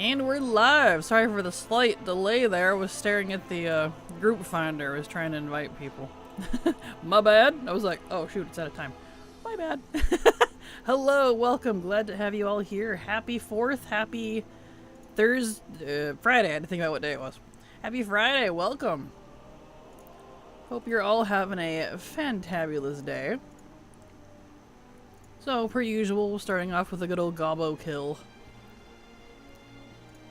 And we're live! Sorry for the slight delay there. I was staring at the group finder. I was trying to invite people. My bad. I was like, oh shoot, it's out of time. My bad. Hello, welcome. Glad to have you all here. Happy 4th. Happy Thursday. Friday. I had to think about what day it was. Happy Friday. Welcome. Hope you're all having a fantabulous day. So, per usual, starting off with a good old gobo kill.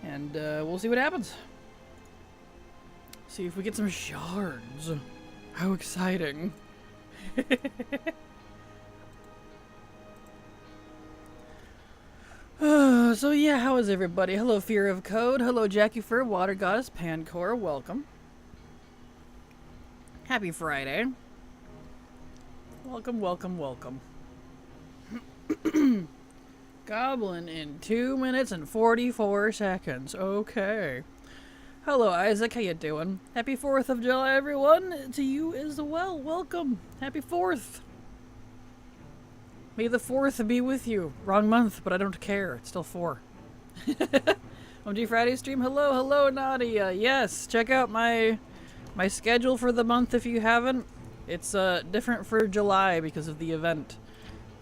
And we'll see what happens. See if we get some shards. How exciting. So yeah, how is everybody? Hello, Fear of Code. Hello, Jackie Fur, Water Goddess, Pancor. Welcome. Happy Friday. Welcome, welcome, welcome. Goblin in 2 minutes and 44 seconds. Okay. Hello, Isaac. How you doing? Happy 4th of July, everyone. To you as well. Welcome. Happy 4th. May the 4th be with you. Wrong month, but I don't care. It's still 4. OMG Friday stream. Hello, hello, Nadia. Yes, check out my schedule for the month if you haven't. It's different for July because of the event.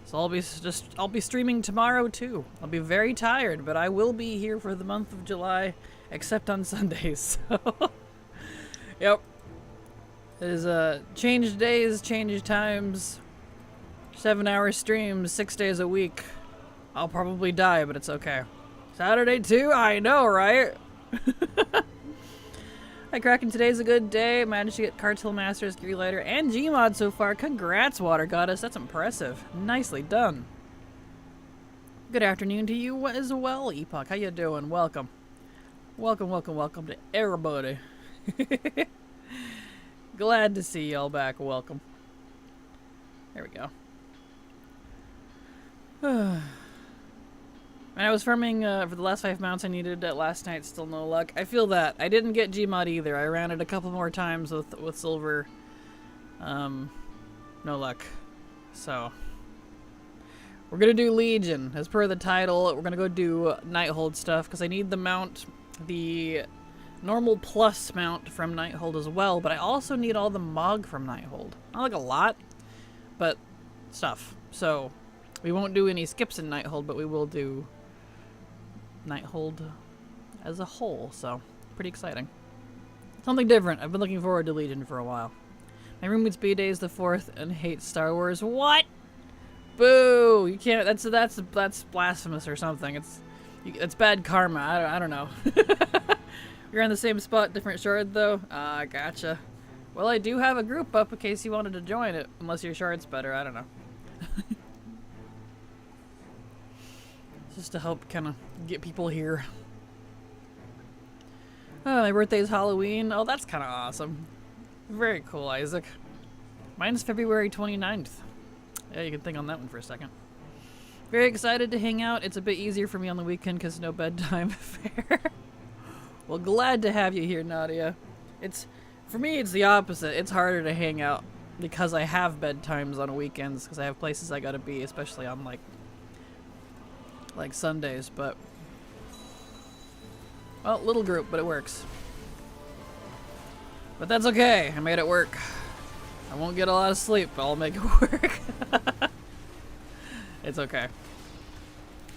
So I'll be streaming tomorrow too. I'll be very tired, but I will be here for the month of July, except on Sundays. So, yep. It is changed days, changed times, 7-hour streams, 6 days a week. I'll probably die, but it's okay. Saturday too? I know, right? Hi Kraken, today's a good day. Managed to get Cartel Masters, Gear Lighter, and Gmod so far. Congrats, Water Goddess. That's impressive. Nicely done. Good afternoon to you as well, Epoch. How you doing? Welcome. Welcome, welcome, welcome to everybody. Glad to see y'all back. Welcome. There we go. And I was farming for the last 5 mounts I needed last night, still no luck. I feel that. I didn't get Gmod either. I ran it a couple more times with silver. No luck. So, we're gonna do Legion. As per the title, we're gonna go do Nighthold stuff, because I need the mount, the normal plus mount from Nighthold as well, but I also need all the Mog from Nighthold. Not like a lot, but stuff. So, we won't do any skips in Nighthold, but we will do Nighthold as a whole, so pretty exciting. Something different. I've been looking forward to Legion for a while. My roommate's B-Day is the 4th and hates Star Wars. What? Boo! You can't. That's blasphemous or something. It's bad karma. I don't know. You're on the same spot, different shard though. Ah, gotcha. Well, I do have a group up in case you wanted to join it, unless your shard's better. I don't know. Just to help kind of get people here. Oh, my birthday's Halloween. Oh, that's kind of awesome. Very cool, Isaac. Mine's February 29th. Yeah, you can think on that one for a second. Very excited to hang out. It's a bit easier for me on the weekend because no bedtime affair. Well, glad to have you here, Nadia. For me, it's the opposite. It's harder to hang out because I have bedtimes on weekends because I have places I gotta be, especially on like Sundays, but well, little group, but it works. But that's okay. I made it work. I won't get a lot of sleep, but I'll make it work. It's okay.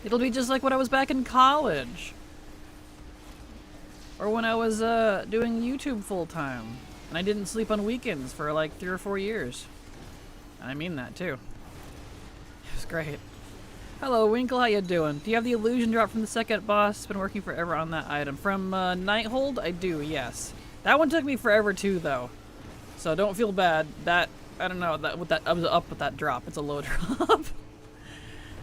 It'll be just like when I was back in college, or when I was doing YouTube full time, and I didn't sleep on weekends for like 3 or 4 years. And I mean that too. It was great. Hello, Winkle, how you doing? Do you have the illusion drop from the second boss? It's been working forever on that item. From Nighthold? I do, yes. That one took me forever too, though. So don't feel bad. I don't know, I was up with that drop. It's a low drop.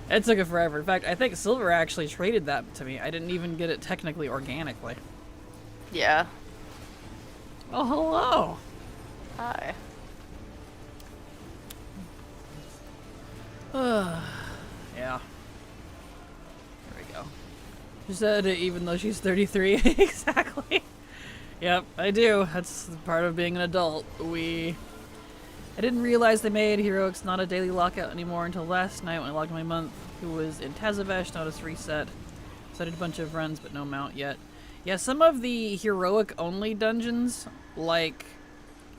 It took it forever. In fact, I think Silver actually traded that to me. I didn't even get it technically organically. Yeah. Oh, hello. Hi. Yeah. There we go. She said even though she's 33. Exactly. Yep, I do. That's part of being an adult. I didn't realize they made Heroics not a daily lockout anymore until last night when I logged my month, who was in Tazavesh, notice reset. So I did a bunch of runs, but no mount yet. Yeah, some of the heroic-only dungeons, like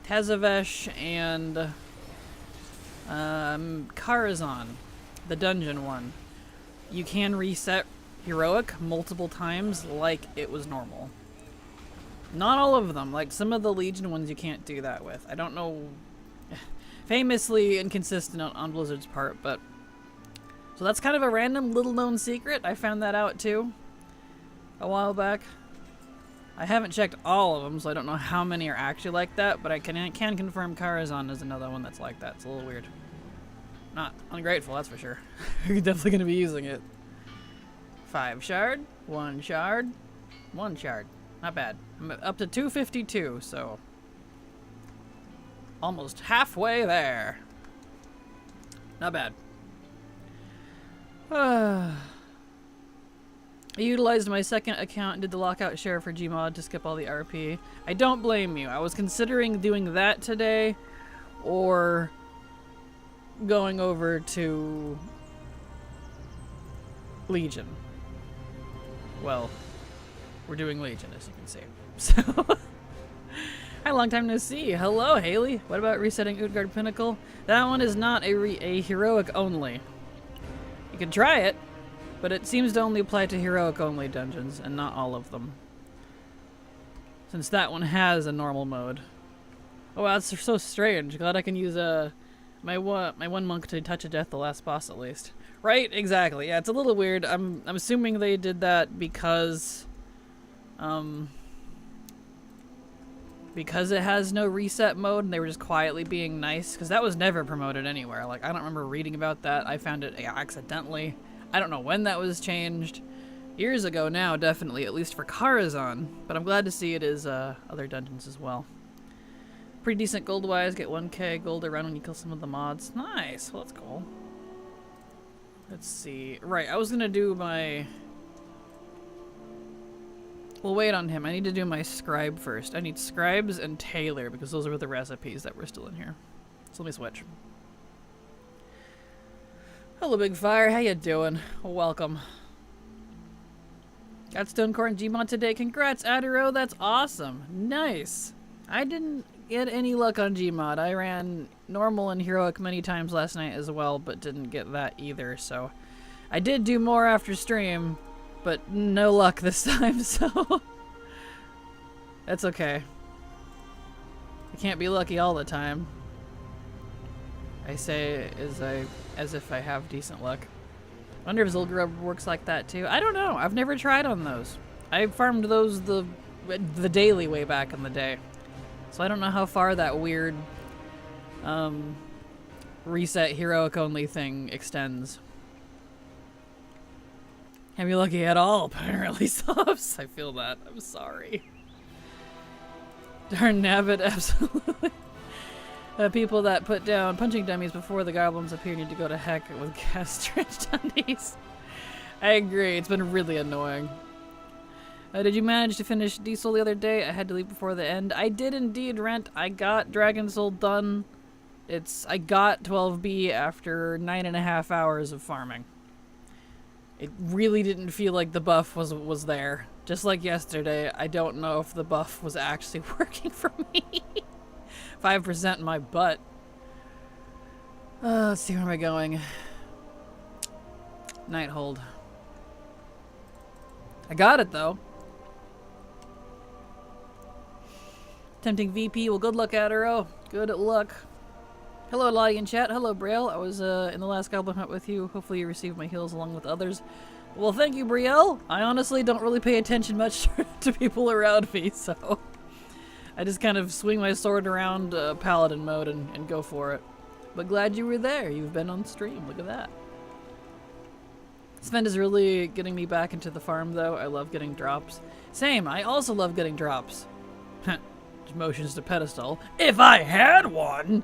Tazavesh and Karazhan, the dungeon one, you can reset heroic multiple times like it was normal. Not all of them. Like, some of the Legion ones you can't do that with. I don't know. Famously inconsistent on Blizzard's part, but... So that's kind of a random little-known secret. I found that out, too, a while back. I haven't checked all of them, so I don't know how many are actually like that, but I can confirm Karazhan is another one that's like that. It's a little weird. Not ungrateful, that's for sure. You're definitely going to be using it. 5 shard, 1 shard, 1 shard. Not bad. I'm up to 252, so almost halfway there. Not bad. I utilized my second account and did the lockout share for Gmod to skip all the RP. I don't blame you. I was considering doing that today or going over to Legion. Well, we're doing Legion, as you can see. So, hi, long time no see. Hello, Haley. What about resetting Utgard Pinnacle? That one is not a heroic only. You can try it, but it seems to only apply to heroic only dungeons, and not all of them. Since that one has a normal mode. Oh, wow, that's so strange. Glad I can use my one monk to touch a death the last boss at least. Right? Exactly. Yeah, it's a little weird. I'm assuming they did that because it has no reset mode and they were just quietly being nice, because that was never promoted anywhere. Like, I don't remember reading about that. I found it accidentally. I don't know when that was changed. Years ago now, definitely, at least for Karazhan. But I'm glad to see it is other dungeons as well. Pretty decent gold-wise. Get 1k gold around when you kill some of the mods. Nice. Well, that's cool. Let's see. Right, I was gonna do my... We'll wait on him. I need to do my scribe first. I need scribes and tailor, because those are the recipes that were still in here. So let me switch. Hello, Big Fire. How you doing? Welcome. Got Stonecore and Gmod today. Congrats, Adiro. That's awesome. Nice. I didn't get any luck on Gmod. I ran normal and heroic many times last night as well, but didn't get that either. So I did do more after stream, but no luck this time, so that's okay. I can't be lucky all the time. I say as if I have decent luck. I wonder if Zul'Gurub works like that too. I don't know. I've never tried on those. I farmed those the daily way back in the day. So I don't know how far that weird reset heroic only thing extends. Can't be lucky at all, apparently, Subs. I feel that. I'm sorry. Darn Navid, absolutely. People that put down punching dummies before the goblins appear need to go to heck with gas trench undies. I agree. It's been really annoying. Did you manage to finish Diesel the other day? I had to leave before the end. I did indeed, Rent. I got Dragon Soul done. I got 12B after 9.5 hours of farming. It really didn't feel like the buff was there. Just like yesterday, I don't know if the buff was actually working for me. 5% in my butt. Let's see, where am I going? Nighthold. I got it, though. Tempting VP. Well, good luck, Adiro. Good luck. Hello, Latte in chat. Hello, Brielle. I was in the last Goblin Hunt with you. Hopefully you received my heals along with others. Well, thank you, Brielle. I honestly don't really pay attention much to people around me, so... I just kind of swing my sword around paladin mode and go for it. But glad you were there. You've been on stream. Look at that. Sven is really getting me back into the farm, though. I love getting drops. Same. I also love getting drops. Motions to pedestal. If I had one!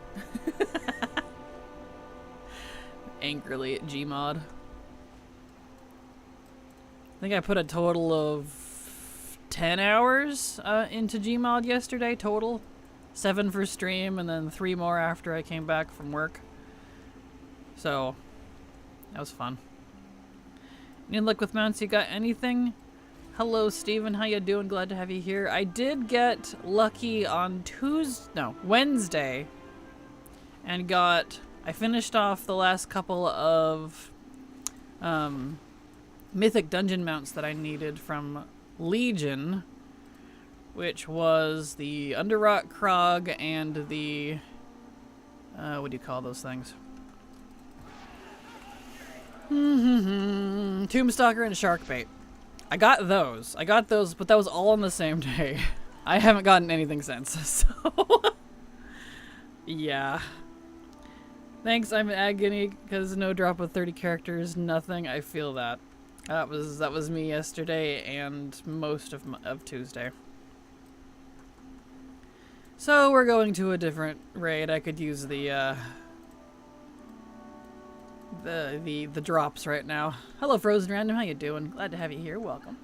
Angrily at Gmod. I think I put a total of 10 hours into Gmod yesterday total. 7 for stream and then 3 more after I came back from work. So, that was fun. Any luck with mounts? You got anything? Hello, Steven. How you doing? Glad to have you here. I did get lucky on Wednesday. And I finished off the last couple of mythic dungeon mounts that I needed from Legion, which was the Underrock Krog and the what do you call those things? Tombstalker and Sharkbait. I got those, but that was all on the same day. I haven't gotten anything since, so yeah. Thanks, I'm an agony because no drop of 30 characters, nothing. I feel that. That was me yesterday and most of Tuesday. So we're going to a different raid. I could use the drops right now. Hello, Frozen Random. How you doing? Glad to have you here. Welcome.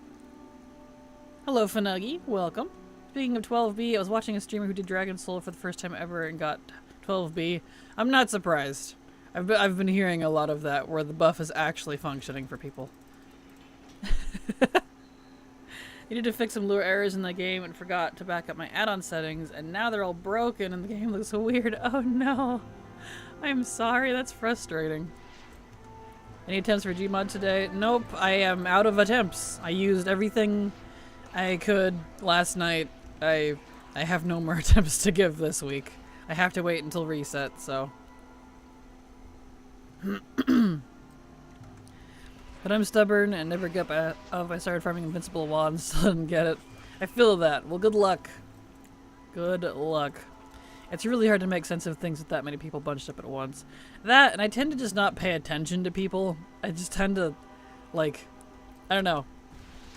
Hello, Fanuggy. Welcome. Speaking of 12B, I was watching a streamer who did Dragon Soul for the first time ever and got 12B. I'm not surprised. I've been hearing a lot of that, where the buff is actually functioning for people. I needed to fix some lure errors in the game and forgot to back up my add-on settings, and now they're all broken and the game looks weird. Oh no. I'm sorry, that's frustrating. Any attempts for Gmod today? Nope, I am out of attempts. I used everything I could last night. I have no more attempts to give this week. I have to wait until reset, so. But I'm stubborn and never get up. I started farming invincible wands, so I didn't get it. I feel that. Well, good luck. Good luck. It's really hard to make sense of things with that many people bunched up at once. That, and I tend to just not pay attention to people. I just tend to, like, I don't know.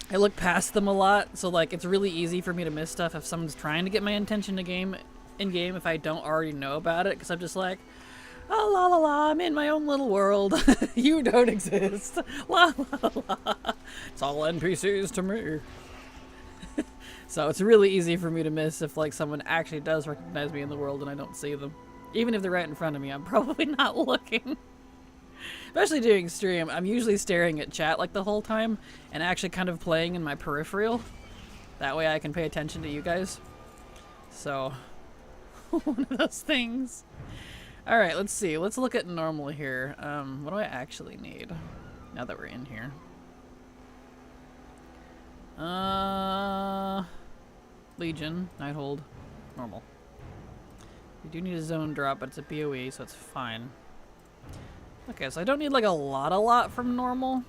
I look past them a lot, so like it's really easy for me to miss stuff if someone's trying to get my attention in game if I don't already know about it, because I'm just like, oh, la la la, I'm in my own little world. You don't exist. La la la. It's all NPCs to me. So it's really easy for me to miss if like someone actually does recognize me in the world and I don't see them. Even if they're right in front of me, I'm probably not looking. Especially doing stream, I'm usually staring at chat like the whole time and actually kind of playing in my peripheral. That way I can pay attention to you guys. So, one of those things. Alright, let's see. Let's look at normal here. What do I actually need now that we're in here? Legion, Nighthold, normal. We do need a zone drop, but it's a BOE, so it's fine. Okay, so I don't need like a lot from normal.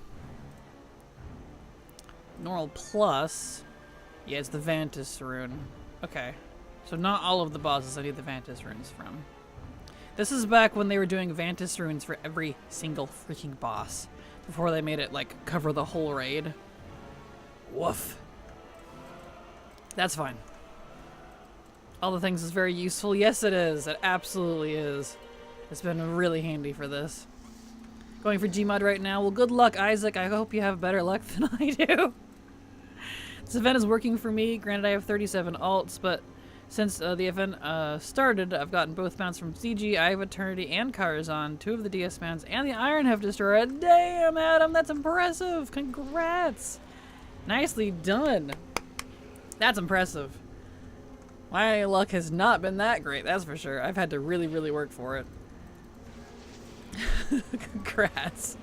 Normal plus. Yeah, it's the Vantis rune. Okay. So not all of the bosses I need the Vantis runes from. This is back when they were doing Vantis runes for every single freaking boss. Before they made it like cover the whole raid. Woof. That's fine. All the things is very useful. Yes, it is. It absolutely is. It's been really handy for this. Going for Gmod right now. Well, good luck, Isaac. I hope you have better luck than I do. This event is working for me. Granted, I have 37 alts, but since the event started, I've gotten both mounts from CG, Eye of Eternity, and Karazhan. 2 of the DS mounts and the Iron have destroyed. Damn, Adam, that's impressive. Congrats. Nicely done. That's impressive. My luck has not been that great, that's for sure. I've had to really, really work for it. Congrats.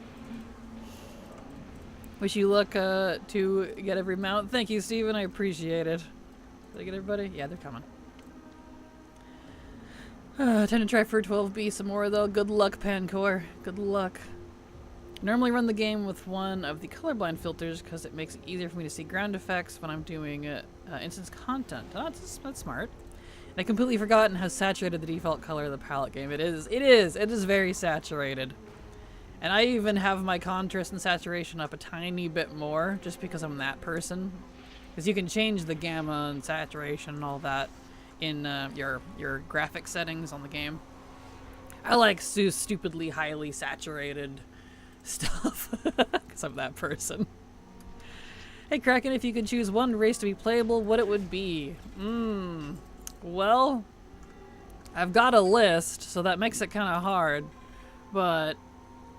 Wish you luck to get every mount. Thank you, Steven. I appreciate it. Did I get everybody? Yeah, they're coming. Time to try for 12B some more, though. Good luck, Pancor. Good luck. Normally run the game with one of the colorblind filters because it makes it easier for me to see ground effects when I'm doing instance content. Oh, that's smart. And I completely forgotten how saturated the default color of the palette game. It is very saturated. And I even have my contrast and saturation up a tiny bit more just because I'm that person. Because you can change the gamma and saturation and all that in your graphic settings on the game. I like stupidly highly saturated stuff because I'm that person. Hey Kraken, if you could choose one race to be playable, what it would be? Well, I've got a list, so that makes it kind of hard, but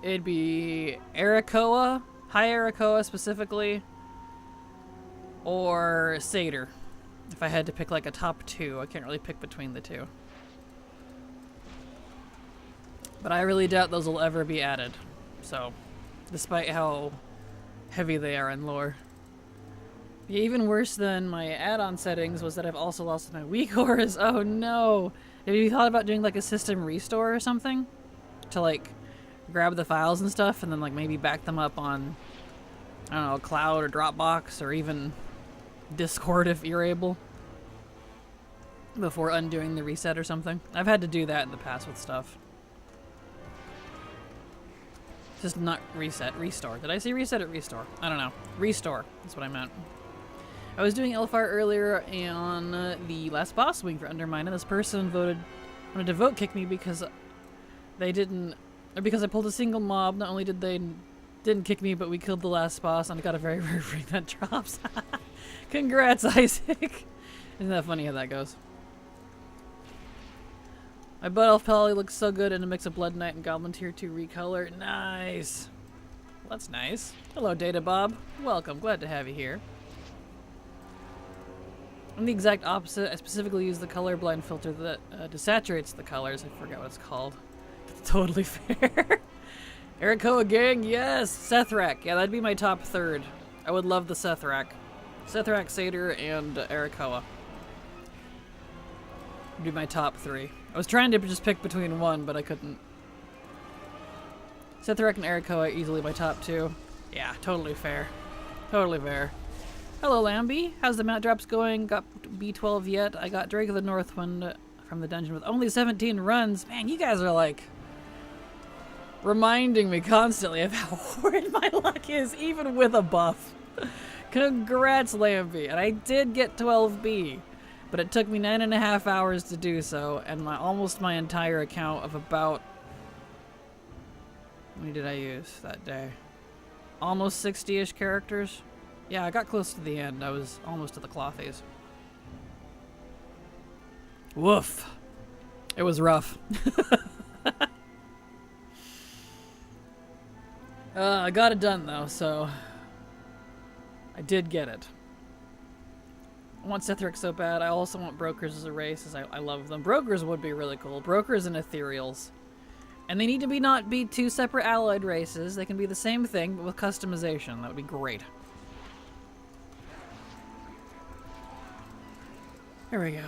it'd be Arakoa, High Arakoa specifically, or Satyr. If I had to pick like a top two, I can't really pick between the two. But I really doubt those will ever be added. So, despite how heavy they are in lore. Yeah, even worse than my add-on settings was that I've also lost my weak ores. Oh no! Have you thought about doing like a system restore or something? To like grab the files and stuff and then like maybe back them up on, I don't know, Cloud or Dropbox or even Discord if you're able. Before undoing the reset or something. I've had to do that in the past with stuff. Just not reset, restore. Did I say reset or restore? I don't know. Restore, that's what I meant. I was doing Elfar earlier on the last boss wing for Undermine, and this person wanted to vote kick me because they didn't, or because I pulled a single mob. Not only did they didn't kick me, but we killed the last boss and I got a very rare free event drops. Congrats, Isaac! Isn't that funny how that goes? My Butt Elf Pally looks so good in a mix of Blood Knight and Goblin Tier 2 recolor. Nice! Well, that's nice. Hello, Data Bob. Welcome. Glad to have you here. I'm the exact opposite. I specifically use the colorblind filter that desaturates the colors. I forgot what it's called. It's totally fair. Arakoa gang, yes! Sethrak. Yeah, that'd be my top third. I would love the Sethrak. Sethrak, Satyr, and Arakoa. Would be my top three. I was trying to just pick between one, but I couldn't. Sethrak and Arakoa easily my top two. Yeah, totally fair. Totally fair. Hello, Lambie. How's the mount drops going? Got B12 yet? I got Drake of the Northwind from the dungeon with only 17 runs. Man, you guys are like reminding me constantly of how horrid my luck is, even with a buff. Congrats, Lambie. And I did get 12B. But it took me 9.5 hours to do so, and almost my entire account of about... How many did I use that day? Almost 60-ish characters? Yeah, I got close to the end. I was almost to the clothies. Woof. It was rough. I got it done, though, so... I did get it. I want Sethrak so bad. I also want Brokers as a race, as I love them. Brokers would be really cool. Brokers and Ethereals. And they need to not be two separate allied races. They can be the same thing, but with customization. That would be great. There we go.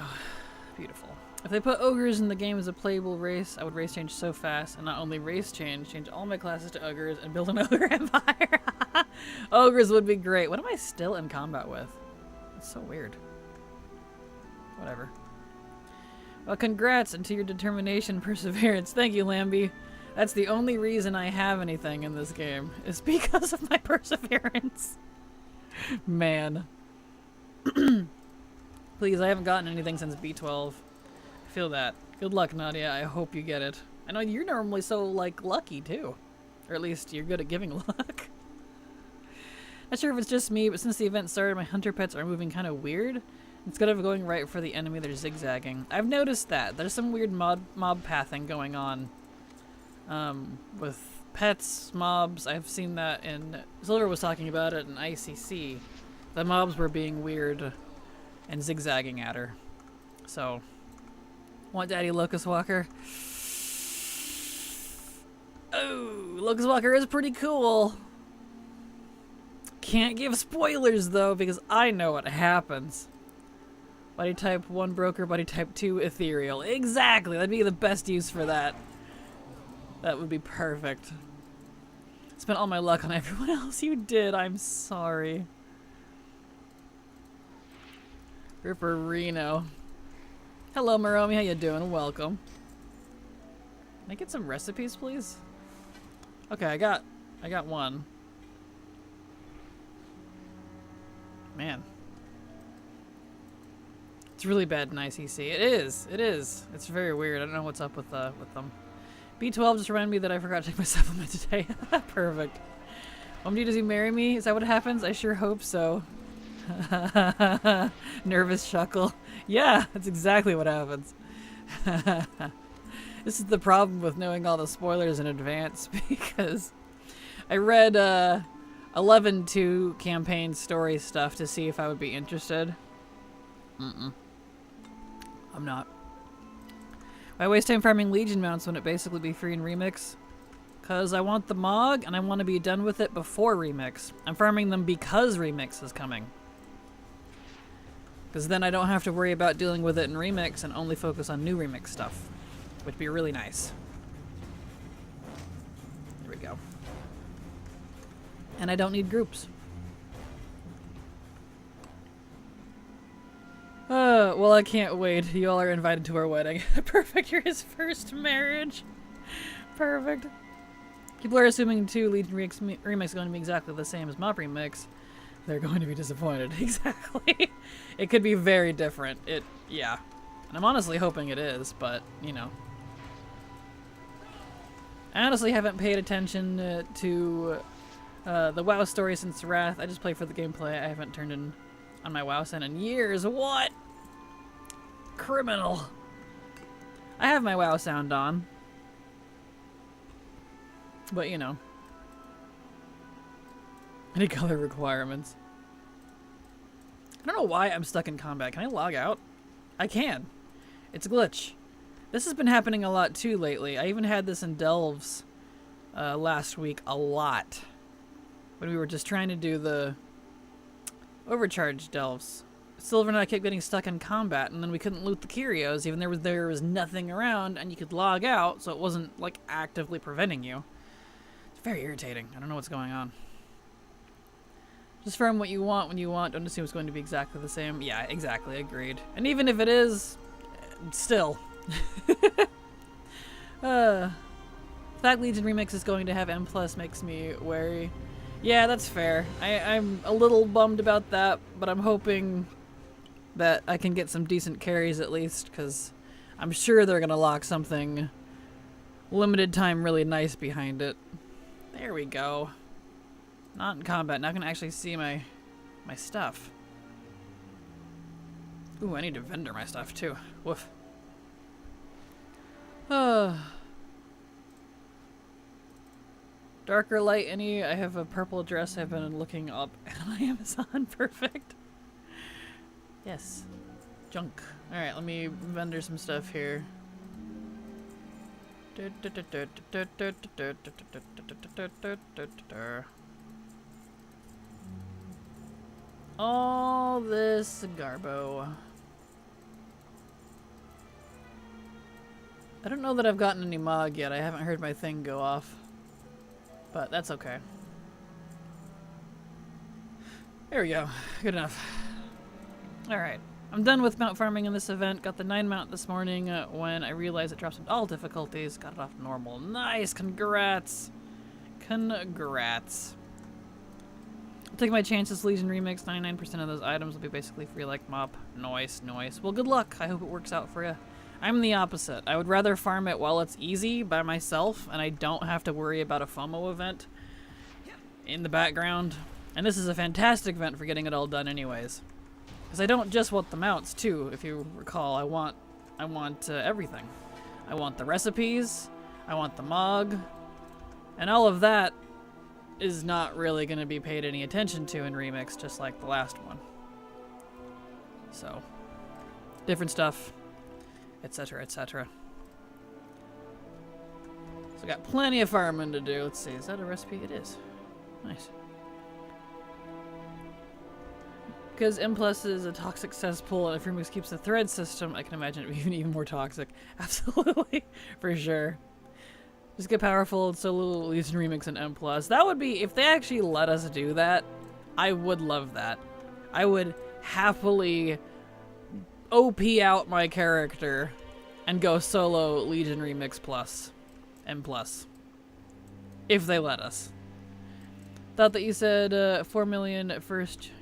Beautiful. If they put ogres in the game as a playable race, I would race change so fast. And not only race change all my classes to ogres and build an ogre empire. Ogres would be great. What am I still in combat with? It's so weird. Whatever. Well, congrats and to your determination and perseverance. Thank you, Lambie. That's the only reason I have anything in this game, is because of my perseverance. Man. Please, I haven't gotten anything since B12. I feel that. Good luck, Nadia. I hope you get it. I know you're normally so, like, lucky, too. Or at least you're good at giving luck. Not sure if it's just me, but since the event started, my hunter pets are moving kind of weird. Instead of going right for the enemy, they're zigzagging. I've noticed that. There's some weird mob pathing going on with pets, mobs. I've seen that in... Silver was talking about it in ICC. The mobs were being weird and zigzagging at her. So, want Daddy Locust Walker? Oh, Locust Walker is pretty cool. Can't give spoilers though, because I know what happens. Body type 1 broker, body type 2 ethereal. Exactly! That'd be the best use for that. That would be perfect. Spent all my luck on everyone else. You did. I'm sorry. Ripper Reno. Hello, Maromi. How you doing? Welcome. Can I get some recipes, please? Okay, I got one. Man. It's really bad in ICC. It is. It is. It's very weird. I don't know what's up with them. B12 just reminded me that I forgot to take my supplement today. Perfect. OMG, does he marry me? Is that what happens? I sure hope so. Nervous chuckle. Yeah, that's exactly what happens. This is the problem with knowing all the spoilers in advance, because I read a 11-2 campaign story stuff to see if I would be interested. I'm not. Why waste time farming Legion mounts when it basically be free in Remix? Because I want the Mog, and I want to be done with it before Remix. I'm farming them because Remix is coming. Because then I don't have to worry about dealing with it in Remix and only focus on new Remix stuff. Which would be really nice. There we go. And I don't need groups. Well, I can't wait. You all are invited to our wedding. Perfect, you're his first marriage. Perfect. People are assuming too Legion Remix is going to be exactly the same as Mop Remix. They're going to be disappointed. Exactly. It could be very different. Yeah. And I'm honestly hoping it is, but, you know. I honestly haven't paid attention to the WoW story since Wrath. I just play for the gameplay. I haven't turned in on my WoW send in years. What? Criminal. I have my WoW sound on. But, you know. Any color requirements. I don't know why I'm stuck in combat. Can I log out? I can. It's a glitch. This has been happening a lot too lately. I even had this in Delves last week a lot. When we were just trying to do the overcharge Delves. Silver and I kept getting stuck in combat, and then we couldn't loot the curios, even there was nothing around, and you could log out, so it wasn't like actively preventing you. It's very irritating. I don't know what's going on. Just farm what you want when you want. Don't assume it's going to be exactly the same. Yeah, exactly. Agreed. And even if it is, still. The fact Legion Remix is going to have M+ makes me wary. Yeah, that's fair. I'm a little bummed about that, but I'm hoping that I can get some decent carries at least, because I'm sure they're going to lock something limited time really nice behind it. There we go. Not in combat. Now I can actually see my stuff. Ooh, I need to vendor my stuff too. Woof. Darker light any? I have a purple dress I've been looking up on Amazon. Perfect. Yes. Junk. Alright, let me vendor some stuff here. All this Garbo. I don't know that I've gotten any Mog yet. I haven't heard my thing go off. But that's okay. There we go. Good enough. Alright. I'm done with mount farming in this event. Got the 9 mount this morning when I realized it drops in all difficulties. Got it off normal. Nice! Congrats! Congrats. I'll take my chances. Legion Remix. 99% of those items will be basically free like Mop. Noise, noise. Well, good luck. I hope it works out for you. I'm the opposite. I would rather farm it while it's easy by myself and I don't have to worry about a FOMO event in the background. And this is a fantastic event for getting it all done anyways. Because I don't just want the mounts too, if you recall. I want everything. I want the recipes, I want the Mog, and all of that is not really going to be paid any attention to in Remix, just like the last one. So, different stuff, etc., etc. So got plenty of farming to do. Let's see, is that a recipe? It is. Nice. Because M+ is a toxic cesspool, and if Remix keeps the thread system, I can imagine it being even more toxic. Absolutely. For sure. Just get powerful solo Legion Remix and M+. That would be, if they actually let us do that, I would love that. I would happily OP out my character and go solo Legion Remix plus M+. If they let us. Thought that you said 4 million at first.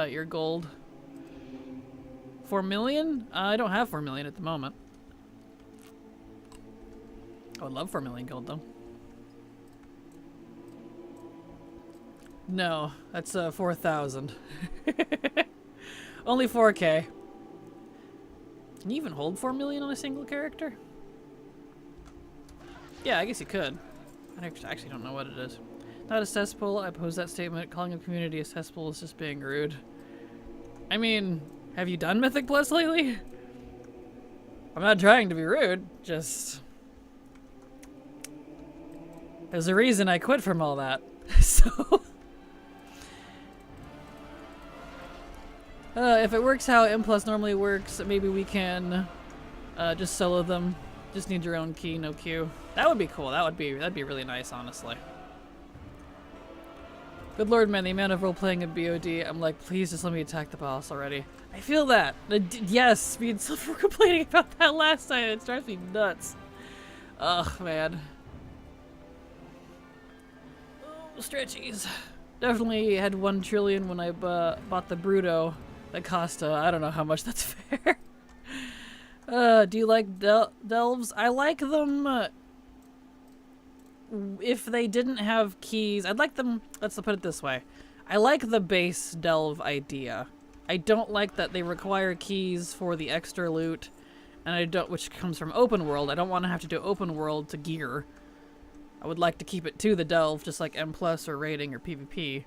Your gold. 4 million? I don't have 4 million at the moment. I would love 4 million gold though. No, that's 4,000. Only 4K. Can you even hold 4 million on a single character? Yeah, I guess you could. I actually don't know what it is. not a cesspool. I oppose that statement. Calling a community a cesspool is just being rude. I mean, have you done Mythic Plus lately? I'm not trying to be rude, just... There's a reason I quit from all that, so... if it works how M Plus normally works, maybe we can just solo them. Just need your own key, no queue. That would be cool. That'd be really nice, honestly. Good lord, man, the amount of role-playing in BOD, I'm like, please just let me attack the boss already. I feel that. Yes, me and Silver were complaining about that last time. It drives me nuts. Ugh, man. Oh, stretchies. Definitely had 1 trillion when I bought the Bruto. That cost, I don't know how much that's fair. Do you like delves? I like them if they didn't have keys. I'd like them, let's put it this way. I like the base delve idea. I don't like that they require keys for the extra loot, and I don't, which comes from open world. I don't want to have to do open world to gear. I would like to keep it to the delve, just like M plus or raiding or PvP.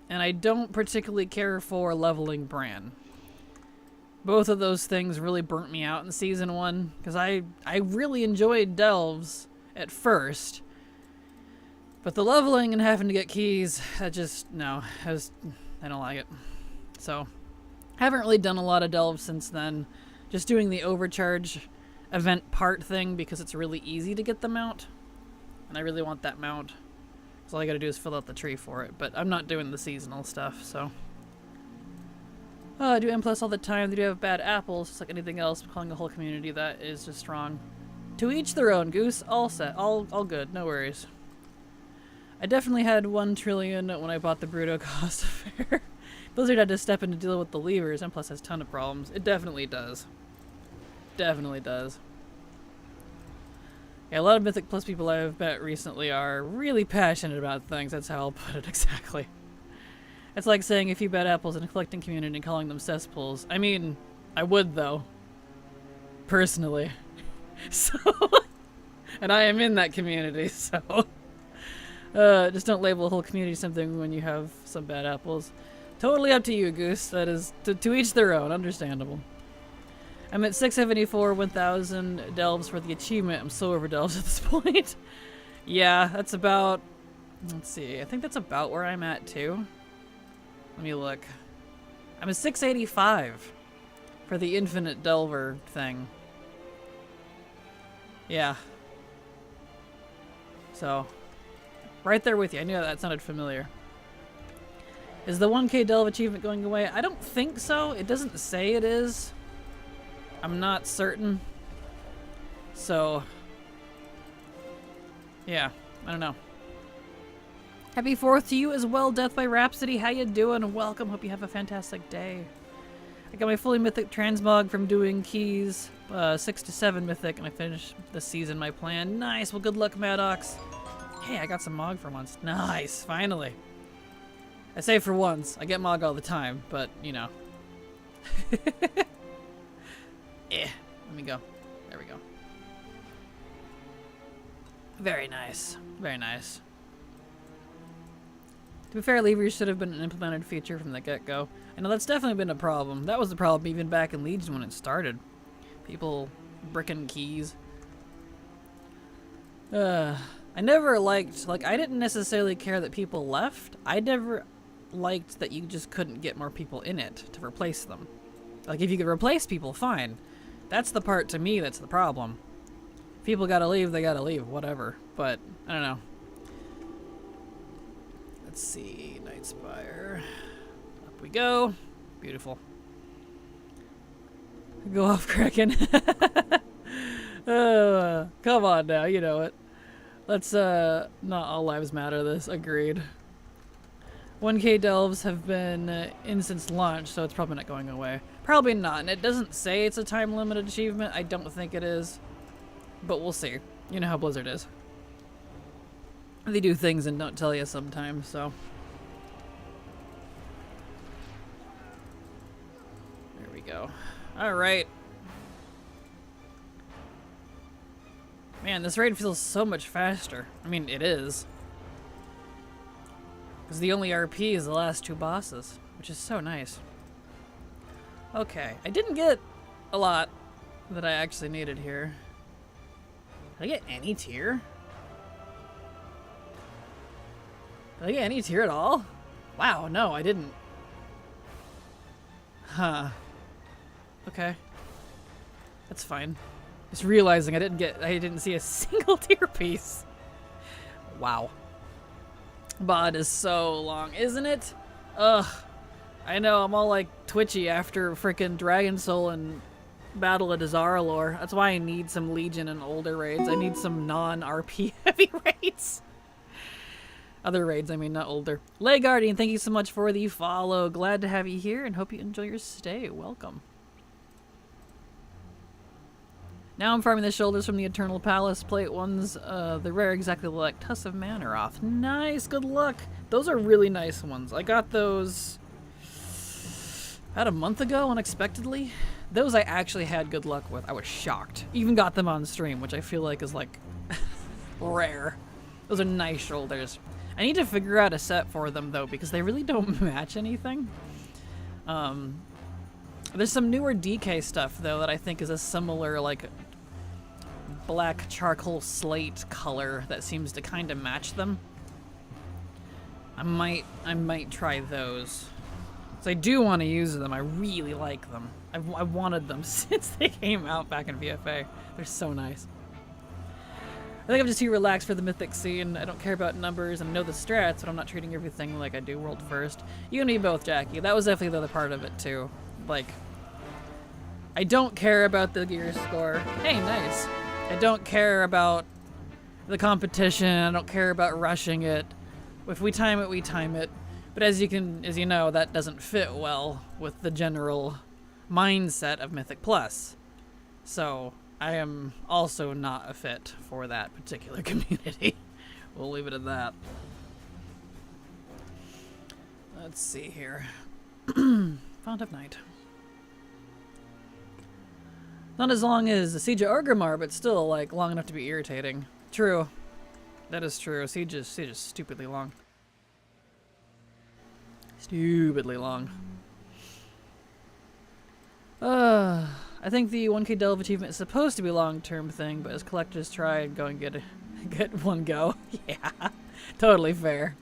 And I don't particularly care for leveling Bran. Both of those things really burnt me out in Season 1, because I really enjoyed delves at first. But the leveling and having to get keys, I just, no, I don't like it. So, haven't really done a lot of delves since then. Just doing the overcharge event part thing, because it's really easy to get the mount. And I really want that mount. So all I gotta do is fill out the tree for it, but I'm not doing the seasonal stuff, so. Oh, I do M plus all the time. They do have bad apples, just like anything else. Calling the whole community that is just wrong. To each their own, Goose. All set. All good. No worries. I definitely had 1 trillion when I bought the Bruto cost affair. Blizzard had to step in to deal with the levers. M plus has a ton of problems. It definitely does. Definitely does. Yeah, a lot of Mythic Plus people I've met recently are really passionate about things. That's how I'll put it exactly. It's like saying a few bad apples in a collecting community and calling them cesspools. I mean, I would though. Personally. So, and I am in that community, so. Just don't label a whole community something when you have some bad apples. Totally up to you, Goose. That is, to each their own. Understandable. I'm at 674, 1,000 delves for the achievement. I'm so over delves at this point. Yeah, that's about... Let's see. I think that's about where I'm at, too. Let me look. I'm at 685 for the infinite delver thing. Yeah. So, right there with you. I knew that sounded familiar. Is the 1K delve achievement going away? I don't think so. It doesn't say it is. I'm not certain. So, yeah, I don't know. Happy 4th to you as well, Death by Rhapsody. How you doing? Welcome. Hope you have a fantastic day. I got my fully mythic transmog from doing keys 6 to 7 mythic, and I finished the season my plan. Nice. Well, good luck, Maddox. Hey, I got some mog for once. Nice. Finally. I say for once. I get mog all the time, but, you know. Let me go. There we go. Very nice. Very nice. To be fair, levers should have been an implemented feature from the get-go. I know that's definitely been a problem. That was the problem even back in Legion when it started. People bricking keys. I never liked, like, I didn't necessarily care that people left. I never liked that you just couldn't get more people in it to replace them. Like, if you could replace people, fine. That's the part, to me, that's the problem. If people gotta leave, they gotta leave, whatever. But, I don't know. Let's see, Nightspire. Up we go. Beautiful. Go off, Kraken. Come on now, you know it. Let's, not all lives matter this, agreed. 1K delves have been in since launch, so it's probably not going away. Probably not, and it doesn't say it's a time-limited achievement. I don't think it is. But we'll see. You know how Blizzard is. They do things and don't tell you sometimes, so. There we go. Alright. Man, this raid feels so much faster. I mean, it is. Because the only RP is the last 2 bosses, which is so nice. Okay, I didn't get a lot that I actually needed here. Did I get any tier? Did I get any tier at all? Wow, no, I didn't. Huh. Okay. That's fine. Just realizing I didn't see a single tier piece. Wow. Bod is so long, isn't it? Ugh. I know, I'm all like twitchy after frickin' Dragon Soul and Battle of Dazar'alor. That's why I need some Legion and older raids. I need some non-RP heavy raids. Other raids, I mean, not older. Lay Guardian, thank you so much for the follow. Glad to have you here and hope you enjoy your stay. Welcome. Now I'm farming the shoulders from the Eternal Palace. Plate ones, the rare exactly like Tusk of Manaroth. Nice, good luck. Those are really nice ones. I got those about a month ago, unexpectedly. Those I actually had good luck with. I was shocked. Even got them on stream, which I feel like is like rare. Those are nice shoulders. I need to figure out a set for them though, because they really don't match anything. There's some newer DK stuff though that I think is a similar like black charcoal slate color that seems to kind of match them. I might try those. So I do want to use them. I really like them. I've wanted them since they came out back in VFA. They're so nice. I think I'm just too relaxed for the mythic scene. I don't care about numbers and know the strats, but I'm not treating everything like I do world first. You and me both, Jackie. That was definitely the other part of it too. Like, I don't care about the gear score. Hey, nice. I don't care about the competition. I don't care about rushing it. If we time it, we time it. But as you know, that doesn't fit well with the general mindset of Mythic Plus. So I am also not a fit for that particular community. We'll leave it at that. Let's see here. Font of Night. Not as long as the Siege of Orgrimmar, but still like long enough to be irritating. True. That is true. Siege is stupidly long. Stupidly long. I think the 1K Delve achievement is supposed to be a long-term thing, but as collectors try and go and get one go. Yeah, totally fair.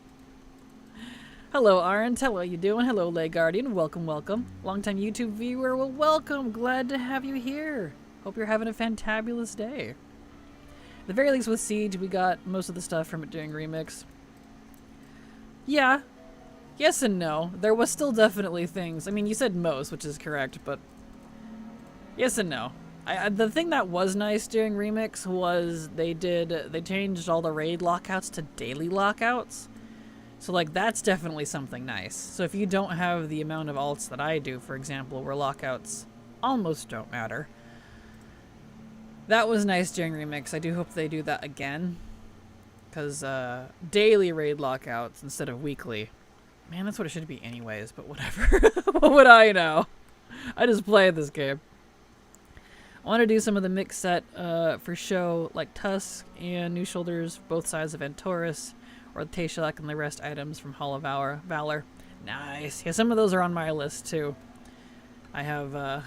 Hello, Arendt. How are you doing? Hello, Lay Guardian. Welcome, welcome. Longtime YouTube viewer. Well, welcome. Glad to have you here. Hope you're having a fantabulous day. At the very least with Siege, we got most of the stuff from it doing Remix. Yeah. Yes and no. There was still definitely things. I mean, you said most, which is correct, but yes and no. The thing that was nice during Remix was they changed all the raid lockouts to daily lockouts. So like that's definitely something nice. So if you don't have the amount of alts that I do, for example, where lockouts almost don't matter. That was nice during Remix. I do hope they do that again. Because daily raid lockouts instead of weekly. Man, that's what it should be anyways, but whatever. What would I know? I just play this game. I want to do some of the mix set for show, like Tusk and New Shoulders, both sides of Antorus, or the Tayshalak and the rest items from Hall of Valor. Nice. Yeah, some of those are on my list too. I have, I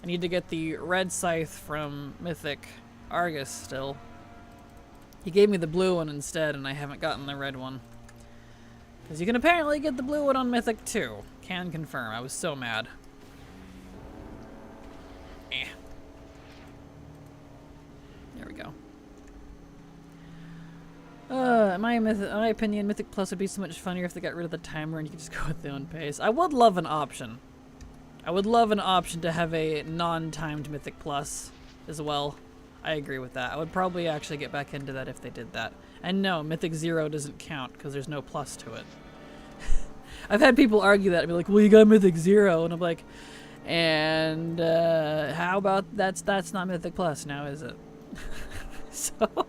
need to get the red scythe from Mythic Argus still. He gave me the blue one instead, and I haven't gotten the red one. Because you can apparently get the blue one on Mythic too. Can confirm. I was so mad. There we go. In my opinion, Mythic Plus would be so much funnier if they got rid of the timer and you could just go with their own pace. I would love an option. I would love an option to have a non-timed Mythic Plus as well. I agree with that. I would probably actually get back into that if they did that. And no, Mythic 0 doesn't count because there's no plus to it. I've had people argue that and be like, well, you got Mythic 0. And I'm like, and how about that's not Mythic Plus now, is it? So,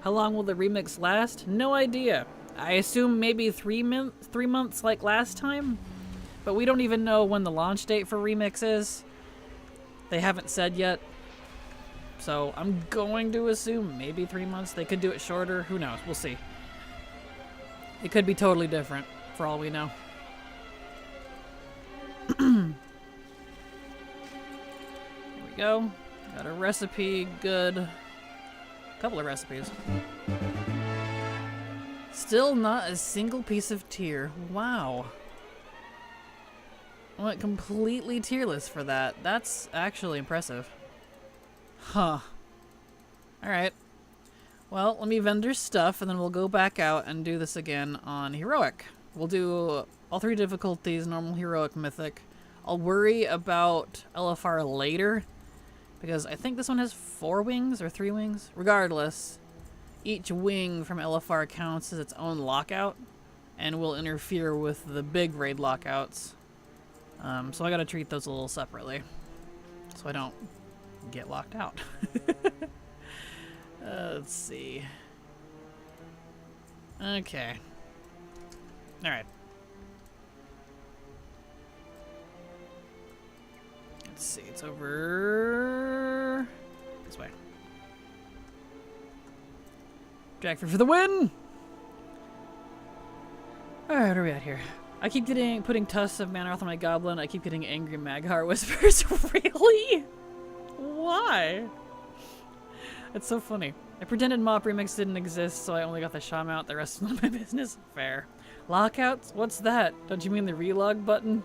how long will the remix last? No idea. I assume maybe 3 months like last time. But we don't even know when the launch date for remix is. They haven't said yet. So I'm going to assume maybe 3 months. They could do it shorter. Who knows? We'll see. It could be totally different, for all we know. Here we go. Got a recipe, good. A couple of recipes. Still not a single piece of tier. Wow. I went completely tierless for that. That's actually impressive. Huh. Alright. Well, let me vendor stuff, and then we'll go back out and do this again on Heroic. We'll do all 3 difficulties, normal, heroic, mythic. I'll worry about LFR later, because I think this one has 4 wings or 3 wings. Regardless, each wing from LFR counts as its own lockout, and will interfere with the big raid lockouts. So I gotta treat those a little separately, so I don't get locked out. Let's see. Okay. Alright. Let's see, it's over this way. Jackford for the win! Alright, what are we at here? I keep putting tusks of Manoroth on my goblin. I keep getting angry Magheart whispers. Really? Why? It's so funny. I pretended Mop Remix didn't exist, so I only got the Shaw mount. The rest is none of my business. Fair. Lockouts? What's that? Don't you mean the relog button?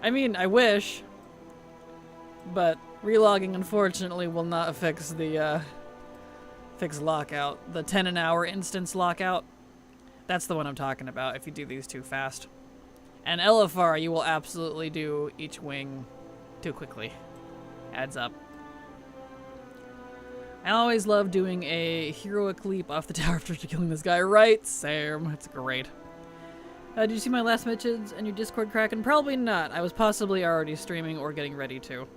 I mean, I wish. But relogging, unfortunately, will not fix the, fix lockout. The 10 an hour instance lockout. That's the one I'm talking about if you do these too fast. And LFR, you will absolutely do each wing too quickly. Adds up. I always love doing a heroic leap off the tower after killing this guy. Right, Sam. It's great. Did you see my last mentions and your Discord, Kraken? Probably not. I was possibly already streaming or getting ready to.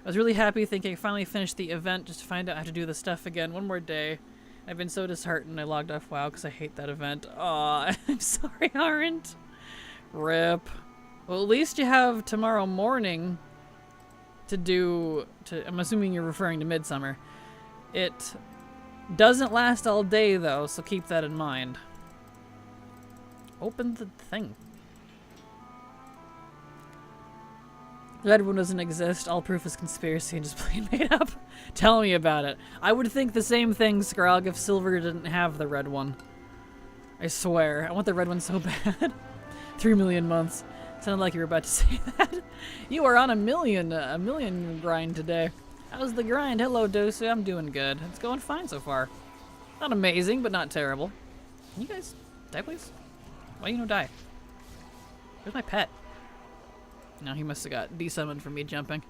I was really happy thinking I finally finished the event just to find out I have to do this stuff again. One more day. I've been so disheartened I logged off WoW because I hate that event. Aw, I'm sorry, Aren't. Rip. Well, at least you have tomorrow morning to do... I'm assuming you're referring to Midsummer. It doesn't last all day, though, so keep that in mind. Open the thing. Red one doesn't exist. All proof is conspiracy and just plain made up. Tell me about it. I would think the same thing, Skrog, if Silver didn't have the red one. I swear. I want the red one so bad. 3 million months. Sounded like you were about to say that. You are on a million grind today. How's the grind? Hello, Dosu. I'm doing good. It's going fine so far. Not amazing, but not terrible. Can you guys die, please? Why you no die? Where's my pet? No, he must have got desummoned from me jumping.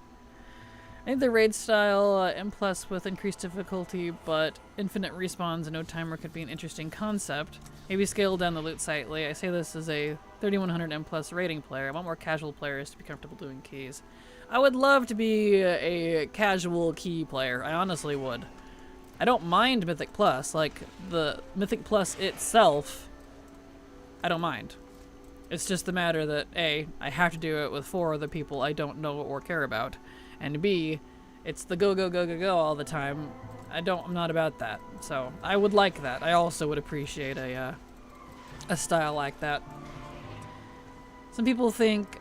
I think the raid style, M+ with increased difficulty, but infinite respawns and no timer could be an interesting concept. Maybe scale down the loot slightly. I say this as a 3100 M+ rating player. I want more casual players to be comfortable doing keys. I would love to be a casual key player. I honestly would. I don't mind Mythic Plus. Like, the Mythic Plus itself, I don't mind. It's just the matter that, A, I have to do it with 4 other people I don't know or care about. And B, it's the go, go, go, go, go all the time. I'm not about that. So, I would like that. I also would appreciate a style like that. Some people think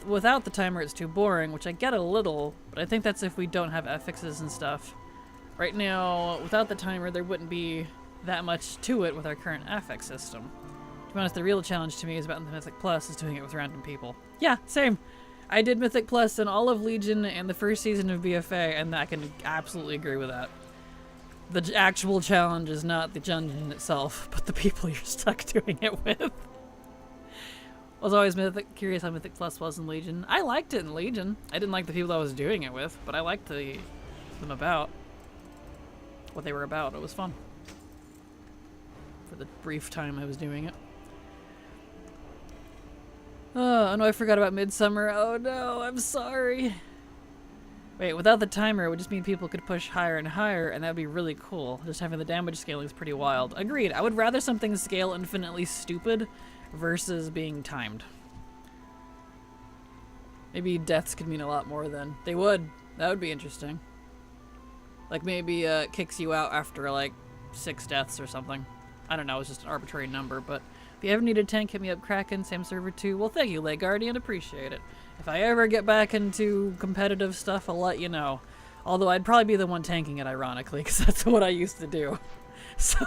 without the timer it's too boring, which I get a little, but I think that's if we don't have affixes and stuff. Right now, without the timer, there wouldn't be that much to it with our current affix system. To be honest, the real challenge to me is about the Mythic Plus is doing it with random people. Yeah, same. I did Mythic Plus in all of Legion and the first season of BFA, and I can absolutely agree with that. The actual challenge is not the dungeon itself, but the people you're stuck doing it with. I was always curious how Mythic Plus was in Legion. I liked it in Legion. I didn't like the people I was doing it with, but I liked them about. What they were about. It was fun. For the brief time I was doing it. Oh, no, I forgot about Midsummer. Oh no, I'm sorry. Wait, without the timer, it would just mean people could push higher and higher, and that would be really cool. Just having the damage scaling is pretty wild. Agreed. I would rather something scale infinitely stupid versus being timed. Maybe deaths could mean a lot more then. They would. That would be interesting. Like maybe kicks you out after like 6 deaths or something. I don't know, it's just an arbitrary number, but If you ever need a tank, hit me up, Kraken, same server too. Well, thank you, Late Guardian, appreciate it. If I ever get back into competitive stuff, I'll let you know. Although I'd probably be the one tanking it, ironically, because that's what I used to do. So,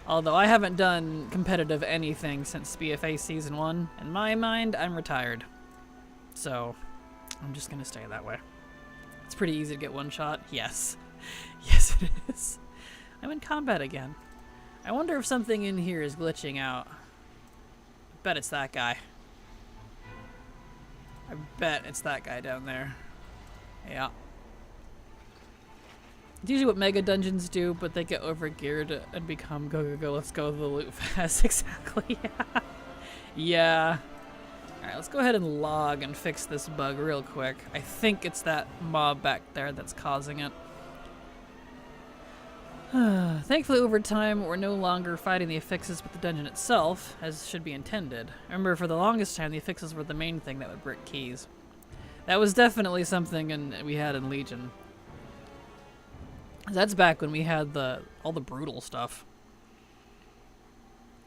although I haven't done competitive anything since BFA Season 1, in my mind, I'm retired. So, I'm just gonna stay that way. It's pretty easy to get one shot. Yes. Yes, it is. I'm in combat again. I wonder if something in here is glitching out. I bet it's that guy. I bet it's that guy down there. Yeah. It's usually what mega dungeons do, but they get overgeared and become go, go, go, let's go to the loot fast. Exactly, yeah. Yeah. Alright, let's go ahead and log and fix this bug real quick. I think it's that mob back there that's causing it. Thankfully, over time, we're no longer fighting the affixes with the dungeon itself, as should be intended. Remember, for the longest time, the affixes were the main thing that would brick keys. That was definitely something we had in Legion. That's back when we had all the brutal stuff.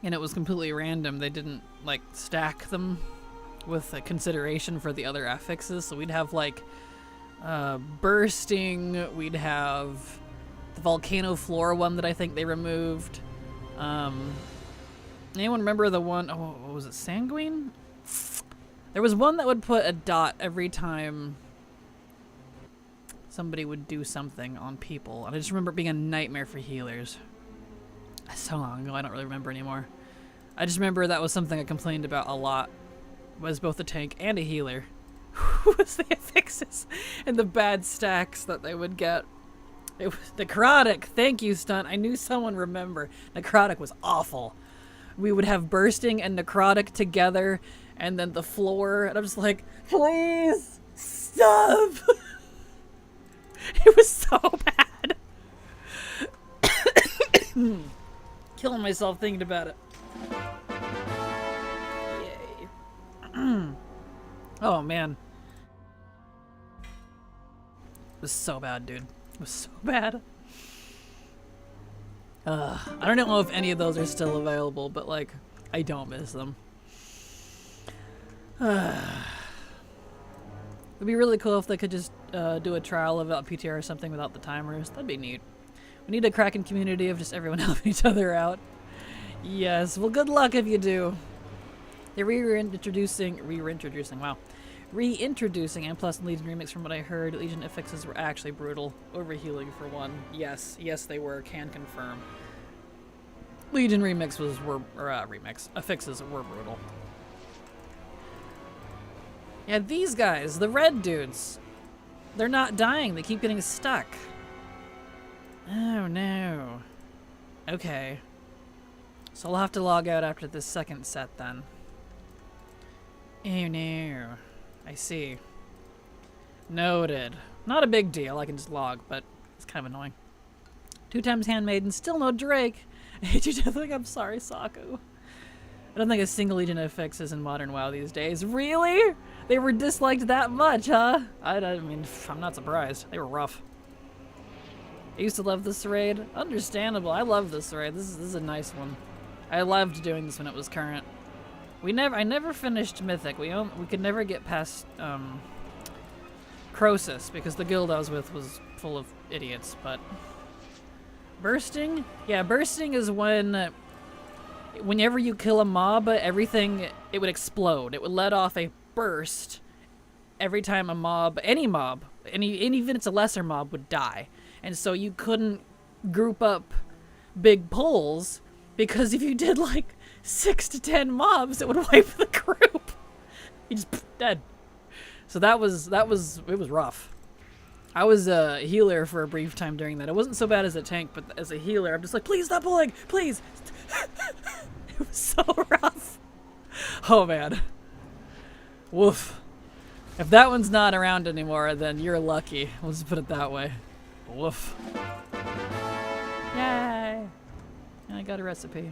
And it was completely random. They didn't, like, stack them with a consideration for the other affixes. So we'd have, like, bursting, we'd have the volcano floor one that I think they removed. Anyone remember the one, oh, what was it, Sanguine? There was one that would put a dot every time somebody would do something on people. And I just remember it being a nightmare for healers. That's so long ago, I don't really remember anymore. I just remember that was something I complained about a lot. Was both a tank and a healer. Was the affixes and the bad stacks that they would get. It was necrotic. Thank you, Stunt. I knew someone remember. Necrotic was awful. We would have bursting and necrotic together, and then the floor, and I'm just like, please stop. It was so bad. Killing myself thinking about it. Yay. Oh man. It was so bad, dude. It was so bad. I don't know if any of those are still available, but like, I don't miss them. It'd be really cool if they could just do a trial of PTR or something without the timers. That'd be neat. We need a Kraken community of just everyone helping each other out. Yes, well good luck if you do. They're reintroducing and plus Legion Remix from what I heard. Legion affixes were actually brutal. Overhealing for one. Yes, they were. Can confirm. Legion Remix affixes were brutal. Yeah, these guys, the red dudes, they're not dying. They keep getting stuck. Oh no. Okay. So I'll have to log out after this second set then. Oh no. I see. Noted. Not a big deal, I can just log, but it's kind of annoying. 2 times Handmaiden, still no Drake. I hate you definitely, I'm sorry, Saku. I don't think a single Legion FX is in modern WoW these days. Really? They were disliked that much, huh? I mean, I'm not surprised. They were rough. I used to love this raid. Understandable, I love this raid. This is a nice one. I loved doing this when it was current. I never finished Mythic. We could never get past Croesus because the guild I was with was full of idiots. But bursting, yeah, bursting is whenever you kill a mob, everything it would explode. It would let off a burst every time a mob, even if it's a lesser mob, would die. And so you couldn't group up big pulls because if you did like 6 to 10 mobs, it would wipe the group. You just dead. So it was rough. I was a healer for a brief time during that. It wasn't so bad as a tank, but as a healer, I'm just like, please stop pulling, please. It was so rough. Oh man. Woof. If that one's not around anymore, then you're lucky. We'll just put it that way. Woof. Yay. I got a recipe.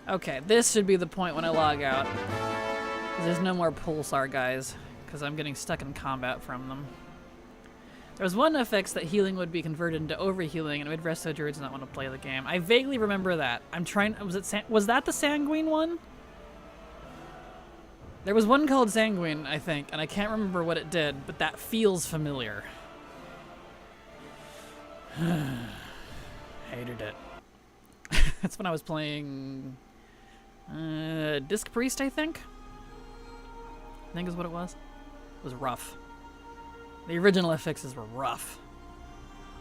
Okay, this should be the point when I log out. There's no more pulsar guys, because I'm getting stuck in combat from them. There was one affix that healing would be converted into overhealing, and it would resto druids not want to play the game. I vaguely remember that. I'm trying. Was that the Sanguine one? There was one called Sanguine, I think, and I can't remember what it did, but that feels familiar. Hated it. That's when I was playing Disc Priest, I think is what it was. It was rough. The original affixes were rough.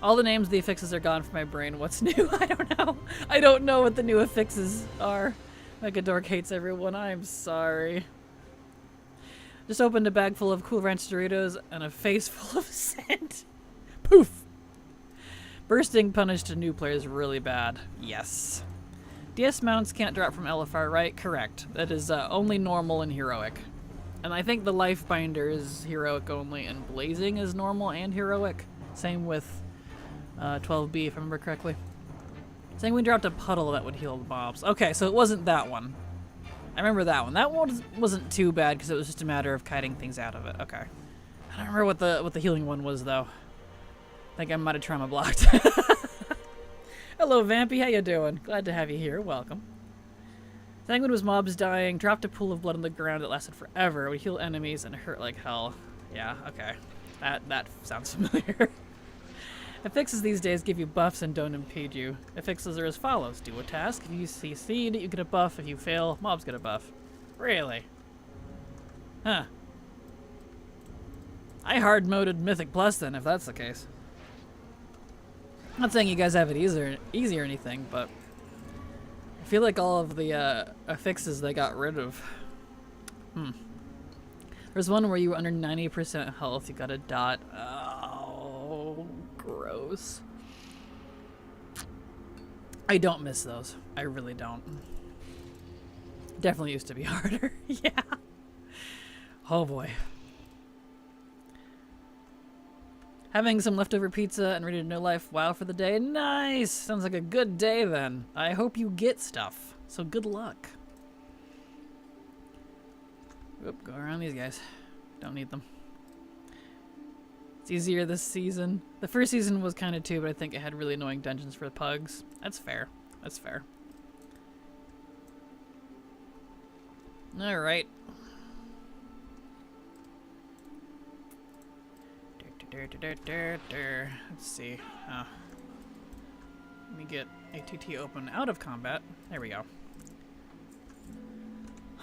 All the names of the affixes are gone from my brain. What's new? I don't know. I don't know what the new affixes are. Megadork hates everyone. I'm sorry. Just opened a bag full of Cool Ranch Doritos and a face full of sand. Poof! Bursting punish to new players really bad. Yes. DS mounts can't drop from LFR, right? Correct. That is only normal and heroic. And I think the Life Binder is heroic only, and Blazing is normal and heroic. Same with 12B, if I remember correctly. Saying we dropped a puddle that would heal the mobs. Okay, so it wasn't that one. I remember that one. That one wasn't too bad because it was just a matter of kiting things out of it. Okay. I don't remember what the healing one was though. I think I might have trauma blocked. Hello, Vampy. How you doing? Glad to have you here. Welcome. Sanguine was mobs dying, dropped a pool of blood on the ground that lasted forever. It would heal enemies and hurt like hell. Yeah, okay. That sounds familiar. Affixes these days give you buffs and don't impede you. Affixes are as follows. Do a task. If you succeed, you get a buff. If you fail, mobs get a buff. Really? Huh. I hard-moded Mythic Plus then, if that's the case. I'm not saying you guys have it easy or anything, but I feel like all of the affixes they got rid of. There's one where you were under 90% health, you got a dot. Oh, gross. I don't miss those. I really don't. Definitely used to be harder. Yeah. Oh boy. Having some leftover pizza and ready to know life. Wow for the day. Nice! Sounds like a good day then. I hope you get stuff. So good luck. Oop, go around these guys. Don't need them. It's easier this season. The first season was kind of too, but I think it had really annoying dungeons for the pugs. That's fair. That's fair. Alright. Let's see. Let me get ATT open out of combat. There we go.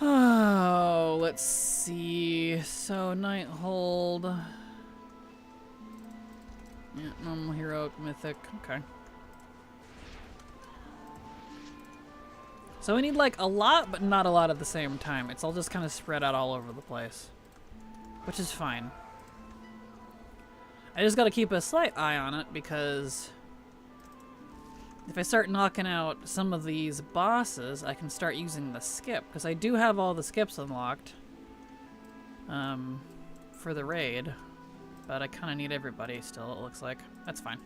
Oh, let's see. So, Nighthold. Yeah, normal, heroic, mythic. Okay. So we need like a lot, but not a lot at the same time. It's all just kind of spread out all over the place. Which is fine. I just gotta keep a slight eye on it because if I start knocking out some of these bosses, I can start using the skip, because I do have all the skips unlocked for the raid, but I kind of need everybody still, it looks like. That's fine.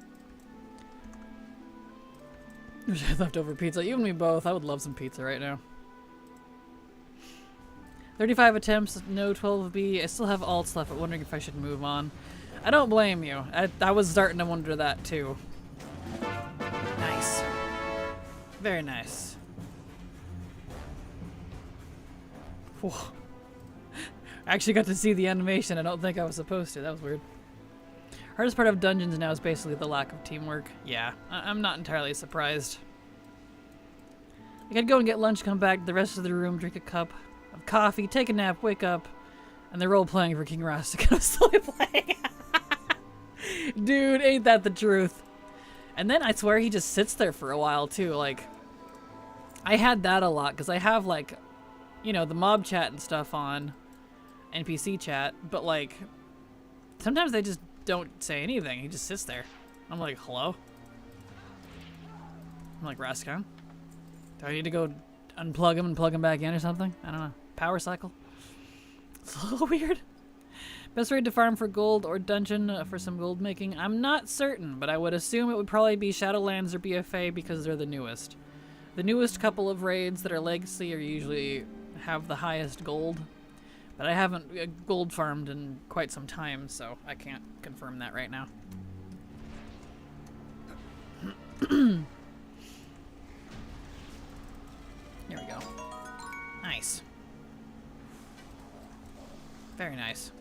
Wish I had leftover pizza. You and me both. I would love some pizza right now. 35 attempts, no 12B. I still have alts left, but wondering if I should move on. I don't blame you. I was starting to wonder that too. Nice. Very nice. Whoa. I actually got to see the animation. I don't think I was supposed to. That was weird. Hardest part of dungeons now is basically the lack of teamwork. Yeah, I'm not entirely surprised. I could go and get lunch, come back to the rest of the room, drink a cup of coffee, take a nap, wake up, and they're role-playing for King Rastic. I'm slowly playing. Dude, ain't that the truth? And then I swear he just sits there for a while too. Like, I had that a lot because I have like, you know, the mob chat and stuff on, NPC chat, but like, sometimes they just don't say anything. He just sits there. I'm like, hello? I'm like, Rascon? Do I need to go unplug him and plug him back in or something? I don't know. Power cycle? It's a little weird. Best raid to farm for gold or dungeon for some gold making? I'm not certain, but I would assume it would probably be Shadowlands or BFA because they're the newest. The newest couple of raids that are legacy are usually have the highest gold. But I haven't gold farmed in quite some time, so I can't confirm that right now. Here we go. Nice. Very nice.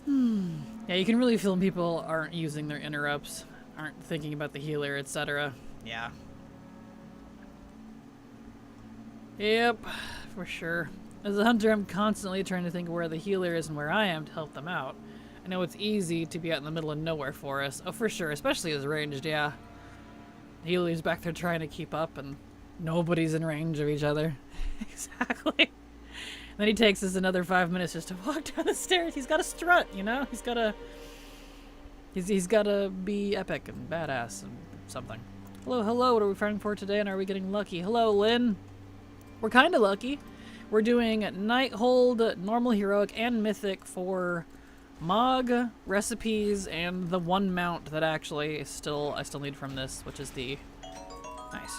Yeah, you can really feel when people aren't using their interrupts, aren't thinking about the healer, etc. Yeah. Yep, for sure. As a hunter, I'm constantly trying to think of where the healer is and where I am to help them out. I know it's easy to be out in the middle of nowhere for us. Oh, for sure, especially as ranged, yeah. The healer's back there trying to keep up and nobody's in range of each other. Exactly. Then he takes us another 5 minutes just to walk down the stairs. He's got to strut, you know? He's got to be epic and badass and something. Hello, hello, what are we fighting for today and are we getting lucky? Hello, Lynn. We're kind of lucky. We're doing Nighthold, normal, heroic, and mythic for Mog, recipes, and the one mount that actually I still need from this, which is the nice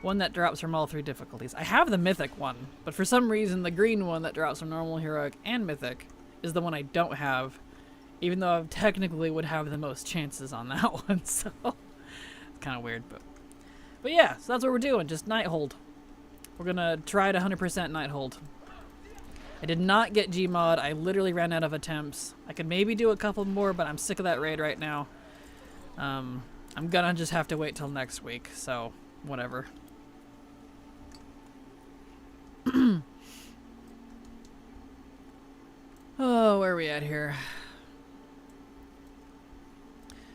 one that drops from all 3 difficulties. I have the mythic one, but for some reason the green one that drops from normal, heroic, and mythic is the one I don't have, even though I technically would have the most chances on that one. So it's kind of weird, but yeah, so that's what we're doing, just Nighthold. We're gonna try to 100% Nighthold. I did not get Gmod. I literally ran out of attempts. I could maybe do a couple more, but I'm sick of that raid right now. I'm gonna just have to wait till next week, so whatever. Oh, where are we at here?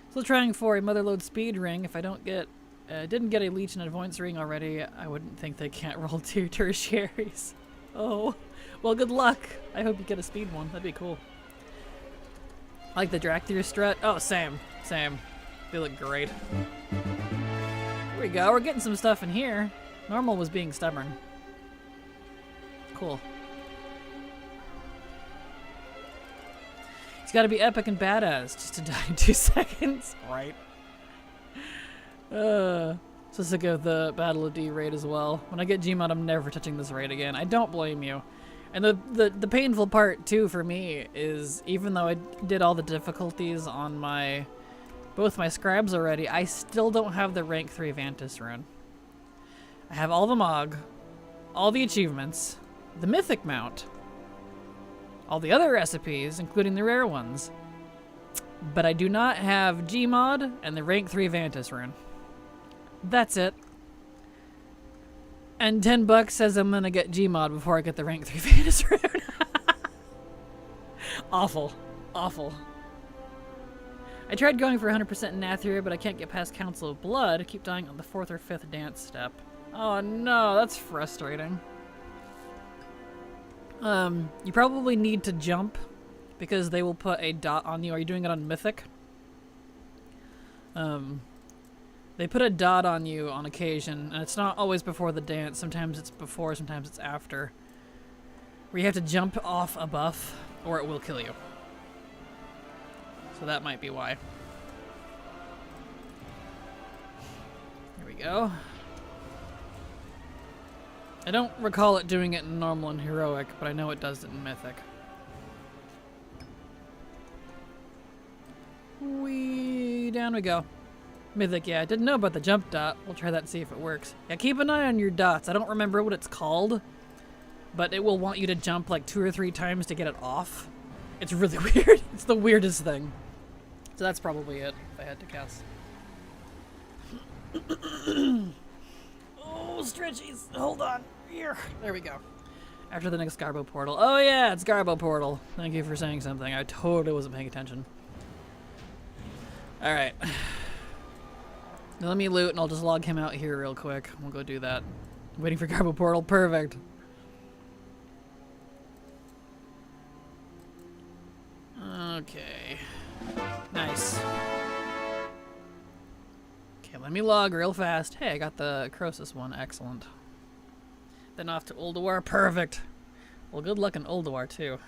Still trying for a Motherlode speed ring. If I don't get, didn't get a Leech and Avoidance ring already, I wouldn't think they can't roll 2 tertiaries. Oh, well, good luck. I hope you get a speed one. That'd be cool. I like the Drakthir strut. Oh, same. They look great. Here we go. We're getting some stuff in here. Normal was being stubborn. Cool. It's got to be epic and badass just to die in 2 seconds. Right. So sick of the Battle of D raid as well. When I get Gmod, I'm never touching this raid again. I don't blame you. And the painful part, too, for me is even though I did all the difficulties on both my scribes already, I still don't have the rank 3 Vantis rune. I have all the Mog, all the achievements, the mythic mount, all the other recipes, including the rare ones. But I do not have Gmod and the rank 3 Vantis rune. That's it. And $10 says I'm gonna get Gmod before I get the rank 3 Vantis rune. Awful. Awful. I tried going for 100% in Nathir, but I can't get past Council of Blood. I keep dying on the 4th or 5th dance step. Oh no, that's frustrating. You probably need to jump because they will put a dot on you. Are you doing it on Mythic? They put a dot on you on occasion, and it's not always before the dance. Sometimes it's before, sometimes it's after. Where you have to jump off a buff, or it will kill you. So that might be why. Here we go. I don't recall it doing it in normal and heroic, but I know it does it in mythic. Down we go. Mythic, yeah, I didn't know about the jump dot. We'll try that and see if it works. Yeah, keep an eye on your dots. I don't remember what it's called, but it will want you to jump like 2 or 3 times to get it off. It's really weird. It's the weirdest thing. So that's probably it, if I had to guess. Oh, stretchies. Hold on. Here. There we go. After the next Garbo portal. Oh yeah, it's Garbo portal. Thank you for saying something. I totally wasn't paying attention. Alright. Now let me loot and I'll just log him out here real quick. We'll go do that. Waiting for Garbo portal. Perfect. Okay. Nice. Okay, let me log real fast. Hey, I got the Croesus one. Excellent. Then off to Ulduar. Perfect. Well, good luck in Ulduar, too.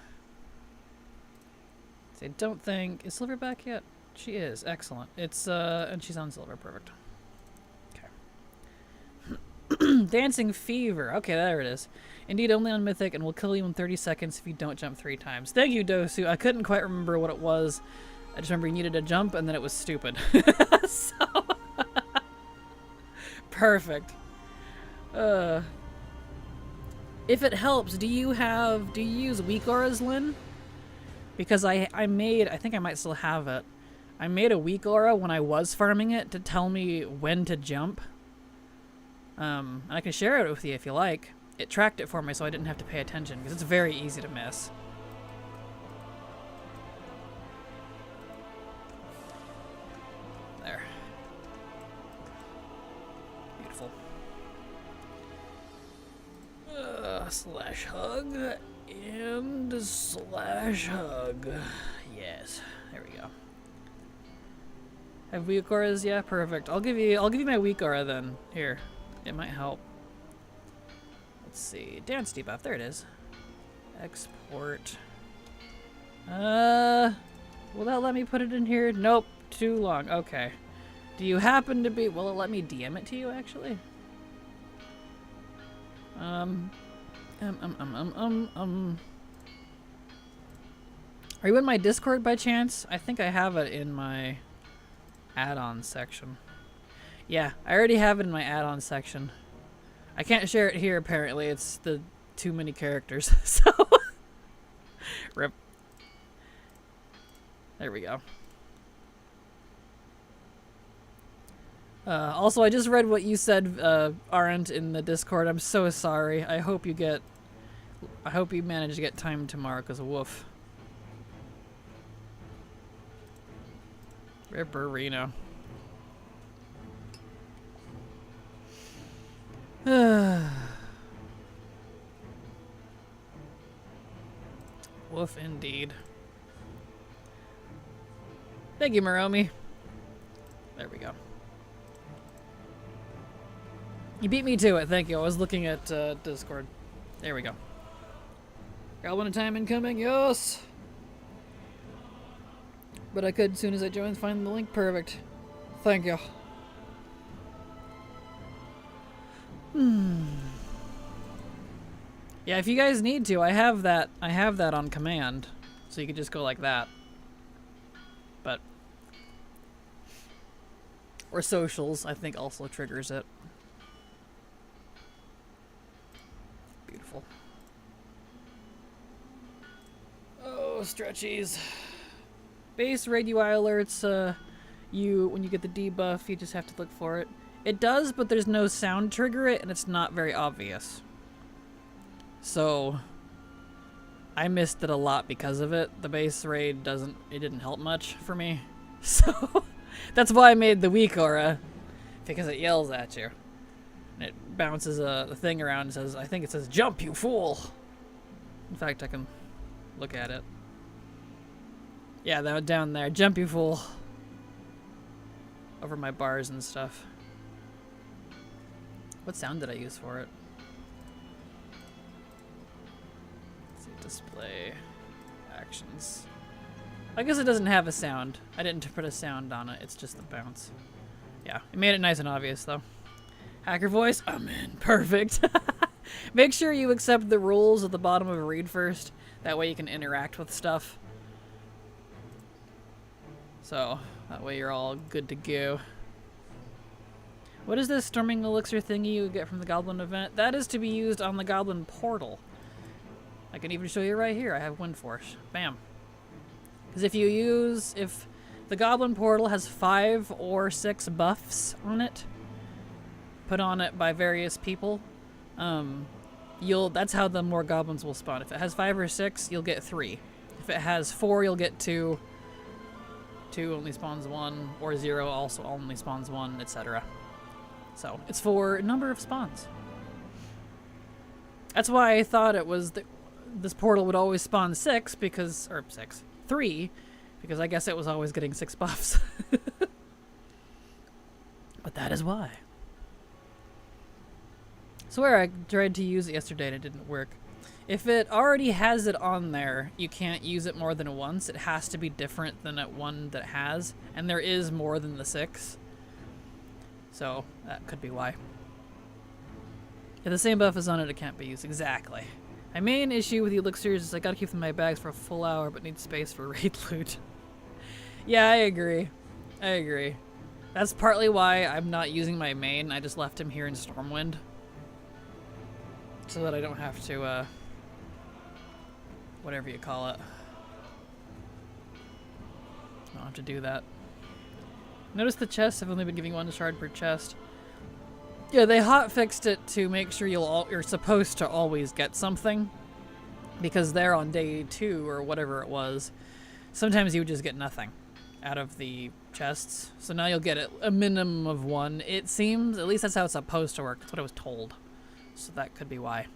So I don't think... Is Silver back yet? She is. Excellent. It's, and she's on Silver. Perfect. Okay. Dancing Fever. Okay, there it is. Indeed, only on Mythic, and will kill you in 30 seconds if you don't jump 3 times. Thank you, Dosu. I couldn't quite remember what it was. I just remember you needed a jump, and then it was stupid. So... Perfect. If it helps, do you use weak auras, Lynn? Because I think I might still have it. I made a weak aura when I was farming it to tell me when to jump. And I can share it with you if you like. It tracked it for me so I didn't have to pay attention, because it's very easy to miss. There. Beautiful. Slash hug and slash hug. Yes, there we go. Have weak auras? Yeah, perfect. I'll give you my weak aura then. Here, it might help. Let's see, dance debuff. There it is. Export. Will that let me put it in here? Nope, too long. Okay. Do you happen to be? Will it let me DM it to you actually? Are you in my Discord by chance? I think I have it in my add-on section. Yeah, I already have it in my add-on section. I can't share it here apparently. It's the too many characters. So rip. There we go. Also, I just read what you said, Aren't, in the Discord. I'm so sorry. I hope you manage to get time tomorrow, because woof. Ripperino. Woof indeed. Thank you, Moromi. There we go. You beat me to it, thank you. I was looking at Discord. There we go. Got one time incoming, yes! But I could, as soon as I joined, find the link. Perfect. Thank you. Yeah, if you guys need to, I have that on command. So you could just go like that. But... Or socials, I think also triggers it. Beautiful. Oh, stretchies. Base raid UI alerts, when you get the debuff, you just have to look for it. It does, but there's no sound trigger it, and it's not very obvious. So, I missed it a lot because of it. The base raid didn't help much for me. So, that's why I made the weak aura, because it yells at you. And it bounces the thing around and says, I think it says, "Jump, you fool!" In fact, I can look at it. Yeah, that down there. "Jump, you fool." Over my bars and stuff. What sound did I use for it? Let's see, display actions. I guess it doesn't have a sound. I didn't put a sound on it. It's just the bounce. Yeah, it made it nice and obvious though. Hacker voice? I'm in. Perfect. Make sure you accept the rules at the bottom of a read first. That way you can interact with stuff. So, that way you're all good to go. What is this storming elixir thingy you get from the Goblin event? That is to be used on the Goblin portal. I can even show you right here. I have Wind Force. Bam. Because if the Goblin portal has 5 or 6 buffs on it, put on it by various people, that's how the more goblins will spawn. If it has 5 or 6, you'll get 3. If it has 4, you'll get 2. 2 only spawns 1, or 0 also only spawns 1, etc. So, it's for a number of spawns. That's why I thought it was this portal would always spawn 3, because I guess it was always getting 6 buffs. But that is why. Swear I tried to use it yesterday and it didn't work. If it already has it on there, you can't use it more than once. It has to be different than that one that has, and there is more than the 6. So, that could be why. If the same buff is on it, it can't be used. Exactly. My main issue with the elixirs is I gotta keep them in my bags for a full hour, but need space for raid loot. Yeah, I agree. I agree. That's partly why I'm not using my main. I just left him here in Stormwind. So that I don't have to, whatever you call it. I don't have to do that. Notice the chests have only been giving 1 shard per chest. Yeah, they hotfixed it to make sure you're supposed to always get something. Because there on day 2 or whatever it was, sometimes you would just get nothing out of the chests. So now you'll get a minimum of 1. It seems, at least that's how it's supposed to work. That's what I was told. So that could be why.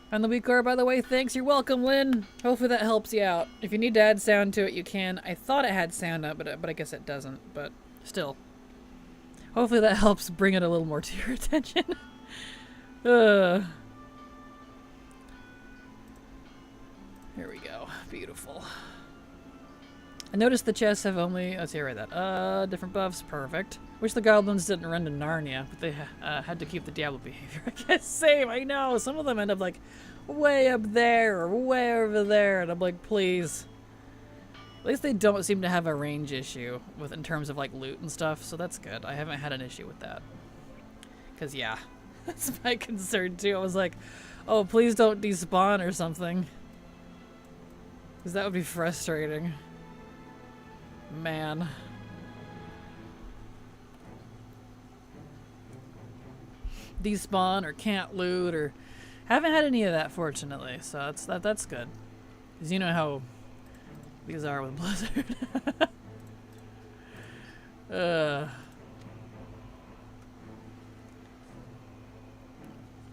And the week core, by the way, thanks. You're welcome, Lynn. Hopefully that helps you out. If you need to add sound to it, you can. I thought it had sound up, but I guess it doesn't. But still. Hopefully that helps bring it a little more to your attention. Here we go. Beautiful. I noticed the chests have only... Let's see, right that. Different buffs. Perfect. Wish the goblins didn't run to Narnia, but they had to keep the Diablo behavior. I guess same, I know. Some of them end up like way up there or way over there, and I'm like, please. At least they don't seem to have a range issue with in terms of like loot and stuff, so that's good. I haven't had an issue with that. Cause yeah, that's my concern too. I was like, oh, please don't despawn or something. Cause that would be frustrating. Man. Despawn or can't loot or haven't had any of that, fortunately, so that's good, because you know how these are with Blizzard.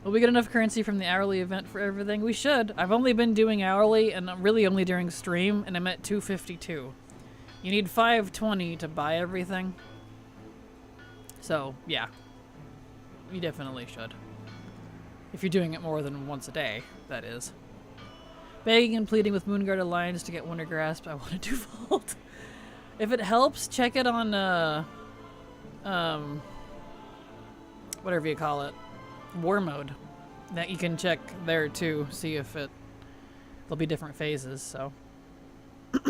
Will we get enough currency from the hourly event for everything? We should. I've only been doing hourly and really only during stream, and I'm at 252. You need 520 to buy everything, so yeah. You definitely should. If you're doing it more than once a day, that is. Begging and pleading with Moonguard Alliance to get Winter Grasp. I want to do Vault. If it helps, check it on, whatever you call it. War mode. That you can check there too, see if there'll be different phases, so.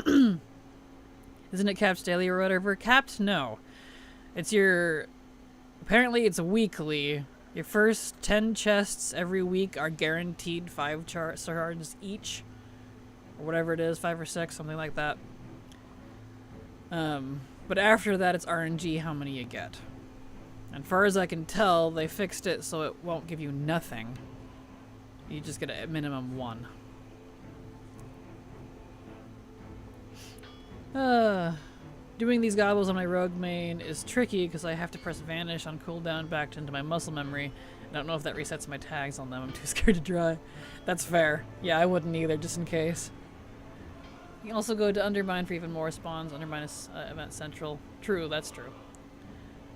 Isn't it capped daily or whatever? Capped? No. It's your... Apparently it's weekly. Your first 10 chests every week are guaranteed 5 shards each. Or whatever it is, 5 or 6, something like that. But after that it's RNG how many you get. And far as I can tell, they fixed it so it won't give you nothing. You just get a minimum 1. Doing these gobbles on my rogue main is tricky because I have to press vanish on cooldown back into my muscle memory. I don't know if that resets my tags on them. I'm too scared to try. That's fair. Yeah, I wouldn't either, just in case. You can also go to Undermine for even more spawns. Undermine is event central. True, that's true.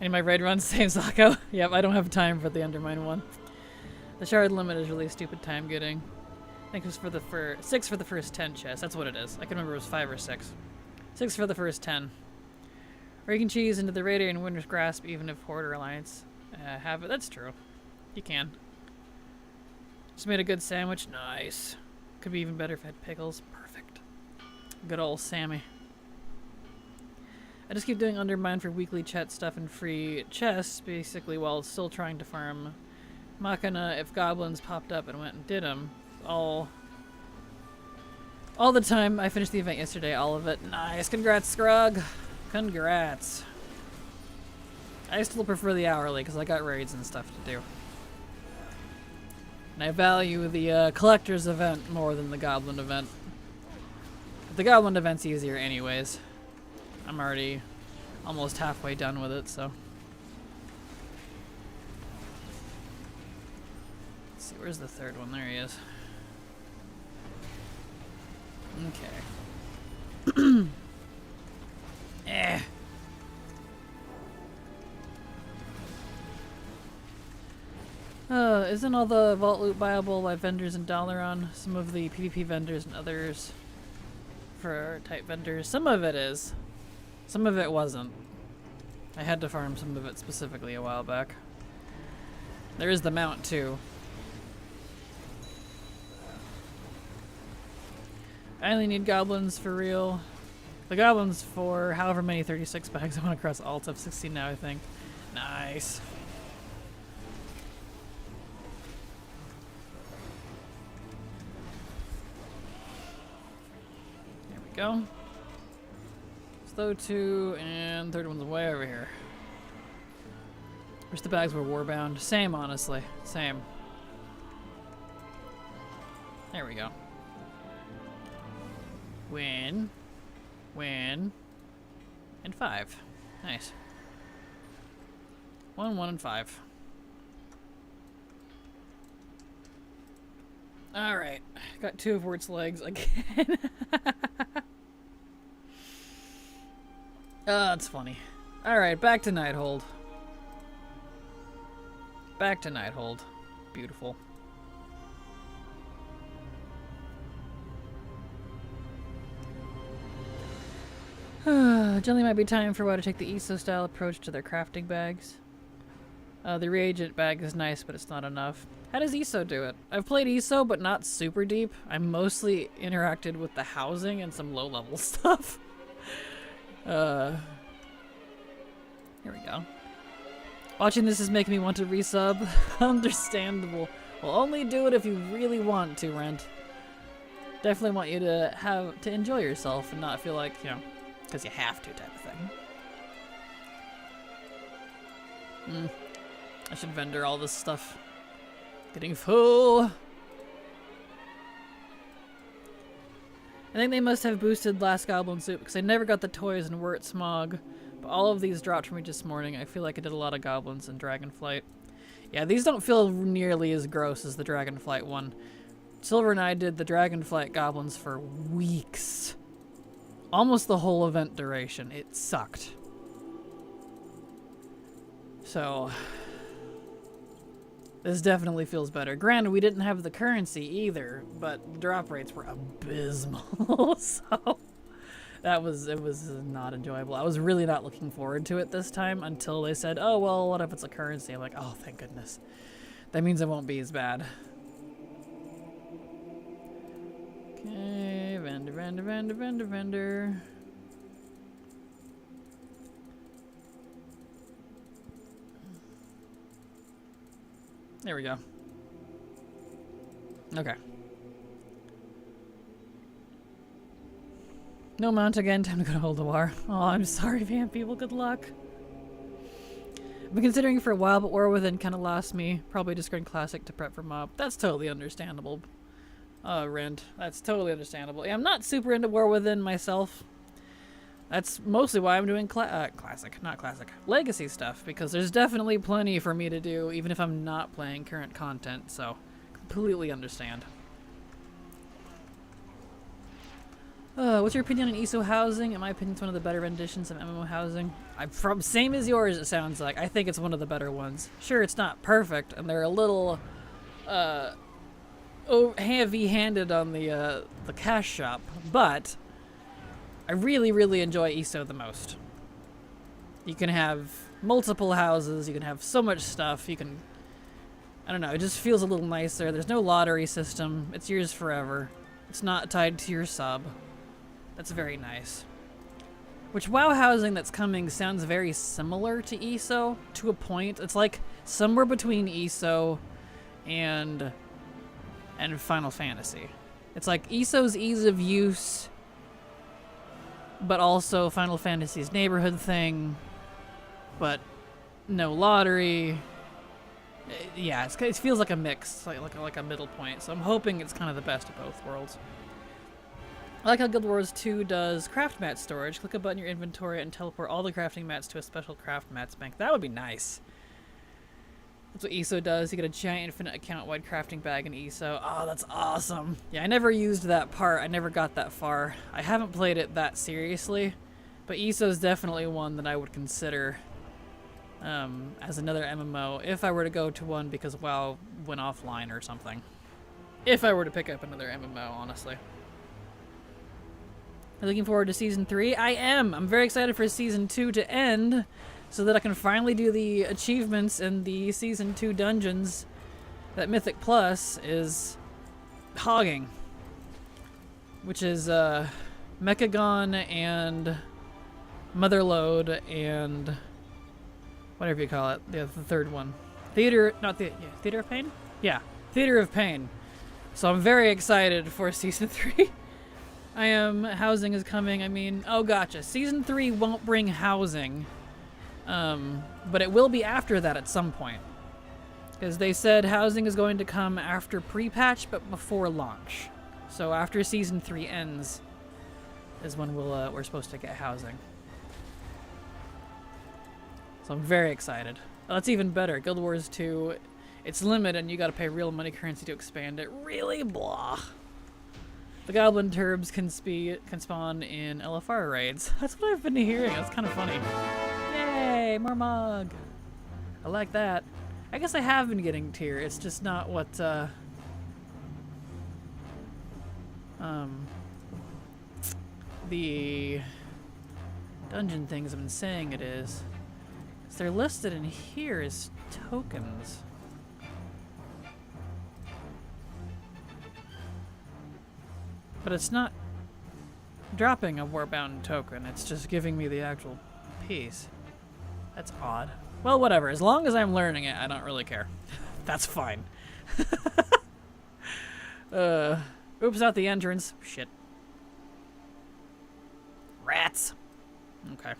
And my raid runs, same Sako. Yep, I don't have time for the Undermine one. The shard limit is really stupid time getting. I think it was for the 6 for the first 10 chests. That's what it is. I can remember it was 5 or 6. 6 for the first 10. Or you can cheese into the Raider and Winter's Grasp even if Horde or Alliance have it. That's true. You can. Just made a good sandwich. Nice. Could be even better if I had pickles. Perfect. Good old Sammy. I just keep doing Undermine for weekly chat stuff and free chests, basically, while still trying to farm Machina if goblins popped up and went and did them. All the time. I finished the event yesterday, all of it. Nice. Congrats, Scrug. Congrats. I still prefer the hourly because I got raids and stuff to do. And I value the collector's event more than the goblin event. But the goblin event's easier anyways. I'm already almost halfway done with it, so. Let's see, where's the third one? There he is. Okay. Isn't all the vault loot buyable by vendors in Dalaran? Some of the PvP vendors and others for type vendors. Some of it is. Some of it wasn't. I had to farm some of it specifically a while back. There is the mount, too. I only need goblins for real. The goblins for however many 36 bags I want across all of 16 now, I think. Nice. There we go. Slow 2, and third one's way over here. Wish the bags were warbound. Same, honestly. Same. There we go. Win. Win. And 5. Nice. 1, 1, and 5. Alright. Got 2 of Wirt's legs again. Oh, that's funny. Alright, back to Nighthold. Back to Nighthold. Beautiful. Generally might be time for a while to take the ESO style approach to their crafting bags. The reagent bag is nice, but it's not enough. How does ESO do it? I've played ESO, but not super deep. I mostly interacted with the housing and some low-level stuff. Here we go. Watching this is making me want to resub. Understandable. Well, only do it if you really want to, Rent. Definitely want you to enjoy yourself and not feel like, you know, because you have to type of thing. I should vendor all this stuff. Getting full. I think they must have boosted Last Goblin Soup because I never got the toys in Wirt Smog. But all of these dropped for me this morning. I feel like I did a lot of goblins in Dragonflight. Yeah, these don't feel nearly as gross as the Dragonflight one. Silver and I did the Dragonflight goblins for weeks. Almost the whole event duration. It sucked. So, this definitely feels better. Granted, we didn't have the currency either, but the drop rates were abysmal. So, it was not enjoyable. I was really not looking forward to it this time until they said, oh, well, what if it's a currency? I'm like, oh, thank goodness. That means it won't be as bad. Okay, vendor. There we go. Okay. No mount again, time to go to World of War. Oh, I'm sorry, Van people, good luck. I've been considering for a while, but War Within kind of lost me. Probably just going classic to prep for mob. That's totally understandable. Rent. That's totally understandable. Yeah, I'm not super into War Within myself. That's mostly why I'm doing legacy stuff, because there's definitely plenty for me to do, even if I'm not playing current content, so completely understand. What's your opinion on ESO housing? In my opinion, it's one of the better renditions of MMO housing. Same as yours, it sounds like. I think it's one of the better ones. Sure, it's not perfect, and they're a little heavy-handed on the cash shop, but I really, really enjoy ESO the most. You can have multiple houses, you can have so much stuff, you can... I don't know, it just feels a little nicer. There's no lottery system. It's yours forever. It's not tied to your sub. That's very nice. Which WoW housing that's coming sounds very similar to ESO to a point. It's like somewhere between ESO and Final Fantasy. It's like ESO's ease of use, but also Final Fantasy's neighborhood thing, but no lottery. Yeah, it feels like a mix, like a middle point. So I'm hoping it's kind of the best of both worlds. I like how Guild Wars 2 does craft mat storage. Click a button in your inventory and teleport all the crafting mats to a special craft mats bank. That would be nice. That's what ESO does. You get a giant infinite account-wide crafting bag in ESO. Oh, that's awesome. Yeah, I never used that part. I never got that far. I haven't played it that seriously, but ESO is definitely one that I would consider as another MMO if I were to go to one because WoW went offline or something. If I were to pick up another MMO, honestly. Looking forward to Season 3? I am! I'm very excited for Season 2 to end so that I can finally do the achievements in the Season 2 dungeons that Mythic Plus is hogging. Which is Mechagon and Motherlode and whatever you call it, the third one. Theater of Pain? Yeah, Theater of Pain. So I'm very excited for Season 3. Housing is coming. I mean, oh gotcha. Season 3 won't bring housing, but it will be after that at some point. Because they said housing is going to come after pre-patch, but before launch. So after Season 3 ends is when we're supposed to get housing. So I'm very excited. Oh, that's even better. Guild Wars 2, it's limited and you gotta pay real money currency to expand it. Really? Blah. The Goblin Turbs can spawn in LFR raids. That's what I've been hearing. That's kind of funny. Yay! More Mog! I like that. I guess I have been getting tier. It's just not what, the dungeon things I've been saying it is. So they're listed in here as tokens. But it's not dropping a Warbound token, it's just giving me the actual piece. That's odd. Well, whatever. As long as I'm learning it, I don't really care. That's fine. Oops, out the entrance. Shit. Rats. Okay.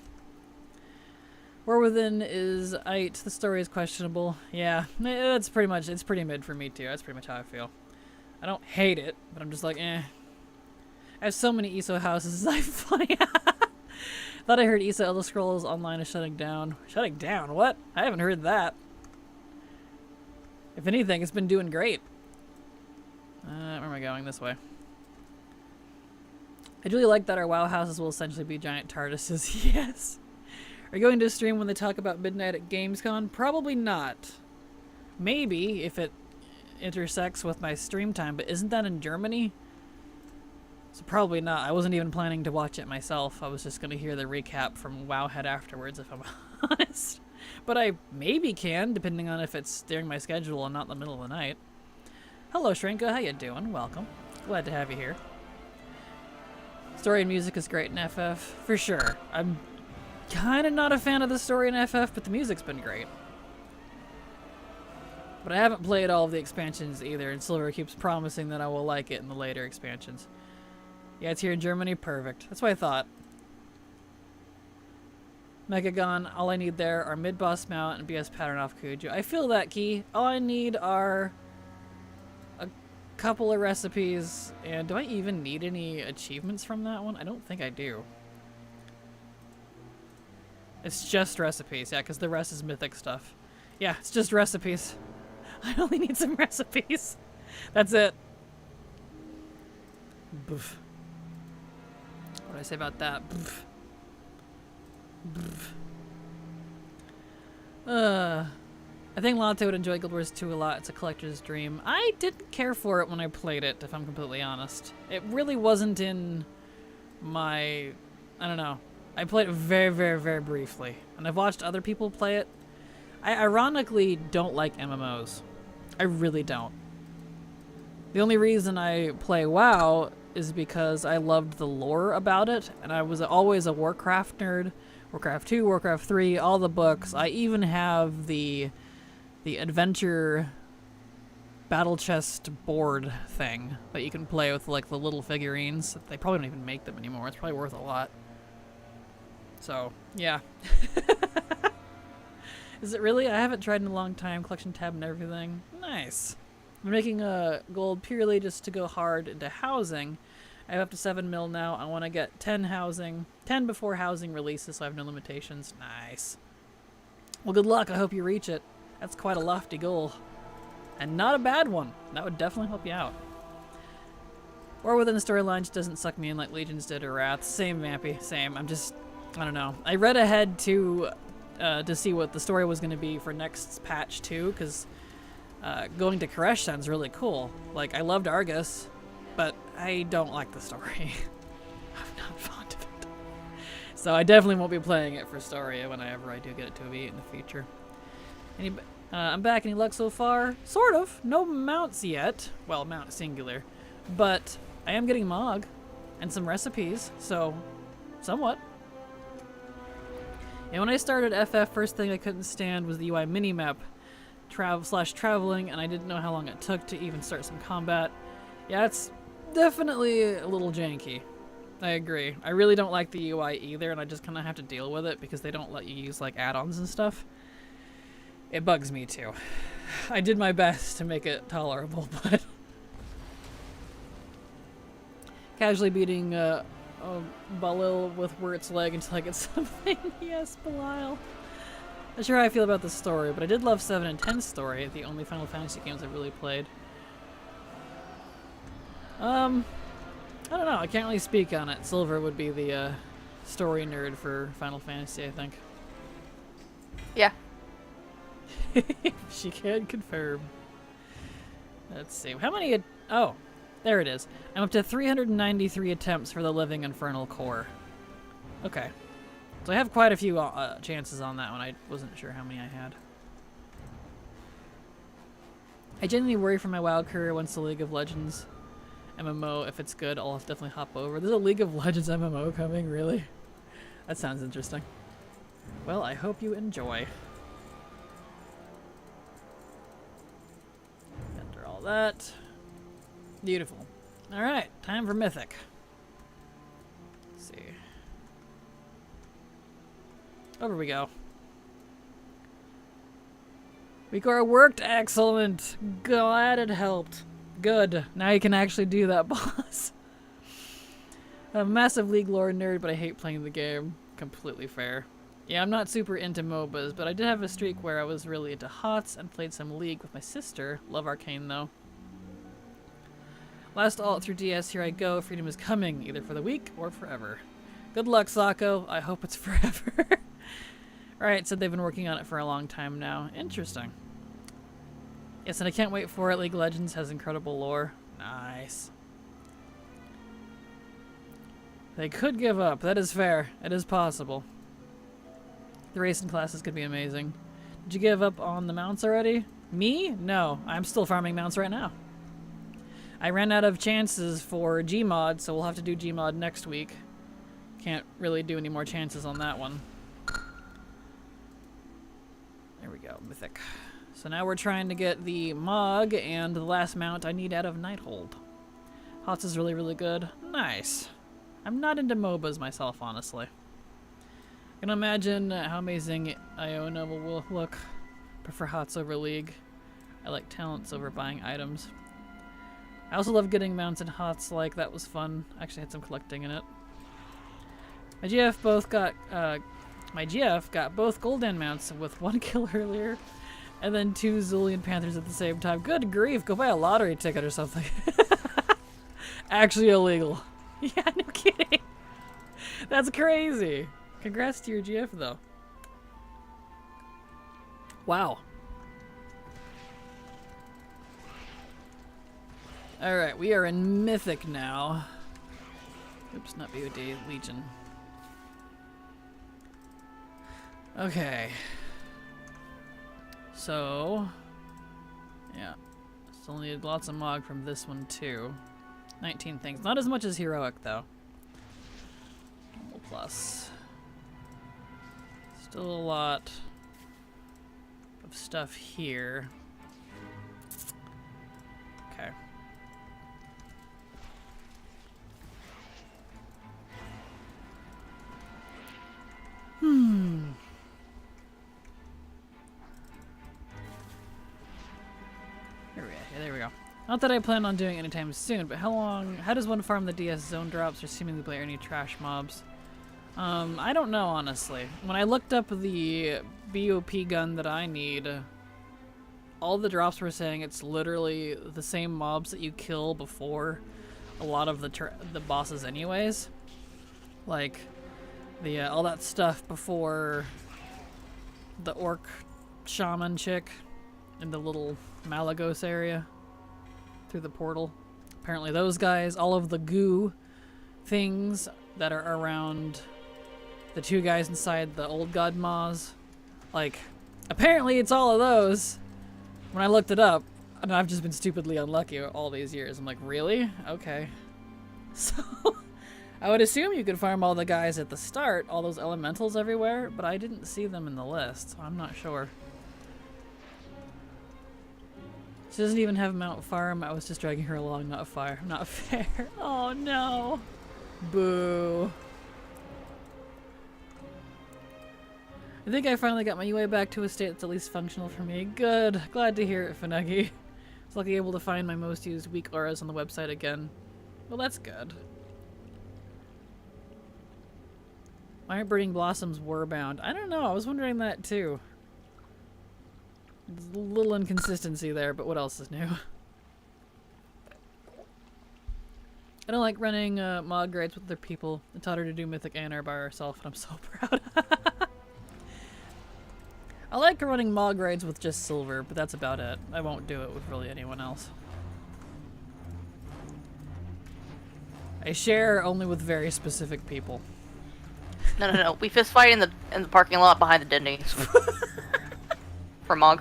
War Within is aight. The story is questionable. Yeah, that's pretty much, it's pretty mid for me too. That's pretty much how I feel. I don't hate it, but I'm just like, eh. I have so many ESO houses, I funny. Thought I heard ESO Elder Scrolls Online is shutting down. Shutting down? What? I haven't heard that. If anything, it's been doing great. Where am I going? This way. I really like that our WoW houses will essentially be giant TARDISes. Yes. Are you going to stream when they talk about midnight at Gamescom? Probably not. Maybe, if it intersects with my stream time, but isn't that in Germany? So probably not. I wasn't even planning to watch it myself. I was just going to hear the recap from Wowhead afterwards, if I'm honest. But I maybe can, depending on if it's during my schedule and not in the middle of the night. Hello, Shrinka. How you doing? Welcome. Glad to have you here. Story and music is great in FF. For sure. I'm kind of not a fan of the story in FF, but the music's been great. But I haven't played all of the expansions either, and Silver keeps promising that I will like it in the later expansions. Yeah, it's here in Germany. Perfect. That's what I thought. Megagon, all I need there are mid-boss mount and BS pattern off Kuju. I feel that, Key. All I need are a couple of recipes, and do I even need any achievements from that one? I don't think I do. It's just recipes, yeah, because the rest is mythic stuff. Yeah, it's just recipes. I only need some recipes. That's it. Boof. What did I say about that? Boof. Boof. I think Latte would enjoy Guild Wars 2 a lot. It's a collector's dream. I didn't care for it when I played it, if I'm completely honest. It really wasn't in my... I don't know. I played it very, very, very briefly. And I've watched other people play it. I ironically don't like MMOs. I really don't. The only reason I play WoW is because I loved the lore about it, and I was always a Warcraft nerd. Warcraft 2, Warcraft 3, all the books. I even have the adventure battle chest board thing that you can play with, like, the little figurines. They probably don't even make them anymore. It's probably worth a lot. So, yeah. Is it really? I haven't tried in a long time. Collection tab and everything. Nice. I'm making a gold purely just to go hard into housing. I have up to 7 mil now. I want to get 10 housing. 10 before housing releases, so I have no limitations. Nice. Well, good luck. I hope you reach it. That's quite a lofty goal. And not a bad one. That would definitely help you out. Or within the storyline just doesn't suck me in like Legions did or Wrath. Same, Vampy. Same. I don't know. I read ahead to see what the story was going to be for next patch too, because going to Koresh sounds really cool. Like, I loved Argus, but I don't like the story. I'm not fond of it. So I definitely won't be playing it for story whenever I do get it to a V8 in the future. I'm back. Any luck so far? Sort of. No mounts yet. Well, mount singular. But I am getting Mog and some recipes, so somewhat. And when I started FF, first thing I couldn't stand was the UI minimap traveling, and I didn't know how long it took to even start some combat. Yeah, it's definitely a little janky. I agree. I really don't like the UI either, and I just kind of have to deal with it because they don't let you use like add-ons and stuff. It bugs me too. I did my best to make it tolerable, but casually beating Balil with Wurt's leg until I get something. Yes, Belial. Not sure how I feel about the story, but I did love 7 and 10's story, the only Final Fantasy games I've really played. I don't know, I can't really speak on it. Silver would be the story nerd for Final Fantasy, I think. Yeah. She can confirm. Let's see. How many... Oh, there it is. I'm up to 393 attempts for the Living Infernal Core. Okay. So I have quite a few chances on that one. I wasn't sure how many I had. I genuinely worry for my WoW career once the League of Legends MMO, if it's good, I'll definitely hop over. There's a League of Legends MMO coming, really? That sounds interesting. Well, I hope you enjoy. Enter all that. Beautiful. Alright, time for Mythic. Let's see. Over we go. Weekora worked excellent. Glad it helped. Good. Now you can actually do that, boss. I'm a massive League lore nerd, but I hate playing the game. Completely fair. Yeah, I'm not super into MOBAs, but I did have a streak where I was really into HOTS and played some League with my sister. Love Arcane, though. Last alt through DS, here I go. Freedom is coming, either for the week or forever. Good luck, Sako. I hope it's forever. Alright, so they've been working on it for a long time now. Interesting. Yes, and I can't wait for it. League of Legends has incredible lore. Nice. They could give up. That is fair. It is possible. The racing classes could be amazing. Did you give up on the mounts already? Me? No. I'm still farming mounts right now. I ran out of chances for Gmod, so we'll have to do Gmod next week. Can't really do any more chances on that one. There we go. Mythic. So now we're trying to get the Mog and the last mount I need out of Nighthold. HOTS is really, really good. Nice. I'm not into MOBAs myself, honestly. I can imagine how amazing Iona will look. Prefer HOTS over League. I like talents over buying items. I also love getting mounts in HOTS, like that was fun. Actually had some collecting in it. My GF got both Golden mounts with 1 kill earlier. And then 2 Zulian Panthers at the same time. Good grief, go buy a lottery ticket or something. Actually illegal. Yeah, no kidding. That's crazy. Congrats to your GF though. Wow. Alright, we are in Mythic now. Oops, not BOD, Legion. Okay. So, yeah, still needed lots of Mog from this one too. 19 things, not as much as Heroic though. Double plus. Still a lot of stuff here. Okay. There we go. Not that I plan on doing anytime soon, but how does one farm the DS zone drops or seemingly play any trash mobs? I don't know, honestly. When I looked up the BOP gun that I need, all the drops were saying it's literally the same mobs that you kill before a lot of the bosses anyways. Like, the all that stuff before the orc shaman chick in the little Malagos area through the portal. Apparently those guys, all of the goo things that are around the two guys inside the old god maws. Like, apparently it's all of those. When I looked it up, and I've just been stupidly unlucky all these years. I'm like, really? Okay. So, I would assume you could farm all the guys at the start, all those elementals everywhere, but I didn't see them in the list, so I'm not sure. She doesn't even have Mount Farm. I was just dragging her along, not fire. Not fair. Oh no. Boo. I think I finally got my UA back to a state that's at least functional for me. Good. Glad to hear it, Funagi. I was lucky able to find my most used weak auras on the website again. Well, that's good. Why aren't Burning Blossoms war-bound? I don't know. I was wondering that too. There's a little inconsistency there, but what else is new? I don't like running mod grades with other people. I taught her to do Mythic ANR by herself, and I'm so proud. I like running mod grades with just silver, but that's about it. I won't do it with really anyone else. I share only with very specific people. No. We fist fight in the parking lot behind the Denny's. For Mog.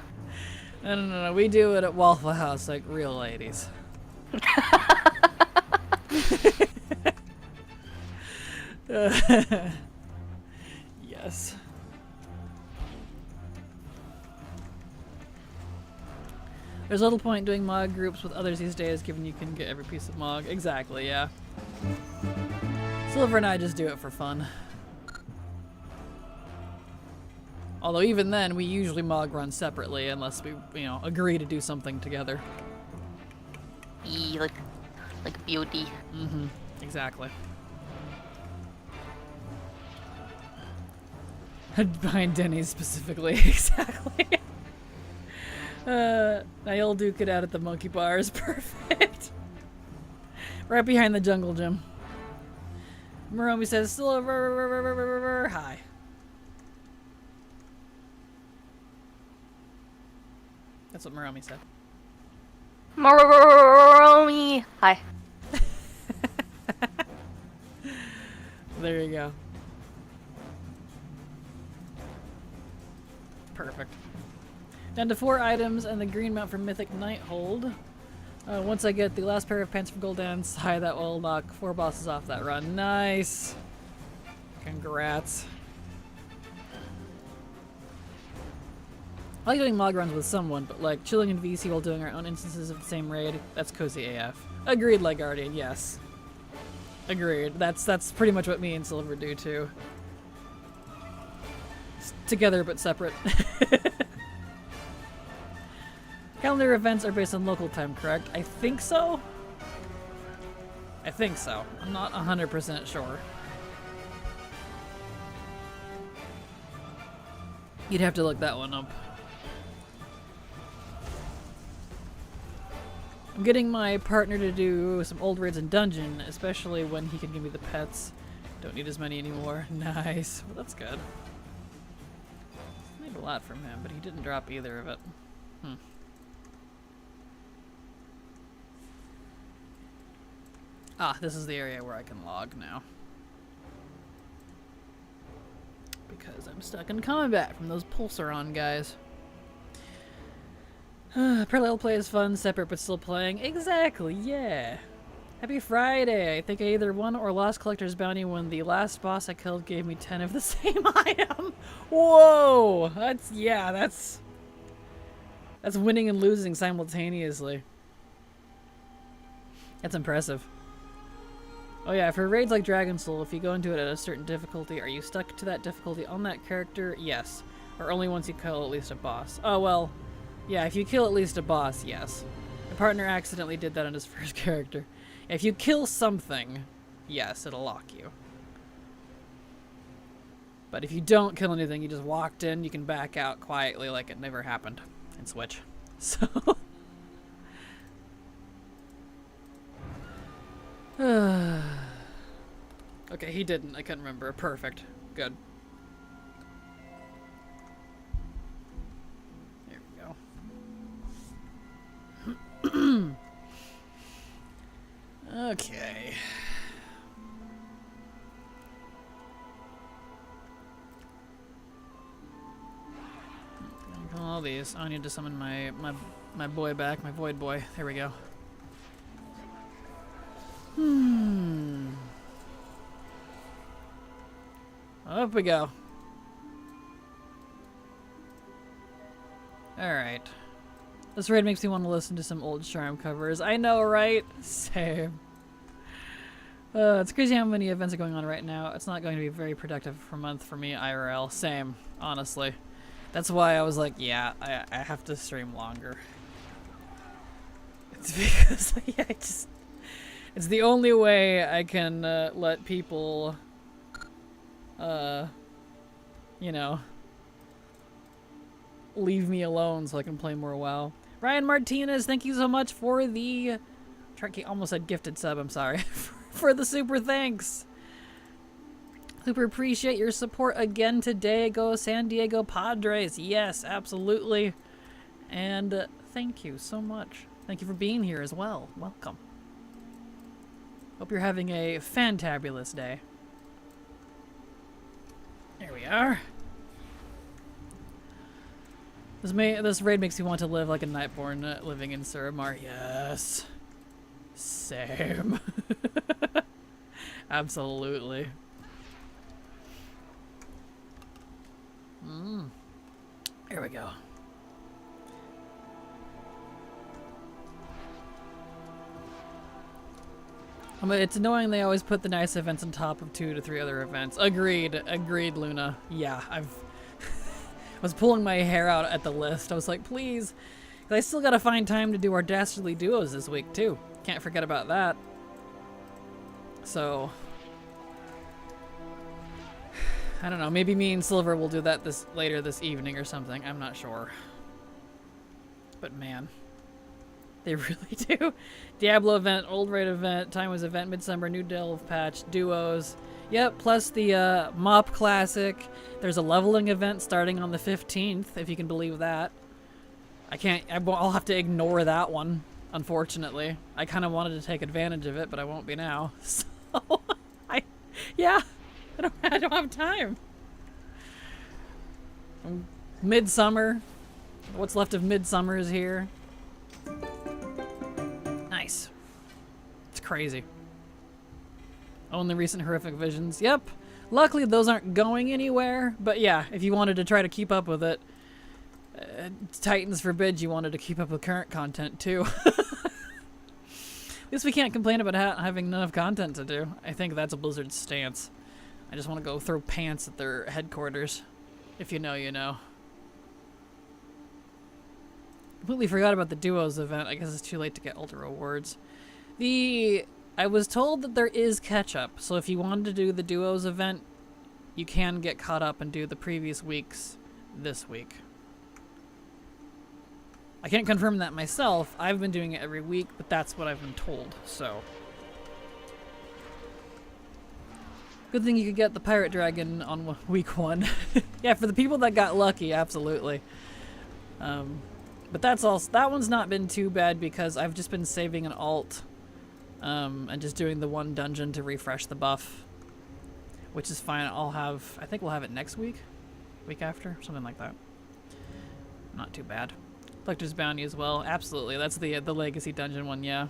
No. We do it at Waffle House like real ladies. Yes. There's little point doing Mog groups with others these days, given you can get every piece of Mog. Exactly, yeah. Silver and I just do it for fun. Although even then, we usually Mog run separately unless we, you know, agree to do something together. Like BOD. Mm-hmm. Exactly. Behind Denny's specifically. Exactly. I'll duke it out at the monkey bars. Perfect. Right behind the jungle gym. Moromi says, Silver, hi. That's what Moromi said. Moromi! Hi. There you go. Perfect. Down to 4 items and the green mount for Mythic Nighthold. Once I get the last pair of pants from Goldan's high, that will knock 4 bosses off that run. Nice! Congrats. I like doing Mog runs with someone, but like chilling in VC while doing our own instances of the same raid, that's cozy AF. Agreed, like Guardian, yes. Agreed. That's pretty much what me and Silver do too. Together but separate. Calendar events are based on local time, correct? I think so? I think so. I'm not 100% sure. You'd have to look that one up. I'm getting my partner to do some old raids in dungeon, especially when he can give me the pets. Don't need as many anymore. Nice. Well, that's good. Need a lot from him, but he didn't drop either of it. Ah, this is the area where I can log now. Because I'm stuck in combat from those Pulsaron guys. Parallel play is fun, separate but still playing. Exactly, yeah. Happy Friday. I think I either won or lost Collector's Bounty when the last boss I killed gave me 10 of the same item. Whoa! That's winning and losing simultaneously. That's impressive. Oh yeah, for raids like Dragon Soul, if you go into it at a certain difficulty, are you stuck to that difficulty on that character? Yes. Or only once you kill at least a boss. Oh well, yeah, if you kill at least a boss, yes. My partner accidentally did that on his first character. If you kill something, yes, it'll lock you. But if you don't kill anything, you just walked in, you can back out quietly like it never happened and switch. So... Okay, he didn't. I couldn't remember. Perfect. Good. There we go. Okay. I need to summon my boy back, my void boy. There we go. Up we go. Alright. This raid makes me want to listen to some old Charm covers. I know, right? Same. It's crazy how many events are going on right now. It's not going to be very productive for a month for me, IRL. Same, honestly. That's why I was like, yeah, I have to stream longer. It's because, yeah, it's the only way I can let people, you know, leave me alone so I can play more WoW. Ryan Martinez, thank you so much for the... I almost said gifted sub, I'm sorry. For the super thanks. Super appreciate your support again today. Go San Diego Padres. Yes, absolutely. And thank you so much. Thank you for being here as well. Welcome. Hope you're having a fantabulous day. There we are. This raid makes me want to live like a Nightborn living in Suramar. Yes. Same. Absolutely. Here we go. It's annoying they always put the nice events on top of 2 to 3 other events. Agreed. Agreed, Luna. Yeah, I was pulling my hair out at the list. I was like, please. 'Cause I still gotta find time to do our Dastardly Duos this week, too. Can't forget about that. So... I don't know, maybe me and Silver will do that later this evening or something. I'm not sure. But man. They really do. Diablo event, Old Raid event, Timeless event, Midsummer, New Delve patch, duos. Yep, plus the Mop Classic. There's a leveling event starting on the 15th, if you can believe that. I'll have to ignore that one, unfortunately. I kind of wanted to take advantage of it, but I won't be now. So, yeah, I don't have time. Midsummer. What's left of Midsummer is here. Nice. It's crazy. Only recent horrific visions. Yep. Luckily, those aren't going anywhere. But yeah, if you wanted to try to keep up with it, Titans forbid you wanted to keep up with current content too. At least we can't complain about having enough content to do. I think that's a Blizzard stance. I just want to go throw pants at their headquarters. If you know, you know. Completely forgot about the duos event. I guess it's too late to get ultra rewards. I was told that there is catch-up, so if you wanted to do the duos event, you can get caught up and do the previous weeks this week. I can't confirm that myself. I've been doing it every week, but that's what I've been told, so. Good thing you could get the Pirate Dragon on week 1. Yeah, for the people that got lucky, absolutely. But that's all. That one's not been too bad because I've just been saving an alt and just doing the one dungeon to refresh the buff, which is fine. I think we'll have it next week, week after, something like that. Not too bad. Collector's Bounty as well. Absolutely. That's the Legacy dungeon one, yeah.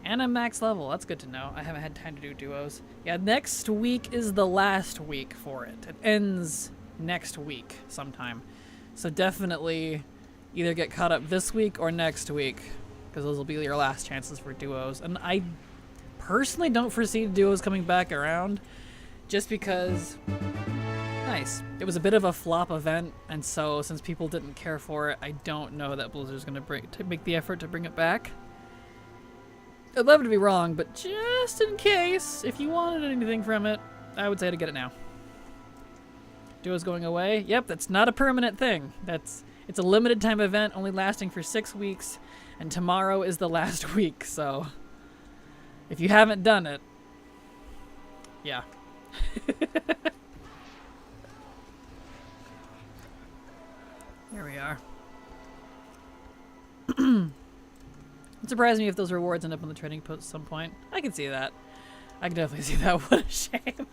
And I'm max level. That's good to know. I haven't had time to do duos. Yeah, next week is the last week for it. It ends next week sometime. So definitely either get caught up this week or next week, because those will be your last chances for duos. And I personally don't foresee duos coming back around, just because... Nice. It was a bit of a flop event, and so since people didn't care for it, I don't know that Blizzard's going to make the effort to bring it back. I'd love to be wrong, but just in case, if you wanted anything from it, I would say to get it now. Duo's going away? Yep, that's not a permanent thing. It's a limited time event, only lasting for 6 weeks, and tomorrow is the last week, so if you haven't done it, yeah. Here we are. It surprised me if those rewards end up on the trading post at some point. I can see that. I can definitely see that. What a shame.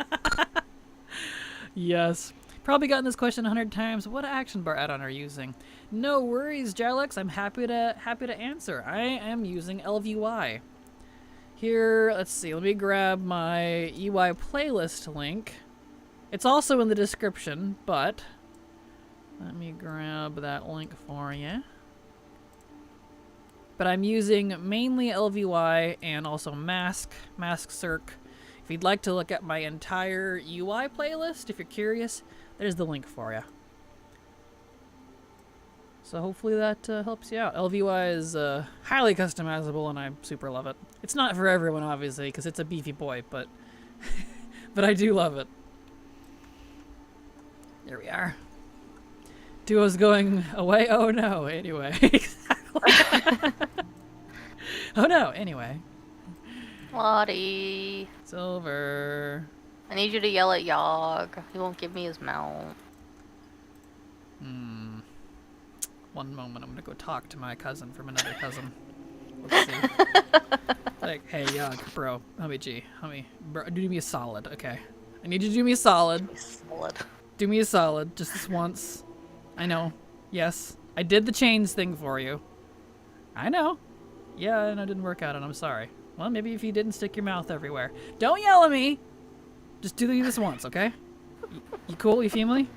Yes. Probably gotten this question 100 times. What action bar add-on are you using? No worries, Jalix. I'm happy to answer. I am using LVUI. Here, let's see. Let me grab my UI playlist link. It's also in the description, but let me grab that link for you. But I'm using mainly LVUI and also Mask Circ. If you'd like to look at my entire UI playlist, if you're curious, there's the link for you. So hopefully that helps you out. LVUI is highly customizable, and I super love it. It's not for everyone, obviously, because it's a beefy boy, but but I do love it. There we are. Duo's going away. Oh no. Anyway, exactly. Oh no. Anyway. Latte. Silver. I need you to yell at Yogg. He won't give me his mount. One moment. I'm gonna go talk to my cousin from another cousin. Let's see. Like, hey, Yogg, bro. Bro, do me a solid, okay? I need you to do me a solid. Do me a solid, just this once. I know. Yes. I did the chains thing for you. I know. Yeah, and it didn't work out, and I'm sorry. Well, maybe if you didn't stick your mouth everywhere. Don't yell at me! Just do this once, okay? You cool? You feel me?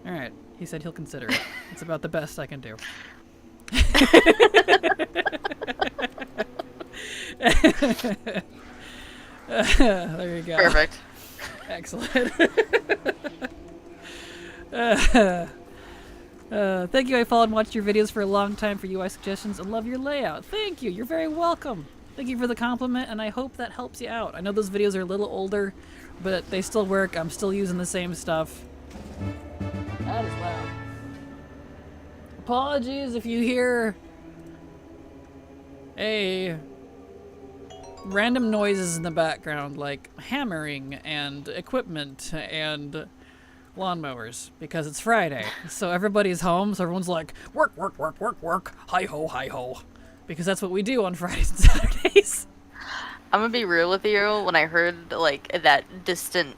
Alright. He said he'll consider it. It's about the best I can do. There you go. Perfect. Excellent. Thank you. I followed and watched your videos for a long time for UI suggestions and love your layout. Thank you. You're very welcome. Thank you for the compliment, and I hope that helps you out. I know those videos are a little older, but they still work. I'm still using the same stuff. That is loud. Apologies if you hear random noises in the background, like hammering and equipment and lawnmowers, because it's Friday. So everybody's home, so everyone's like, work, work, work, work, work, hi-ho, hi-ho. Because that's what we do on Fridays and Saturdays. I'm gonna be real with you. When I heard, like, that distant,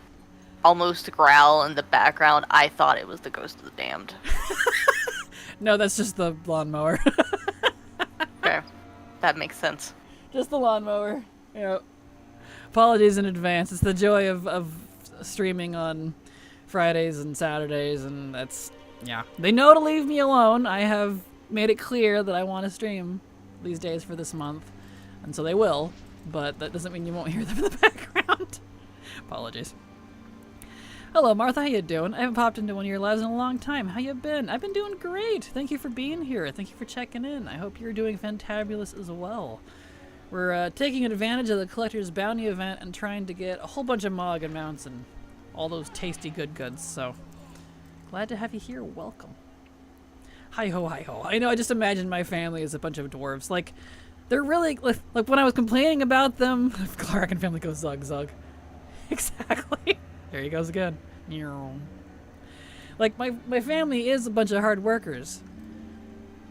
almost growl in the background, I thought it was the ghost of the damned. No, that's just the lawnmower. Okay. That makes sense. Just the lawnmower. Yep. Apologies in advance. It's the joy of streaming on Fridays and Saturdays, and that's, yeah. They know to leave me alone. I have made it clear that I want to stream these days for this month, and so they will, but that doesn't mean you won't hear them in the background. Apologies. Hello, Martha. How you doing? I haven't popped into one of your lives in a long time. How you been? I've been doing great. Thank you for being here. Thank you for checking in. I hope you're doing fantabulous as well. We're taking advantage of the Collector's Bounty event and trying to get a whole bunch of Mog and mounts and all those tasty good goods, so glad to have you here. Welcome. Hi-ho, hi-ho. I know, I just imagine my family as a bunch of dwarves. Like, they're really, like when I was complaining about them, Kraken family goes zug zug. Exactly. There he goes again. Like, my family is a bunch of hard workers.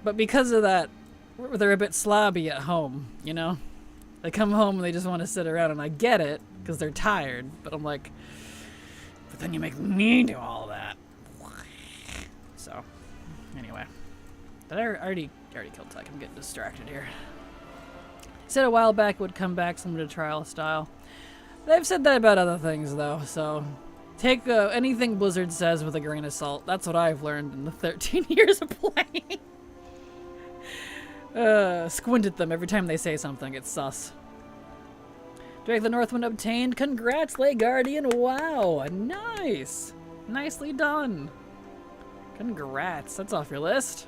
But because of that, they're a bit slobby at home, you know? They come home and they just want to sit around, and I get it, because they're tired, but I'm like, but then you make me do all that. So, anyway. Did I already killed Tuck? I'm getting distracted here. Said a while back it would come back similar to Trial Style. They've said that about other things, though, so take anything Blizzard says with a grain of salt. That's what I've learned in the 13 years of playing. Squint at them every time they say something. It's sus. Drake the Northwind obtained. Congrats, Lay Guardian. Wow, nice. Nicely done. Congrats. That's off your list.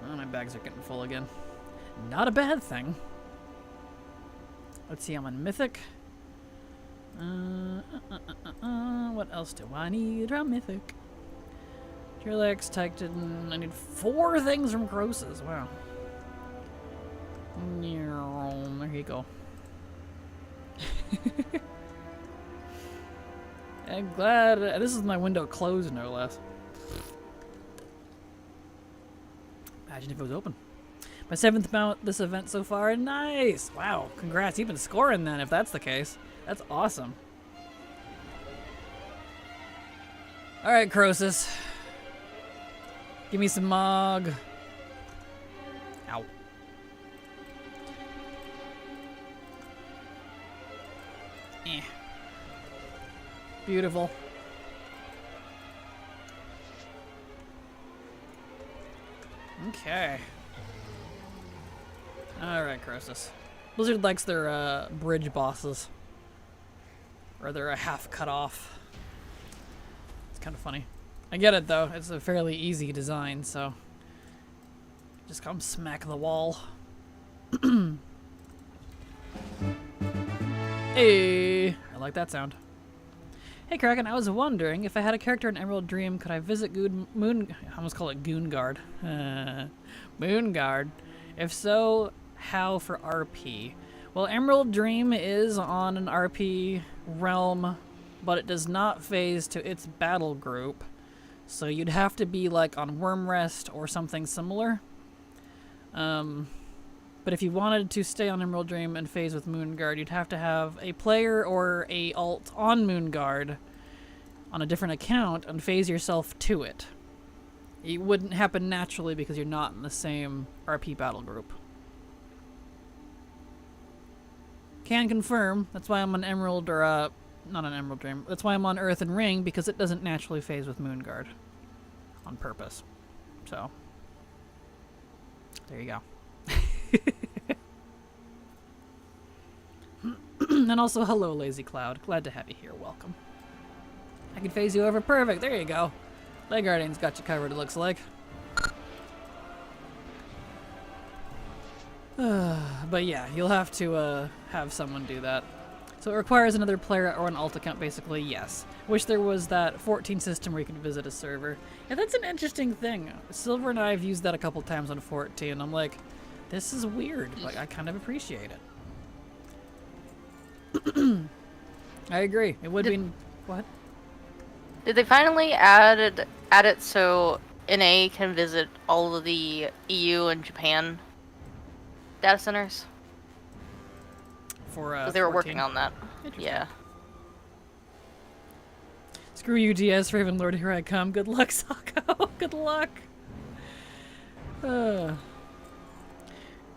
Oh, my bags are getting full again. Not a bad thing. Let's see, I'm on Mythic. What else do I need from Mythic? Drillex, Titan. I need 4 things from Crosses. Wow. There you go. I'm glad this is my window closed, no less. Imagine if it was open. My 7th mount this event so far. Nice! Wow, congrats. You've been scoring then, if that's the case. That's awesome. Alright, Croesus. Give me some Mog. Ow. Eh. Beautiful. Okay. Alright, Croesus. Blizzard likes their bridge bosses. Or they're a half cut off. It's kind of funny. I get it though, it's a fairly easy design, so just come smack the wall. Hey, I like that sound. Hey Kraken, I was wondering if I had a character in Emerald Dream, could I visit Moon? I almost call it Goonguard. Moonguard. If so, how for RP? Well, Emerald Dream is on an RP realm, but it does not phase to its battle group. So you'd have to be like on Worm Rest or something similar. But if you wanted to stay on Emerald Dream and phase with Moonguard, you'd have to have a player or a alt on Moonguard on a different account and phase yourself to it. It wouldn't happen naturally because you're not in the same RP battle group. Can confirm. That's why I'm on Emerald, or not on Emerald Dream. That's why I'm on Earth and Ring, because it doesn't naturally phase with Moonguard. On purpose. So. There you go. And also, hello, Lazy Cloud. Glad to have you here. Welcome. I can phase you over. Perfect. There you go. Leg Guardian's got you covered, it looks like. But yeah, you'll have to have someone do that. So it requires another player or an alt account, basically, yes. Wish there was that 14 system where you can visit a server. Yeah, that's an interesting thing. Silver and I have used that a couple times on 14. I'm like, this is weird, but I kind of appreciate it. I agree. It would be... What? Did they finally add it so NA can visit all of the EU and Japan data centers? For because they were working on that. Yeah. Screw you, DS, Ravenlord, here I come. Good luck, Sako. Good luck.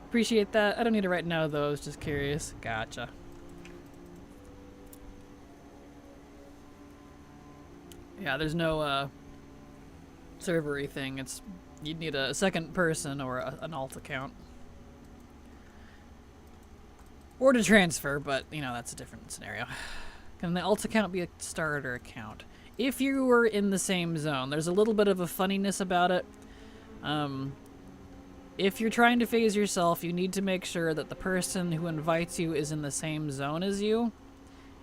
Appreciate that. I don't need to right now, though. I was just curious. Gotcha. Yeah, there's no servery thing. It's you'd need a second person or an alt account. Or to transfer, but, you know, that's a different scenario. Can the alt account be a starter account? If you were in the same zone, there's a little bit of a funniness about it. If you're trying to phase yourself, you need to make sure that the person who invites you is in the same zone as you.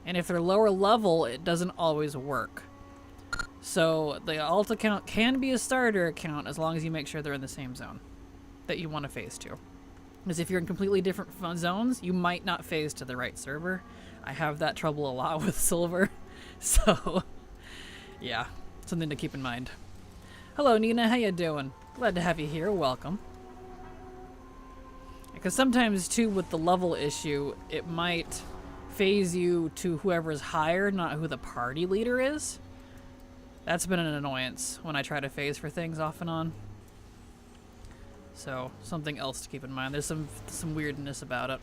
And if they're lower level, it doesn't always work. So the alt account can be a starter account as long as you make sure they're in the same zone that you want to phase to. Because if you're in completely different zones, you might not phase to the right server. I have that trouble a lot with Silver. So, yeah, something to keep in mind. Hello, Nina. How you doing? Glad to have you here. Welcome. Because sometimes, too, with the level issue, it might phase you to whoever's higher, not who the party leader is. That's been an annoyance when I try to phase for things off and on. So, something else to keep in mind. There's some weirdness about it.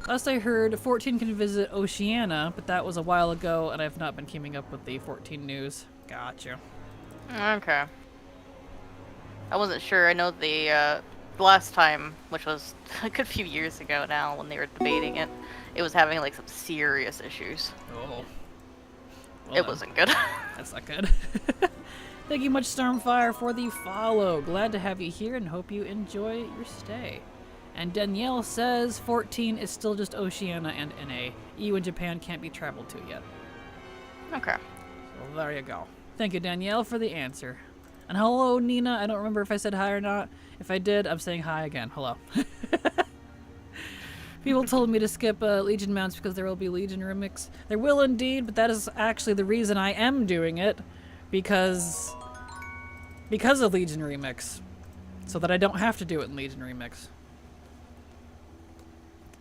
Last I heard, 14 can visit Oceania, but that was a while ago, and I've not been keeping up with the 14 news. Gotcha. Okay. I wasn't sure. I know the last time, which was a good few years ago now, when they were debating it, it was having like some serious issues. Oh. Well, it wasn't good. That's not good. Thank you much, Stormfire, for the follow. Glad to have you here and hope you enjoy your stay. And Danielle says 14 is still just Oceania and NA. EU and Japan can't be traveled to yet. Okay. So there you go. Thank you, Danielle, for the answer. And hello, Nina. I don't remember if I said hi or not. If I did, I'm saying hi again. Hello. People told me to skip Legion mounts because there will be Legion remix. There will indeed, but that is actually the reason I am doing it. Because of Legion Remix. So that I don't have to do it in Legion Remix.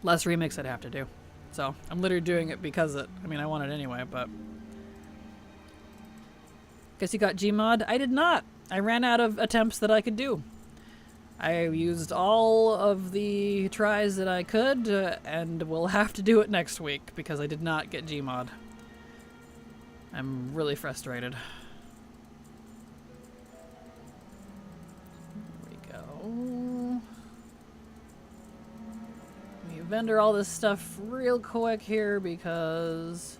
Less remix I'd have to do. So, I'm literally doing it because I mean, I want it anyway, but Guess you got Gmod? I did not. I ran out of attempts that I could do. I used all of the tries that I could, and will have to do it next week because I did not get Gmod. I'm really frustrated. There we go. Let me vendor all this stuff real quick here because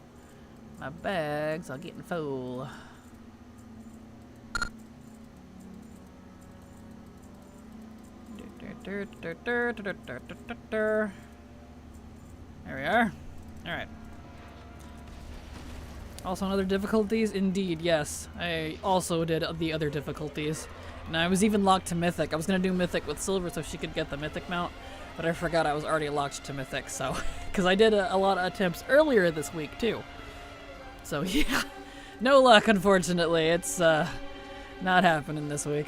my bags are getting full. There we are. Alright. Also on other difficulties? Indeed, yes. I also did the other difficulties. And I was even locked to Mythic. I was going to do Mythic with Silver so she could get the Mythic mount, but I forgot I was already locked to Mythic, so... Because I did a lot of attempts earlier this week, too. So, yeah. No luck, unfortunately. It's, not happening this week.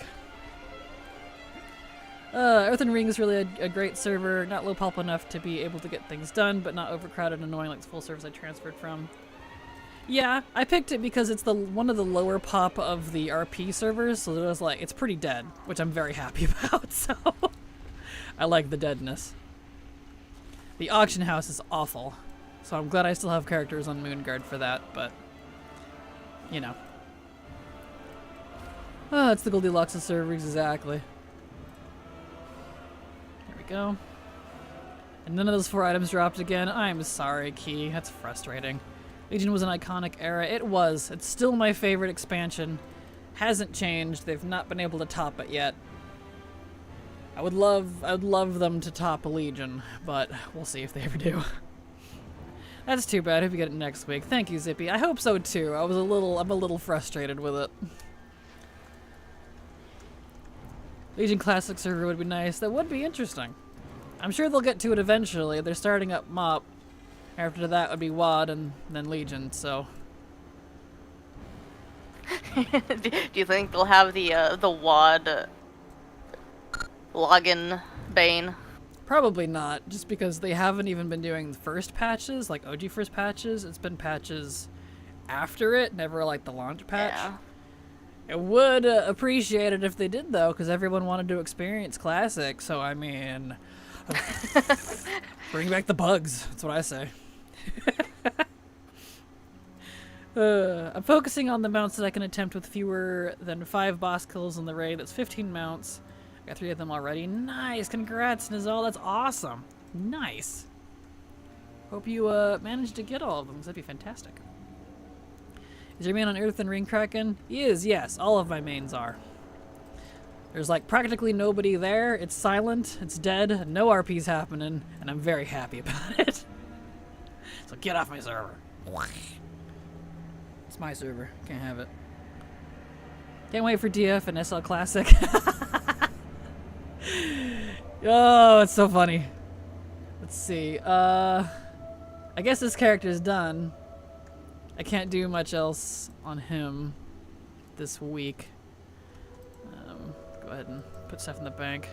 Earthen Ring is really a great server, not low pulp enough to be able to get things done, but not overcrowded and annoying like the full servers I transferred from. Yeah, I picked it because it's one of the lower pop of the RP servers, so it was like, it's pretty dead, which I'm very happy about, so I like the deadness. The auction house is awful, so I'm glad I still have characters on Moonguard for that, but, you know. Oh, it's the Goldilocks of servers, exactly. Go. And none of those 4 items dropped again. I'm sorry, Key. That's frustrating. Legion was an iconic era. It was. It's still my favorite expansion. Hasn't changed. They've not been able to top it yet. I would love them to top Legion, but we'll see if they ever do. That's too bad. I hope you get it next week. Thank you, Zippy. I hope so too. I'm a little frustrated with it. Legion Classic server would be nice. That would be interesting. I'm sure they'll get to it eventually. They're starting up MOP. After that would be WAD and then Legion, so... Do you think they'll have the WAD login bane? Probably not, just because they haven't even been doing the first patches, like OG first patches. It's been patches after it, never like the launch patch. Yeah. I would appreciate it if they did, though, because everyone wanted to experience Classic, so I mean... bring back the bugs, that's what I say. I'm focusing on the mounts that I can attempt with fewer than 5 boss kills in the raid. That's 15 mounts. I got 3 of them already. Nice! Congrats, Nizal, that's awesome! Nice! Hope you managed to get all of them, because that'd be fantastic. Is your main on Earth and Ring Kraken? He is, yes. All of my mains are. There's like practically nobody there. It's silent. It's dead. No RP's happening. And I'm very happy about it. So get off my server. It's my server. Can't have it. Can't wait for DF and SL Classic. Oh, it's so funny. Let's see. I guess this character's done. I can't do much else on him this week. Go ahead and put stuff in the bank.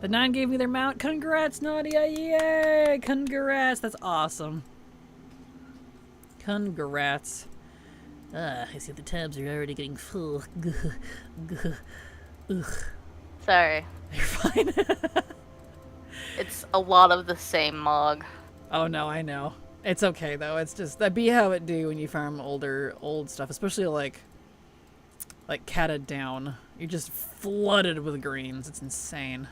The 9 gave me their mount. Congrats, Nadia! Yay! Congrats! That's awesome. Congrats. I see the tabs are already getting full. Ugh. Sorry. You're fine. It's a lot of the same mog. Oh no, I know. It's okay though. It's just that be how it do when you farm old stuff, especially like catted down. You're just flooded with greens. It's insane.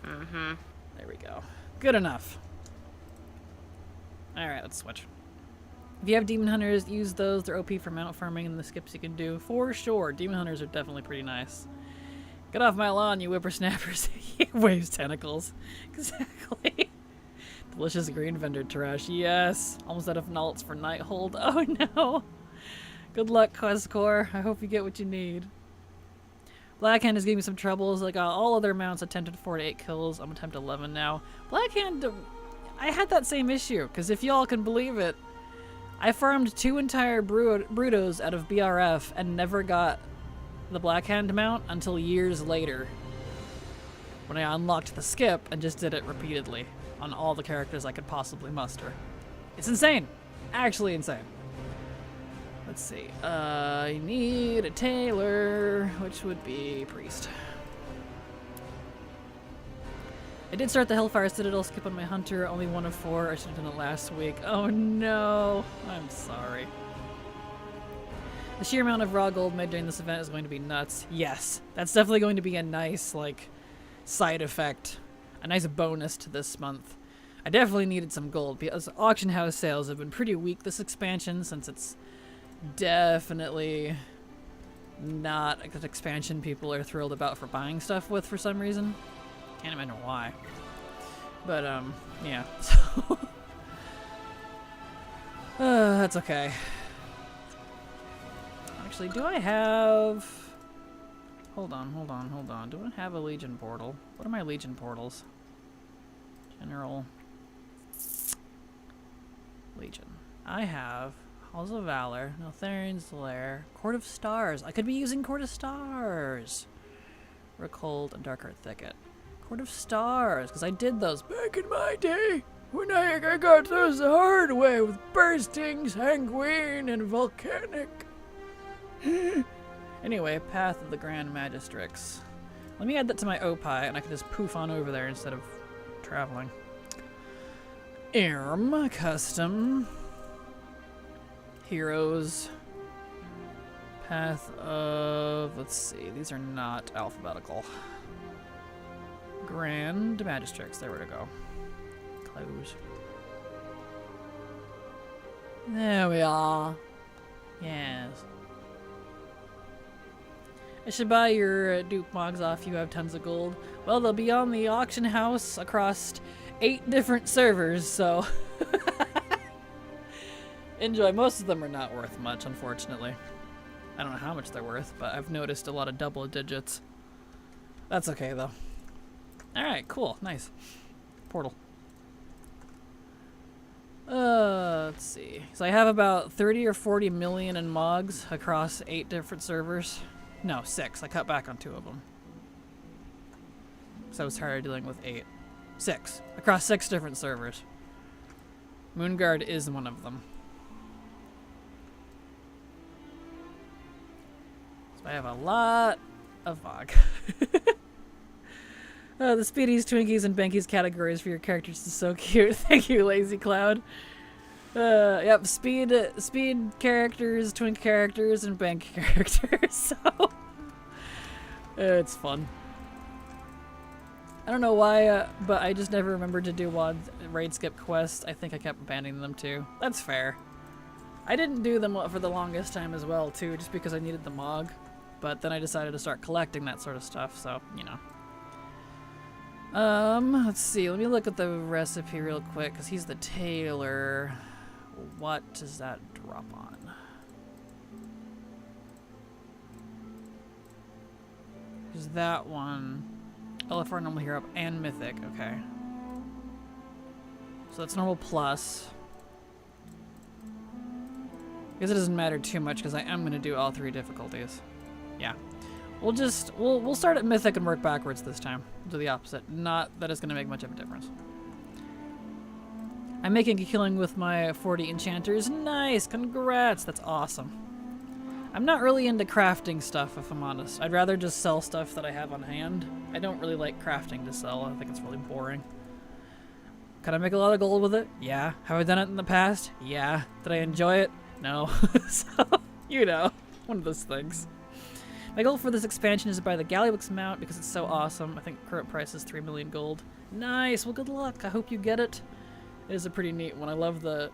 Mm-hmm. There we go. Good enough. All right, let's switch. If you have demon hunters, use those. They're OP for mount farming and the skips you can do for sure. Demon hunters are definitely pretty nice. Get off my lawn, you whippersnappers. He waves tentacles. Exactly. Delicious green vendor trash. Yes. Almost out of nulls for Nighthold. Oh no. Good luck, Questcore. I hope you get what you need. Blackhand is giving me some troubles. Like all other mounts attempted 4 to 8 kills. I'm attempt 11 now. Blackhand, I had that same issue. Because if y'all can believe it, I farmed 2 entire Brutos out of BRF and never got the Blackhand mount until years later. When I unlocked the skip and just did it repeatedly on all the characters I could possibly muster. It's insane. Actually insane. Let's see. I need a tailor, which would be priest. I did start the Hellfire Citadel, skip on my hunter, only 1 of 4. I should have done it last week. Oh no, I'm sorry. The sheer amount of raw gold made during this event is going to be nuts. Yes, that's definitely going to be a nice, like, side effect. A nice bonus to this month. I definitely needed some gold because auction house sales have been pretty weak this expansion, since it's definitely not an expansion people are thrilled about for buying stuff with for some reason. Can't imagine why. But, yeah. So that's okay. Actually, do I have... Hold on. Do I have a Legion portal? What are my Legion portals? General... Legion. I have Halls of Valor, Neltharian's Lair, Court of Stars. I could be using Court of Stars. Rookhold and Darkheart Thicket. Court of Stars, because I did those back in my day. When I got those the hard way with Bursting, Sanguine, and Volcanic. Anyway, Path of the Grand Magistrix. Let me add that to my Opie, and I can just poof on over there instead of traveling. Custom. Heroes. Path of... Let's see, these are not alphabetical. Grand Magistrix, there we go. Close. There we are. Yes. I should buy your Duke Mogs off. You have tons of gold. Well, they'll be on the auction house across 8 different servers, so... Enjoy. Most of them are not worth much, unfortunately. I don't know how much they're worth, but I've noticed a lot of double digits. That's okay, though. Alright, cool. Nice. Portal. Let's see. So I have about 30 or 40 million in Mogs across 8 different servers. No, 6. I cut back on 2 of them. So I was tired of dealing with 8. 6. Across 6 different servers. Moonguard is one of them. So I have a lot of Mog. The Speedies, Twinkies, and Bankies categories for your characters is so cute. Thank you, Lazy Cloud. Yep, speed characters, twink characters, and bank characters, so... it's fun. I don't know why, but I just never remembered to do WoD raid skip quests. I think I kept abandoning them too. That's fair. I didn't do them for the longest time as well too, just because I needed the Mog. But then I decided to start collecting that sort of stuff, so, you know. Let's see, let me look at the recipe real quick, because he's the tailor. What does that drop on? Is that one? LFR normal hero and mythic, okay. So that's normal plus. I guess it doesn't matter too much because I am going to do all 3 difficulties. Yeah. We'll start at mythic and work backwards this time. We'll do the opposite. Not that it's going to make much of a difference. I'm making a killing with my 40 enchanters. Nice! Congrats! That's awesome. I'm not really into crafting stuff, if I'm honest. I'd rather just sell stuff that I have on hand. I don't really like crafting to sell. I think it's really boring. Could I make a lot of gold with it? Yeah. Have I done it in the past? Yeah. Did I enjoy it? No. So, you know, one of those things. My goal for this expansion is to buy the Gallywix mount because it's so awesome. I think current price is 3 million gold. Nice! Well, good luck. I hope you get it. It is a pretty neat one. I love the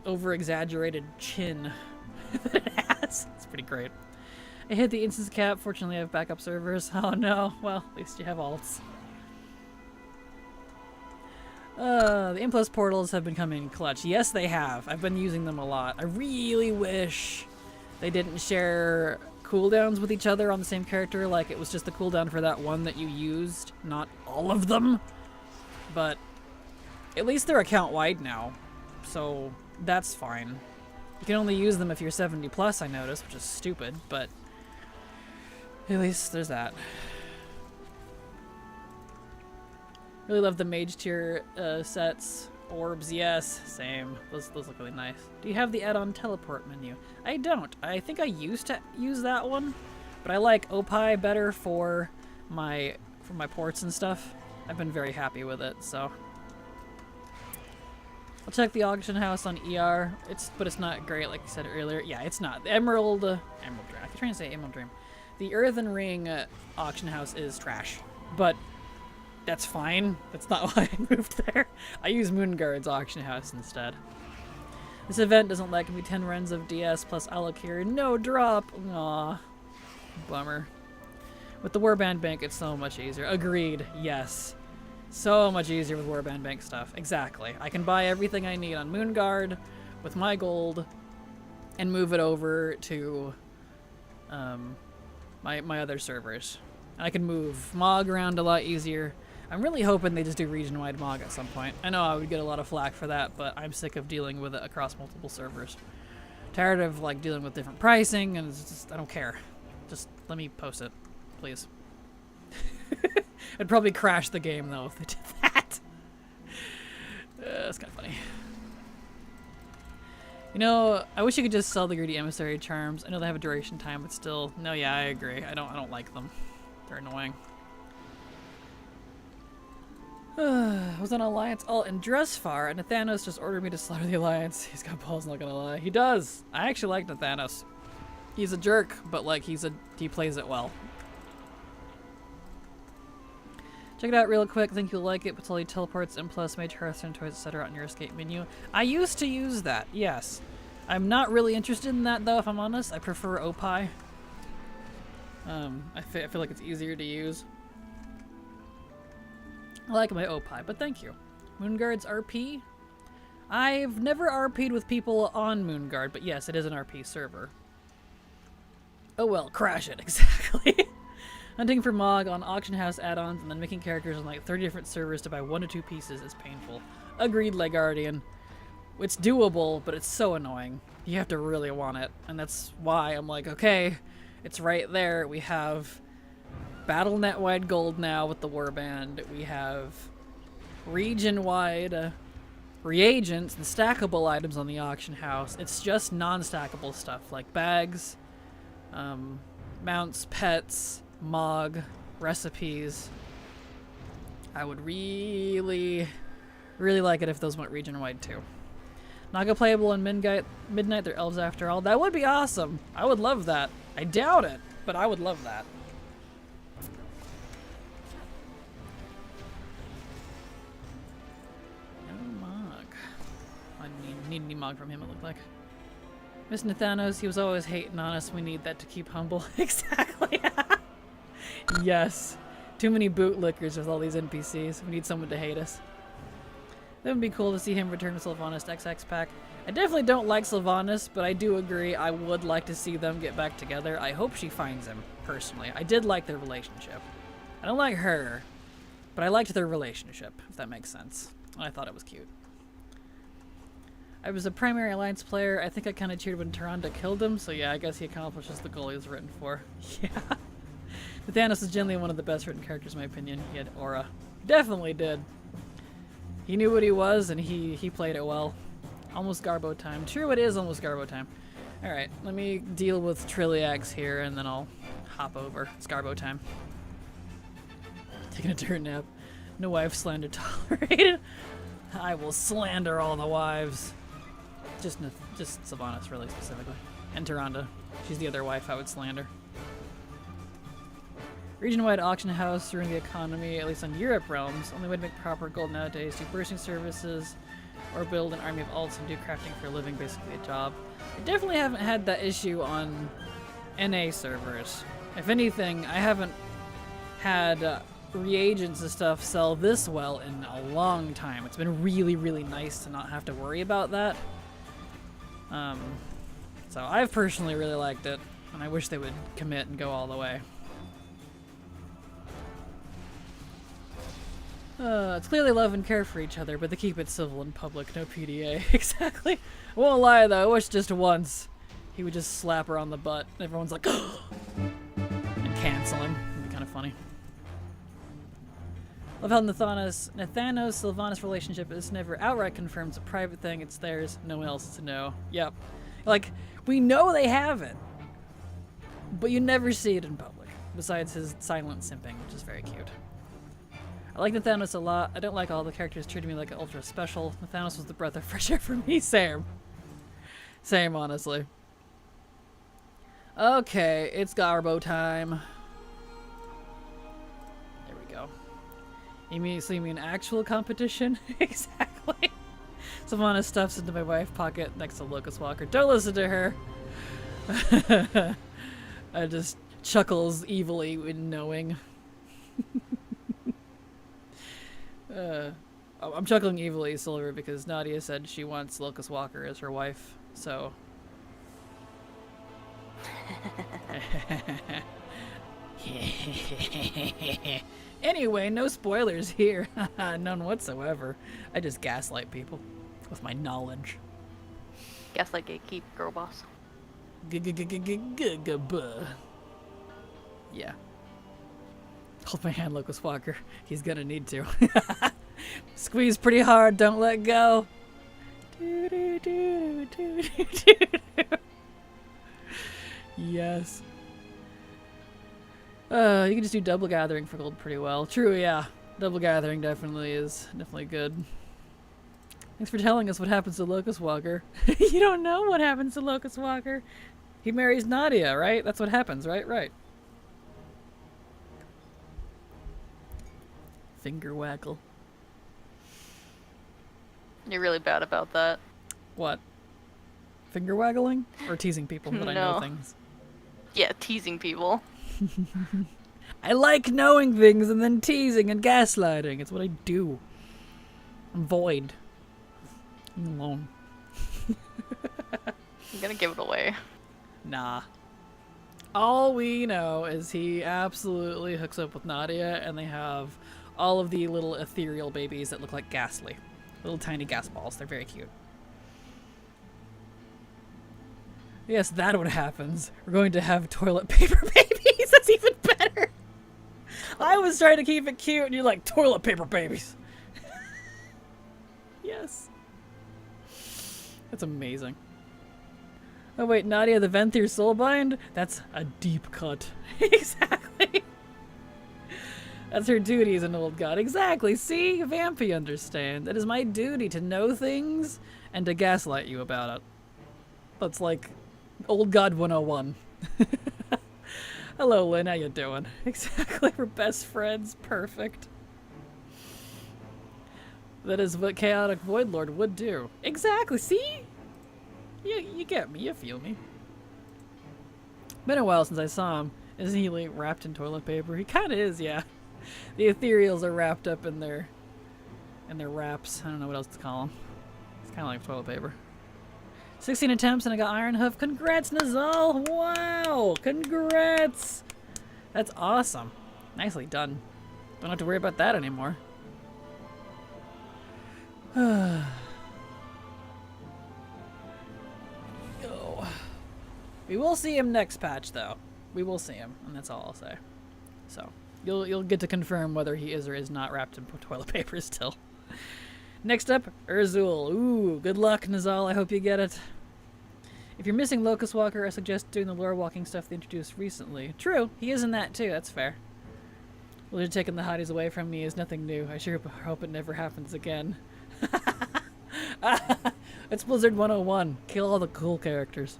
over-exaggerated chin that it has. It's pretty great. I hit the instance cap. Fortunately, I have backup servers. Oh no. Well, at least you have alts. The Impulse portals have been coming clutch. Yes, they have. I've been using them a lot. I really wish they didn't share cooldowns with each other on the same character. Like, it was just the cooldown for that one that you used, not all of them. But at least they're account-wide now, so that's fine. You can only use them if you're 70 plus, I noticed, which is stupid, but at least there's that. Really love the mage tier sets. Orbs, yes. Same. Those look really nice. Do you have the add-on teleport menu? I don't. I think I used to use that one, but I like Opie better for my ports and stuff. I've been very happy with it, so. I'll check the auction house on ER. But it's not great, like you said earlier. Yeah, it's not. The Emerald Dream. I keep trying to say Emerald Dream. The Earthen Ring auction house is trash, but that's fine. That's not why I moved there. I use Moonguard's auction house instead. This event doesn't let me 10 runs of DS plus Alakir. No drop. Aw, bummer. With the Warband Bank, it's so much easier. Agreed. Yes. So much easier with Warband Bank stuff. Exactly. I can buy everything I need on Moonguard with my gold and move it over to my other servers. I can move Mog around a lot easier. I'm really hoping they just do region-wide Mog at some point. I know I would get a lot of flack for that, but I'm sick of dealing with it across multiple servers. Tired of like dealing with different pricing, and it's just, I don't care. Just let me post it, please. It'd probably crash the game though if they did that. It's kind of funny. You know, I wish you could just sell the greedy emissary charms. I know they have a duration time, but still, no, yeah, I agree. I don't like them. They're annoying. I was on Alliance alt in Dressfar, and Nathanos just ordered me to slaughter the Alliance. He's got balls, not gonna lie. He does. I actually like Nathanos. He's a jerk, but like he plays it well. Check it out real quick. Think you'll like it. Patoli teleports and plus Mage Hearthstone toys, etc. on your escape menu. I used to use that. Yes. I'm not really interested in that though, if I'm honest. I prefer Opie. I feel like it's easier to use. I like my Opie, but thank you. Moonguard's RP? I've never RP'd with people on Moonguard, but yes, it is an RP server. Oh well, crash it, exactly. Hunting for Mog on auction house add-ons and then making characters on like 30 different servers to buy 1 to 2 pieces is painful. Agreed, Legardian. It's doable, but it's so annoying. You have to really want it, and that's why I'm like, okay, it's right there. We have Battle.net-wide gold now with the Warband. We have region-wide reagents and stackable items on the auction house. It's just non-stackable stuff like bags, mounts, pets, Mog, recipes. I would really like it if those went region-wide too. Naga playable in Midnight, they're elves after all. That would be awesome. I would love that. I doubt it, but I would love that. No Mog. I need any Mog from him, it looked like. Miss Nathanos, he was always hating on us. We need that to keep humble. Exactly. Yes. Too many bootlickers with all these NPCs. We need someone to hate us. That would be cool to see him return to Sylvanas XX pack. I definitely don't like Sylvanas, but I do agree I would like to see them get back together. I hope she finds him, personally. I did like their relationship. I don't like her, but I liked their relationship, if that makes sense. I thought it was cute. I was a primary Alliance player. I think I kind of cheered when Tyrande killed him, so yeah, I guess he accomplishes the goal he was written for. Yeah. Nathanos is generally one of the best written characters in my opinion. He had aura. Definitely did. He knew what he was and he played it well. Almost Garbo time. True, it is almost Garbo time. Alright, let me deal with Trilliax here and then I'll hop over. It's Garbo time. Taking a dirt nap. No wife slander tolerated. I will slander all the wives. Just Sylvanas, really, specifically. And Tyrande. She's the other wife I would slander. Region-wide auction house ruining the economy, at least on Europe realms. Only way to make proper gold nowadays: do bursting services, or build an army of alts and do crafting for a living, basically a job. I definitely haven't had that issue on NA servers. If anything, I haven't had reagents and stuff sell this well in a long time. It's been really, really nice to not have to worry about that. So I've personally really liked it, and I wish they would commit and go all the way. It's clear they love and care for each other, but they keep it civil in public, no PDA. Exactly. I won't lie though, I wish just once he would just slap her on the butt and everyone's like, and cancel him. It'd be kind of funny. Love how Nathanos-Sylvanas relationship is never outright confirmed. It's a private thing. It's theirs. No one else to know. Yep. Like, we know they have it, but you never see it in public, besides his silent simping, which is very cute. I like Nathanos a lot. I don't like all the characters treating me like an ultra special. Nathanos was the breath of fresh air for me. Same. Same, honestly. Okay, it's Garbo time. There we go. You mean actual competition? Exactly. Savannah stuffs into my wife's pocket next to Locust Walker. Don't listen to her. I just chuckles evilly in knowing. I'm chuckling evilly, Silver, because Nadia said she wants Locust Walker as her wife, so... Anyway, no spoilers here. None whatsoever. I just gaslight people with my knowledge. Gaslight gatekeep, girl boss. Yeah. Hold my hand, Locust Walker. He's gonna need to. Squeeze pretty hard, don't let go. Yes. You can just do double gathering for gold pretty well. True, yeah. Double gathering is definitely good. Thanks for telling us what happens to Locust Walker. You don't know what happens to Locust Walker. He marries Nadia, right? That's what happens, right? Right. Finger waggle. You're really bad about that. What? Finger waggling? Or teasing people that I know things? Yeah, teasing people. I like knowing things and then teasing and gaslighting. It's what I do. I'm void. I'm alone. I'm gonna give it away. Nah. All we know is he absolutely hooks up with Nadia and they have all of the little ethereal babies that look like Ghastly. Little tiny gas balls. They're very cute. Yes, that's what happens. We're going to have toilet paper babies. That's even better. I was trying to keep it cute and you're like, toilet paper babies. Yes. That's amazing. Oh wait, Nadia the Venthir Soulbind? That's a deep cut. Exactly. That's her duty as an old god. Exactly. See? Vampy understand. It is my duty to know things and to gaslight you about it. That's like old god 101. Hello, Lynn. How you doing? Exactly. We're best friends. Perfect. That is what Chaotic Void Lord would do. Exactly. See? You get me. You feel me. Been a while since I saw him. Isn't he like wrapped in toilet paper? He kind of is, yeah. The ethereals are wrapped up in their wraps. I don't know what else to call them. It's kind of like toilet paper. 16 attempts and I got Iron Hoof. Congrats, Nazal! Wow! Congrats! That's awesome. Nicely done. Don't have to worry about that anymore. Oh. We will see him next patch, though. We will see him, and that's all I'll say. So, you'll get to confirm whether he is or is not wrapped in toilet paper still. Next up, Urzul. Ooh, good luck, Nazal. I hope you get it. If you're missing Locust Walker, I suggest doing the lore walking stuff they introduced recently. True, he is in that too. That's fair. Well, you're taking the hotties away from me is nothing new. I sure hope it never happens again. It's Blizzard 101. Kill all the cool characters.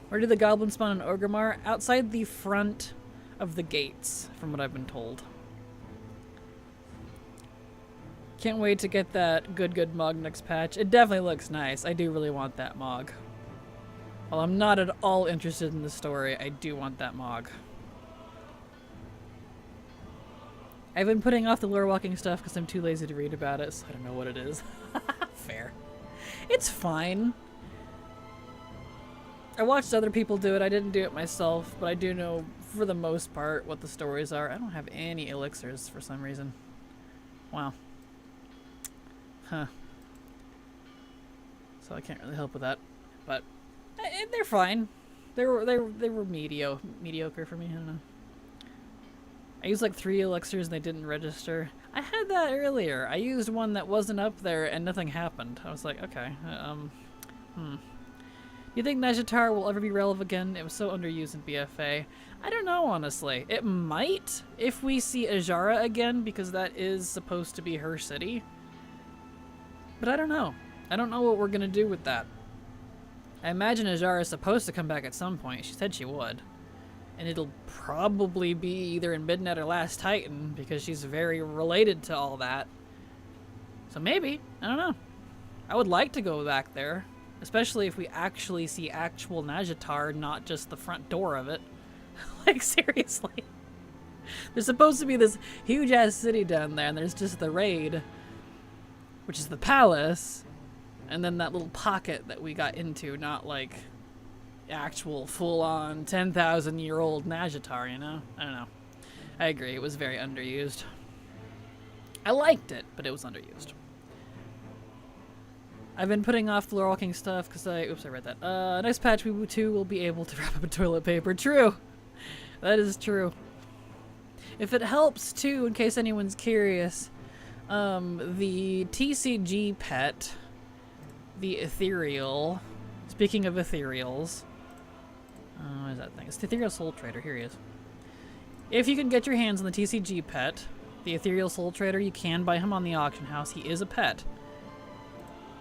Where did the goblins spawn in Orgrimmar? Outside the front of the gates, from what I've been told. Can't wait to get that good Mog next patch. It definitely looks nice. I do really want that Mog. While I'm not at all interested in the story, I do want that Mog. I've been putting off the lore walking stuff because I'm too lazy to read about it, so I don't know what it is. Fair. It's fine. I watched other people do it. I didn't do it myself, but I do know, for the most part, what the stories are. I don't have any elixirs for some reason. Wow. Huh. So I can't really help with that. But they're fine. They were mediocre for me. I don't know. I used like 3 elixirs and they didn't register. I had that earlier. I used one that wasn't up there and nothing happened. I was like, okay, You think Najatar will ever be relevant again? It was so underused in BFA. I don't know, honestly. It might if we see Ajara again, because that is supposed to be her city. But I don't know. I don't know what we're going to do with that. I imagine Ajara is supposed to come back at some point. She said she would. And it'll probably be either in Midnight or Last Titan, because she's very related to all that. So maybe. I don't know. I would like to go back there. Especially if we actually see actual Najatar, not just the front door of it. Like, seriously. There's supposed to be this huge-ass city down there, and there's just the raid, which is the palace, and then that little pocket that we got into, not, like, actual full-on 10,000-year-old Najatar, you know? I don't know. I agree, it was very underused. I liked it, but it was underused. I've been putting off floor walking stuff because oops, I read that. Next patch, we too will be able to wrap up in toilet paper. True. That is true. If it helps too, in case anyone's curious, the TCG pet, the ethereal, speaking of ethereals, what is that thing? It's the ethereal soul trader. Here he is. If you can get your hands on the TCG pet, the ethereal soul trader, you can buy him on the auction house. He is a pet.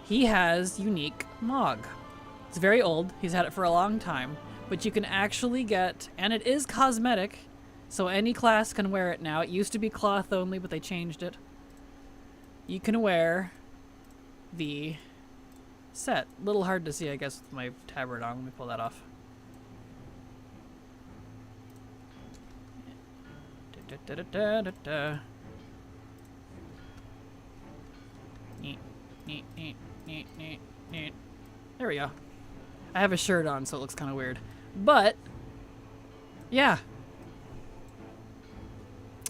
He has unique Mog. It's very old. He's had it for a long time. But you can actually get, and it is cosmetic, so any class can wear it now. It used to be cloth only, but they changed it. You can wear the set. A little hard to see, I guess, with my tabard on. Let me pull that off. There we go. I have a shirt on, so it looks kind of weird. But, yeah.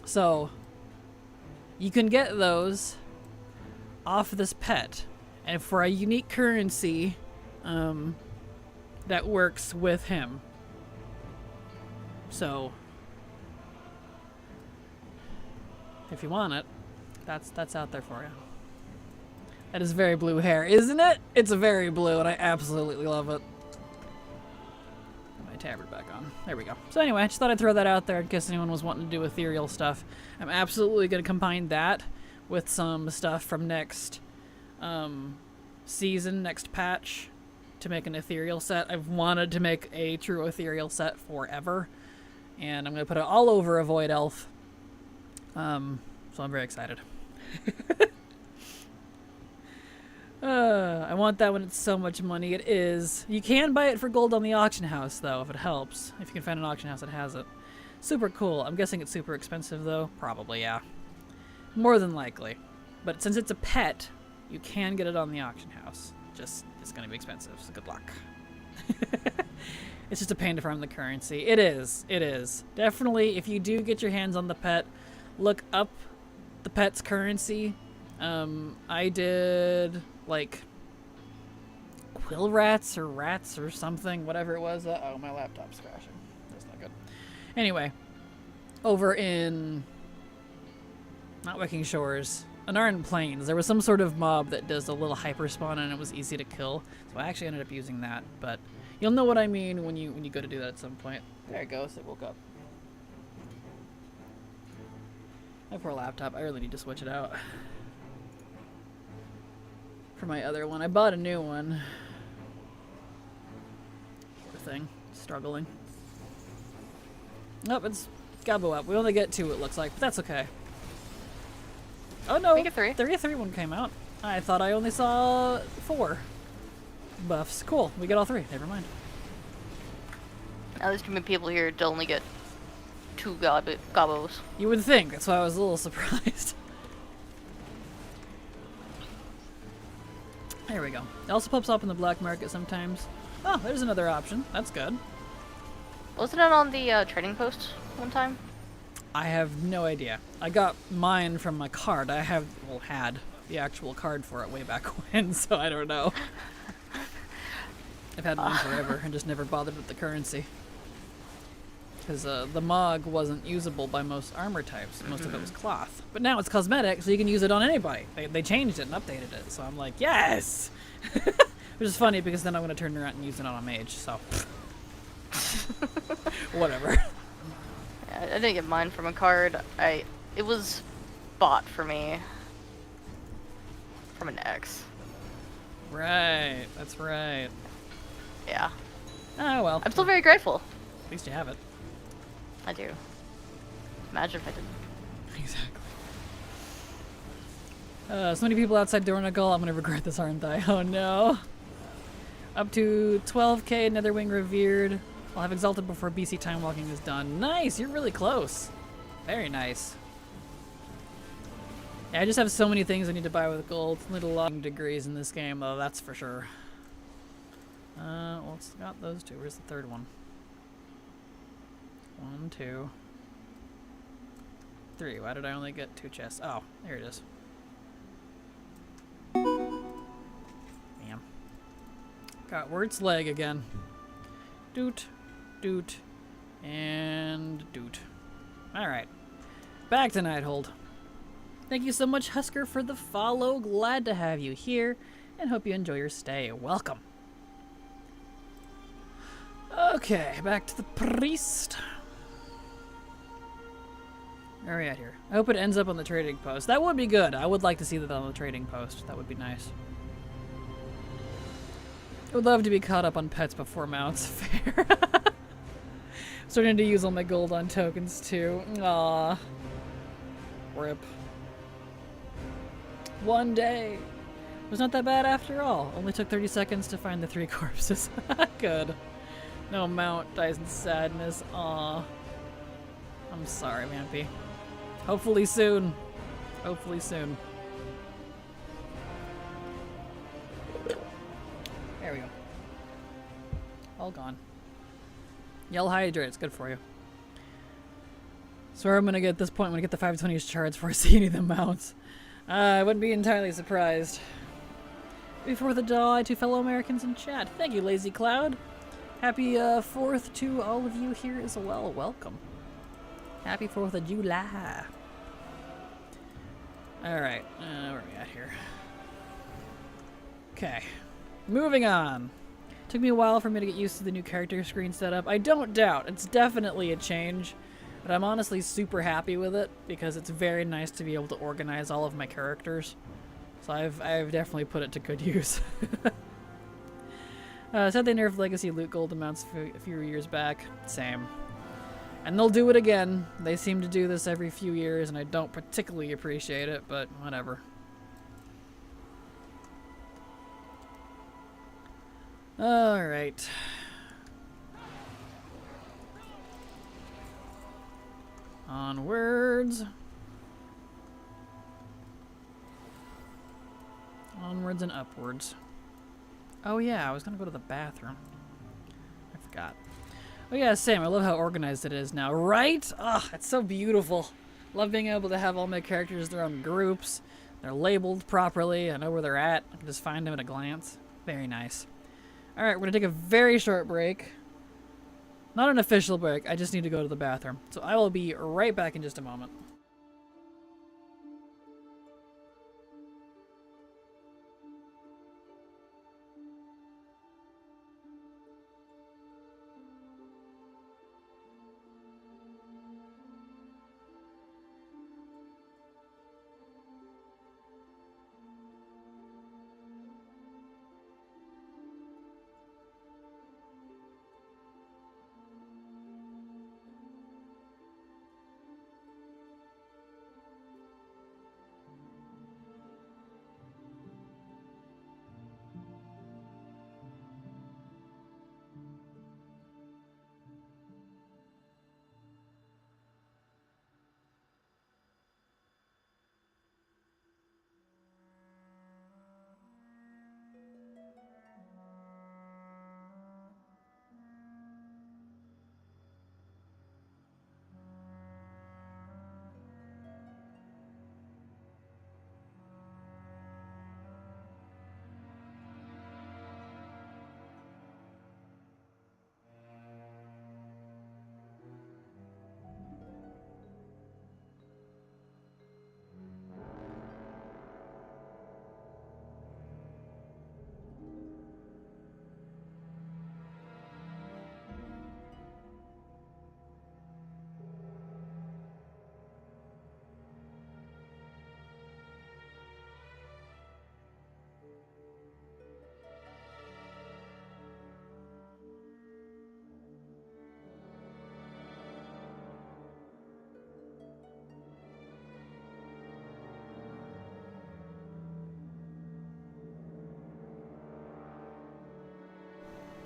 So, you can get those off this pet. And for a unique currency that works with him. So, if you want it, that's out there for you. That is very blue hair, isn't it? It's very blue, and I absolutely love it. Put my tabard back on. There we go. So anyway, I just thought I'd throw that out there in case anyone was wanting to do ethereal stuff. I'm absolutely going to combine that with some stuff from next season, next patch, to make an ethereal set. I've wanted to make a true ethereal set forever, and I'm going to put it all over a Void Elf. So I'm very excited. I want that when it's so much money. It is. You can buy it for gold on the auction house, though, if it helps. If you can find an auction house that has it. Super cool. I'm guessing it's super expensive, though. Probably, yeah. More than likely. But since it's a pet, you can get it on the auction house. Just, it's going to be expensive, so good luck. It's just a pain to farm the currency. It is. It is. Definitely, if you do get your hands on the pet, look up the pet's currency. I did, like, quill rats or something, whatever it was. Oh, my laptop's crashing. That's not good. Anyway, over in, not Wicking Shores, Anaran Plains, there was some sort of mob that does a little hyperspawn and it was easy to kill. So I actually ended up using that, but you'll know what I mean when you go to do that at some point. There it goes, it woke up. My poor laptop, I really need to switch it out. For my other one. I bought a new one. Poor thing. Struggling. Nope, it's Garbo up. We only get 2, it looks like, but that's okay. Oh no! We get 3. The 3 one came out. I thought I only saw 4 buffs. Cool, we get all 3. Never mind. Now there's too many people here to only get 2 gobos. You would think. That's why I was a little surprised. There we go. It also pops up in the black market sometimes. Oh, there's another option. That's good. Wasn't it on the trading post one time? I have no idea. I got mine from my card. I had the actual card for it way back when, so I don't know. I've had mine forever and just never bothered with the currency. because the Mog wasn't usable by most armor types. Most of it was cloth. But now it's cosmetic, so you can use it on anybody. They changed it and updated it, so I'm like, yes! Which is funny, because then I'm going to turn around and use it on a mage, so... Whatever. Yeah, I didn't get mine from a card. It was bought for me from an ex. Right, that's right. Yeah. Oh, well. I'm still very grateful. At least you have it. I do. Imagine if I didn't. Exactly. So many people outside Dornagal, I'm gonna regret this, aren't I? Oh no. Up to 12k Netherwing Revered. I'll have Exalted before BC Time Walking is done. Nice, you're really close. Very nice. Yeah, I just have so many things I need to buy with gold. Little long degrees in this game, though, that's for sure. Well, it's got those two. Where's the third one? 1, 2, 3. Why did I only get 2 chests? Oh, there it is. Damn. Got Wurt's leg again. Doot, doot, and doot. Alright. Back to Nighthold. Thank you so much, Husker, for the follow. Glad to have you here, and hope you enjoy your stay. Welcome. Okay, back to the priest. Where are we at here? I hope it ends up on the trading post. That would be good. I would like to see that on the trading post. That would be nice. I would love to be caught up on pets before mounts. Fair. Starting to use all my gold on tokens too. Aww. Rip. One day. It was not that bad after all. Only took 30 seconds to find the 3 corpses. Good. No mount dies in sadness. Aww. I'm sorry, Vampy. Hopefully soon. Hopefully soon. There we go. All gone. Yell Hydrate, it's good for you. So I'm gonna get at this point, I'm gonna get the 520s charged before I see any of the mounts. I wouldn't be entirely surprised. Before the dawn to fellow Americans in chat. Thank you, Lazy Cloud. Happy 4th to all of you here as well. Welcome. Happy 4th of July. Alright, where are we at here? Okay. Moving on. Took me a while for me to get used to the new character screen setup. I don't doubt. It's definitely a change. But I'm honestly super happy with it because it's very nice to be able to organize all of my characters. So I've definitely put it to good use. Said they nerfed Legacy loot gold amounts a few years back. Same. And they'll do it again. They seem to do this every few years, and I don't particularly appreciate it, but whatever. Alright. Onwards. Onwards and upwards. Oh yeah, I was gonna go to the bathroom. I forgot. Oh yeah, same. I love how organized it is now. Right? Ugh, it's so beautiful. Love being able to have all my characters their own groups. They're labeled properly. I know where they're at. I can just find them at a glance. Very nice. Alright, we're gonna take a very short break. Not an official break. I just need to go to the bathroom. So I will be right back in just a moment.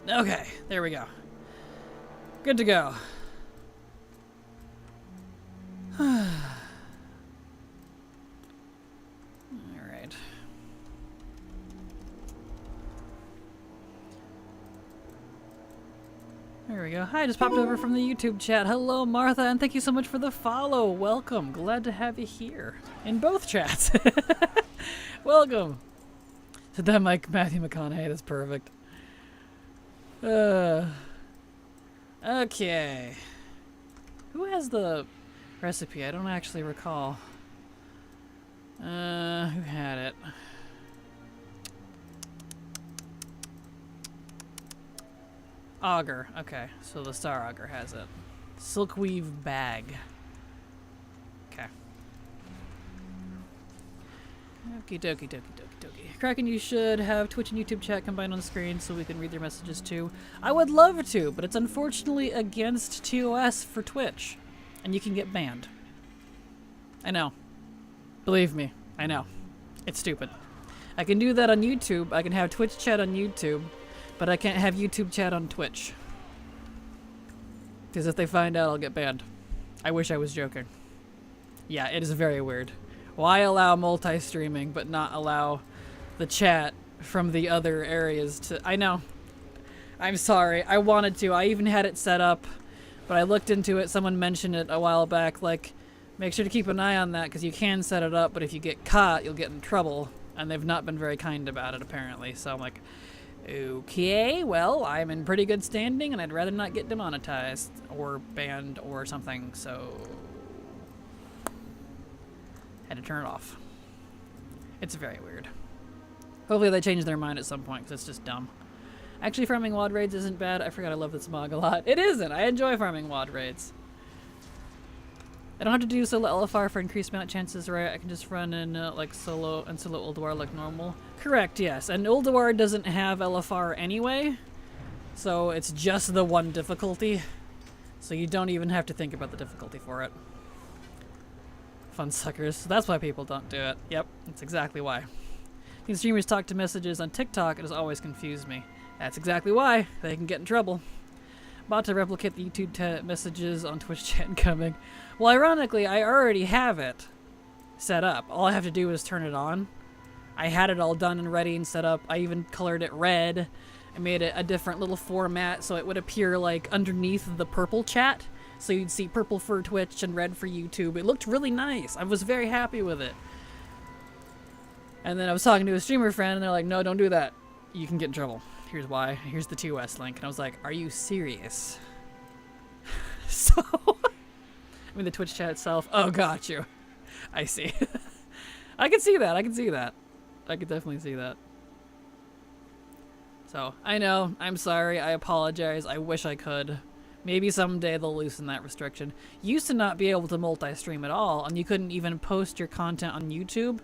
Okay, there we go. Good to go. Alright. There we go. Hi, I just popped over from the YouTube chat. Hello, Martha, and thank you so much for the follow. Welcome. Glad to have you here. In both chats. Welcome. To that Mike Matthew McConaughey. That's perfect. Okay. Who has the recipe? I don't actually recall. Who had it? Augur. Okay, so the Star Augur has it. Silkweave bag. Okay. Okie dokie dokie dokie dokie. Kraken, you should have Twitch and YouTube chat combined on the screen so we can read their messages too. I would love to, but it's unfortunately against TOS for Twitch. And you can get banned. I know. Believe me, I know. It's stupid. I can do that on YouTube. I can have Twitch chat on YouTube, but I can't have YouTube chat on Twitch. Because if they find out, I'll get banned. I wish I was joking. Yeah, it is very weird. Why allow multi-streaming but not allow the chat from the other areas to... I know. I'm sorry. I wanted to. I even had it set up, but I looked into it. Someone mentioned it a while back, like, make sure to keep an eye on that because you can set it up, but if you get caught, you'll get in trouble. And they've not been very kind about it, apparently. So I'm like, okay, well, I'm in pretty good standing, and I'd rather not get demonetized or banned or something, so... had to turn it off. It's very weird. Hopefully they change their mind at some point, because it's just dumb. Actually, farming WOD raids isn't bad. I forgot I love this mod a lot. It isn't! I enjoy farming WOD raids. I don't have to do solo LFR for increased amount of chances, right? I can just run in like solo Ulduar like normal. Correct, yes. And Ulduar doesn't have LFR anyway, so it's just the one difficulty. So you don't even have to think about the difficulty for it. Fun suckers. That's why people don't do it. Yep, that's exactly why. These streamers talk to messages on TikTok. It has always confused me. That's exactly why. They can get in trouble. About to replicate the YouTube messages on Twitch chat incoming. Well, ironically, I already have it set up. All I have to do is turn it on. I had it all done and ready and set up. I even colored it red. I made it a different little format so it would appear like underneath the purple chat. So you'd see purple for Twitch and red for YouTube. It looked really nice. I was very happy with it. And then I was talking to a streamer friend and they're like, no, don't do that. You can get in trouble. Here's why. Here's the TOS link. And I was like, are you serious? So, I mean the Twitch chat itself. Oh, got you. I see. I can see that. I can see that. I could definitely see that. So, I know. I'm sorry. I apologize. I wish I could. Maybe someday they'll loosen that restriction. Used to not be able to multi-stream at all, and you couldn't even post your content on YouTube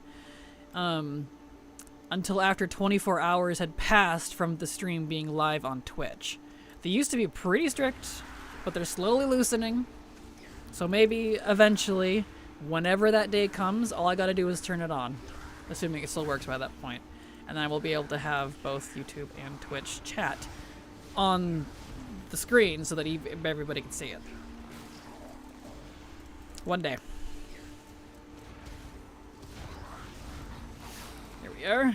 until after 24 hours had passed from the stream being live on Twitch. They used to be pretty strict, but they're slowly loosening. So maybe eventually, whenever that day comes, all I gotta do is turn it on. Assuming it still works by that point. And then I will be able to have both YouTube and Twitch chat on the screen so that everybody can see it. One day. There we are.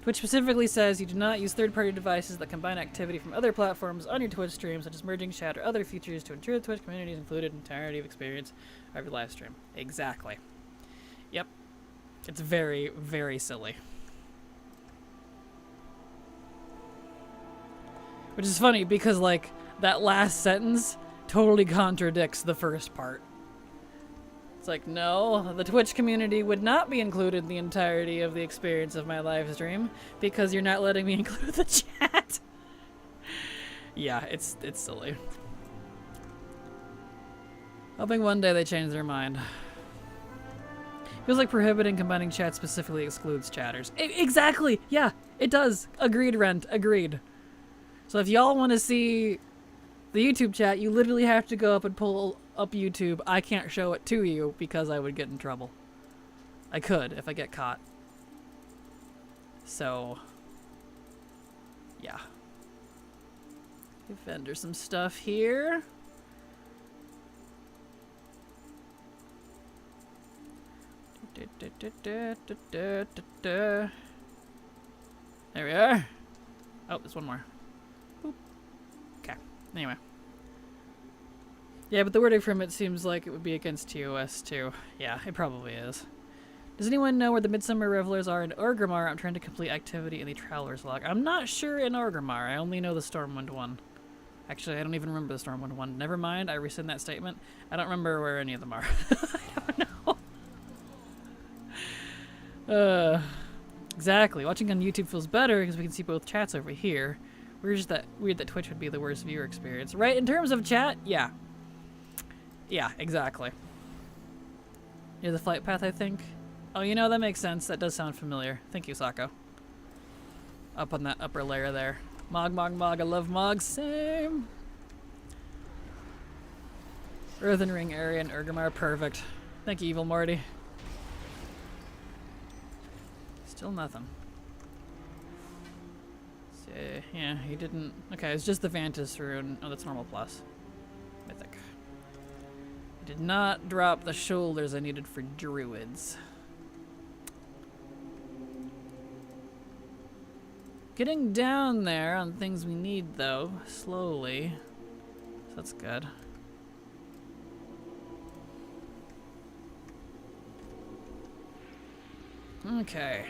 Twitch specifically says you do not use third-party devices that combine activity from other platforms on your Twitch stream, such as merging chat or other features to ensure the Twitch community is included in the entirety of experience of your live stream. Exactly. Yep. It's very, very silly. Which is funny because, like, that last sentence totally contradicts the first part. It's like, no, the Twitch community would not be included in the entirety of the experience of my live stream because you're not letting me include the chat. Yeah, it's silly. Hoping one day they change their mind. Feels like prohibiting combining chat specifically excludes chatters. Exactly! Yeah, it does. Agreed, Rent. Agreed. So if y'all want to see the YouTube chat, you literally have to go up and pull up YouTube. I can't show it to you because I would get in trouble. I could if I get caught. So, yeah. Give Vendor some stuff here. There we are. Oh, there's one more. Boop. Okay. Anyway. Yeah, but the wording from it seems like it would be against TOS too. Yeah, it probably is. Does anyone know where the Midsummer Revelers are in Orgrimmar? I'm trying to complete activity in the Traveler's Log. I'm not sure in Orgrimmar. I only know the Stormwind one. Actually, I don't even remember the Stormwind one. Never mind, I rescind that statement. I don't remember where any of them are. I don't know. Exactly. Watching on YouTube feels better because we can see both chats over here. Weird that Twitch would be the worst viewer experience. Right, in terms of chat, yeah. Yeah, exactly. Near the flight path, I think. Oh, you know, that makes sense. That does sound familiar. Thank you, Sako. Up on that upper layer there. Mog, Mog, Mog. I love Mog. Same. Earthen Ring area in Orgrimmar. Perfect. Thank you, Evil Morty. Still nothing. So, yeah, he didn't... Okay, it's just the Vantis rune. Oh, that's normal plus. Mythic. He did not drop the shoulders I needed for druids. Getting down there on things we need, though, slowly. So that's good. Okay.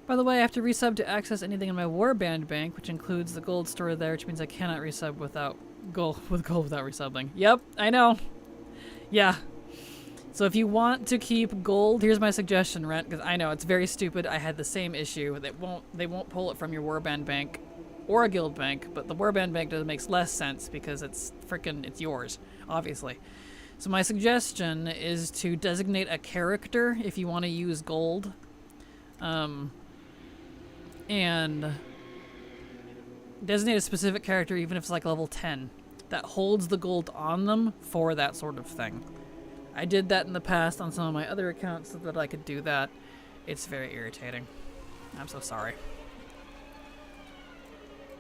By the way, I have to resub to access anything in my warband bank, which includes the gold store there, which means I cannot resub without gold without resubbing. Yep, I know. Yeah. So if you want to keep gold, here's my suggestion, Rent, because I know it's very stupid. I had the same issue. They won't pull it from your warband bank or a guild bank, but the warband bank makes less sense because it's yours, obviously. So my suggestion is to designate a character if you want to use gold. And designate a specific character even if it's like level 10 that holds the gold on them for that sort of thing. I did that in the past on some of my other accounts so that I could do that. It's very irritating. I'm so sorry.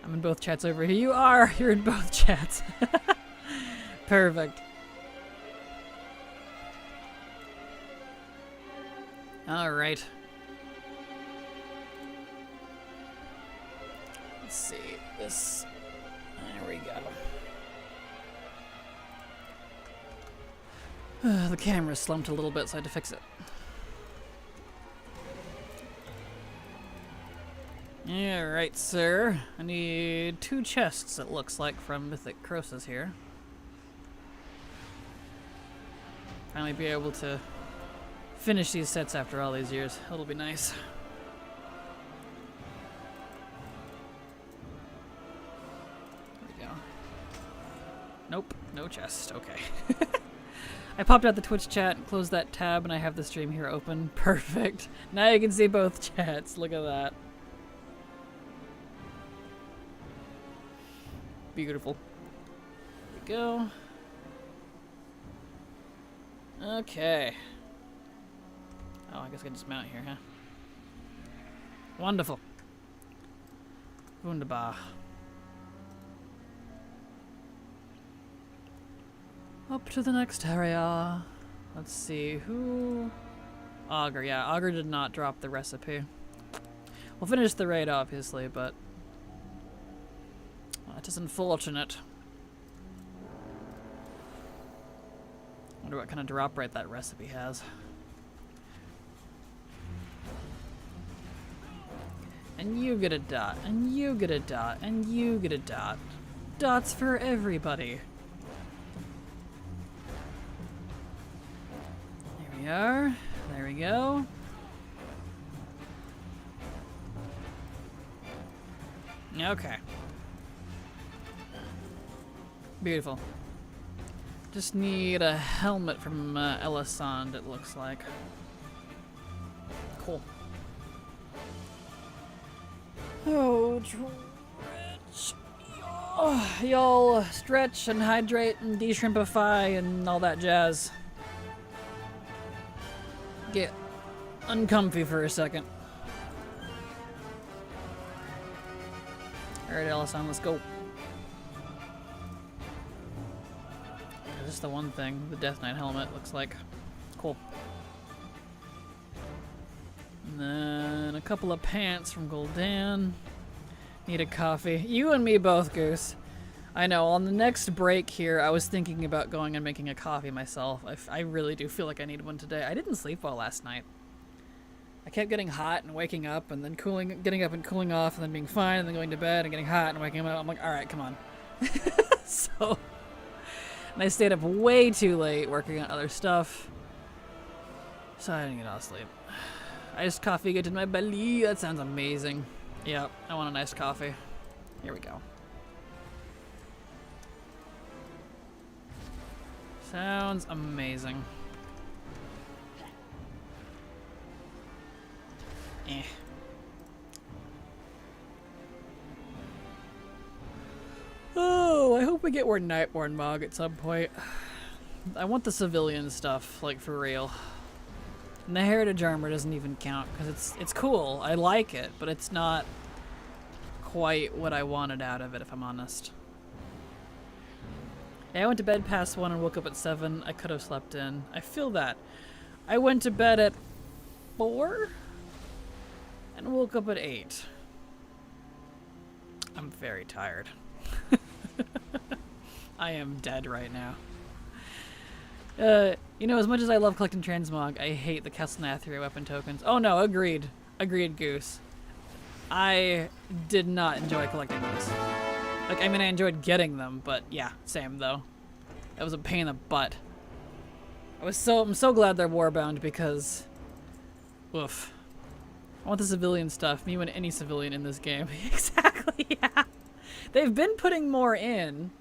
I'm in both chats over here. You are! You're in both chats. Perfect. Alright. Let's see. This... There we go. The camera slumped a little bit, so I had to fix it. Alright, sir. I need 2 chests, it looks like, from Mythic Croesus here. Finally be able to finish these sets after all these years. It'll be nice. There we go. Nope, no chest. Okay. I popped out the Twitch chat and closed that tab, and I have the stream here open. Perfect. Now you can see both chats. Look at that. Beautiful. There we go. Okay. Oh, I guess I can just mount here, huh? Wonderful. Wunderbar. Up to the next area. Let's see, who... Augur, yeah, Augur did not drop the recipe. We'll finish the raid, obviously, but... That is unfortunate. Wonder what kind of drop rate that recipe has. And you get a dot, and you get a dot, and you get a dot. Dots for everybody. There we are. There we go. Okay. Beautiful. Just need a helmet from Elisand, it looks like. Cool. Oh, stretch. Oh, y'all stretch and hydrate and de-shrimpify and all that jazz. Get uncomfy for a second. Alright, Allison, let's go. Just the one thing. The Death Knight helmet looks like. Cool. And then a couple of pants from Gul'dan. Need a coffee. You and me both, Goose. I know, on the next break here, I was thinking about going and making a coffee myself. I really do feel like I need one today. I didn't sleep well last night. I kept getting hot and waking up, and then getting up and cooling off, and then being fine, and then going to bed and getting hot and waking up. I'm like, alright, come on. So, and I stayed up way too late working on other stuff. So I didn't get all sleep. Iced coffee get in my belly. That sounds amazing. Yep, I want an iced coffee. Here we go. Sounds amazing. Eh. Oh, I hope we get more Nightborn Mog at some point. I want the civilian stuff, like for real. And the Heritage Armor doesn't even count, because it's cool. I like it, but it's not quite what I wanted out of it, if I'm honest. Yeah, I went to bed past 1 and woke up at 7. I could have slept in. I feel that. I went to bed at 4 and woke up at 8. I'm very tired. I am dead right now. You know, as much as I love collecting transmog, I hate the Kesselnathria weapon tokens. Oh no, agreed. Agreed, Goose. I did not enjoy collecting those. Like, I mean, I enjoyed getting them, but yeah, same though. That was a pain in the butt. I'm so glad they're warbound because, oof. I want the civilian stuff. Me and any civilian in this game. Exactly, yeah. They've been putting more in.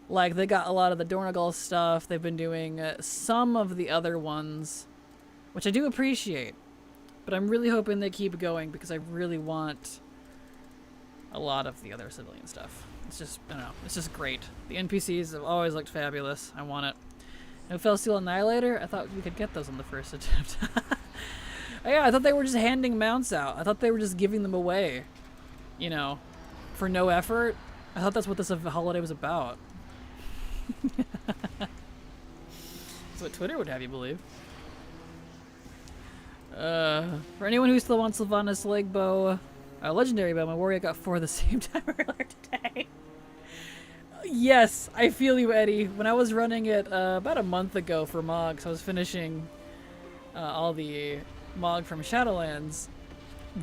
Like, they got a lot of the Dornagal stuff. They've been doing some of the other ones, which I do appreciate. But I'm really hoping they keep going because I really want a lot of the other civilian stuff. It's just, I don't know, it's just great. The NPCs have always looked fabulous. I want it. No Felsteel Annihilator? I thought we could get those on the first attempt. Oh, yeah, I thought they were just handing mounts out. I thought they were just giving them away, you know, for no effort. I thought that's what this holiday was about. That's what Twitter would have you believe. For anyone who still wants Sylvanas Legbow, Legendary Bow, my warrior got 4 the same time earlier today. Yes, I feel you, Eddie. When I was running it about a month ago for Mogs, I was finishing all the Mog from Shadowlands.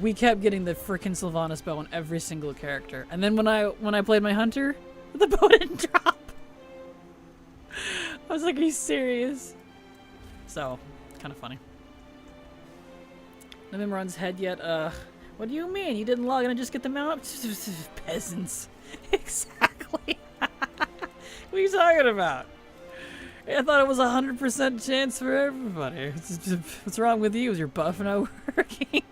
We kept getting the frickin' Sylvanas bow on every single character. And then when I played my hunter, the bow didn't drop. I was like, are you serious? So, kind of funny. No Mimron's head yet. What do you mean? You didn't log in and just get them out? Peasants. Exactly. What are you talking about? I thought it was 100% chance for everybody. What's wrong with you? Is your buff not working?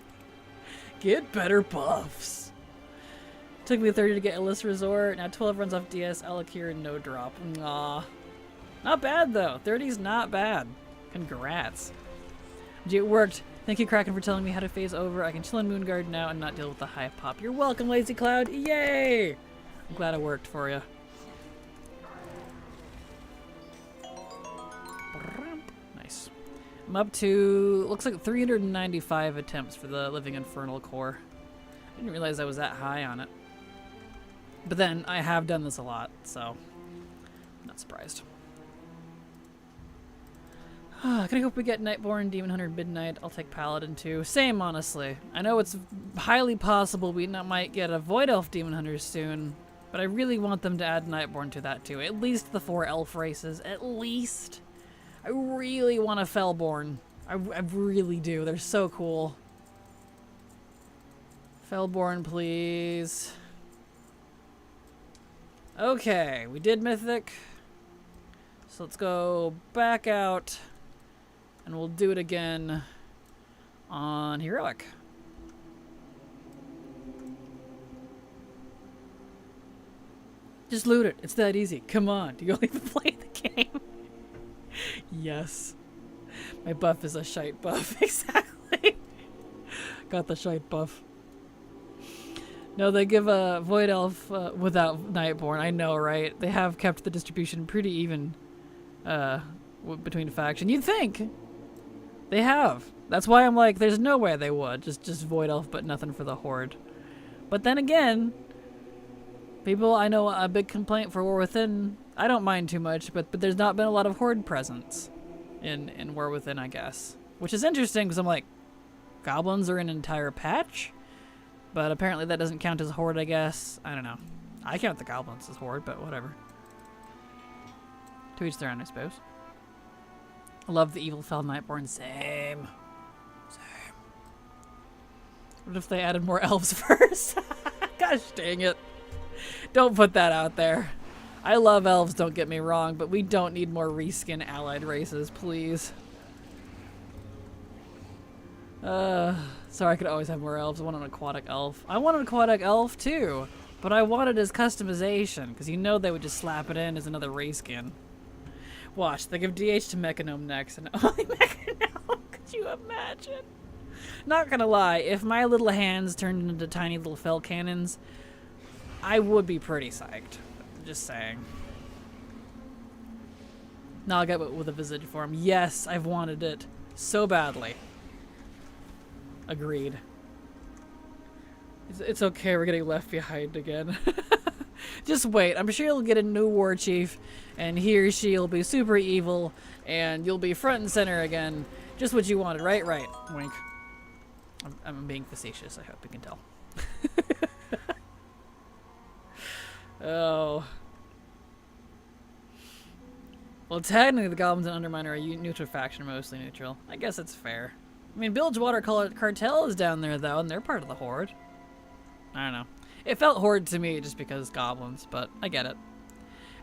Get better buffs. Took me 30 to get Illis Resort. Now 12 runs off DS. Alakir, no drop. Aw. Not bad though. 30's not bad. Congrats. Gee, it worked. Thank you, Kraken, for telling me how to phase over. I can chill in Moonguard now and not deal with the high pop. You're welcome, Lazy Cloud. Yay! I'm glad it worked for you. Nice. I'm up to, looks like 395 attempts for the Living Infernal Core. I didn't realize I was that high on it. But then, I have done this a lot, so I'm not surprised. I hope we get Nightborn, Demon Hunter, Midnight. I'll take Paladin too. Same, honestly. I know it's highly possible we might get a Void Elf Demon Hunter soon, but I really want them to add Nightborn to that too. At least the 4 elf races. At least. I really want a Fellborn. I really do. They're so cool. Fellborn, please. Okay, we did Mythic. So let's go back out. And we'll do it again on Heroic. Just loot it. It's that easy. Come on. Do you even play the game? Yes. My buff is a shite buff. Exactly. Got the shite buff. No, they give a Void Elf without Nightborn. I know, right? They have kept the distribution pretty even between faction. You'd think. They have. That's why I'm like, there's no way they would. Just Void Elf, but nothing for the Horde. But then again, people, I know a big complaint for War Within, I don't mind too much, but there's not been a lot of Horde presence in War Within, I guess. Which is interesting, because I'm like, goblins are an entire patch? But apparently that doesn't count as Horde, I guess. I don't know. I count the goblins as Horde, but whatever. To each their own, I suppose. I love the Evil Fell Nightborn. Same. What if they added more elves first? Gosh dang it. Don't put that out there. I love elves, don't get me wrong, but we don't need more reskin allied races, please. Sorry, I could always have more elves. I want an aquatic elf. I want an aquatic elf too, but I want it as customization, because you know they would just slap it in as another race skin. Watch, they give DH to Mechanome next, and only Mechanome. Could you imagine? Not gonna lie, if my little hands turned into tiny little fell cannons, I would be pretty psyched. Just saying. Now I'll get with a visage form. Yes, I've wanted it so badly. Agreed. It's okay, we're getting left behind again. Just wait, I'm sure you'll get a new war chief, and he or she will be super evil, and you'll be front and center again. Just what you wanted, right? Right. Wink. I'm being facetious, I hope you can tell. Oh. Well, technically the Goblins and Underminer are a neutral faction, mostly neutral. I guess it's fair. I mean, Bilgewater Cartel is down there, though, and they're part of the Horde. I don't know. It felt Horde to me just because goblins, but I get it.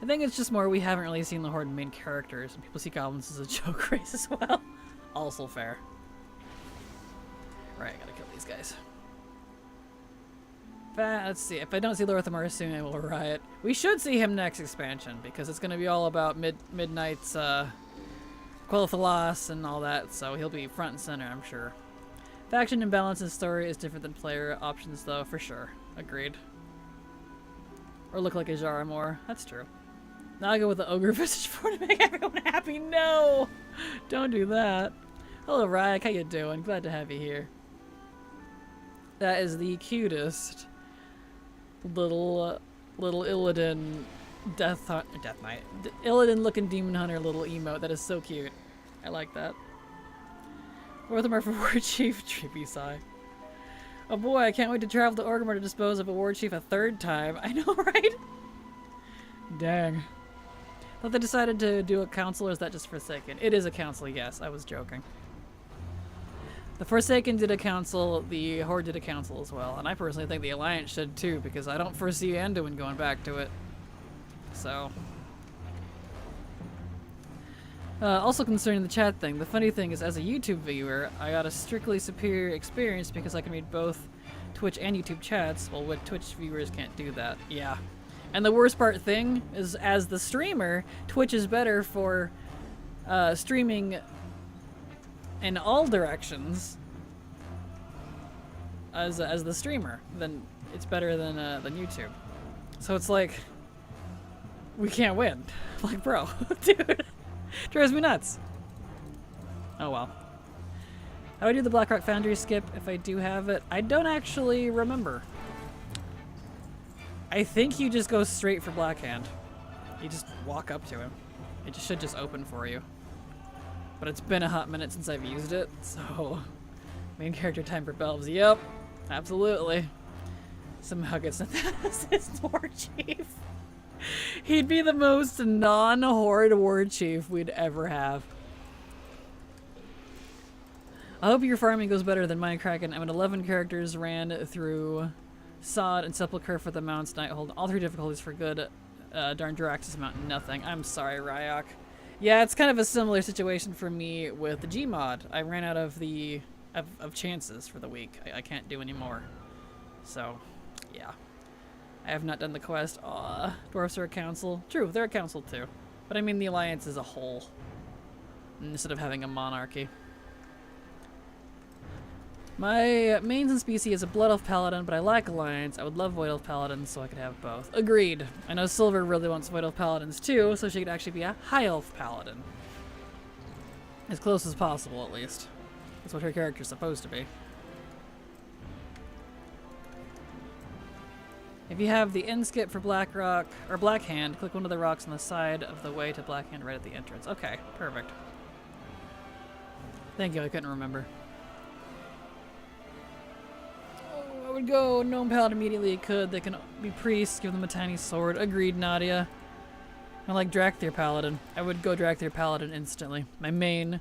I think it's just more we haven't really seen the Horde main characters, and people see goblins as a joke race as well. Also fair. Right, I gotta kill these guys. Let's see. If I don't see Lorthamar soon, I will riot. We should see him next expansion, because it's gonna be all about Midnight's Quel'Thalas and all that, so he'll be front and center, I'm sure. Faction imbalance in story is different than player options, though, for sure. Agreed. Or look like a Jara more. That's true. Now I go with the Ogre Visage for to make everyone happy. No! Don't do that. Hello, Ryek. How you doing? Glad to have you here. That is the cutest little Illidan Death Knight. Illidan looking demon hunter little emote. That is so cute. I like that. Orthamar for War Chief. Trippy sigh. Oh boy, I can't wait to travel to Orgrimmar to dispose of a War Chief a third time. I know, right? Dang. Thought they decided to do a council, or is that just Forsaken? It is a council, yes. I was joking. The Forsaken did a council, the Horde did a council as well, and I personally think the Alliance should too, because I don't foresee Anduin going back to it. So. Also concerning the chat thing, the funny thing is as a YouTube viewer, I got a strictly superior experience because I can read both Twitch and YouTube chats, while with Twitch viewers can't do that. Yeah. And the worst part thing is, as the streamer, Twitch is better for streaming in all directions as the streamer. Then it's better than YouTube. So it's like, we can't win. Like, bro, dude. Drives me nuts. Oh well. How do I do the Blackrock Foundry skip if I do have it? I don't actually remember. I think you just go straight for Blackhand. You just walk up to him. It should just open for you. But it's been a hot minute since I've used it, so... Main character time for Belves. Yep, absolutely. Somehow gets his War Chief. He'd be the most non-Horde War Chief we'd ever have. I hope your farming goes better than mine, Kraken. I'm at 11 characters, ran through Sod and Sepulchre for the mounts, Nighthold. All 3 difficulties for good. Darn Jirax's mount, nothing. I'm sorry, Ryok. Yeah, it's kind of a similar situation for me with the Gmod. I ran out of of chances for the week. I can't do any more. So, yeah. I have not done the quest. Aw, dwarves are a council. True, they're a council too. But I mean the Alliance as a whole, instead of having a monarchy. My mains and species is a Blood Elf Paladin, but I like Alliance. I would love Void Elf Paladins, so I could have both. Agreed. I know Silver really wants Void Elf Paladins too, so she could actually be a High Elf Paladin. As close as possible, at least. That's what her character's supposed to be. If you have the end skip for Black Rock, or Black Hand, click one of the rocks on the side of the way to Black Hand right at the entrance. Okay, perfect. Thank you, I couldn't remember. Oh, I would go Gnome Paladin immediately. It could. They can be priests, give them a tiny sword. Agreed, Nadia. I like Drakthir Paladin. I would go Drakthir Paladin instantly. My main,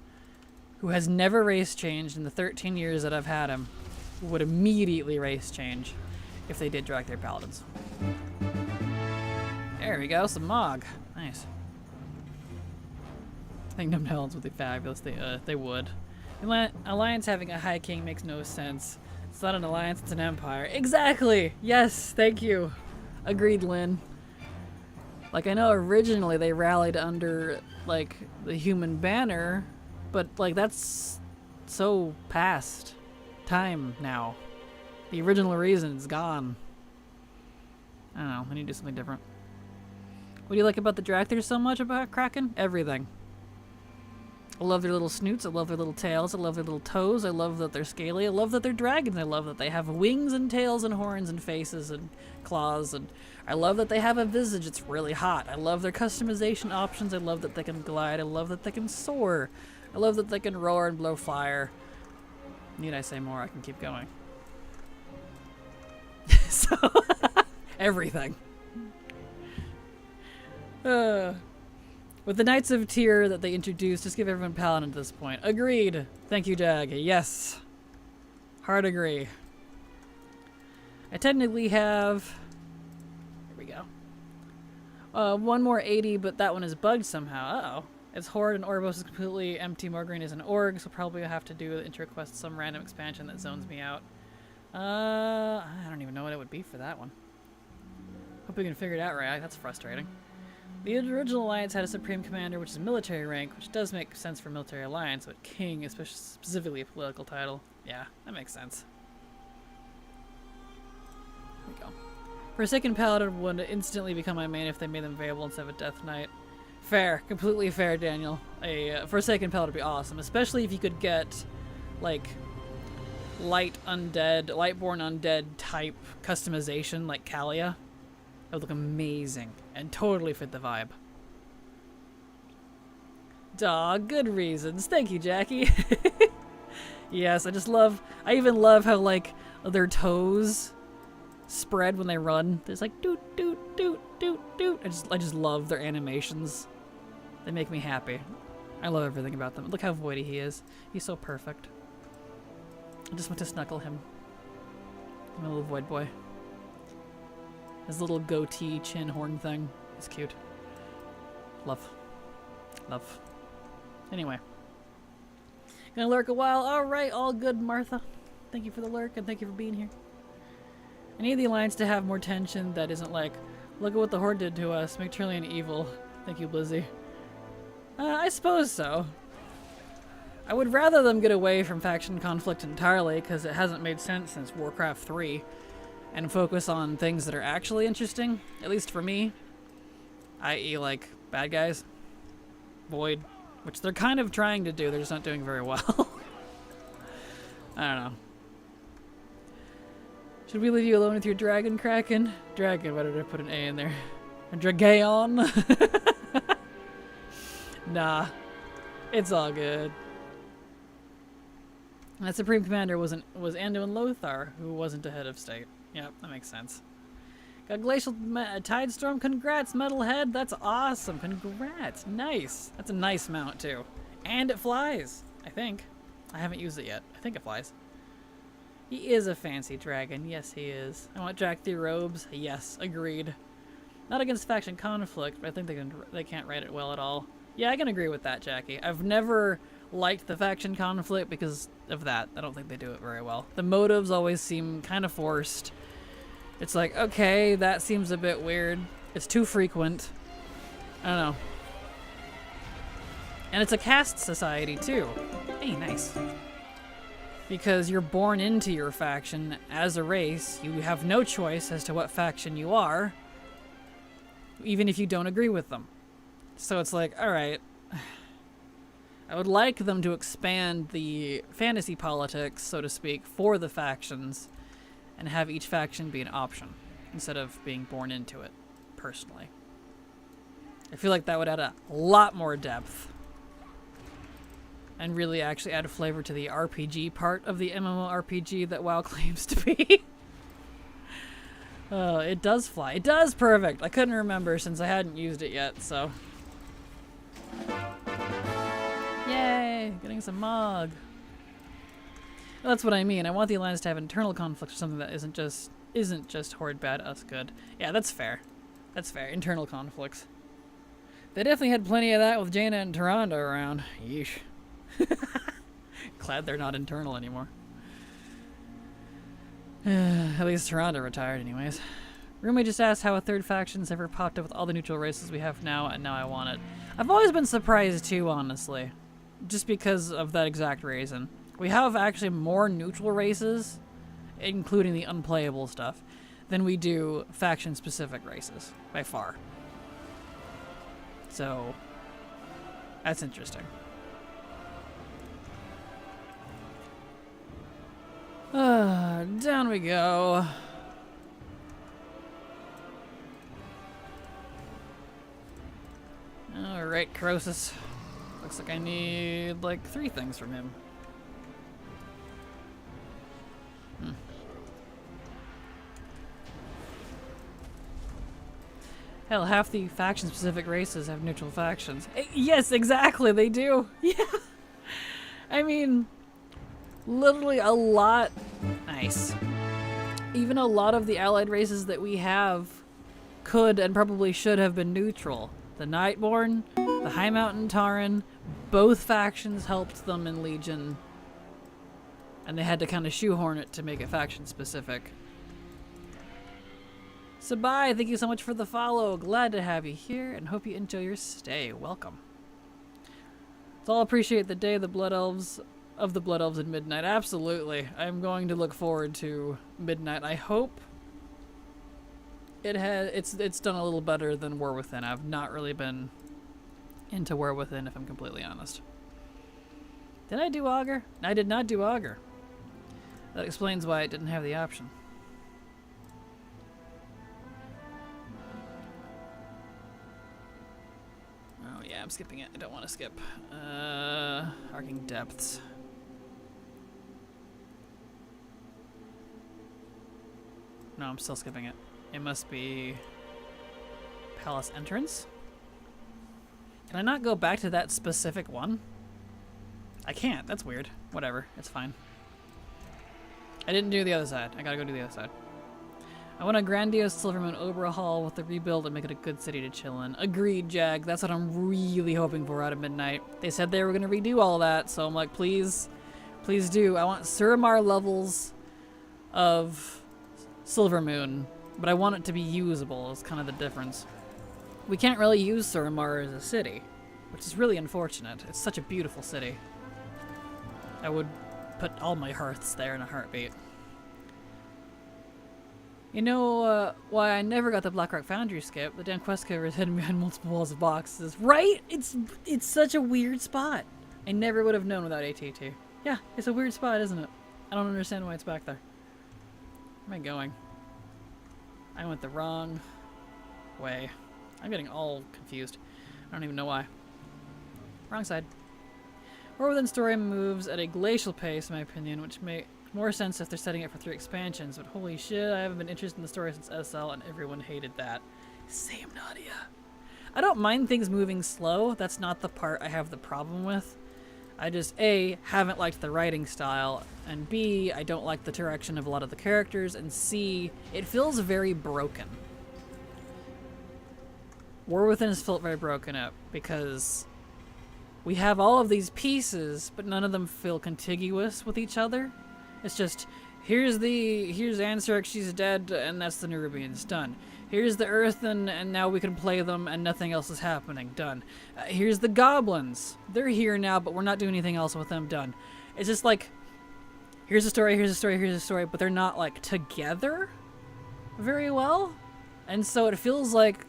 who has never race changed in the 13 years that I've had him, would immediately race change if they did Drakthir Paladins. There we go, some Mog. Nice. I think Gnome Paladins would be fabulous. They would. Alliance having a High King makes no sense. It's not an alliance, it's an empire. Exactly! Yes, thank you. Agreed, Lynn. Like, I know originally they rallied under, like, the human banner, but, like, that's so past time now. The original reason's gone. I don't know, I need to do something different. What do you like about the Drakthir so much about Kraken? Everything. I love their little snoots, I love their little tails, I love their little toes, I love that they're scaly, I love that they're dragons, I love that they have wings and tails and horns and faces and claws, and I love that they have a visage, it's really hot. I love their customization options, I love that they can glide, I love that they can soar, I love that they can roar and blow fire. Need I say more? I can keep going. So, everything. With the Knights of Tyr that they introduced, just give everyone Paladin at this point. Agreed. Thank you, Jag. Yes. Hard agree. I technically have... Here we go. One more 80, but that one is bugged somehow. Uh-oh. It's Horde and Orbos is completely empty. Morgreen is an Org, so probably I'll have to do interquest some random expansion that zones me out. I don't even know what it would be for that one. Hope we can figure it out right. That's frustrating. The original alliance had a supreme commander, which is a military rank, which does make sense for military alliance, but king is specifically a political title. Yeah, that makes sense. There we go. Forsaken Paladin would instantly become my main if they made them available instead of a Death Knight. Fair. Completely fair, Daniel. A Forsaken Paladin would be awesome, especially if you could get, like, Lightborn Undead type customization like Kalia. That would look amazing and totally fit the vibe. Dog, good reasons. Thank you, Jackie. Yes, I even love how, like, their toes spread when they run. There's like doot doot doot doot doot. I just love their animations. They make me happy. I love everything about them. Look how voidy he is. He's so perfect. I just want to snuggle him. My little void boy. His little goatee chin horn thing is cute. Love. Love. Anyway. Gonna lurk a while. Alright, all good, Martha. Thank you for the lurk and thank you for being here. I need the Alliance to have more tension that isn't like, look at what the Horde did to us, make Trillian evil. Thank you, Blizzy. I suppose so. I would rather them get away from faction conflict entirely, because it hasn't made sense since Warcraft 3, and focus on things that are actually interesting, at least for me, i.e. like bad guys, Void, which they're kind of trying to do, they're just not doing very well. I don't know. Should we leave you alone with your dragon, Kraken? Dragon, why did I put an A in there? A Dragaon? Nah, it's all good. And that Supreme Commander was Anduin Lothar, who wasn't a head of state. Yep, that makes sense. Got Glacial Tidestorm. Congrats, Metalhead. That's awesome. Congrats. Nice. That's a nice mount, too. And it flies, I think. I haven't used it yet. I think it flies. He is a fancy dragon. Yes, he is. I want Drakthir robes. Yes, agreed. Not against faction conflict, but I think they can't write it well at all. Yeah, I can agree with that, Jackie. I've never liked the faction conflict because of that. I don't think they do it very well. The motives always seem kind of forced. It's like, okay, that seems a bit weird. It's too frequent. I don't know. And it's a caste society, too. Hey, nice. Because you're born into your faction as a race. You have no choice as to what faction you are, even if you don't agree with them. So it's like, alright, I would like them to expand the fantasy politics, so to speak, for the factions, and have each faction be an option, instead of being born into it, personally. I feel like that would add a lot more depth, and really actually add a flavor to the RPG part of the MMORPG that WoW claims to be. It does fly. It does perfect. I couldn't remember since I hadn't used it yet, so. Yay! Getting some Mog. Well, that's what I mean. I want the Alliance to have internal conflicts or something that isn't just Horde bad, us good. Yeah, that's fair. That's fair. Internal conflicts. They definitely had plenty of that with Jaina and Tyrande around. Yeesh. Glad they're not internal anymore. At least Tyrande retired anyways. Roommate just asked how a third faction's ever popped up with all the neutral races we have now, and now I want it. I've always been surprised too, honestly. Just because of that exact reason. We have actually more neutral races, including the unplayable stuff, than we do faction-specific races, by far. So, that's interesting. Down we go. Alright, Croesus. Looks like I need, like, 3 things from him. Hell, half the faction-specific races have neutral factions. Yes, exactly, they do. Yeah. I mean, literally a lot. Nice. Even a lot of the allied races that we have could and probably should have been neutral. The Nightborn, the High Mountain Tauren, both factions helped them in Legion. And they had to kind of shoehorn it to make it faction-specific. Sabai, thank you so much for the follow. Glad to have you here and hope you enjoy your stay. Welcome. So I'll appreciate the day of the Blood Elves at midnight. Absolutely. I'm going to look forward to midnight. I hope it's done a little better than War Within. I've not really been into War Within, if I'm completely honest. Did I do Augur? I did not do Augur. That explains why it didn't have the option. Oh yeah, I'm skipping it. I don't want to skip. Arcing Depths. No, I'm still skipping it. It must be Palace Entrance. Can I not go back to that specific one? I can't. That's weird. Whatever. It's fine. I didn't do the other side. I gotta go do the other side. I want a grandiose Silvermoon overhaul with the rebuild and make it a good city to chill in. Agreed, Jag. That's what I'm really hoping for out of midnight. They said they were gonna redo all that, so I'm like, please, please do. I want Suramar levels of Silvermoon, but I want it to be usable. Is kind of the difference. We can't really use Suramar as a city, which is really unfortunate. It's such a beautiful city. I would put all my hearths there in a heartbeat. You know why I never got the Blackrock Foundry skip? The damn quest giver is hidden behind multiple walls of boxes. Right? It's such a weird spot. I never would have known without ATT. Yeah, it's a weird spot, isn't it? I don't understand why it's back there. Where am I going? I went the wrong way. I'm getting all confused. I don't even know why. Wrong side. War Within story moves at a glacial pace, in my opinion, which makes more sense if they're setting it for 3 expansions, but holy shit, I haven't been interested in the story since SL, and everyone hated that. Same, Nadia. I don't mind things moving slow. That's not the part I have the problem with. I just, A, haven't liked the writing style, and B, I don't like the direction of a lot of the characters, and C, it feels very broken. War Within has felt very broken up, because we have all of these pieces, but none of them feel contiguous with each other. It's just, here's Ansarek, she's dead, and that's the Nerubians, done. Here's the Earth, and now we can play them, and nothing else is happening, done. Here's the Goblins. They're here now, but we're not doing anything else with them, done. It's just like, here's a story, here's a story, here's a story, but they're not like together very well. And so it feels like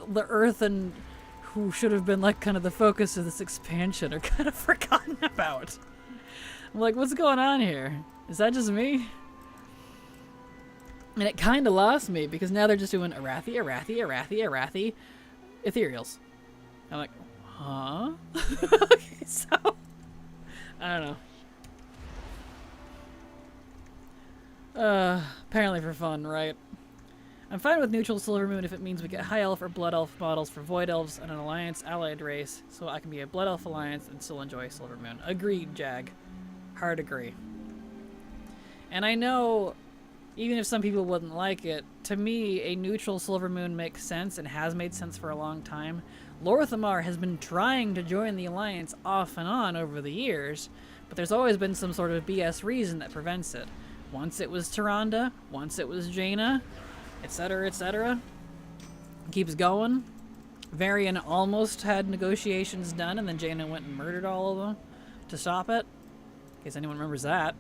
the Earth and who should have been like kind of the focus of this expansion are kind of forgotten about. I'm like, what's going on here? Is that just me? And it kind of lost me because now they're just doing Arathi, ethereals. I'm like, huh? Okay, so I don't know. Apparently for fun, right? I'm fine with neutral Silver Moon if it means we get High Elf or Blood Elf models for Void Elves and an Alliance allied race, so I can be a Blood Elf Alliance and still enjoy Silver Moon. Agreed, Jag. Hard agree. And I know, even if some people wouldn't like it, to me, a neutral Silver Moon makes sense and has made sense for a long time. Lorthamar has been trying to join the Alliance off and on over the years, but there's always been some sort of BS reason that prevents it. Once it was Tyrande, once it was Jaina, etc., etc. Keeps going. Varian almost had negotiations done, and then Jaina went and murdered all of them to stop it. In case anyone remembers that.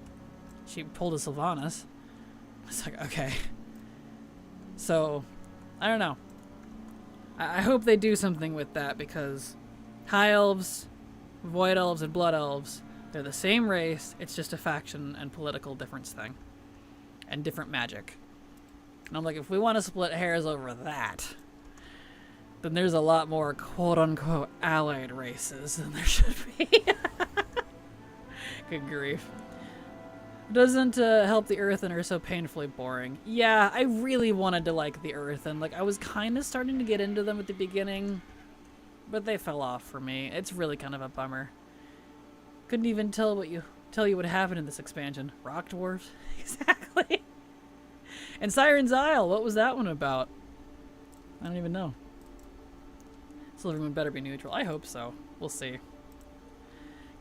She pulled a Sylvanas. It's like, okay. So, I don't know. I hope they do something with that, because High Elves, Void Elves, and Blood Elves, they're the same race, it's just a faction and political difference thing. And different magic. And I'm like, if we want to split hairs over that, then there's a lot more quote-unquote allied races than there should be. Good grief. Doesn't help the Earth and are so painfully boring. Yeah, I really wanted to like the Earth, and like I was kind of starting to get into them at the beginning, but they fell off for me. It's really kind of a bummer. Couldn't even tell you what happened in this expansion. Rock dwarves? Exactly. And Siren's Isle, what was that one about? I don't even know. Silver Moon better be neutral. I hope so. We'll see.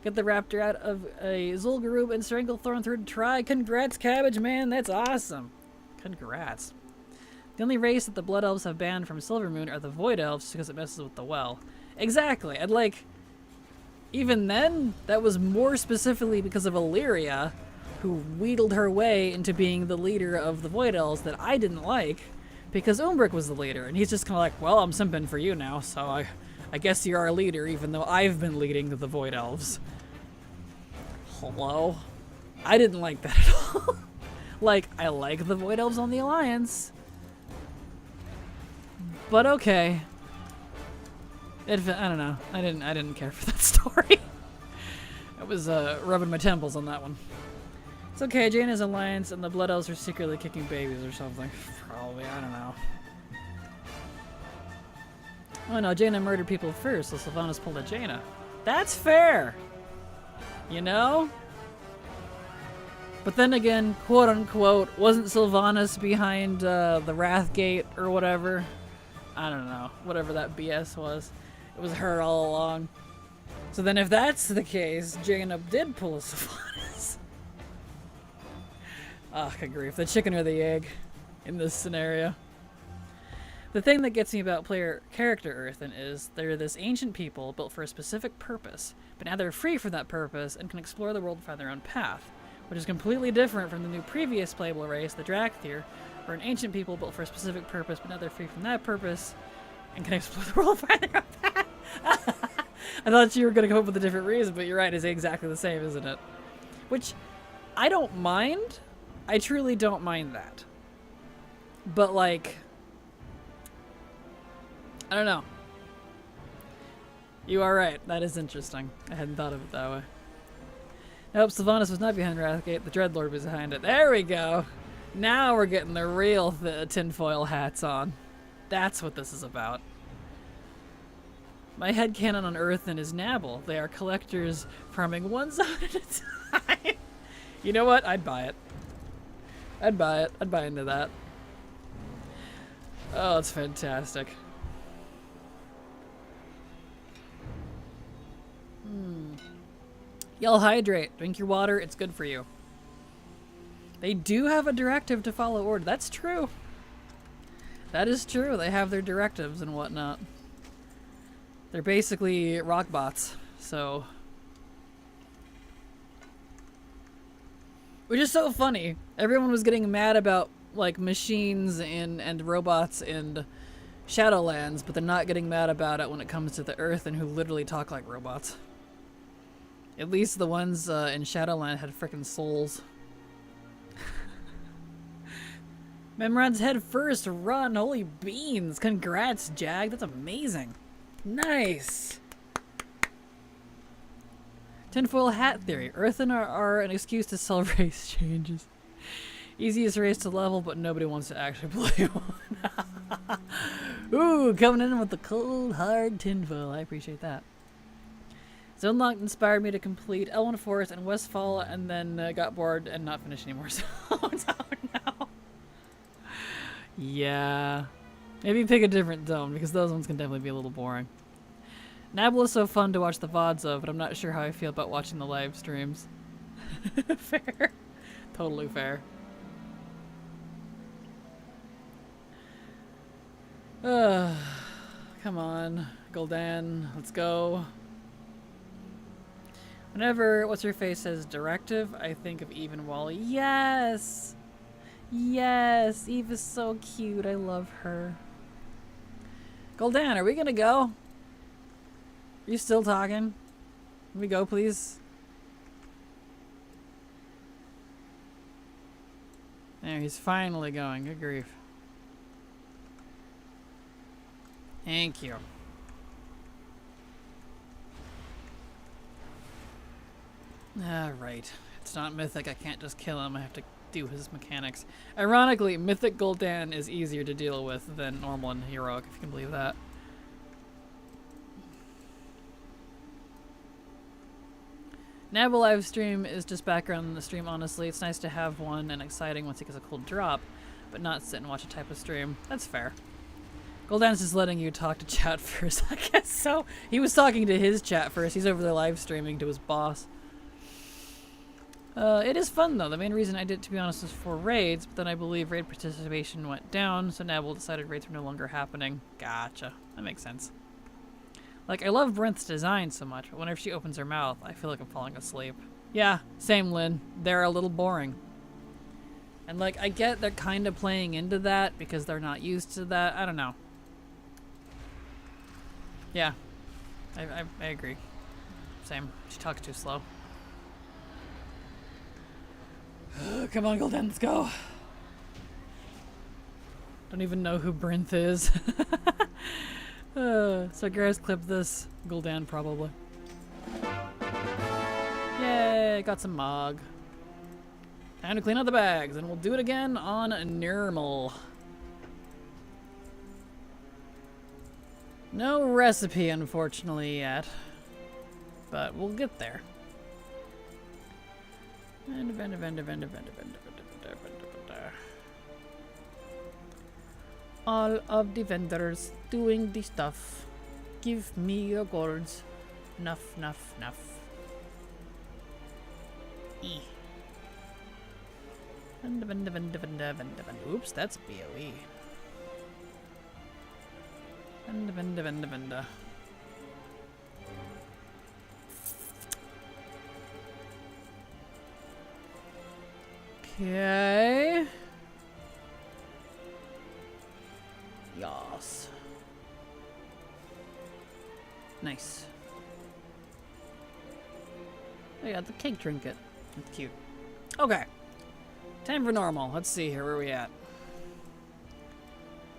Get the raptor out of a Zul'Gurub and Stranglethorn through to try. Congrats, Cabbage Man. That's awesome. Congrats. The only race that the Blood Elves have banned from Silver Moon are the Void Elves because it messes with the well. Exactly. And like, even then, that was more specifically because of Illyria, who wheedled her way into being the leader of the Void Elves that I didn't like, because Umbric was the leader, and he's just kind of like, well, I'm simping for you now, so I guess you're our leader, even though I've been leading the Void Elves. Hello? I didn't like that at all. Like, I like the Void Elves on the Alliance, but okay. I don't know. I didn't care for that story. I was rubbing my temples on that one. It's okay, Jaina's Alliance and the Blood Elves are secretly kicking babies or something. Probably, I don't know. Oh no, Jaina murdered people first, so Sylvanas pulled a Jaina. That's fair! You know? But then again, quote unquote, wasn't Sylvanas behind the Wrathgate or whatever? I don't know. Whatever that BS was. It was her all along. So then if that's the case, Jaina did pull a Sylvanas. Ah, good grief. The chicken or the egg in this scenario. The thing that gets me about player character Earthen is they're this ancient people built for a specific purpose, but now they're free from that purpose and can explore the world and find their own path, which is completely different from the new previous playable race, the Drakthir, or an ancient people built for a specific purpose, but now they're free from that purpose and can explore the world and find their own path. I thought you were going to come up with a different reason, but you're right, it's exactly the same, isn't it? Which, I don't mind. I truly don't mind that. But, like, I don't know. You are right. That is interesting. I hadn't thought of it that way. Nope, Sylvanas was not behind Wrathgate. The Dreadlord was behind it. There we go. Now we're getting the real tinfoil hats on. That's what this is about. My headcanon on Earthen is Nabble. They are collectors farming one zone at a time. You know what? I'd buy it. I'd buy it. I'd buy into that. Oh, it's fantastic. Y'all hydrate. Drink your water. It's good for you. They do have a directive to follow order. That's true. That is true. They have their directives and whatnot. They're basically rock bots. So, Which is so funny. Everyone was getting mad about like machines and robots and Shadowlands, but they're not getting mad about it when it comes to the Earth and who literally talk like robots. At least the ones in Shadowland had frickin' souls. Memrad's head first run. Holy beans. Congrats, Jag. That's amazing. Nice. Tinfoil hat theory. Earthen are an excuse to sell race changes. Easiest race to level, but nobody wants to actually play one. Ooh, coming in with the cold, hard tinfoil. I appreciate that. Zonelock inspired me to complete Elwyn Forest and Westfall, and then got bored and not finish anymore. So, oh no. Yeah. Maybe pick a different zone, because those ones can definitely be a little boring. Nabble is so fun to watch the VODs of, but I'm not sure how I feel about watching the live streams. Fair. Totally fair. Come on, Gul'dan, let's go. Whenever What's-Her-Face says directive, I think of Eve and Wally. Yes! Yes! Eve is so cute, I love her. Gul'dan, are we gonna go? Are you still talking? Can we go, please? There, he's finally going. Good grief. Thank you. Alright. It's not mythic. I can't just kill him. I have to do his mechanics. Ironically, mythic Gul'dan is easier to deal with than normal and heroic, if you can believe that. Nabble live stream is just background in the stream, honestly. It's nice to have one and exciting once he gets a cool drop, but not sit and watch a type of stream. That's fair. Gul'dan's just letting you talk to chat first, I guess so. He was talking to his chat first. He's over there live streaming to his boss. It is fun, though. The main reason I did it, to be honest, was for raids, but then I believe raid participation went down, so Nabble decided raids were no longer happening. Gotcha. That makes sense. Like, I love Brinth's design so much, but whenever she opens her mouth, I feel like I'm falling asleep. Yeah, same, Lynn. They're a little boring. And, like, I get they're kind of playing into that because they're not used to that. I don't know. Yeah. I agree. Same. She talks too slow. Come on, Gul'dan, let's go. Don't even know who Brinth is. So guys, clip this. Gul'dan, probably. Yay, got some Mog. Time to clean out the bags, and we'll do it again on normal. No recipe, unfortunately, but we'll get there. All of the vendors doing the stuff. Give me your golds. Nuff. Oops, that's BOE. Venda. Okay. Yas. Nice. Oh yeah, the cake trinket. That's cute. Okay. Time for normal. Let's see here. Where are we at?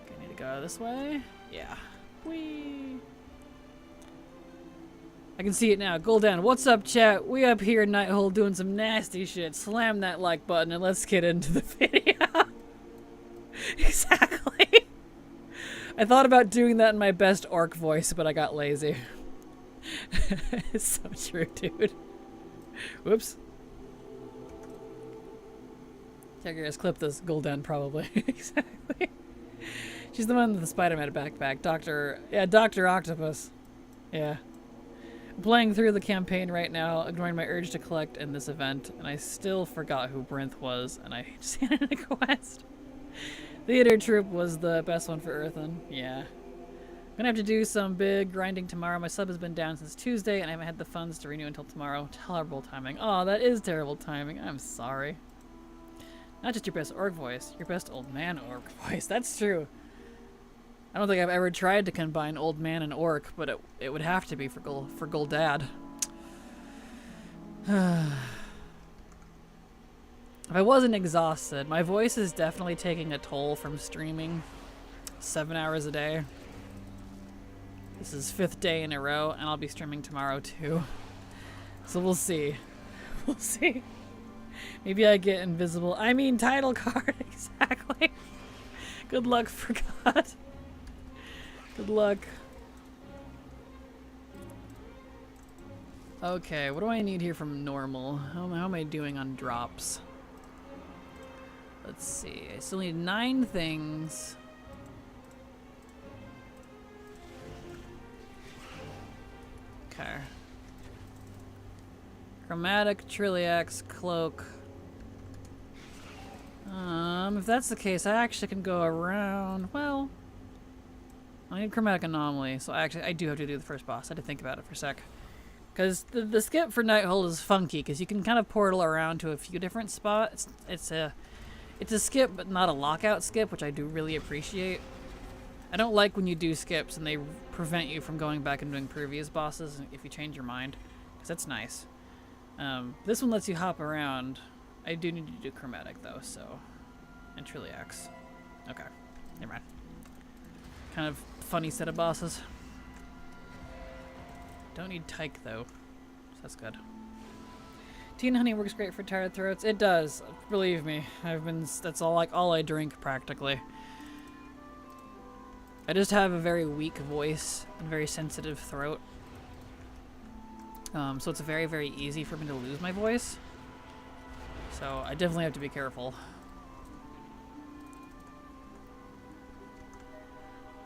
Okay, need to go this way. Yeah. Whee! I can see it now. Gul'dan, what's up, chat? We up here in Nighthold doing some nasty shit. Slam that like button and let's get into the video. Exactly. I thought about doing that in my best orc voice, but I got lazy. It's so true, dude. Whoops. Check your guys, clip this. Gul'dan, probably. Exactly. She's the one with the Spider-Man backpack. Dr. Octopus. Yeah. I'm playing through the campaign right now, ignoring my urge to collect in this event, and I still forgot who Brinth was, and I just handed a quest. Theater Troupe was the best one for Earthen. Yeah. I'm gonna have to do some big grinding tomorrow. My sub has been down since Tuesday, and I haven't had the funds to renew until tomorrow. Terrible timing. Oh, that is terrible timing. I'm sorry. Not just your best orc voice, your best old man orc voice. That's true. I don't think I've ever tried to combine old man and orc, but it would have to be for Goldad. If I wasn't exhausted, my voice is definitely taking a toll from streaming 7 hours a day. This is 5th day in a row, and I'll be streaming tomorrow too. So we'll see. We'll see. Maybe I get invisible. I mean, title card, exactly. Good luck, forgot. Good luck. Okay, what do I need here from normal? How am I doing on drops? Let's see. I still need 9 things. Okay. Chromatic, Trilliax, Cloak. If that's the case, I actually can go around. Well, I need Chromatic Anomaly, so I do have to do the first boss. I had to think about it for a sec. Because the skip for Nighthold is funky, because you can kind of portal around to a few different spots. It's a skip, but not a lockout skip, which I do really appreciate. I don't like when you do skips and they prevent you from going back and doing previous bosses if you change your mind, because that's nice. This one lets you hop around. I do need to do Chromatic, though, so... And Trilliax. Okay, never mind. Kind of funny set of bosses. Don't need Tyke, though, so that's good. Tea and honey works great for tired throats. It does, believe me. That's all I drink, practically. I just have a very weak voice and very sensitive throat. So it's very, very easy for me to lose my voice. So I definitely have to be careful.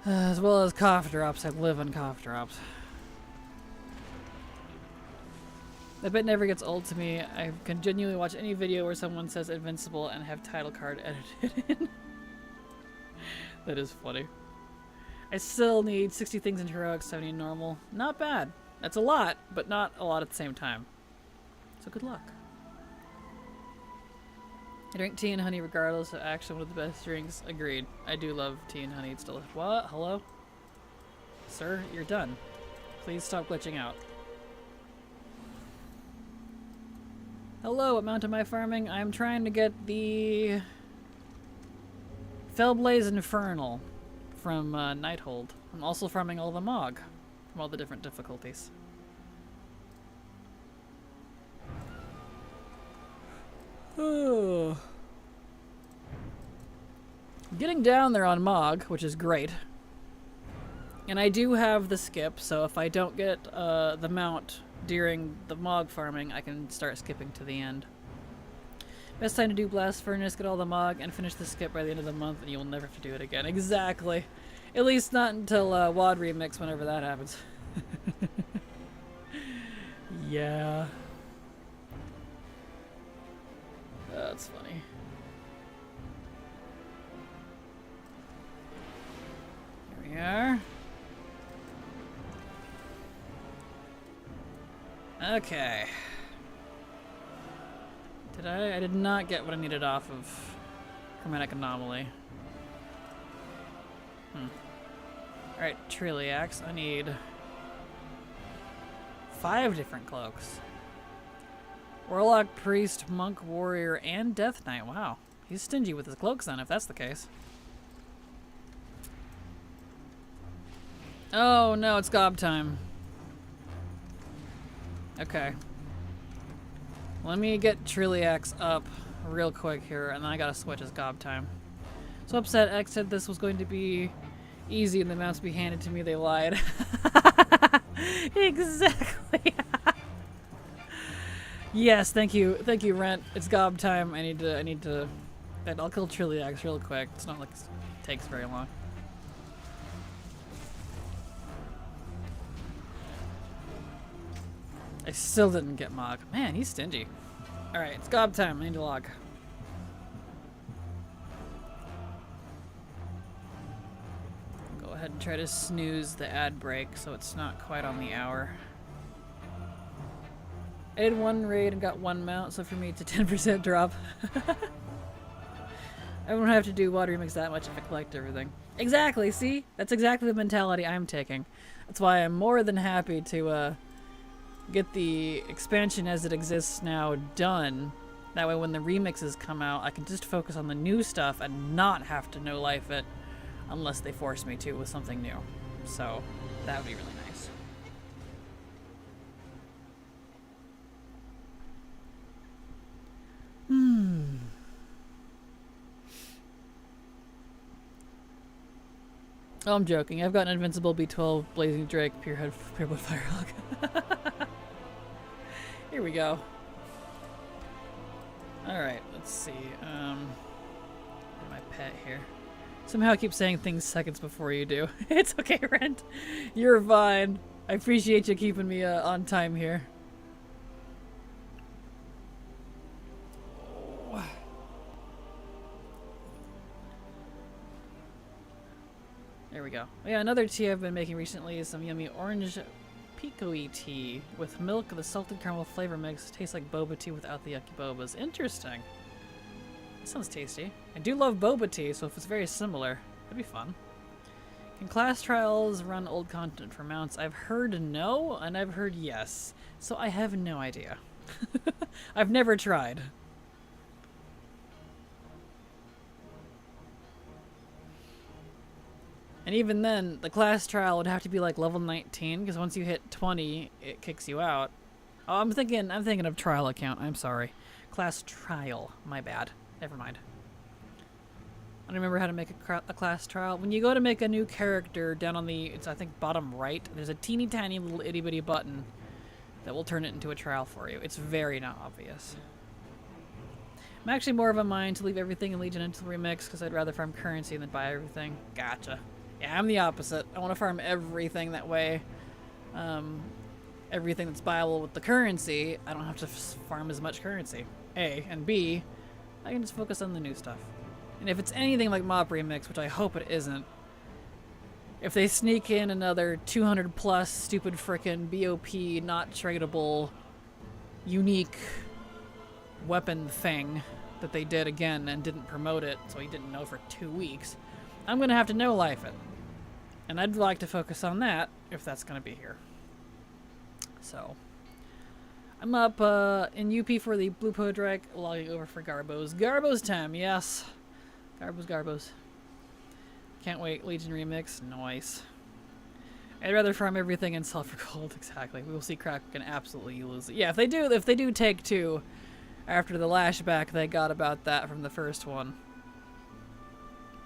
As well as cough drops. I live on cough drops. That bit never gets old to me. I can genuinely watch any video where someone says invincible and have title card edited in. That is funny. I still need 60 things in heroic, 70 in normal. Not bad. That's a lot, but not a lot at the same time. So good luck. I drink tea and honey regardless. Actually, one of the best drinks. Agreed. I do love tea and honey. It's delicious. What? Hello? Sir, you're done. Please stop glitching out. Hello, what mount am I farming? I'm trying to get the Fellblaze Infernal from Nighthold. I'm also farming all the Mog from all the different difficulties. Oh. I'm getting down there on Mog, which is great. And I do have the skip, so if I don't get the mount during the Mog farming, I can start skipping to the end. Best time to do Blast Furnace, get all the Mog, and finish the skip by the end of the month, and you'll never have to do it again. Exactly. At least not until WoD Remix, whenever that happens. Yeah. That's funny. Here we are. Okay. I did not get what I needed off of Chromatic Anomaly. Alright, Trilliax. I need 5 different cloaks. Warlock, Priest, Monk, Warrior, and Death Knight. Wow. He's stingy with his cloaks then, if that's the case. Oh no, it's gob time. Okay. Let me get Trilliax up real quick here, and then I gotta switch as gob time. So upset, X said this was going to be easy and the mounts be handed to me, they lied. Exactly. Yes, thank you, Rent. It's gob time. I need to. I'll kill Trilliax real quick. It's not like it takes very long. I still didn't get Mog. Man, he's stingy. All right, it's gob time. I need to log. Go ahead and try to snooze the ad break so it's not quite on the hour. I did 1 raid and got 1 mount, so for me it's a 10% drop. I won't have to do water remix that much if I collect everything. Exactly, see? That's exactly the mentality I'm taking. That's why I'm more than happy to get the expansion as it exists now done. That way when the remixes come out, I can just focus on the new stuff and not have to no-life it unless they force me to with something new. So, that would be really nice. Oh, I'm joking. I've got an Invincible B12, Blazing Drake, Pureblood Firehawk. Here we go. Alright, let's see. My pet here. Somehow I keep saying things seconds before you do. It's okay, Rent. You're fine. I appreciate you keeping me on time here. There we go. Yeah, another tea I've been making recently is some yummy orange pico-y tea with milk. The salted caramel flavor mix tastes like boba tea without the yucky bobas. Interesting. That sounds tasty. I do love boba tea, so if it's very similar, that'd be fun. Can class trials run old content for mounts? I've heard no, and I've heard yes. So I have no idea. I've never tried. And even then, the class trial would have to be like level 19, because once you hit 20, it kicks you out. Oh, I'm thinking of trial account. I'm sorry. Class trial. My bad. Never mind. I don't remember how to make a class trial. When you go to make a new character, down on the, it's I think bottom right, there's a teeny tiny little itty bitty button that will turn it into a trial for you. It's very not obvious. I'm actually more of a mind to leave everything in Legion until Remix, because I'd rather farm currency than buy everything. Gotcha. Yeah, I'm the opposite. I want to farm everything that way. Everything that's buyable with the currency, I don't have to farm as much currency. A, and B, I can just focus on the new stuff. And if it's anything like Mop Remix, which I hope it isn't, if they sneak in another 200 plus stupid frickin' BOP, not tradable, unique weapon thing that they did again and didn't promote it, so he didn't know for 2 weeks, I'm going to have to no-life it. And I'd like to focus on that, if that's going to be here. So, I'm up in UP for the Blue Podrake, logging over for Garbo's. Garbo's time, yes. Garbo's. Can't wait, Legion Remix, nice. I'd rather farm everything in Sulfur Gold, exactly. We will see Kraken absolutely lose it. Yeah, if they do take 2, after the lashback they got about that from the first one.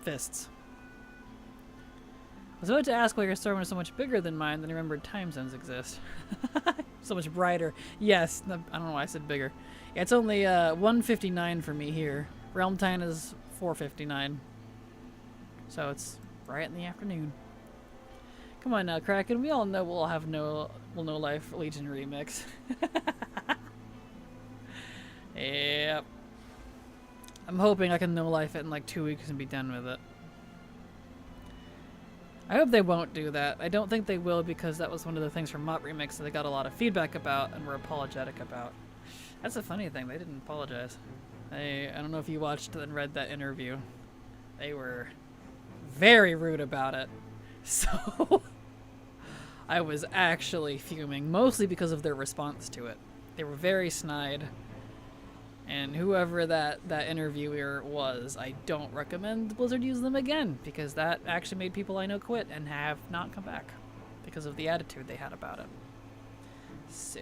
Fists. I was about to ask why your storm is so much bigger than mine, then remembered time zones exist. So much brighter. Yes, I don't know why I said bigger. Yeah, it's only 1:59 for me here. Realm time is 4:59. So it's bright in the afternoon. Come on now, Kraken. We all know we'll no life Legion Remix. Yep. I'm hoping I can no life it in like 2 weeks and be done with it. I hope they won't do that. I don't think they will, because that was one of the things from Mop Remix that they got a lot of feedback about and were apologetic about. That's a funny thing. They didn't apologize. I don't know if you watched and read that interview. They were very rude about it. So I was actually fuming, mostly because of their response to it. They were very snide. And whoever that interviewer was, I don't recommend Blizzard use them again, because that actually made people I know quit and have not come back because of the attitude they had about it. So,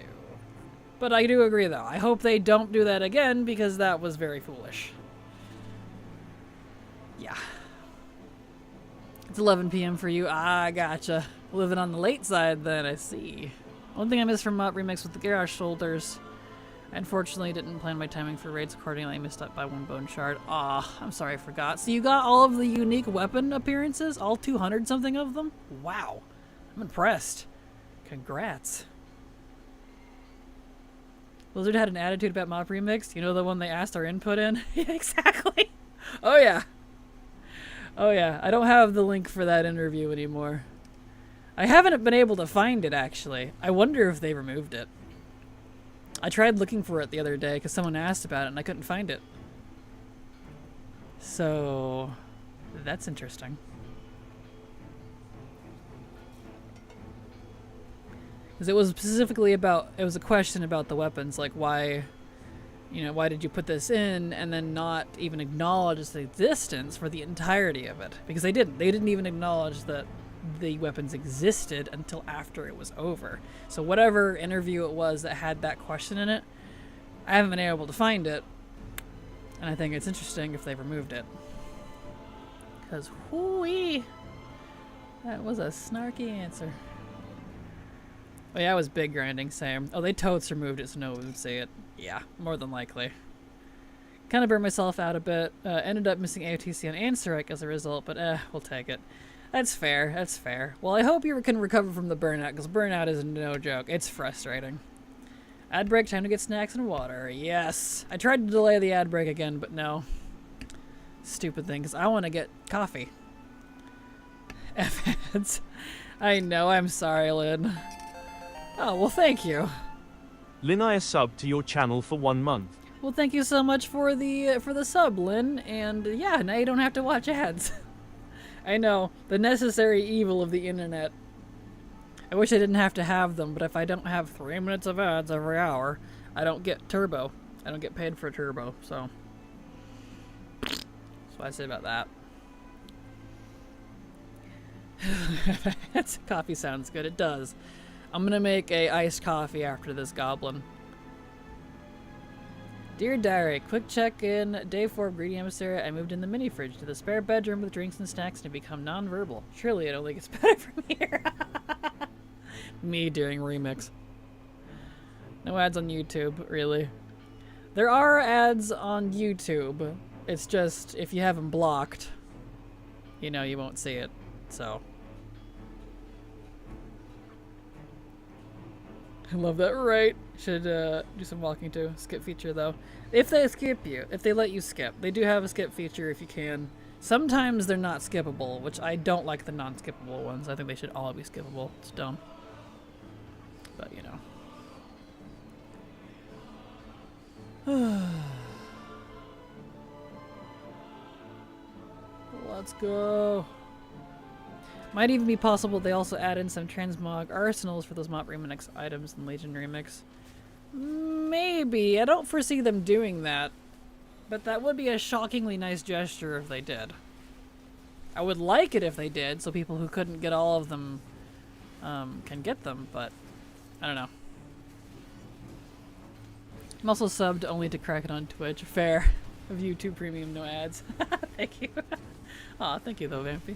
but I do agree though. I hope they don't do that again, because that was very foolish. Yeah. It's 11 p.m. for you. Ah, gotcha. Living on the late side then, I see. One thing I missed from Mop Remix with the Garage Shoulders. I unfortunately didn't plan my timing for raids accordingly. I missed out by 1 bone shard. Ah, I'm sorry I forgot. So you got all of the unique weapon appearances? All 200 something of them? Wow. I'm impressed. Congrats. Blizzard had an attitude about Mop Remix. You know, the one they asked our input in? Yeah, exactly. Oh yeah. Oh yeah. I don't have the link for that interview anymore. I haven't been able to find it, actually. I wonder if they removed it. I tried looking for it the other day because someone asked about it and I couldn't find it. So that's interesting. Because it was specifically about, it was a question about the weapons, like why, you know, why did you put this in and then not even acknowledge its existence for the entirety of it? Because they didn't. They didn't even acknowledge that the weapons existed until after it was over. So whatever interview it was that had that question in it, I haven't been able to find it. And I think it's interesting if they removed it. Because, whoo-wee, that was a snarky answer. Oh yeah, it was big grinding, same. Oh, they totes removed it so no one would see it. Yeah, more than likely. Kind of burned myself out a bit. Ended up missing AOTC on Answerike as a result, but we'll take it. That's fair, that's fair. Well, I hope you can recover from the burnout, because burnout is no joke. It's frustrating. Ad break, time to get snacks and water. Yes! I tried to delay the ad break again, but no. Stupid thing, because I want to get coffee. F-heads. I know, I'm sorry, Lynn. Oh, well, thank you. Lynn, I subbed to your channel for 1 month. Well, thank you so much for the sub, Lynn. And yeah, now you don't have to watch ads. I know, the necessary evil of the internet. I wish I didn't have to have them, but if I don't have 3 minutes of ads every hour, I don't get turbo. I don't get paid for turbo, so that's what I say about that. Coffee sounds good. It does. I'm gonna make a iced coffee after this goblin. Dear Diary, quick check-in. Day 4 of Greedy Emissary. I moved in the mini fridge to the spare bedroom with drinks and snacks to become non-verbal. Surely it only gets better from here. Me doing remix. No ads on YouTube, really. There are ads on YouTube. It's just, if you have them blocked, you know, you won't see it. So. I love that, right? Should do some walking too. Skip feature though. If they skip you, if they let you skip, they do have a skip feature if you can. Sometimes they're not skippable, which I don't like the non-skippable ones. I think they should all be skippable. It's dumb. But you know. Let's go. Might even be possible they also add in some transmog arsenals for those Mop Remix items in Legion Remix. Maybe. I don't foresee them doing that. But that would be a shockingly nice gesture if they did. I would like it if they did, so people who couldn't get all of them can get them, but I don't know. I'm also subbed only to Kraken on Twitch. Fair. Of YouTube Premium, no ads. Thank you. Aw, thank you though, Vampy.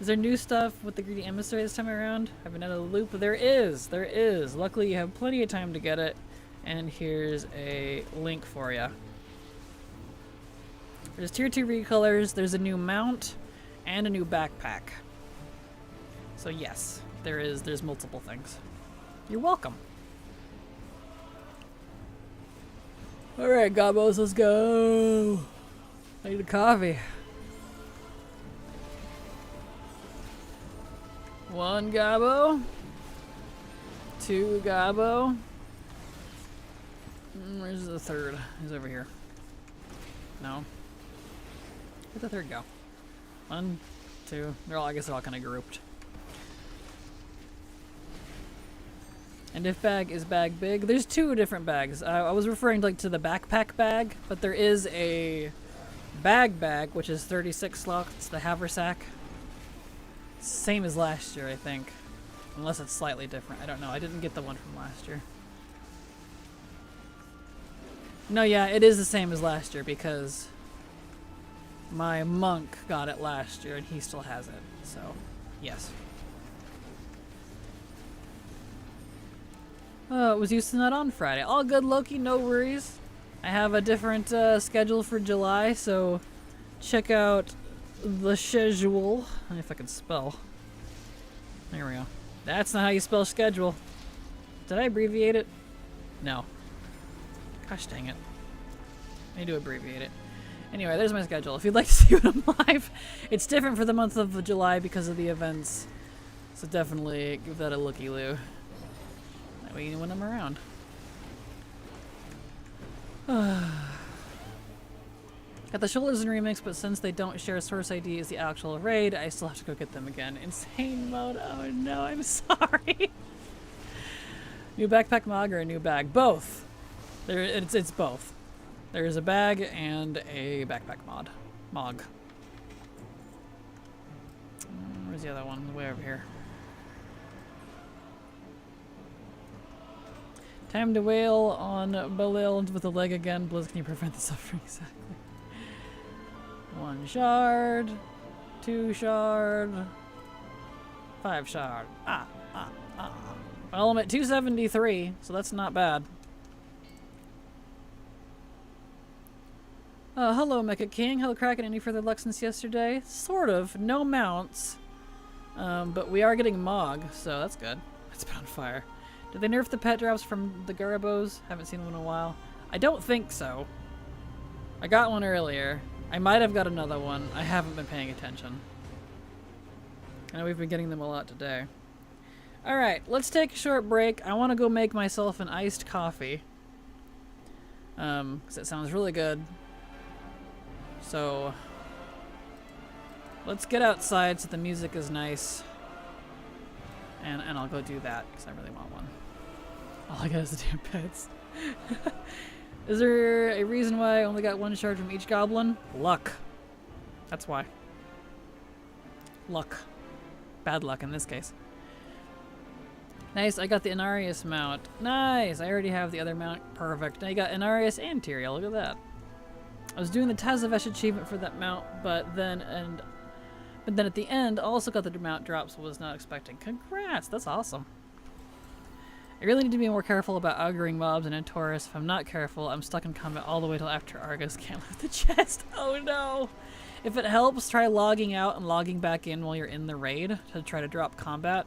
Is there new stuff with the Greedy Emissary this time around? I've been out of the loop. There is. There is. Luckily, you have plenty of time to get it. And here's a link for you. There's tier 2 recolors. There's a new mount and a new backpack. So yes, there's multiple things. You're welcome. Alright, Gabos, let's go. I need a coffee. 1 Garbo, 2 Garbo. Where's the third? He's over here. No. Where'd the third go? 1, 2. They're all, I guess they're all kind of grouped. And if bag is bag big, there's 2 different bags. I was referring to the backpack bag, but there is a bag, which is 36 slots, the haversack. Same as last year, I think. Unless it's slightly different. I don't know. I didn't get the one from last year. No, yeah, it is the same as last year because my monk got it last year and he still has it. So, yes. It was used to not on Friday. All good, Loki, no worries. I have a different schedule for July, so check out the schedule. I don't know if I can spell. There we go. That's not how you spell schedule. Did I abbreviate it? No. Gosh dang it. I need to abbreviate it. Anyway, there's my schedule. If you'd like to see when I'm live, it's different for the month of July because of the events. So definitely give that a looky-loo. That way you know when I'm around. Got the Shoulders in Remix, but since they don't share source ID as the actual raid, I still have to go get them again. Insane mode. Oh no, I'm sorry. New backpack mog or a new bag? Both. It's both. There's a bag and a backpack mog. Where's the other one? Way over here. Time to wail on Belil with a leg again. Blizz, can you prevent the suffering? Exactly. 1 shard. 2 shard. 5 shard. Well, I'm at 273, so that's not bad. Hello, Mecha King. Hello, Kraken. Any further luck since yesterday? Sort of. No mounts. But we are getting Mog, so that's good. It's been on fire. Did they nerf the pet drops from the Garbos? Haven't seen one in a while. I don't think so. I got one earlier. I might have got another one. I haven't been paying attention. I know we've been getting them a lot today. Alright, let's take a short break. I want to go make myself an iced coffee. Because it sounds really good. So, let's get outside so the music is nice. And I'll go do that, because I really want one. All I got is the damn pets. Is there a reason why I only got 1 shard from each goblin? Luck. That's why. Luck. Bad luck in this case. Nice, I got the Inarius mount. Nice, I already have the other mount. Perfect. Now you got Inarius and Tyrael, look at that. I was doing the Tazavesh achievement for that mount, but then at the end, also got the mount drop, so was not expecting. Congrats, that's awesome. I really need to be more careful about auguring mobs and in Taurus. If I'm not careful, I'm stuck in combat all the way till after Argus can't lift the chest. Oh no! If it helps, try logging out and logging back in while you're in the raid to try to drop combat.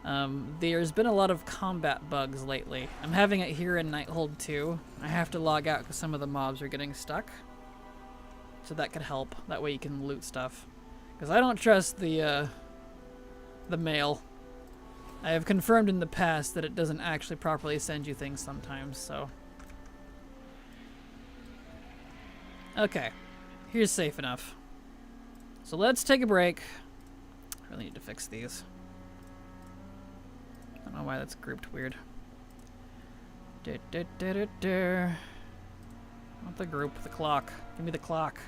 There's been a lot of combat bugs lately. I'm having it here in Nighthold too. I have to log out because some of the mobs are getting stuck. So that could help. That way you can loot stuff. Because I don't trust the mail. I have confirmed in the past that it doesn't actually properly send you things sometimes, so. Okay. Here's safe enough. So let's take a break. I really need to fix these. I don't know why that's grouped weird. I want the group, the clock. Give me the clock.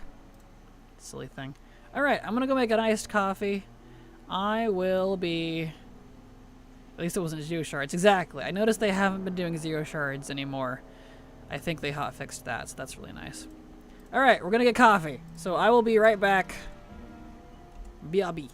Silly thing. Alright, I'm gonna go make an iced coffee. I will be... At least it wasn't 0 shards. Exactly. I noticed they haven't been doing 0 shards anymore. I think they hotfixed that, so that's really nice. Alright, we're gonna get coffee. So I will be right back. BRB.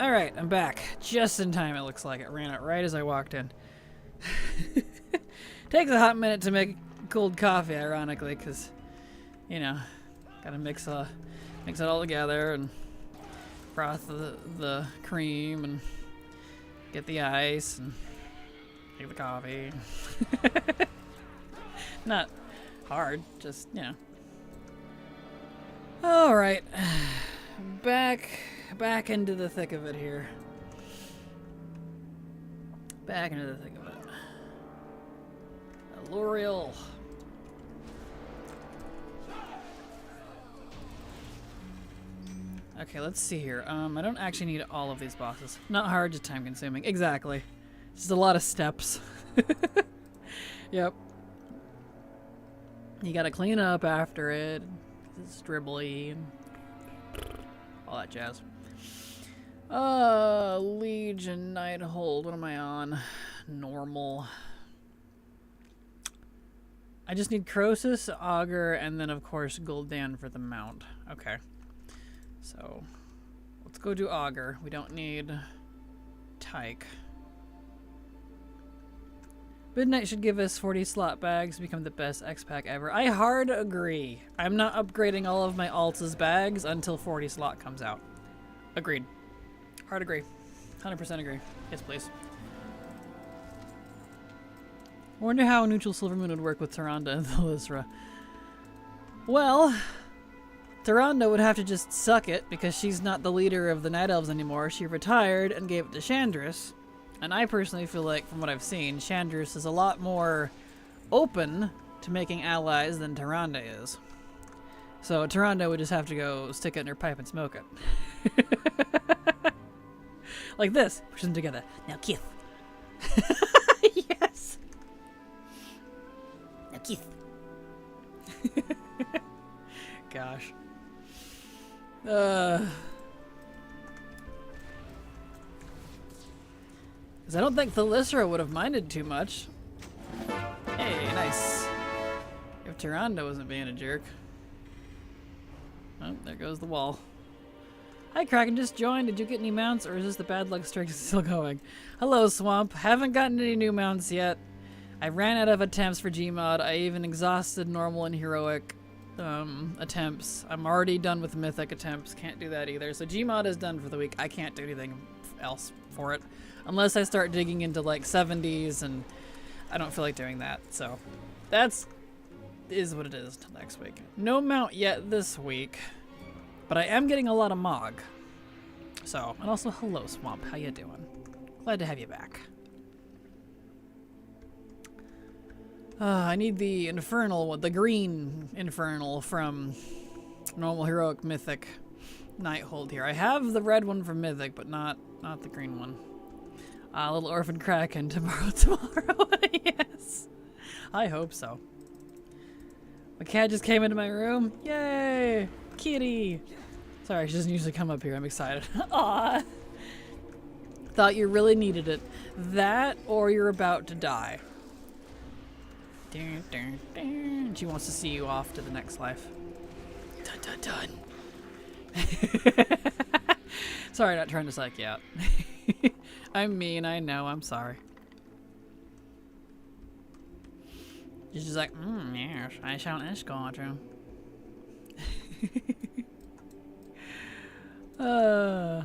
Alright, I'm back. Just in time, it looks like. It ran out right as I walked in. Takes a hot minute to make cold coffee, ironically, because, you know, gotta mix it all together and froth the cream and get the ice and make the coffee. Not hard, just, you know. Alright. Back into the thick of it here. Back into the thick of it. L'Oreal. Okay, let's see here. I don't actually need all of these bosses. Not hard, just time consuming. Exactly. Just a lot of steps. Yep. You gotta clean up after it. It's dribbly and all that jazz. Legion, Nighthold. What am I on? Normal. I just need Croesus, Augur, and then of course Gul'dan for the mount. Okay. So let's go do Augur. We don't need Tyke. Midnight should give us 40 slot bags, become the best X-Pack ever. I hard agree. I'm not upgrading all of my alts' bags until 40 slot comes out. Agreed. Hard agree. 100% agree. Yes, please. I wonder how neutral Silvermoon would work with Tyrande and Thalyssra. Well, Tyrande would have to just suck it because she's not the leader of the Night Elves anymore. She retired and gave it to Chandris. And I personally feel like, from what I've seen, Chandris is a lot more open to making allies than Tyrande is. So Tyrande would just have to go stick it in her pipe and smoke it. Like this. Push them together. Now kiss. Yes. Now kiss. Gosh. Because I don't think Thalyssra would have minded too much. Hey, nice. If Tyrande wasn't being a jerk. Oh, there goes the wall. Hi, Kraken, just joined. Did you get any mounts, or is this the bad luck streak still going? Hello, Swamp. Haven't gotten any new mounts yet. I ran out of attempts for Gmod. I even exhausted normal and heroic attempts. I'm already done with mythic attempts. Can't do that either. So Gmod is done for the week. I can't do anything else for it. Unless I start digging into like 70s, and I don't feel like doing that. So is what it is till next week. No mount yet this week, but I am getting a lot of Mog. So, and also hello Swamp, how you doing? Glad to have you back. I need the infernal one, the green infernal from normal heroic mythic Nighthold here. I have the red one from mythic, but not the green one. Little orphan Kraken tomorrow. Yes. I hope so. My cat just came into my room. Yay! Kitty! Sorry, she doesn't usually come up here. I'm excited. Aw! Thought you really needed it. That, or you're about to die. Dun, dun, dun. She wants to see you off to the next life. Dun, dun, dun. Sorry, not trying to psych you out. I'm mean, I know, I'm sorry. She's just like, yes, I shall escort you. Alright,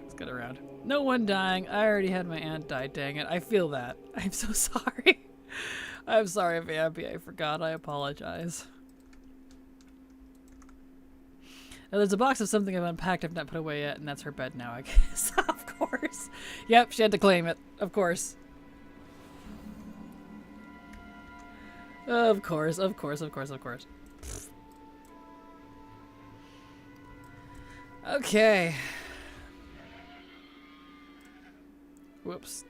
let's get around. No one dying. I already had my aunt die, dang it. I feel that. I'm so sorry. I'm sorry, Vampy. I forgot. I apologize. Now, there's a box of something I've unpacked I've not put away yet, and that's her bed now, I guess. Of course. Yep, she had to claim it. Of course. Of course, of course, of course, of course. Okay. Whoops.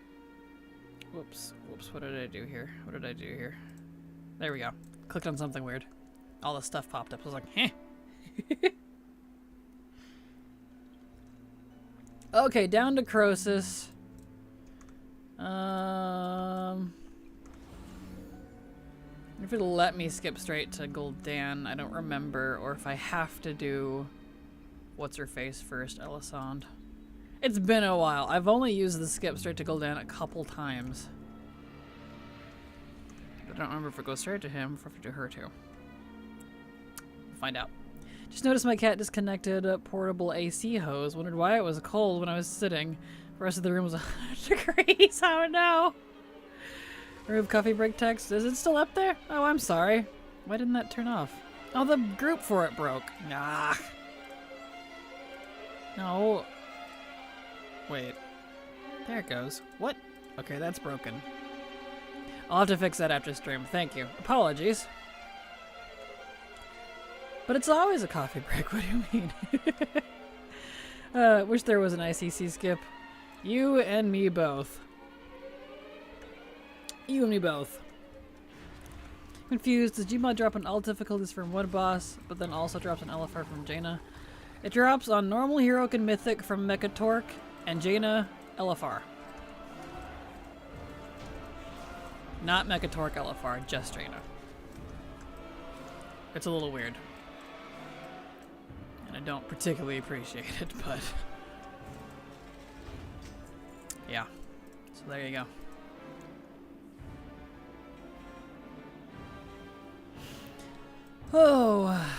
Whoops. Whoops. What did I do here? What did I do here? There we go. Clicked on something weird. All the stuff popped up. I was like, heh. Okay, down to Croesus. If it'll let me skip straight to Gul'dan, I don't remember, or if I have to do what's her face first, Elisande. It's been a while. I've only used the skip straight to Gul'dan a couple times. I don't remember if it goes straight to him or to her too. Find out. Just noticed my cat disconnected a portable AC hose. Wondered why it was cold when I was sitting. The rest of the room was 100 degrees. Oh no. Remove coffee break text. Is it still up there? Oh, I'm sorry. Why didn't that turn off? Oh, the group for it broke. Nah. No. Wait. There it goes. What? Okay, that's broken. I'll have to fix that after stream. Thank you. Apologies. But it's always a coffee break. What do you mean? Wish there was an ICC skip. You and me both. You and me both. Confused. Does Gmod drop on all difficulties from one boss, but then also drops an LFR from Jaina? It drops on normal, heroic, and mythic from Mechatork, and Jaina LFR. Not Mechatork LFR, just Jaina. It's a little weird. And I don't particularly appreciate it, but... yeah. So there you go. Oh.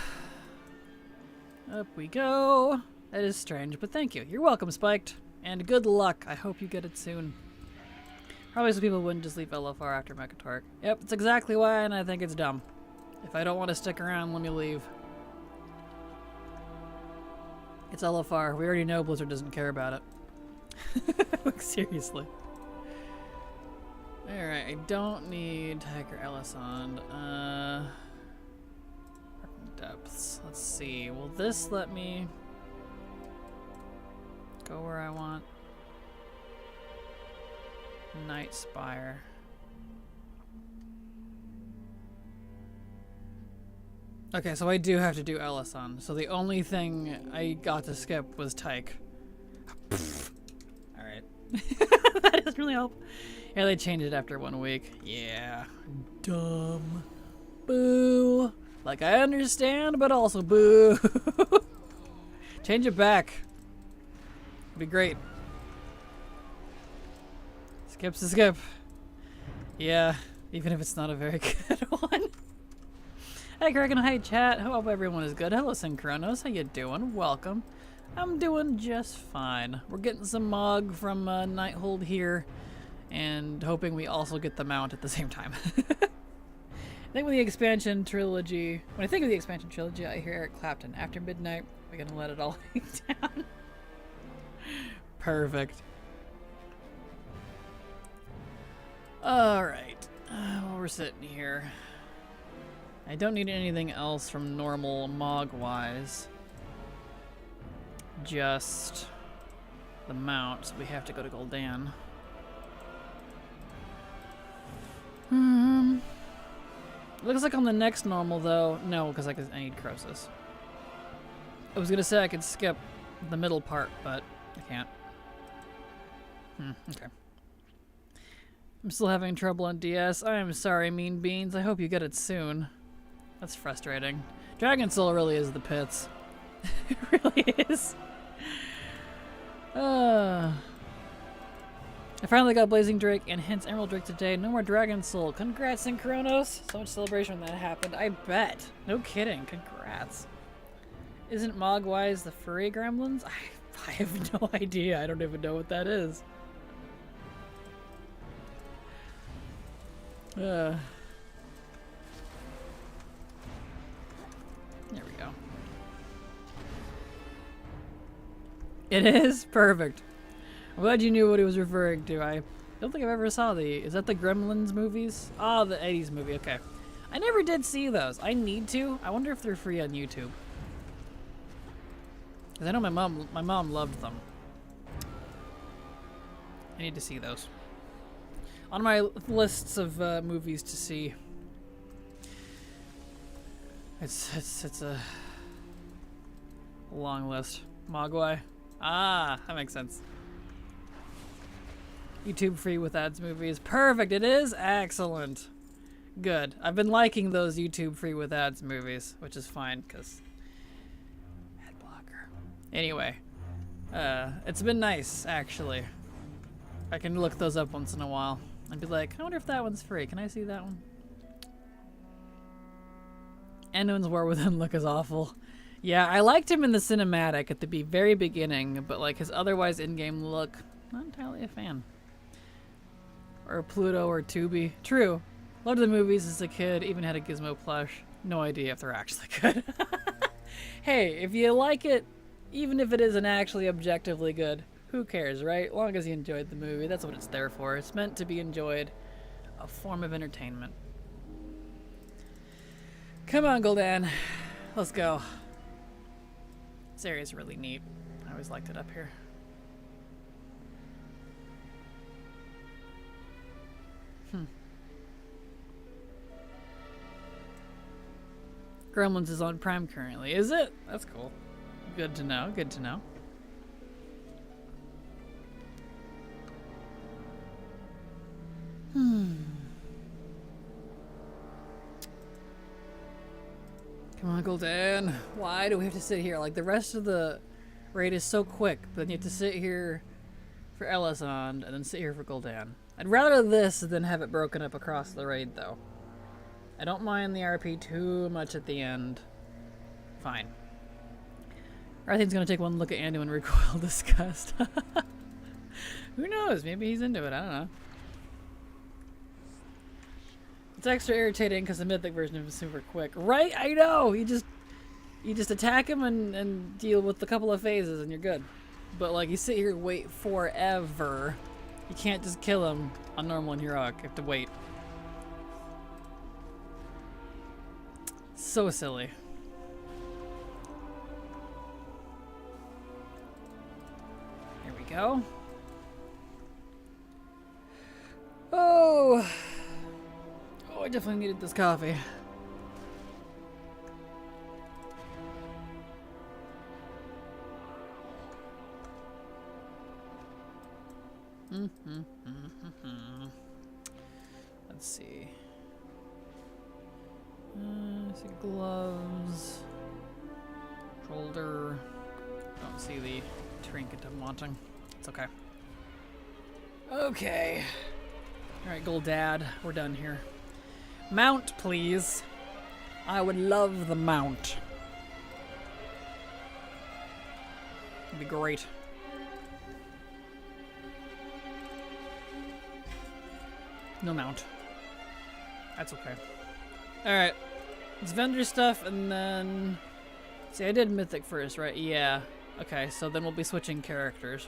Up we go. That is strange, but thank you. You're welcome, Spiked. And good luck. I hope you get it soon. Probably some people wouldn't just leave LFR after Mechatork. Yep, that's exactly why, and I think it's dumb. If I don't want to stick around, let me leave. It's LFR. We already know Blizzard doesn't care about it. Like, seriously. Alright, I don't need Tiger Elisand. Depths. Let's see. Will this let me go where I want? Night Spire. Okay, so I do have to do Elisand. So the only thing I got to skip was Tyke. Alright. That doesn't really help. Yeah, they changed it after 1 week. Yeah. Dumb. Boo. Like, I understand, but also boo. Change it back. It'd be great. Skip's a skip. Yeah, even if it's not a very good one. Hey, Kraken. Hi, chat. Hope everyone is good. Hello, Synchronos. How you doing? Welcome. I'm doing just fine. We're getting some Mog from Nighthold here, and hoping we also get the mount at the same time. I think with the expansion trilogy, when I think of the expansion trilogy, I hear Eric Clapton. After midnight, we're gonna let it all hang down. Perfect. Alright. While we're sitting here, I don't need anything else from normal Mog-wise. Just the mount, so we have to go to Gul'dan. Looks like on the next normal, though. No, because I need Croesus. I was gonna say I could skip the middle part, but I can't. Okay. I'm still having trouble on DS. I am sorry, Mean Beans. I hope you get it soon. That's frustrating. Dragon Soul really is the pits. It really is. I finally got Blazing Drake and hence Emerald Drake today. No more Dragon Soul. Congrats, Synchronos. So much celebration when that happened. I bet. No kidding. Congrats. Isn't Mogwise the furry gremlins? I have no idea. I don't even know what that is. There we go. It is? Perfect. I'm glad you knew what he was referring to. I don't think I've ever saw the... Is that the Gremlins movies? Oh, the 80s movie. Okay. I never did see those. I need to. I wonder if they're free on YouTube. Because I know my mom loved them. I need to see those. On my lists of movies to see. It's a long list. Mogwai. Ah, that makes sense. YouTube free with ads movies. Perfect, it is? Excellent. Good. I've been liking those YouTube free with ads movies, which is fine, because ad blocker. Anyway. It's been nice, actually. I can look those up once in a while and be like, I wonder if that one's free. Can I see that one? Anduin's War Within look is awful. Yeah, I liked him in the cinematic at the very beginning, but like his otherwise in-game look, not entirely a fan. Or Pluto or Tubi. True. Loved the movies as a kid, even had a Gizmo plush. No idea if they're actually good. Hey, if you like it, even if it isn't actually objectively good, who cares, right? Long as you enjoyed the movie, that's what it's there for. It's meant to be enjoyed. A form of entertainment. Come on, Gul'dan. Let's go. This area's really neat. I always liked it up here. Gremlins is on Prime currently. Is it? That's cool. Good to know. Good to know. Come on, Gul'dan. Why do we have to sit here? Like, the rest of the raid is so quick, but then you have to sit here for Elazond and then sit here for Gul'dan. I'd rather this than have it broken up across the raid, though. I don't mind the RP too much at the end. Fine. Arthine's gonna take one look at Anduin recoil disgust. Who knows? Maybe he's into it. I don't know. It's extra irritating because the mythic version is super quick. Right? I know! You just attack him and deal with a couple of phases and you're good. But like, you sit here and wait forever. You can't just kill him on normal and heroic. You have to wait. So silly. Here we go. Oh, I definitely needed this coffee. Let's see. I see gloves, shoulder. Don't see the trinket I'm wanting. It's okay. Okay. Alright, Gul'dan, we're done here. Mount, please. I would love the mount. It'd be great. No mount. That's okay. Alright. It's vendor stuff, and then... See, I did Mythic first, right? Yeah. Okay, so then we'll be switching characters.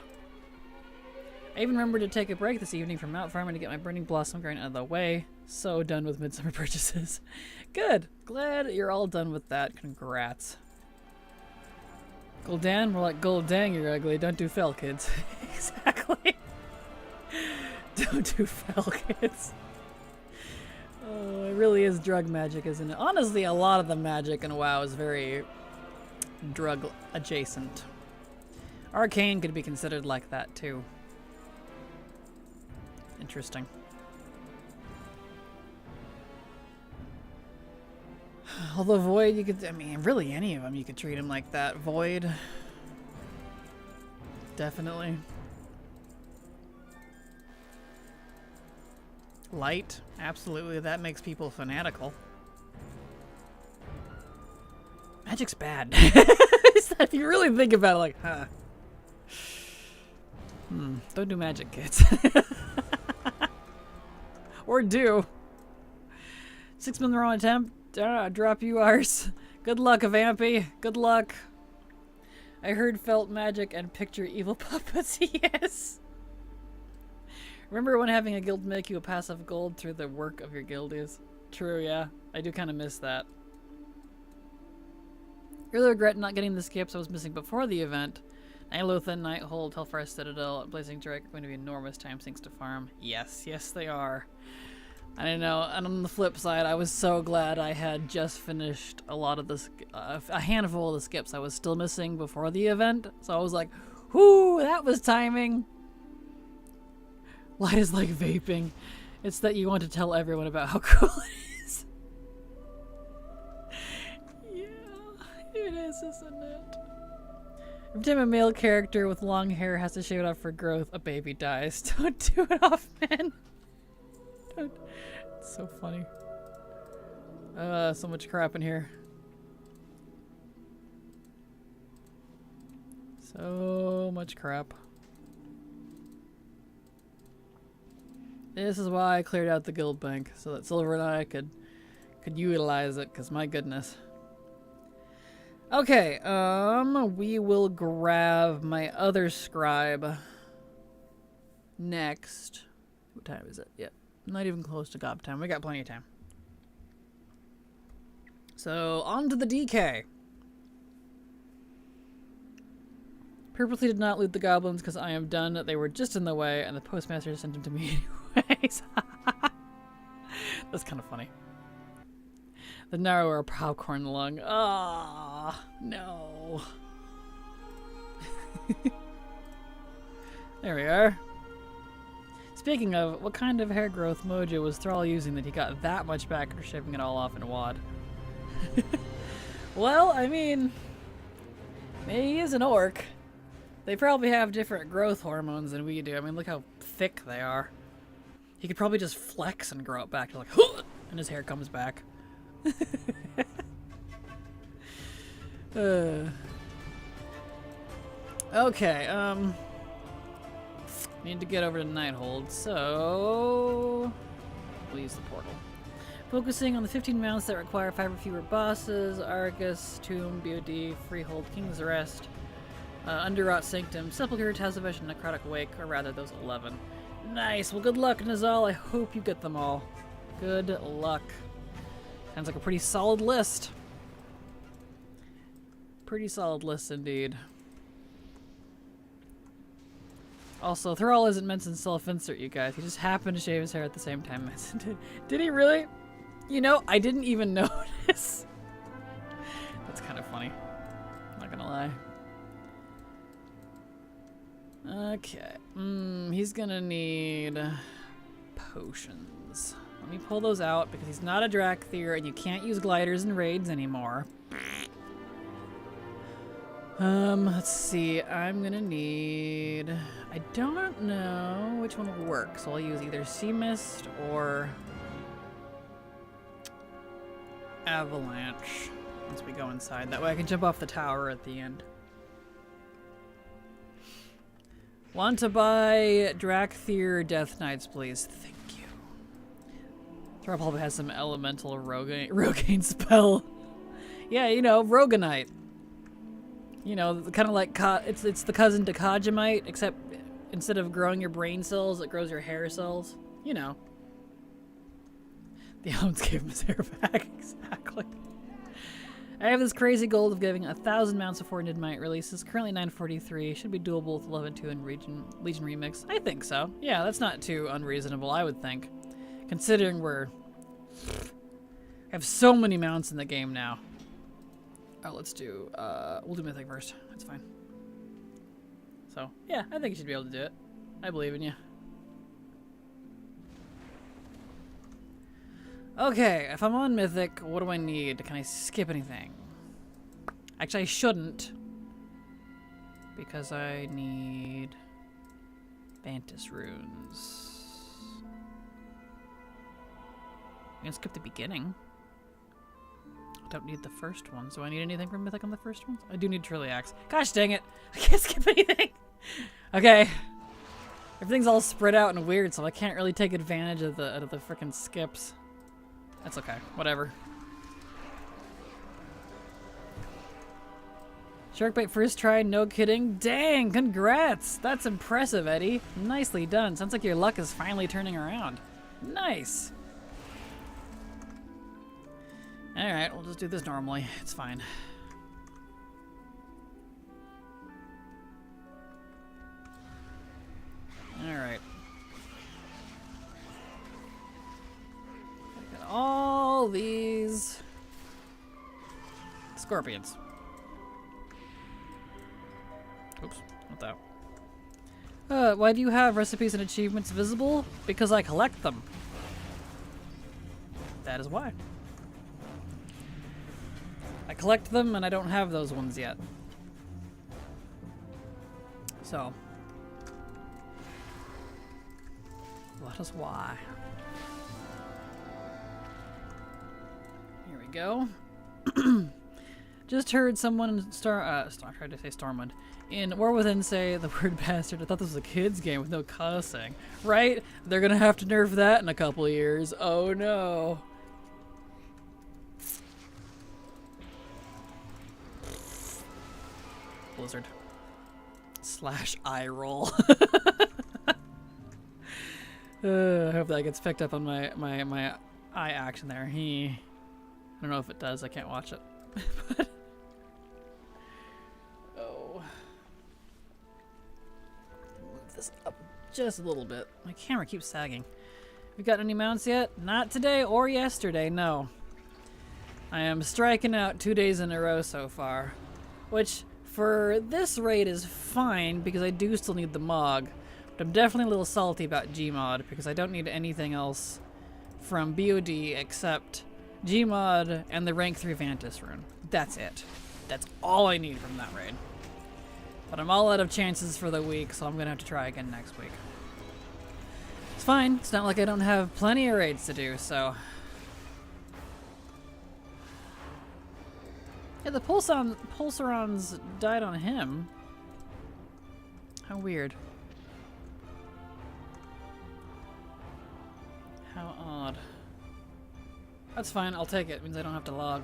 I even remembered to take a break this evening from Mount Farming to get my Burning Blossom grind out of the way. So done with Midsummer purchases. Good. Glad you're all done with that. Congrats. Gul'dan? More like Gul'dang, you're ugly. Don't do fell, kids. Exactly. Don't do fell, kids. Oh, it really is drug magic, isn't it? Honestly, a lot of the magic in WoW is very drug adjacent. Arcane could be considered like that too. Interesting. Although Void, you could, I mean, really any of them you could treat him like that. Void. Definitely. Light. Absolutely. That makes people fanatical. Magic's bad. If you really think about it, like, huh. Don't do magic, kids. Or do. 6 minute wrong attempt. Drop you arse. Good luck, Vampy. Good luck. I heard felt magic and picture evil puppets. Yes. Remember when having a guild make you a passive gold through the work of your guildies? True, yeah. I do kind of miss that. Really regret not getting the skips I was missing before the event. Nighthold, Nighthold, Hellfire Citadel, Blazing Drake are going to be enormous time sinks to farm. Yes, yes they are. I don't know, and on the flip side, I was so glad I had just finished a lot of the, a handful of the skips I was still missing before the event. So I was like, whoo, that was timing. Light is like vaping. It's that you want to tell everyone about how cool it is. Yeah, it is, isn't it? Every time a male character with long hair has to shave it off for growth, a baby dies. Don't do it off, man. Don't. It's so funny. So much crap in here. So much crap. This is why I cleared out the guild bank, so that Silver and I could utilize it, because my goodness. Okay, we will grab my other scribe next. What time is it? Yep, not even close to gob time. We got plenty of time. So, on to the DK. Purposely did not loot the goblins because I am done. They were just in the way, and the postmaster sent them to me anyways. That's kind of funny. The narrower popcorn lung. Ah, no. There we are. Speaking of, what kind of hair growth mojo was Thrall using that he got that much back after shaving it all off in WoD? Well, I mean, he is an orc. They probably have different growth hormones than we do. I mean, look how thick they are. He could probably just flex and grow it back to like, and his hair comes back. Okay, need to get over to Nighthold, so we'll use the portal. Focusing on the 15 mounts that require 5 or fewer bosses: Argus, Tomb, BOD, Freehold, King's Rest, Underrot Sanctum, Sepulchre, Tazavesh, and Necrotic Wake, or rather those 11. Nice, well good luck, Nizal. I hope you get them all. Good luck. Sounds like a pretty solid list. Pretty solid list indeed. Also, Thrall isn't meant to self-insert, you guys. He just happened to shave his hair at the same time. Did he really? You know, I didn't even notice. That's kind of funny. Not gonna lie. Okay. He's gonna need potions. Let me pull those out because he's not a Drakthir and you can't use gliders in raids anymore. Let's see. I'm gonna need... I don't know which one will work, so I'll use either Sea Mist or Avalanche once we go inside. That way I can jump off the tower at the end. Want to buy Drakthir Death Knights, please? Thank you. Thrall probably has some elemental Rogaine spell. Yeah, you know, Roganite. You know, kind of like it's the cousin to Kajamite, except instead of growing your brain cells, it grows your hair cells. You know. The Elves gave him his hair back. Exactly. I have this crazy goal of giving 1,000 mounts before Nidmite releases. Currently 943. Should be doable with 11.2 and Legion Remix. I think so. Yeah, that's not too unreasonable, I would think. Considering I have so many mounts in the game now. Oh, let's do, we'll do Mythic first. That's fine. So, yeah, I think you should be able to do it. I believe in you. Okay, if I'm on Mythic, what do I need? Can I skip anything? Actually, I shouldn't. Because I need Vantis runes. I'm gonna skip the beginning. I don't need the first one. So I need anything from Mythic on the first ones? I do need Trilliax. Gosh dang it! I can't skip anything! Okay. Everything's all spread out and weird, so I can't really take advantage of the frickin' skips. That's okay. Whatever. Sharkbait first try, no kidding. Dang, congrats! That's impressive, Eddie. Nicely done. Sounds like your luck is finally turning around. Nice! Alright, we'll just do this normally. It's fine. Alright. Got all these scorpions. Oops, not that. Why do you have recipes and achievements visible? Because I collect them. That is why. I collect them and I don't have those ones yet. So, let us why. Here we go. Just heard someone in I tried to say Stormwind. In War Within say the word bastard. I thought this was a kid's game with no cussing. Right? They're gonna have to nerf that in a couple of years. Oh no. Blizzard. / eye roll. I hope that gets picked up on my eye action there. I don't know if it does. I can't watch it. But, oh. Move this up just a little bit. My camera keeps sagging. We got any mounts yet? Not today or yesterday, no. I am striking out 2 days in a row so far. Which, for this raid, is fine because I do still need the Mog. But I'm definitely a little salty about Gmod because I don't need anything else from BOD except Gmod and the rank 3 Vantis rune. That's it. That's all I need from that raid. But I'm all out of chances for the week, so I'm going to have to try again next week. It's fine. It's not like I don't have plenty of raids to do, so... Yeah, the Pulsarons died on him. How weird. How odd. That's fine, I'll take it. It means I don't have to log.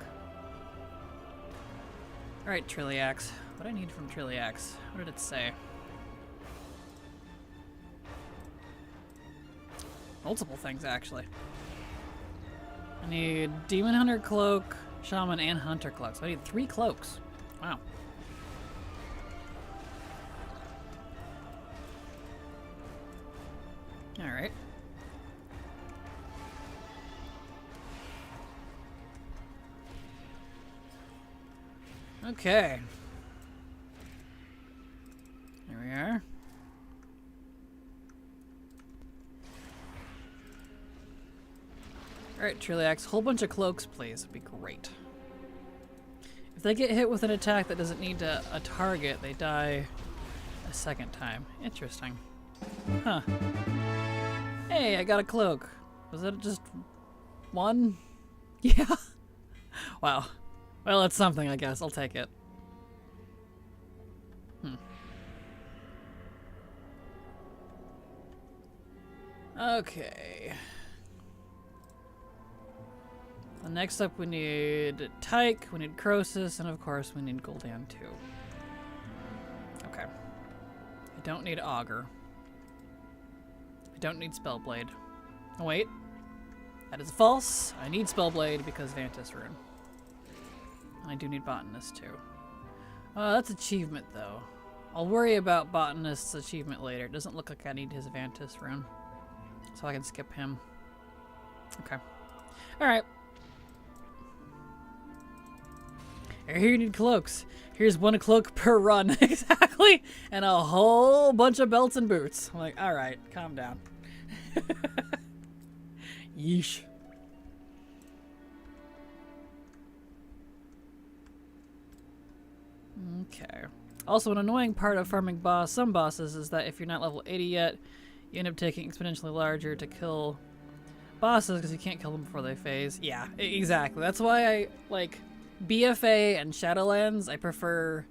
Alright, Trilliax. What do I need from Trilliax? What did it say? Multiple things, actually. I need Demon Hunter Cloak, Shaman, and Hunter Cloak. So I need 3 cloaks. Wow. Alright. Okay. Here we are. Alright, Trilliax, whole bunch of cloaks, please. Would be great. If they get hit with an attack that doesn't need a target, they die a second time. Interesting. Huh. Hey, I got a cloak. Was that just one? Yeah. Wow. Well, it's something, I guess. I'll take it. Okay. So next up we need Tyke, we need Croesus, and of course we need Gul'dan too. Okay. I don't need Augur. I don't need Spellblade. Oh wait. That is false. I need Spellblade because Vantis rune. And I do need Botanist too. That's achievement though. I'll worry about Botanist's achievement later. It doesn't look like I need his Vantis rune. So I can skip him. Okay. Alright. I hear you need cloaks. Here's 1 cloak per run. Exactly. And a whole bunch of belts and boots. I'm like, alright, calm down. Yeesh. Okay. Also, an annoying part of farming some bosses is that if you're not level 80 yet, you end up taking exponentially larger to kill bosses because you can't kill them before they phase. Yeah, exactly. That's why I like BFA and Shadowlands. I prefer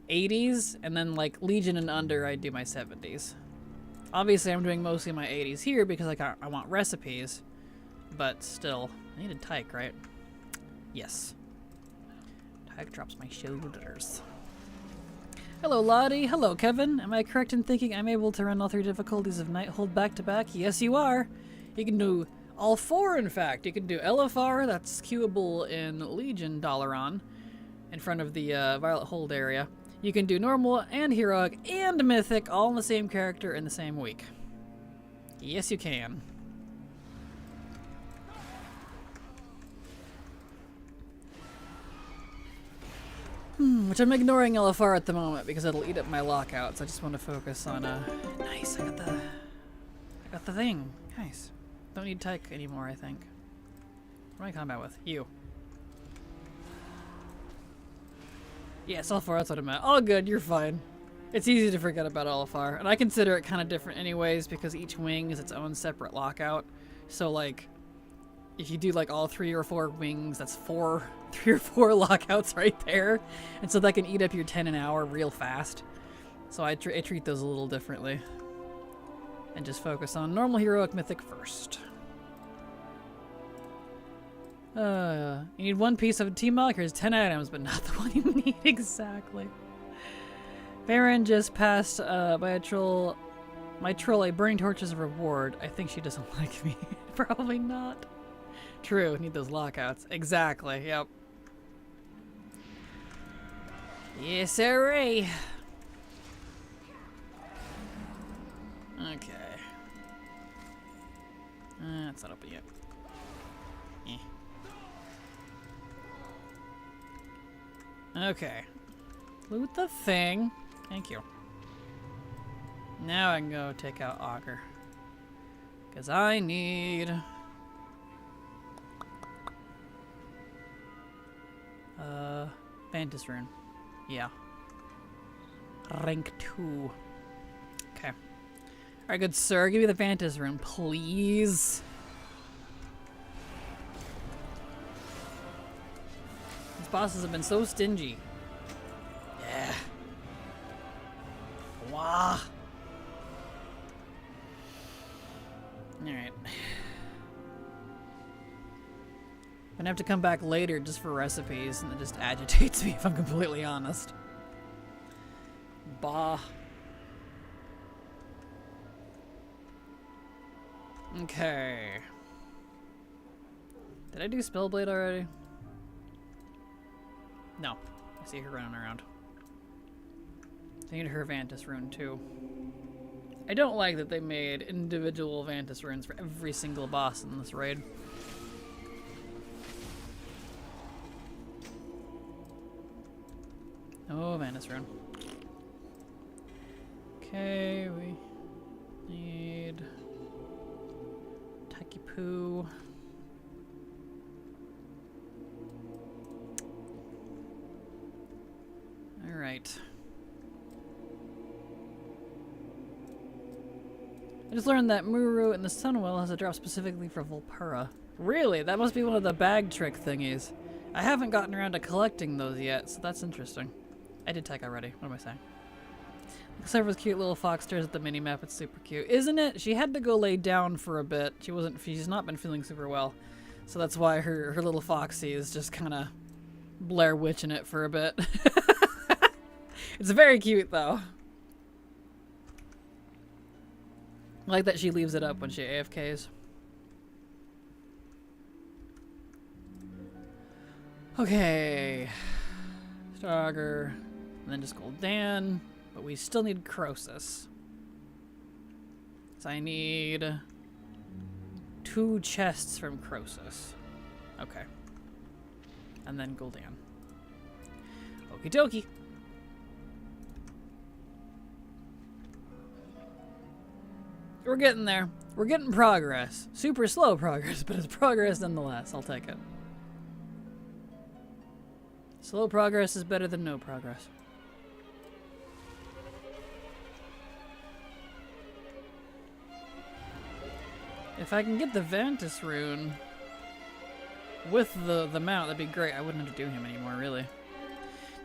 80s, and then like Legion and under, I do my 70s. Obviously, I'm doing mostly my 80s here because like I want recipes, but still, I need a Tyke, right? Yes. Tyke drops my shoulders. Hello, Latte. Hello, Kevin. Am I correct in thinking I'm able to run all 3 difficulties of Nighthold back to back? Yes, you are. You can do all 4, in fact. You can do LFR, that's queuable in Legion Dalaran, in front of the Violet Hold area. You can do normal and heroic and mythic, all in the same character in the same week. Yes, you can. Which I'm ignoring LFR at the moment because it'll eat up my lockouts. I just want to focus on nice, I got the thing. Nice. Don't need Tyke anymore, I think. What am I in combat with? You. Yes, LFR, that's what I meant. All good, you're fine. It's easy to forget about Alfar, and I consider it kind of different anyways because each wing is its own separate lockout. So like, if you do like all 3 or 4 wings, that's 3 or 4 lockouts right there, and so that can eat up your 10 an hour real fast. So I treat those a little differently, and just focus on normal, heroic, mythic first. You need 1 piece of T-Mock. Here's 10 items, but not the one you need exactly. Baron just passed by a troll. My troll, a burning torch is a reward. I think she doesn't like me. Probably not. True, need those lockouts. Exactly, yep. Yes, sirree. Okay. It's not open yet. Okay. Loot the thing. Thank you. Now I can go take out Augur. Because I need... Vantis Rune. Yeah. Rank 2. Okay. Alright, good sir. Give me the Vantis Rune, please. These bosses have been so stingy. Yeah. Wah. Alright. I'm gonna have to come back later just for recipes, and it just agitates me if I'm completely honest. Bah. Okay. Did I do Spellblade already? No. I see her running around. I need her Vantis Rune too. I don't like that they made individual Vantis Runes for every single boss in this raid. Oh, Vantis Rune. Okay, we need Taki-Poo. Alright. I just learned that Muru in the Sunwell has a drop specifically for Volpura. Really? That must be one of the bag trick thingies. I haven't gotten around to collecting those yet, so that's interesting. I did tech already. What am I saying? Server's cute little fox stares at the minimap. It's super cute. Isn't it? She had to go lay down for a bit. She's not been feeling super well. So that's why her little foxy is just kind of Blair Witching it for a bit. It's very cute though. I like that she leaves it up when she AFKs. Okay. Starger. And then just Gul'dan. But we still need Croesus. So I need 2 chests from Croesus. Okay. And then Gul'dan. Okie dokie. We're getting there. We're getting progress. Super slow progress, but it's progress nonetheless. I'll take it. Slow progress is better than no progress. If I can get the Vantis Rune with the mount, that'd be great. I wouldn't have to do him anymore, really.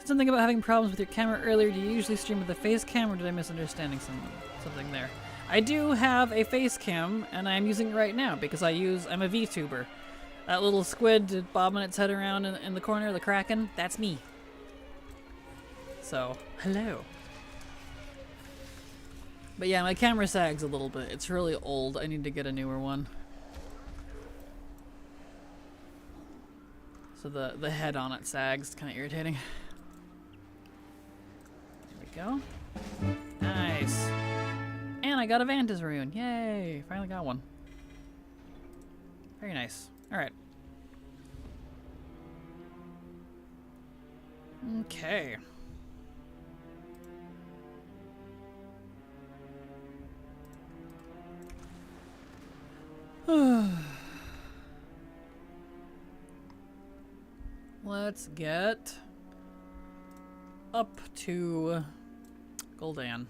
Something about having problems with your camera earlier. Do you usually stream with a face cam, or did I misunderstand something there? I do have a face cam, and I'm using it right now because I'm a VTuber. That little squid bobbing its head around in the corner, the Kraken, that's me. So, hello. But yeah, my camera sags a little bit. It's really old. I need to get a newer one. So the head on it sags. It's kind of irritating. There we go. Nice. And I got a Vantis Rune. Yay! Finally got one. Very nice. Alright. Okay. Let's get up to Gul'dan.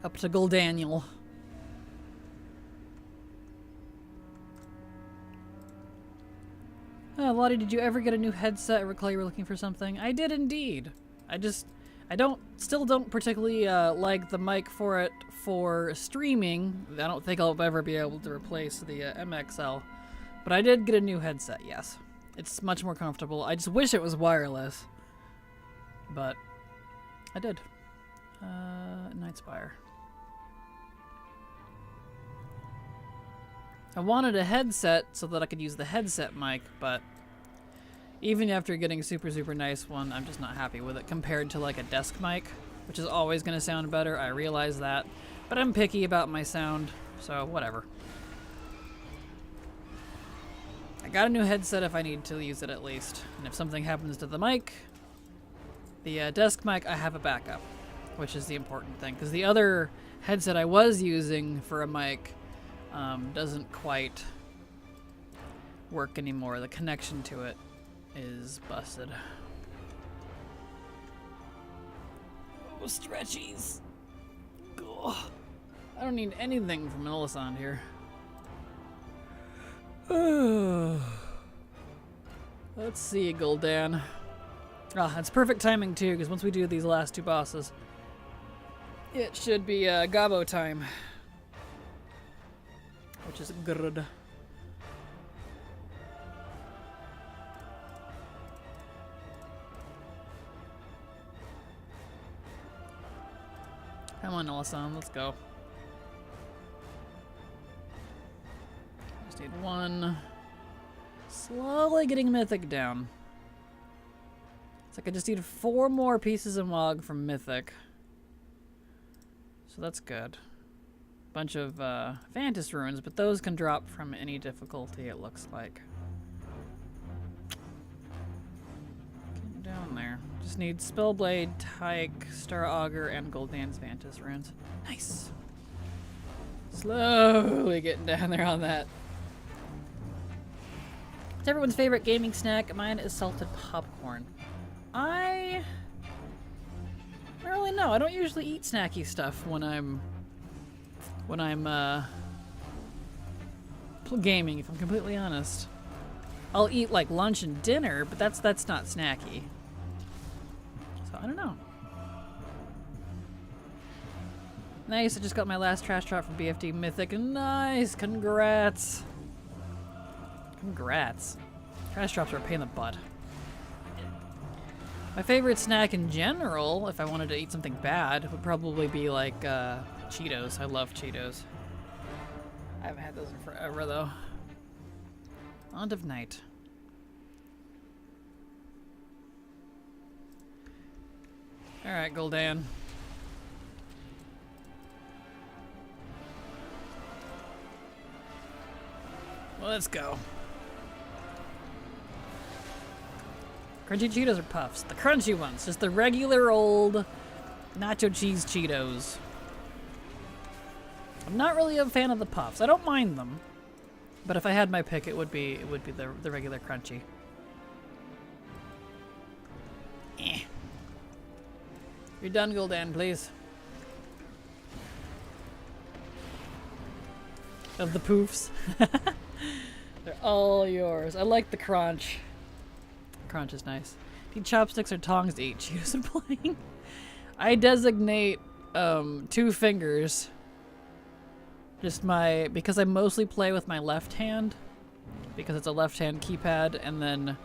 Up to Guldaniel. Oh, Latte, did you ever get a new headset? I recall you were looking for something. I did indeed. I still don't particularly like the mic for it for streaming. I don't think I'll ever be able to replace the MXL. But I did get a new headset, yes. It's much more comfortable. I just wish it was wireless. But I did. Nightspire. I wanted a headset so that I could use the headset mic, but even after getting a super, super nice one, I'm just not happy with it compared to like a desk mic, which is always going to sound better. I realize that, but I'm picky about my sound, so whatever. I got a new headset if I need to use it at least, and if something happens to the mic, the desk mic, I have a backup, which is the important thing, because the other headset I was using for a mic doesn't quite work anymore. The connection to it is busted. Oh, stretchies. Ugh. I don't need anything from Melisande here. Let's see, Gul'dan. Ah, it's perfect timing too, because once we do these last two bosses, it should be Garbo time. Which is good. Come on, Melisande, let's go. Just need one. Slowly getting mythic down. It's like I just need 4 more pieces of Mog from mythic. So that's good. Bunch of Vantis runes, but those can drop from any difficulty, it looks like. Getting down there. Just need Spellblade, Tyke, Star Augur, and Gul'dan's Vantis runes. Nice. Slowly getting down there on that. It's everyone's favorite gaming snack. Mine is salted popcorn. I don't really know. I don't usually eat snacky stuff when I'm gaming, if I'm completely honest. I'll eat like lunch and dinner, but that's not snacky. So I don't know. Nice, I just got my last trash drop from BFD Mythic. Nice, congrats. Congrats. Trash drops are a pain in the butt. My favorite snack in general, if I wanted to eat something bad, would probably be like Cheetos. I love Cheetos. I haven't had those in forever though. End of night. Alright, Gul'dan. Well, let's go. Crunchy Cheetos or Puffs? The crunchy ones. Just the regular old nacho cheese Cheetos. I'm not really a fan of the Puffs. I don't mind them. But if I had my pick, it would be the regular crunchy. Eh. You're done, Gul'dan, please. Of the poofs. They're all yours. I like the crunch. Crunch is nice. Do you chopsticks or tongs to eat Cheetos and playing? I designate 2 fingers. Because I mostly play with my left hand, because it's a left hand keypad, and then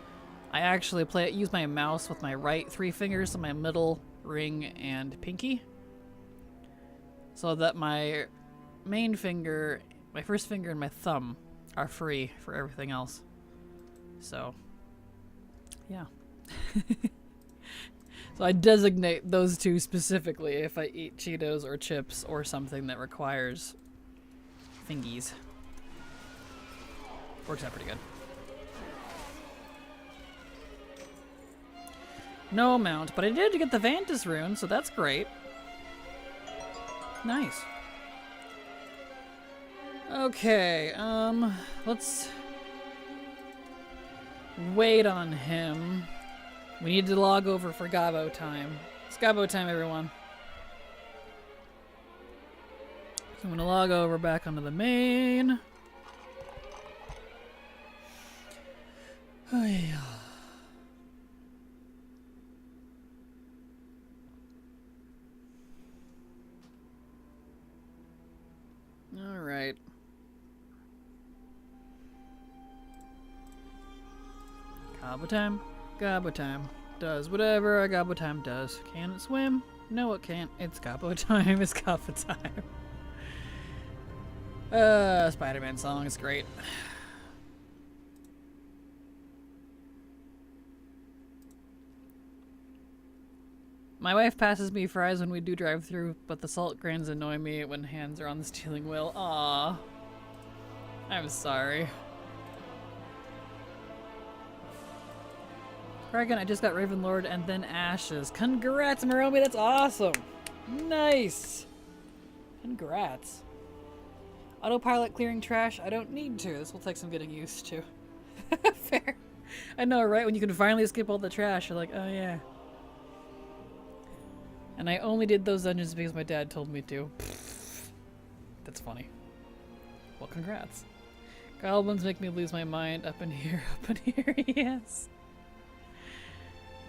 I actually use my mouse with my right 3 fingers, so my middle, ring, and pinky. So that my main finger, my first finger, and my thumb are free for everything else. So, yeah. So I designate those 2 specifically if I eat Cheetos or chips or something that requires fingies. Works out pretty good. No amount, but I did get the Vantis rune, so that's great. Nice. Okay, let's wait on him. We need to log over for Garbo time. Garbo time, everyone. So I'm gonna log over back onto the main. Oh, yeah. All right. Garbo time. Garbo time. Does whatever a Garbo time does. Can it swim? No, it can't. It's Garbo time. It's Garbo time. Spider-Man song is great. My wife passes me fries when we do drive through, but the salt grains annoy me when hands are on the steering wheel. Aww. I'm sorry. Kraken, I just got Ravenlord and then Ashes. Congrats, Maromi, that's awesome! Nice! Congrats. Autopilot clearing trash, I don't need to. This will take some getting used to. Fair. I know, right? When you can finally skip all the trash, you're like, oh yeah. And I only did those dungeons because my dad told me to. That's funny. Well, congrats. Goblins make me lose my mind. Up in here, yes.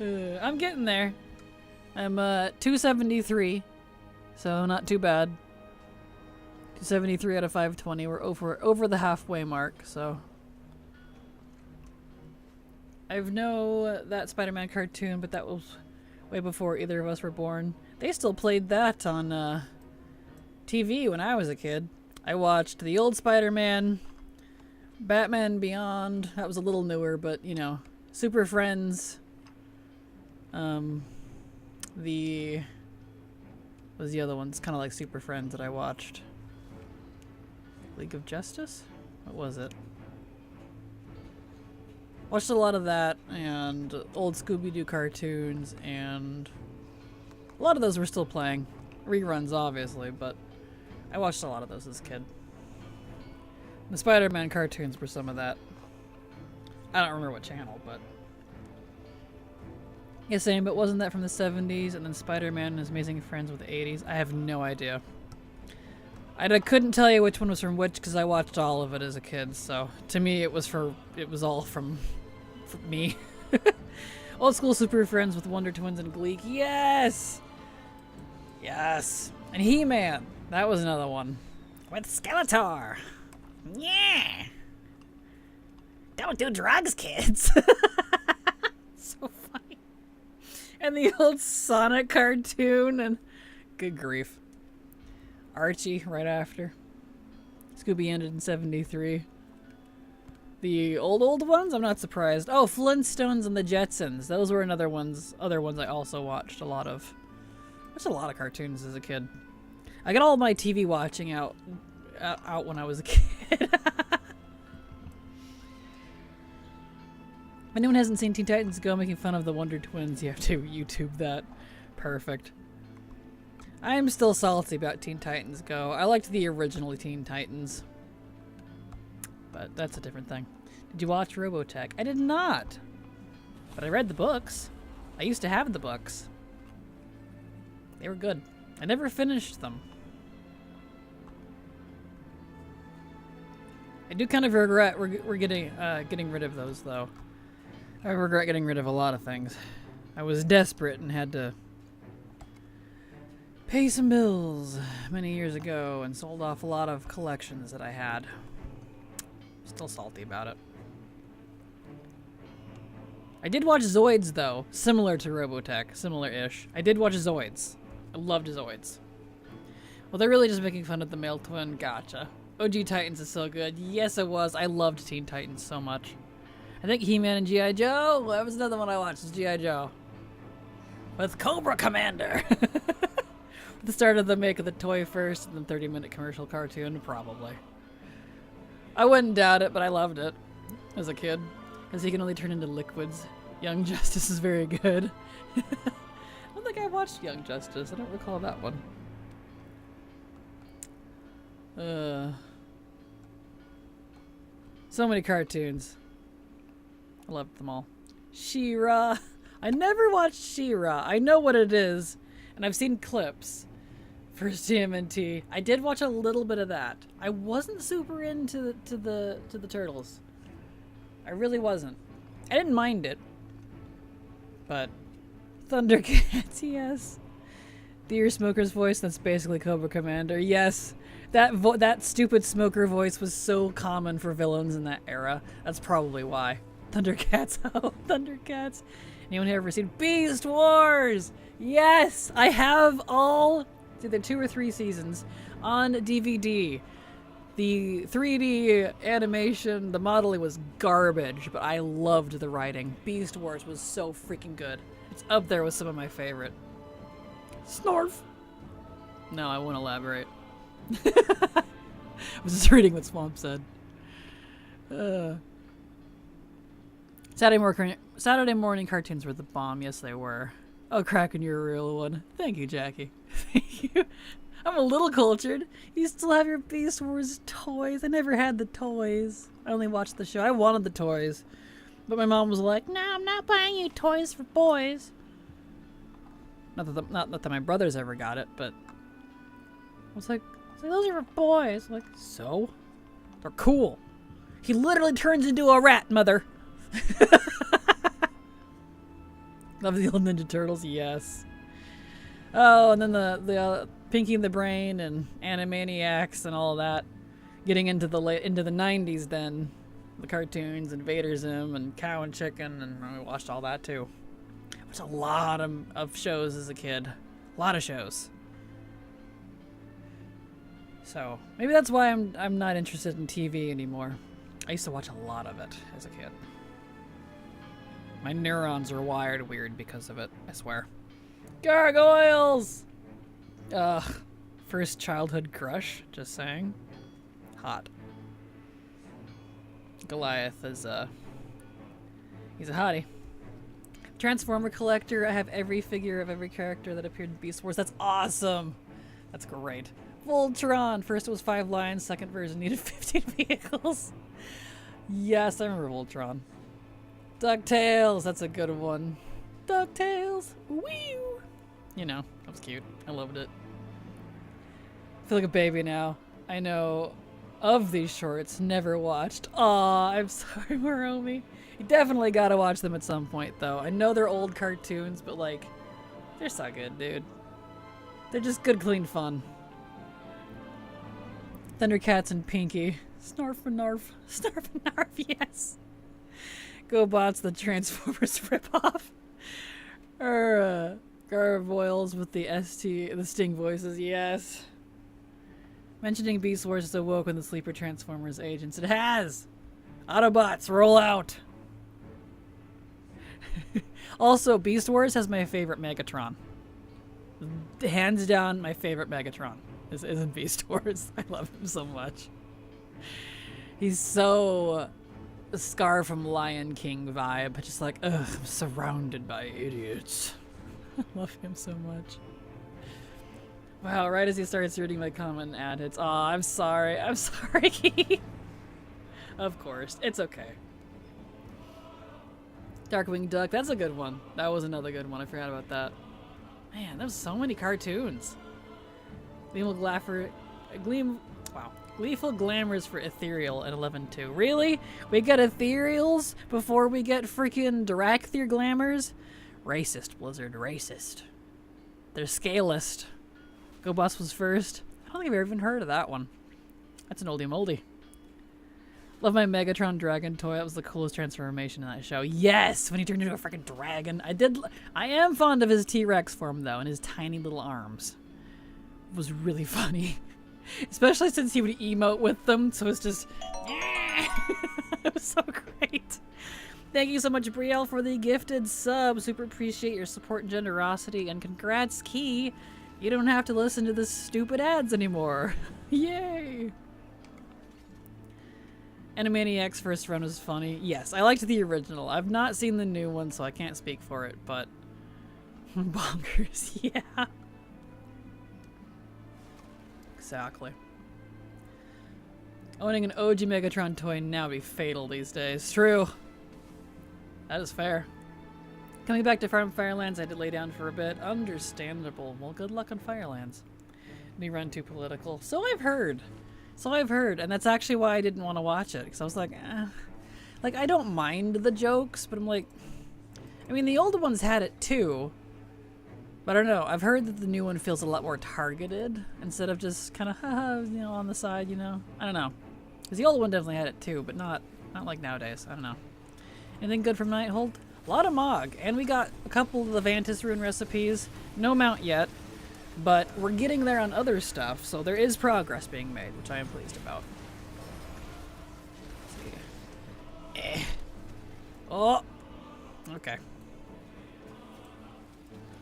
I'm getting there. I'm 273, so not too bad. 273 out of 520. We're over the halfway mark, so. I've known that Spider-Man cartoon, but that was way before either of us were born. They still played that on TV when I was a kid. I watched the old Spider-Man, Batman Beyond. That was a little newer, but you know, Super Friends. Was the other ones kind of like Super Friends that I watched? League of Justice? What was it? Watched a lot of that and old Scooby-Doo cartoons, and a lot of those were still playing. Reruns, obviously, but I watched a lot of those as a kid. The Spider-Man cartoons were some of that. I don't remember what channel, but yeah, same, but wasn't that from the 70s, and then Spider-Man and His Amazing Friends with the 80s? I have no idea. I couldn't tell you which one was from which because I watched all of it as a kid, so to me it was all from me. Old school Super Friends with Wonder Twins and Gleek. Yes! Yes! And He-Man. That was another one. With Skeletor. Yeah! Don't do drugs, kids! So funny. And the old Sonic cartoon, and good grief. Archie right after. Scooby ended in 73. The old ones? I'm not surprised. Oh, Flintstones and the Jetsons. Those were other ones I also watched a lot of. Watched a lot of cartoons as a kid. I got all my TV watching out when I was a kid. If anyone hasn't seen Teen Titans Go making fun of the Wonder Twins, you have to YouTube that. Perfect. I am still salty about Teen Titans Go. I liked the original Teen Titans. But that's a different thing. Did you watch Robotech? I did not. But I read the books. I used to have the books. They were good. I never finished them. I do kind of regret we're getting rid of those, though. I regret getting rid of a lot of things. I was desperate and had to pay some bills many years ago and sold off a lot of collections that I had. Still salty about it. I did watch Zoids, though. Similar to Robotech. Similar-ish. I did watch Zoids. I loved Zoids. Well, they're really just making fun of the male twin. Gotcha. OG Titans is so good. Yes, it was. I loved Teen Titans so much. I think He-Man and G.I. Joe. That was another one I watched. Was G.I. Joe. With Cobra Commander. The start of the make of the toy first, and then 30-minute commercial cartoon, probably. I wouldn't doubt it, but I loved it as a kid. Because he can only turn into liquids. Young Justice is very good. I don't think I watched Young Justice. I don't recall that one. So many cartoons. I loved them all. She-Ra. I never watched She-Ra. I know what it is, and I've seen clips for TMNT. I did watch a little bit of that. I wasn't super into the turtles. I really wasn't. I didn't mind it, but Thundercats, yes. The Ear Smoker's voice, that's basically Cobra Commander. Yes, that stupid smoker voice was so common for villains in that era. That's probably why. Thundercats, oh, Thundercats. Anyone here ever seen Beast Wars? Yes, I have all, it's either 2 or 3 seasons on DVD. The 3D animation, the modeling was garbage, but I loved the writing. Beast Wars was so freaking good. It's up there with some of my favorite. Snorf! No, I won't elaborate. I was just reading what Swamp said. Saturday morning cartoons were the bomb. Yes, they were. Oh, Kraken, you're a real one. Thank you, Jackie. Thank you. I'm a little cultured. You still have your Beast Wars toys. I never had the toys. I only watched the show. I wanted the toys. But my mom was like, no, I'm not buying you toys for boys. Not that my brothers ever got it, but I was like, those are for boys. I'm like, so? They're cool. He literally turns into a rat, mother. Love the old Ninja Turtles, yes. Oh, and then the Pinky and the Brain and Animaniacs and all of that. Getting into the 90s then. The cartoons and Vader Zim and Cow and Chicken, and I watched all that too. I watched a lot of shows as a kid. A lot of shows. So maybe that's why I'm not interested in TV anymore. I used to watch a lot of it as a kid. My neurons are wired weird because of it, I swear. Gargoyles! Ugh. First childhood crush, just saying. Hot. Goliath is he's a hottie. Transformer collector, I have every figure of every character that appeared in Beast Wars. That's awesome! That's great. Voltron! First it was 5 lines, second version needed 15 vehicles. Yes, I remember Voltron. DuckTales, that's a good one. DuckTales! Wee! You know, that was cute. I loved it. I feel like a baby now. I know of these shorts, never watched. Aw, I'm sorry, Moromi. You definitely gotta watch them at some point, though. I know they're old cartoons, but, like, they're so good, dude. They're just good, clean fun. Thundercats and Pinky. Snarf and Narf. Snarf and Narf, yes. GoBots, the Transformers ripoff. Or, Garboils with the the Sting voices, yes. Mentioning Beast Wars has awoken the sleeper Transformers agents. It has! Autobots, roll out! Also, Beast Wars has my favorite Megatron. Hands down, my favorite Megatron is in Beast Wars. I love him so much. He's so Scar from Lion King vibe. Just like, ugh, I'm surrounded by idiots. I love him so much. Wow, right as he starts reading my comment ad hits. Aw, I'm sorry. I'm sorry. Of course. It's okay. Darkwing Duck. That's a good one. That was another good one. I forgot about that. Man, there was so many cartoons. Gleeful Glamours for Ethereal at 11-2. Really? We got Ethereals before we get freaking Dirakthyr Glamours? Racist, Blizzard. Racist. They're scalist. GoBots was first. I don't think I've ever even heard of that one. That's an oldie moldy. Love my Megatron dragon toy. That was the coolest transformation in that show. Yes! When he turned into a freaking dragon. I am fond of his T-Rex form, though, and his tiny little arms. It was really funny. Especially since he would emote with them, so it's just... It was so great. Thank you so much, Brielle, for the gifted sub. Super appreciate your support and generosity, and congrats, Key. You don't have to listen to the stupid ads anymore. Yay! Animaniacs first run was funny. Yes, I liked the original. I've not seen the new one, so I can't speak for it, but... Bonkers, yeah. Exactly. Owning an OG Megatron toy now would be fatal these days. True. That is fair. Coming back to Farm Firelands, I had to lay down for a bit. Understandable. Well, good luck on Firelands. Me run too political. So I've heard. And that's actually why I didn't want to watch it. Because I was like, eh. Like, I don't mind the jokes, but I'm like... I mean, the older ones had it too. But I don't know. I've heard that the new one feels a lot more targeted. Instead of just kind of, haha, you know, on the side, you know? I don't know. Because the older one definitely had it too, but not like nowadays. I don't know. Anything good from Nighthold? A lot of Mog. And we got a couple of the Vantis rune recipes. No mount yet. But we're getting there on other stuff, so there is progress being made, which I am pleased about. Let's see. Oh! Okay.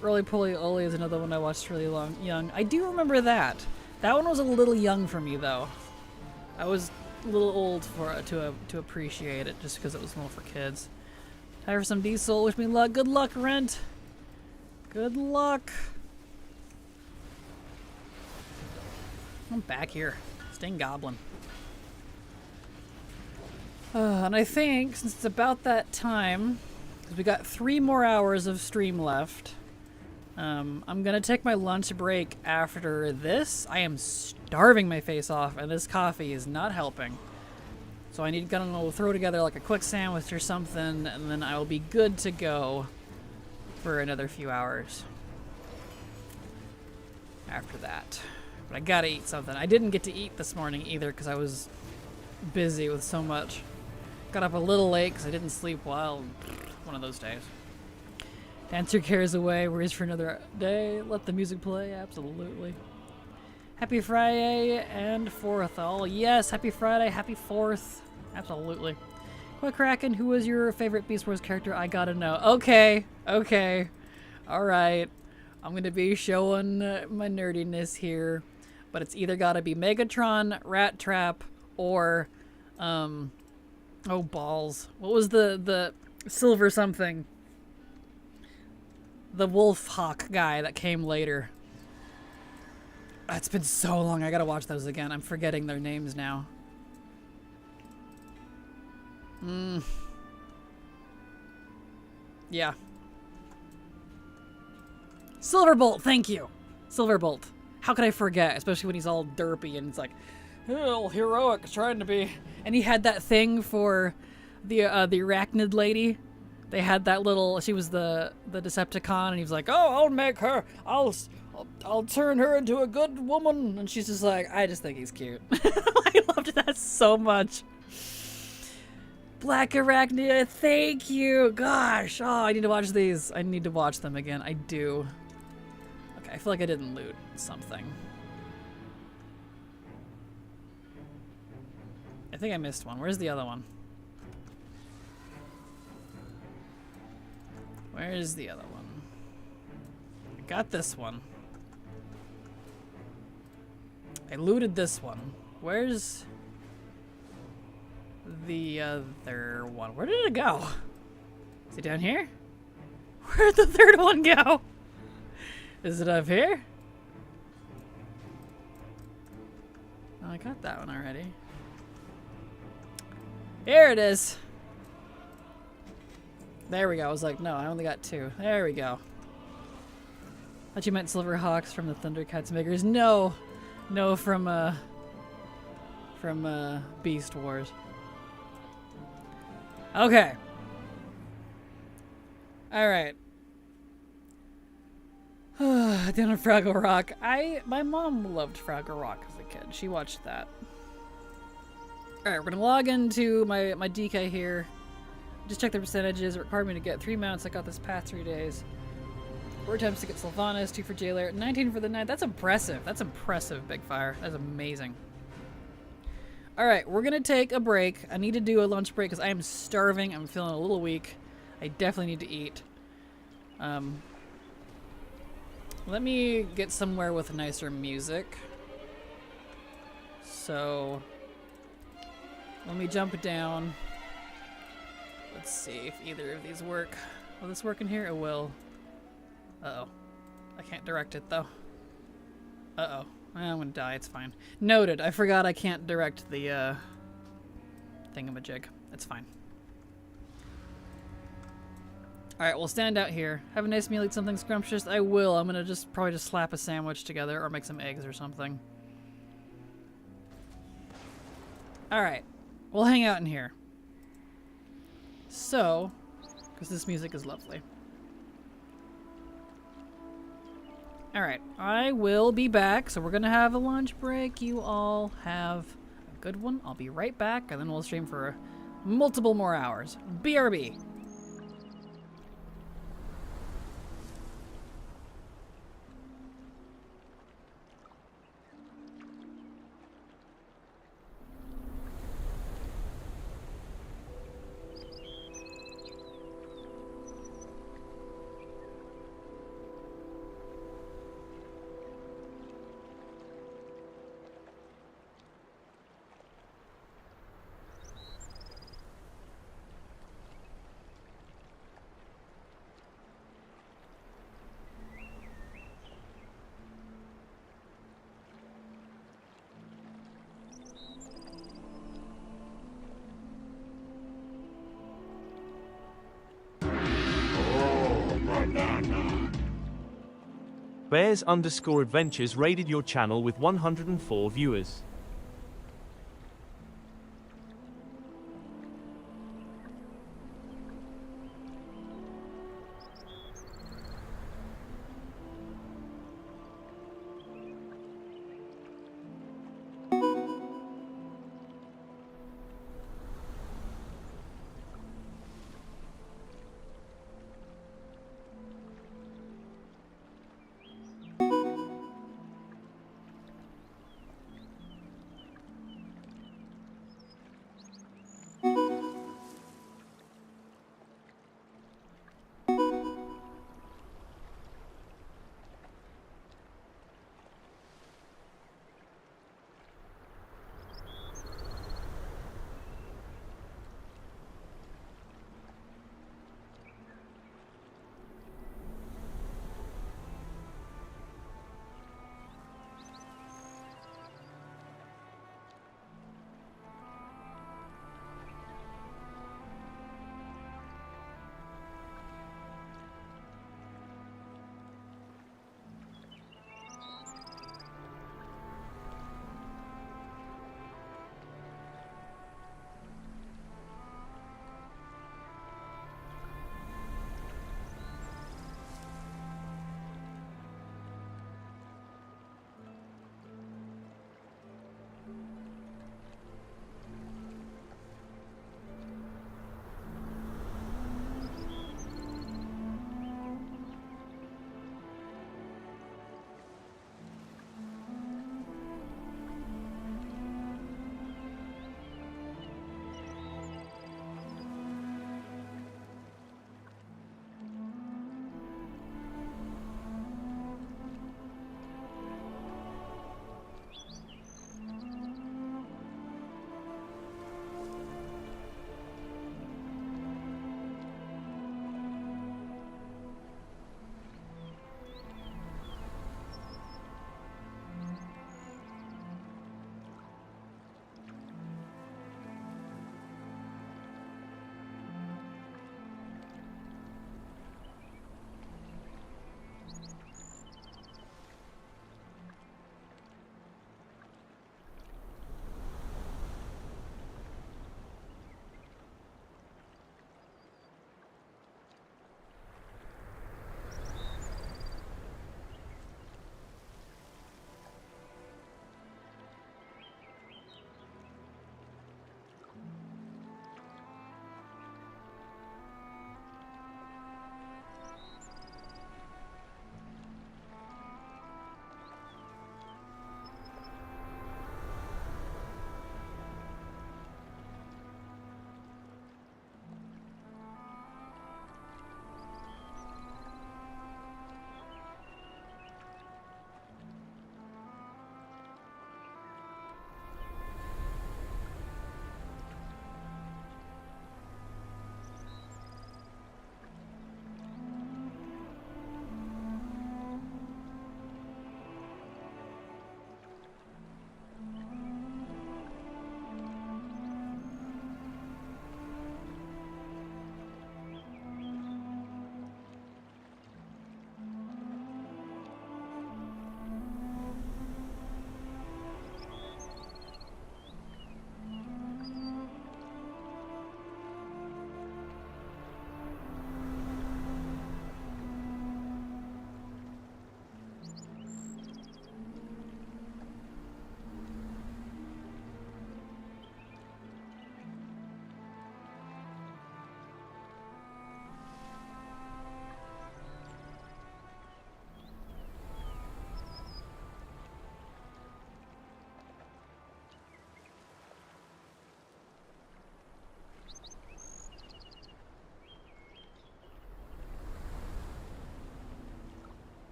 Roly Poly Oly is another one I watched really young. I do remember that. That one was a little young for me, though. I was a little old to appreciate it, just because it was more for kids. Time for some diesel. Wish me luck. Good luck, Rent. Good luck. I'm back here. Sting Goblin. And I think, since it's about that time, because we got 3 more hours of stream left, I'm going to take my lunch break after this. I am starving my face off, and this coffee is not helping. So I need to throw together like a quick sandwich or something, and then I will be good to go for another few hours after that. But I gotta eat something. I didn't get to eat this morning either because I was busy with so much. Got up a little late because I didn't sleep well. One of those days. Dance your cares away. Worries for another day. Let the music play. Absolutely. Happy Friday and 4th. Oh, yes. Happy Friday. Happy 4th. Absolutely. Quick Kraken, who was your favorite Beast Wars character? I gotta know. Okay. Okay. Alright. I'm gonna be showing my nerdiness here. But it's either gotta be Megatron, Rat Trap, or, oh, balls. What was the silver something? The Wolf Hawk guy that came later. It's been so long. I gotta watch those again. I'm forgetting their names now. Yeah. Silverbolt, thank you. Silverbolt. How could I forget? Especially when he's all derpy and it's like, oh, heroic, trying to be. And he had that thing for the arachnid lady. They had that little. She was the Decepticon, and he was like, "Oh, I'll make her. I'll turn her into a good woman." And she's just like, I just think he's cute. I loved that so much. Black Arachnid, thank you. Gosh, oh, I need to watch these. I need to watch them again. I do. Okay, I feel like I didn't loot something. I think I missed one. Where's the other one? Where's the other one? I got this one. I looted this one. Where's the other one? Where did it go? Is it down here? Where'd the third one go? Is it up here? Oh, I got that one already. Here it is. There we go. I was like, no, I only got 2. There we go. Thought you meant Silverhawks from the Thundercats makers. No. No, from Beast Wars. Okay. Alright. Down on Fraggle Rock. My mom loved Fraggle Rock as a kid. She watched that. Alright, we're gonna log into my DK here. Just check the percentages. It required me to get 3 mounts I got this past 3 days. 4 attempts to get Sylvanas, 2 for Jailer, 19 for the night. That's impressive. That's impressive, Big Fire. That's amazing. Alright, we're gonna take a break. I need to do a lunch break because I am starving. I'm feeling a little weak. I definitely need to eat. Let me get somewhere with nicer music. So, let me jump down. Let's see if either of these work. Will this work in here? It will. Uh-oh. I can't direct it, though. Uh-oh. I'm gonna die. It's fine. Noted. I forgot I can't direct the, thingamajig. It's fine. Alright, we'll stand out here. Have a nice meal, eat something scrumptious. I will. I'm gonna probably just slap a sandwich together or make some eggs or something. Alright. We'll hang out in here. So, because this music is lovely. Alright, I will be back. So we're gonna have a lunch break. You all have a good one. I'll be right back, and then we'll stream for multiple more hours. BRB! Bears_Adventures raided your channel with 104 viewers.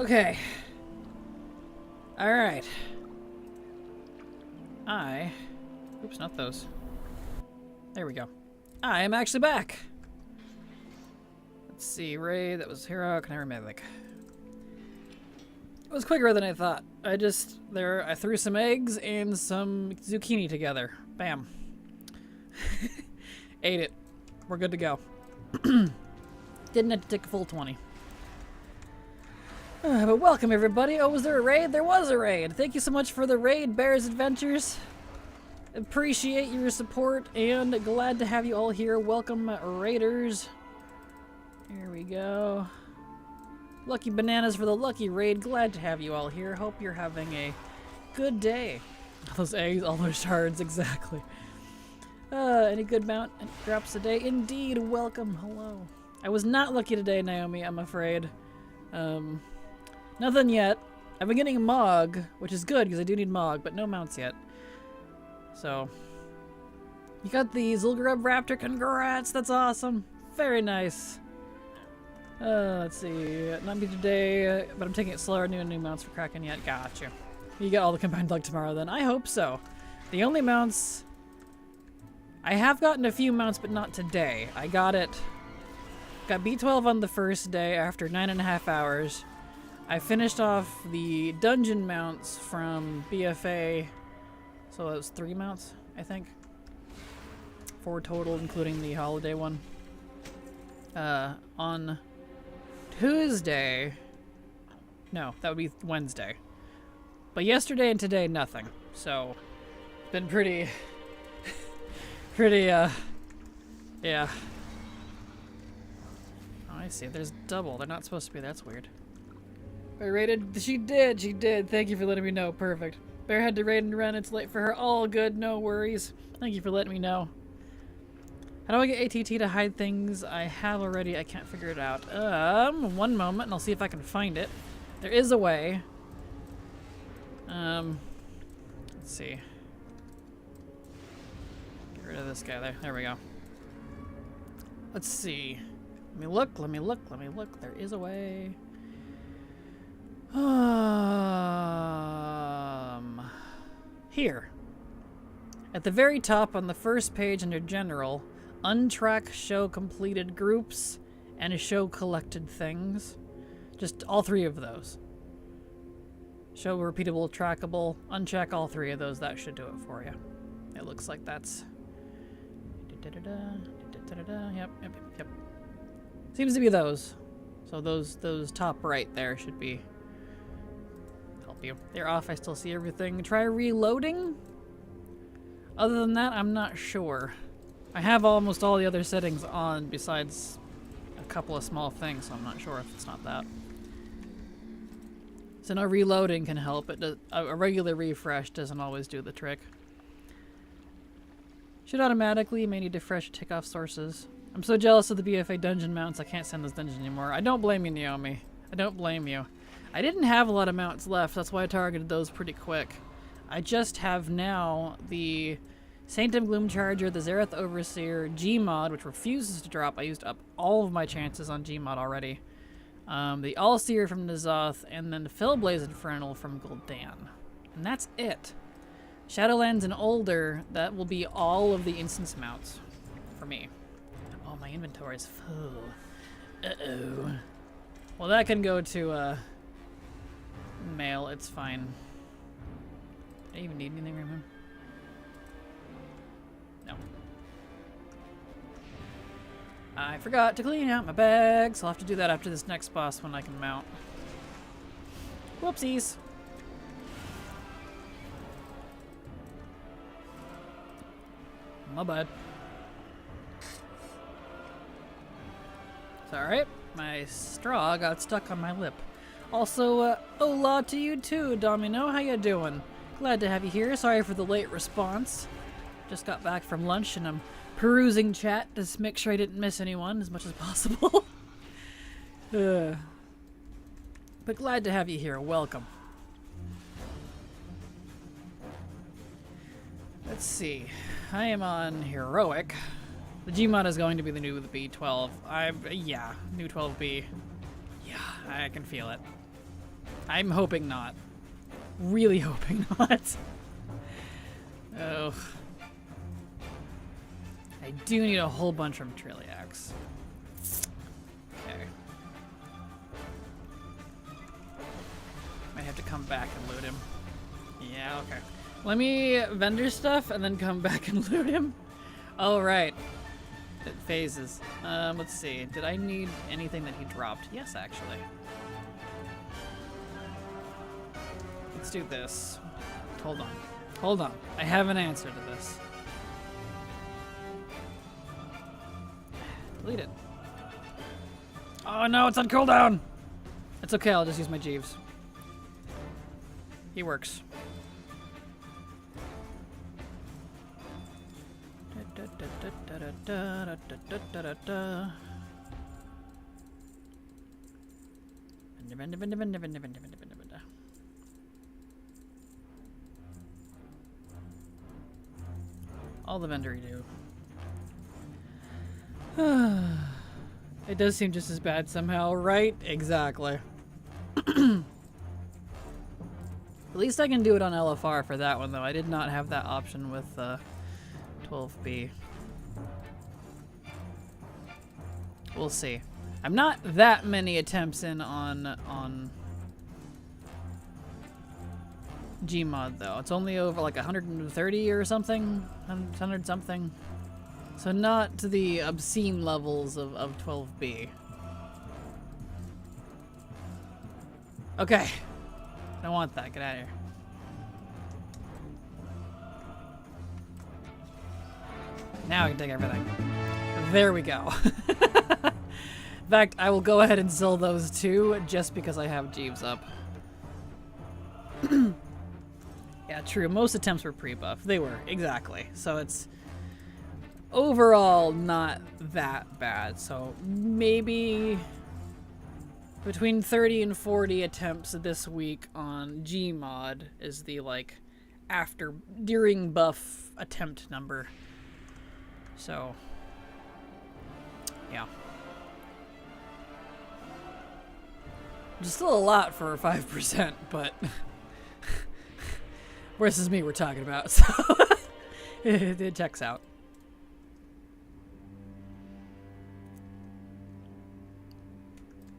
Okay. Alright. Oops, not those. There we go. I am actually back! Let's see, Ray, that was Hero, Canary Mythic. It was quicker than I thought. I threw some eggs and some zucchini together. Bam. Ate it. We're good to go. Didn't have to take a full 20. But welcome everybody. Oh, was there a raid? There was a raid. Thank you so much for the raid, Bears Adventures. Appreciate your support and glad to have you all here. Welcome, raiders. Here we go. Lucky bananas for the lucky raid. Glad to have you all here. Hope you're having a good day. All those eggs, all those shards, exactly. Any good mount drops a day? Indeed, welcome. Hello. I was not lucky today, Naomi, I'm afraid. Nothing yet. I've been getting a Mog, which is good because I do need Mog, but no mounts yet. So, you got the Zul'Gurub Raptor. Congrats, that's awesome. Very nice. Let's see. Not me today, but I'm taking it slower. New mounts for Kraken yet. Gotcha. You get all the combined luck tomorrow then. I hope so. The only mounts... I have gotten a few mounts, but not today. I got B12 on the first day after 9.5 hours. I finished off the dungeon mounts from BFA. So that was 3 mounts, I think. 4 total, including the holiday one. On Tuesday... No, that would be Wednesday. But yesterday and today, nothing. So, been pretty... yeah. Oh, I see. There's double. They're not supposed to be. That's weird. I raided. She did. Thank you for letting me know. Perfect. Bear had to raid and run. It's late for her. All good. No worries. Thank you for letting me know. How do I get ATT to hide things I have already? I can't figure it out. One moment and I'll see if I can find it. There is a way. Let's see. Get rid of this guy there. There we go. Let's see. Let me look. There is a way. Here. At the very top on the first page under General, untrack show completed groups and show collected things. Just all 3 of those. Show repeatable, trackable, uncheck all 3 of those. That should do it for you. It looks like that's... Yep. Seems to be those. So those top right there should be... help you. They're off. I still see everything. Try reloading? Other than that, I'm not sure. I have almost all the other settings on besides a couple of small things, so I'm not sure if it's not that. So no reloading can help. A regular refresh doesn't always do the trick. Should automatically. May need to fresh takeoff sources. I'm so jealous of the BFA dungeon mounts. I can't send those dungeons anymore. I don't blame you, Naomi. I don't blame you. I didn't have a lot of mounts left. That's why I targeted those pretty quick. I just have now the Sanctum Gloomcharger, the Zareth Overseer, Gmod, which refuses to drop. I used up all of my chances on Gmod already. The Allseer from N'Zoth, and then the Fellblaze Infernal from Gul'dan. And that's it. Shadowlands and older, that will be all of the instance mounts for me. Oh, my inventory is full. Uh-oh. Well, that can go to, mail. It's fine. Do I even need anything from him? No. I forgot to clean out my bags. I'll have to do that after this next boss when I can mount. Whoopsies. My bad. It's alright. My straw got stuck on my lip. Also, hola to you too, Domino. How you doing? Glad to have you here. Sorry for the late response. Just got back from lunch and I'm perusing chat to make sure I didn't miss anyone as much as possible. But glad to have you here. Welcome. Let's see. I am on Heroic. The Gmod is going to be the new B12. Yeah, new 12B. Yeah, I can feel it. I'm hoping not. Really hoping not. Oh. I do need a whole bunch from Trilliax. Okay. Might have to come back and loot him. Yeah, okay. Let me vendor stuff and then come back and loot him. All right. It phases. Let's see. Did I need anything that he dropped? Yes, actually. Let's do this. Hold on. Hold on. I have an answer to this. Delete it. Oh no, it's on cooldown! It's okay, I'll just use my Jeeves. He works. All the vendor do. It does seem just as bad somehow, right? Exactly. At least I can do it on LFR for that one, though. I did not have that option with 12B. We'll see. I'm not that many attempts in on Gmod, though. It's only over like 130 or something, 100 something. So not to the obscene levels of 12B. Okay. I don't want that. Get out of here. Now I can take everything. There we go. In fact, I will go ahead and sell those two just because I have Jeeves up. Yeah, true. Most attempts were pre-buff. They were, exactly. So it's overall not that bad. So maybe between 30 and 40 attempts this week on Gmod is the during buff attempt number. So yeah. Just still a lot for 5%, but versus me we're talking about, so it checks out.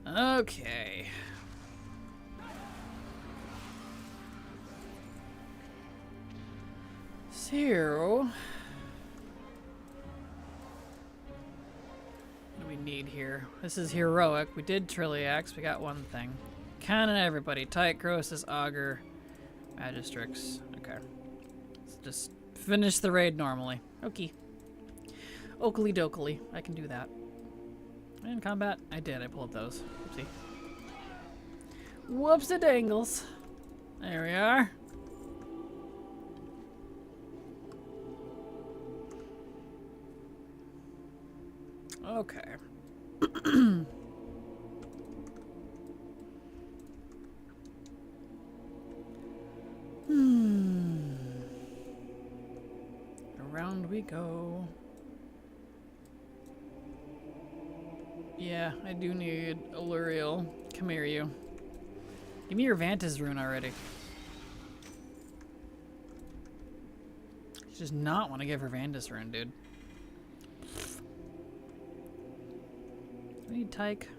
Okay. So, what do we need here? This is heroic. We did Trilliax. We got one thing. Cannon everybody. Tight, Croesus, Augur, Magistrix. Okay. Let's just finish the raid normally. Okay. Oakley dokley. I can do that. In combat? I did. I pulled those. Oopsie. Whoops it dangles. There we are. Okay. Around we go. Yeah, I do need Alluriel. Come here, you. Give me your Vantage rune already. She does not want to give her Vantage rune, dude. Do we need Tyke?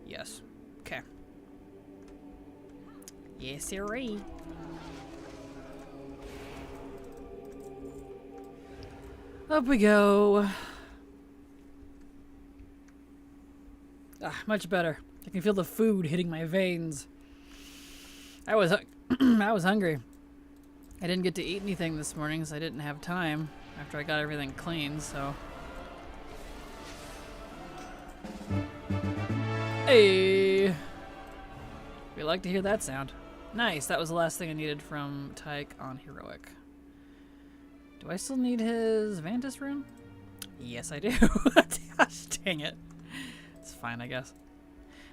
Yes. Okay. Yes, sirree. Up we go. Ah, much better. I can feel the food hitting my veins. I was hungry. I didn't get to eat anything this morning, so I didn't have time after I got everything clean, so. Hey! We like to hear that sound. Nice, that was the last thing I needed from Tyke on Heroic. Do I still need his Vantage rune? Yes, I do. Gosh, dang it. It's fine, I guess.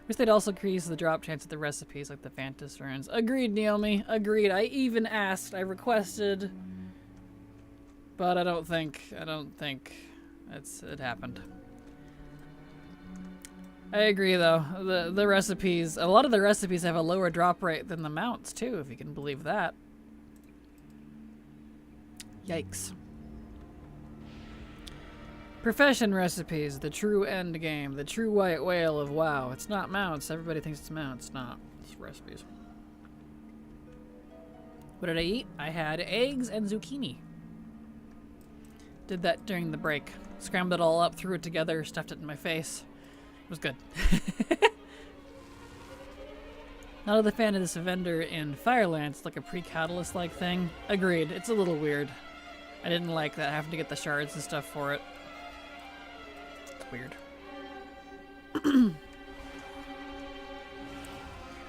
Wish they'd also increase the drop chance of the recipes like the Vantage runes. Agreed, Naomi. Agreed. I even asked. I requested. But I don't think it happened. I agree, though. The recipes, a lot of the recipes have a lower drop rate than the mounts, too, if you can believe that. Yikes. Profession recipes, the true end game, the true white whale of WoW. It's not mounts. Everybody thinks it's mounts. It's not. It's recipes. What did I eat? I had eggs and zucchini. Did that during the break. Scrambled it all up, threw it together, stuffed it in my face. It was good. Not a fan of this vendor in Firelands, like a pre-catalyst-like thing. Agreed. It's a little weird. I didn't like that, having to get the shards and stuff for it. It's weird.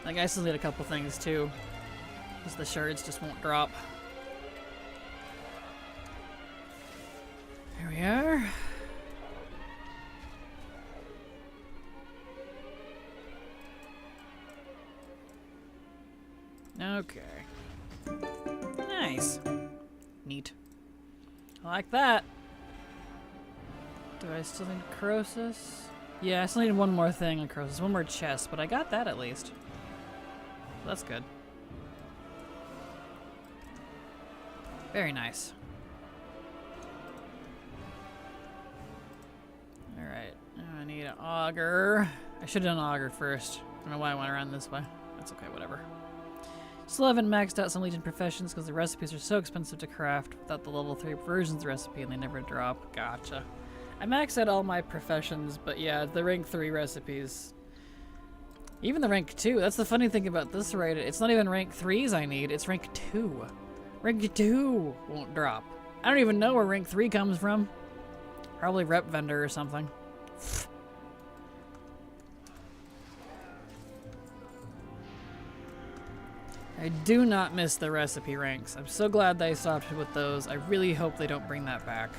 Like, I still need a couple things, too. Because the shards just won't drop. Here we are. Okay. Nice. Neat. I like that. Do I still need Croesus? Yeah, I still need one more thing on Croesus. One more chest, but I got that at least. That's good. Very nice. Alright. I need an auger. I should have done an auger first. I don't know why I went around this way. That's okay, whatever. Still haven't maxed out some Legion professions because the recipes are so expensive to craft without the level 3 versions recipe and they never drop. Gotcha. I maxed out all my professions, but yeah, the rank 3 recipes. Even the rank 2. That's the funny thing about this raid. It's not even rank 3s I need, it's rank 2. Rank 2 won't drop. I don't even know where rank 3 comes from. Probably rep vendor or something. I do not miss the recipe ranks. I'm so glad they stopped with those. I really hope they don't bring that back.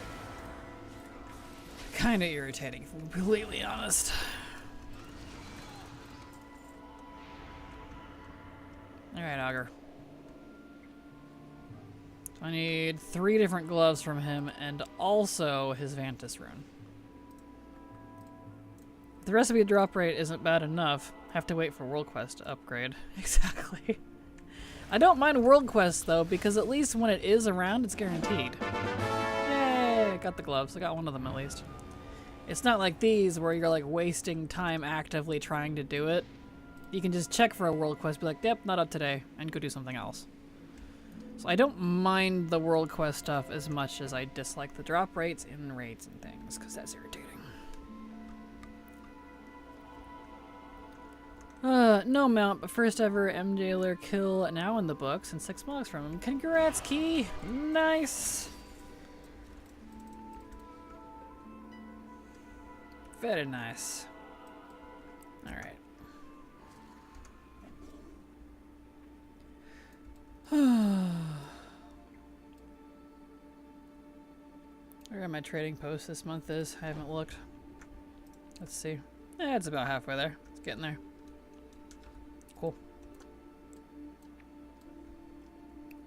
Kinda irritating, if I'm completely honest. Alright, Augur. I need 3 different gloves from him and also his Vantis rune. If the recipe drop rate isn't bad enough, have to wait for World Quest to upgrade. Exactly. I don't mind World Quest though, because at least when it is around, it's guaranteed. Yay! I got the gloves. I got one of them at least. It's not like these where you're like wasting time actively trying to do it. You can just check for a World Quest, be like, yep, not up today, and go do something else. So I don't mind the World Quest stuff as much as I dislike the drop rates in raids and things, because that's irritating. No mount, but first ever MJler kill now in the books and 6 logs from him. Congrats, Key! Nice! Very nice. Alright. Where my trading post this month is. I haven't looked. Let's see. Eh, it's about halfway there. It's getting there. Cool.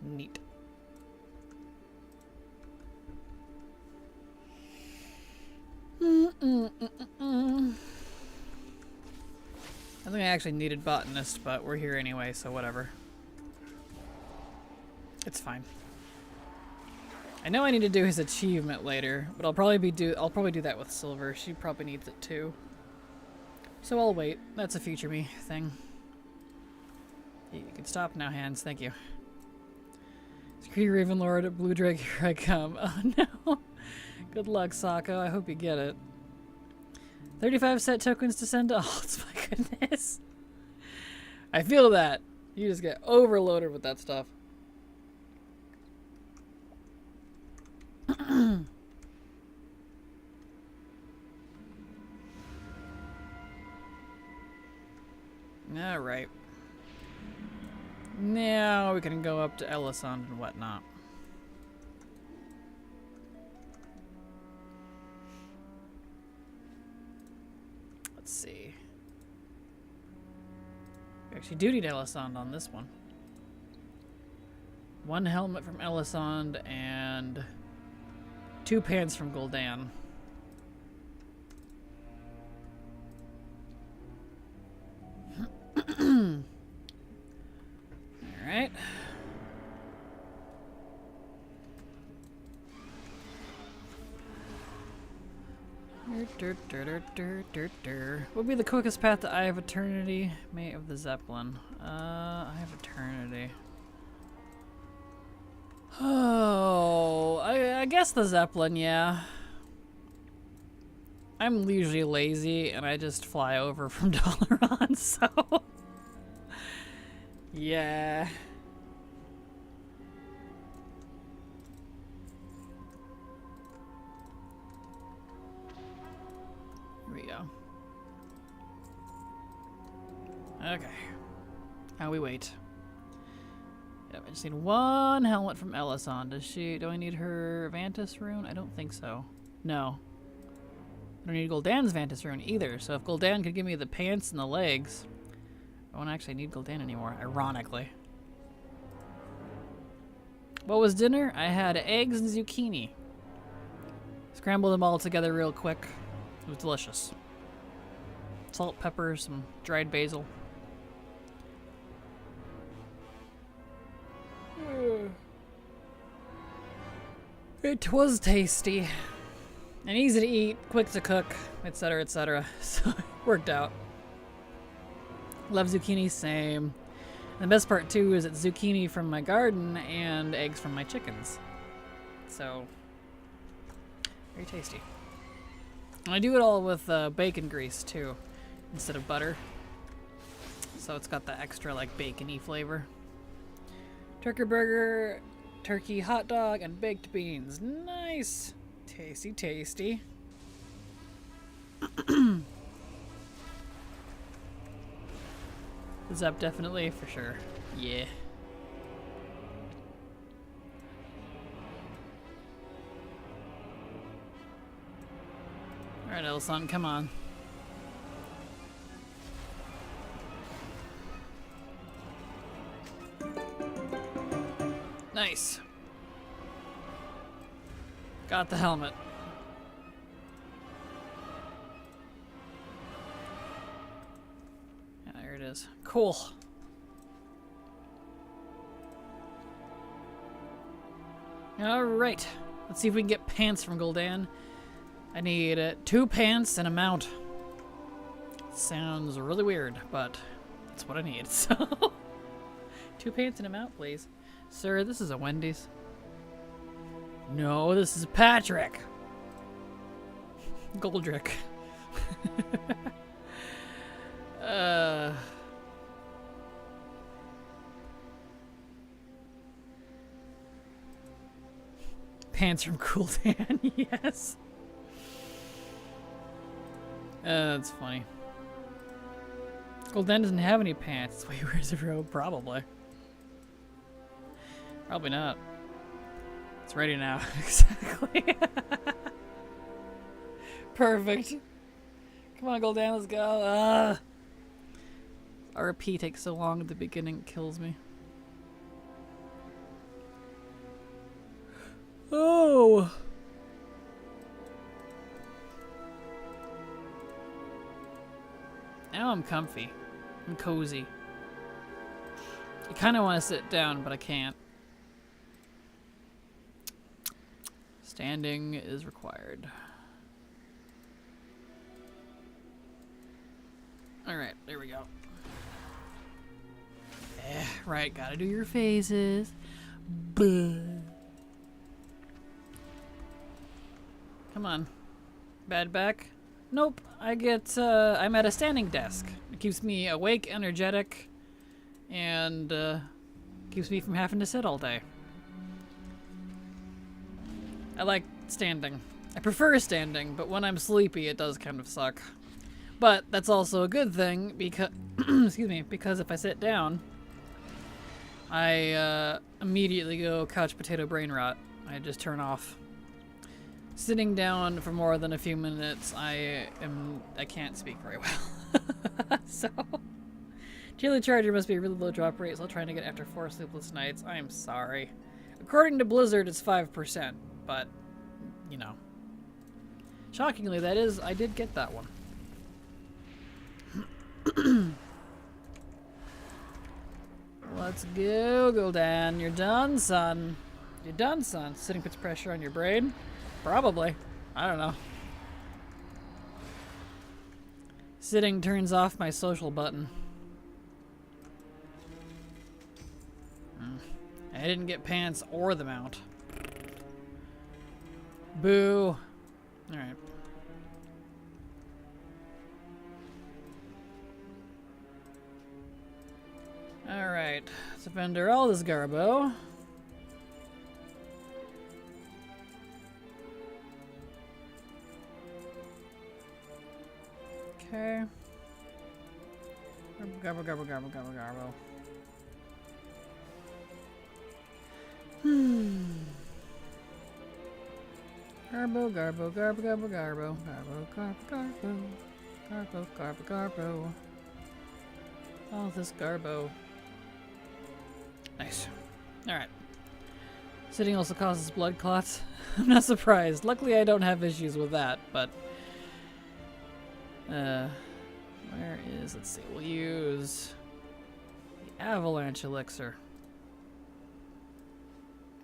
Neat. I think I actually needed botanist, but we're here anyway, so whatever. It's fine. I know I need to do his achievement later, but I'll probably do that with Silver. She probably needs it too. So I'll wait. That's a future me thing. You can stop now, hands. Thank you. Scree Ravenlord, Blue Drake, here I come. Oh no. Good luck, Sako. I hope you get it. 35 set tokens to send to alts. My goodness. I feel that. You just get overloaded with that stuff. Alright. Now we can go up to Elisand and whatnot. Let's see. We actually do need Elisand on this one. 1 helmet from Elisand and 2 2 pants from Gul'dan. Alright. What would be the quickest path to Eye of Eternity? Mate of the Zeppelin. Eye of Eternity. Oh, I guess the Zeppelin, yeah. I'm usually lazy and I just fly over from Dalaran, so... yeah. Here we go. Okay. Now we wait. Yep, I just need one helmet from Ellison. Do I need her Vantis rune? I don't think so. No. I don't need Gul'dan's Vantis rune either, so if Gul'dan could give me the pants and the legs... I won't actually need Gul'dan anymore, ironically. What was dinner? I had eggs and zucchini. Scrambled them all together real quick. It was delicious. Salt, pepper, some dried basil. It was tasty. And easy to eat, quick to cook, etc., etc. So it worked out. Love zucchini, same. And the best part too is it's zucchini from my garden and eggs from my chickens. So, very tasty. And I do it all with bacon grease too, instead of butter. So it's got the extra like bacon-y flavor. Turkey burger, turkey hot dog, and baked beans. Nice! Tasty, tasty. Zep definitely, for sure. Yeah. Alright, Elson, come on. Nice. Got the helmet. Yeah, there it is. Cool. Alright. Let's see if we can get pants from Gul'dan. I need 2 pants and a mount. Sounds really weird, but that's what I need, so... 2 pants and a mount, please. Sir, this is a Wendy's. No, this is Patrick. Goldrick. Pants from Gul'dan, yes. That's funny. Gul'dan doesn't have any pants. That's why he wears a robe, probably. Probably not. It's ready now. Exactly. Perfect. Come on, Gul'dan, let's go. RP takes so long at the beginning, it kills me. Oh! Now I'm comfy. I'm cozy. I kind of want to sit down, but I can't. Standing is required. Alright, there we go. Right, gotta do your phases. Buh. Come on. Bad back? Nope, I'm at a standing desk. It keeps me awake, energetic, and keeps me from having to sit all day. I like standing. I prefer standing, but when I'm sleepy, it does kind of suck. But that's also a good thing because, excuse me, because if I sit down, I immediately go couch potato brain rot. I just turn off. Sitting down for more than a few minutes, I can't speak very well. So, Daily Charger must be a really low drop rate, so I'll try to get after 4 sleepless nights. I'm sorry. According to Blizzard, it's 5%, but, you know. Shockingly, that is, I did get that one. Let's go, Gul'dan. You're done, son. You're done, son. Sitting puts pressure on your brain? Probably. I don't know. Sitting turns off my social button. I didn't get pants or the mount. Boo. Alright. Alright. Let's vendor all this Garbo. Okay. Garbo, Garbo, Garbo, Garbo, Garbo. Garbo, Garbo, Garbo, Garbo, Garbo, Garbo, Garbo, Garbo, Garbo, Garbo, Garbo. All this Garbo. Nice. Alright. Sitting also causes blood clots. I'm not surprised. Luckily I don't have issues with that, but where is, let's see, we'll use the avalanche elixir.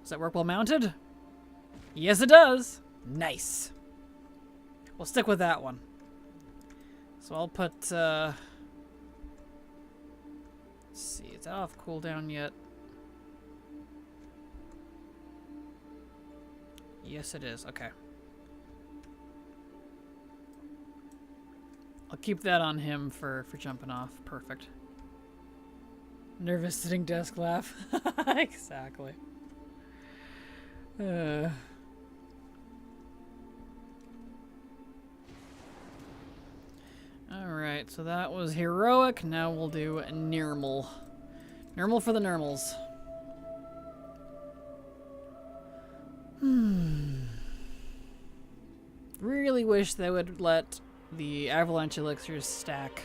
Does that work while mounted? Yes, it does. Nice. We'll stick with that one. So I'll put, let's see, is that off cooldown yet? Yes, it is. Okay. I'll keep that on him for jumping off. Perfect. Nervous sitting desk laugh. Exactly. Alright, so that was heroic. Now we'll do Nirmal. Nirmal for the Nirmals. Really wish they would let the avalanche elixirs stack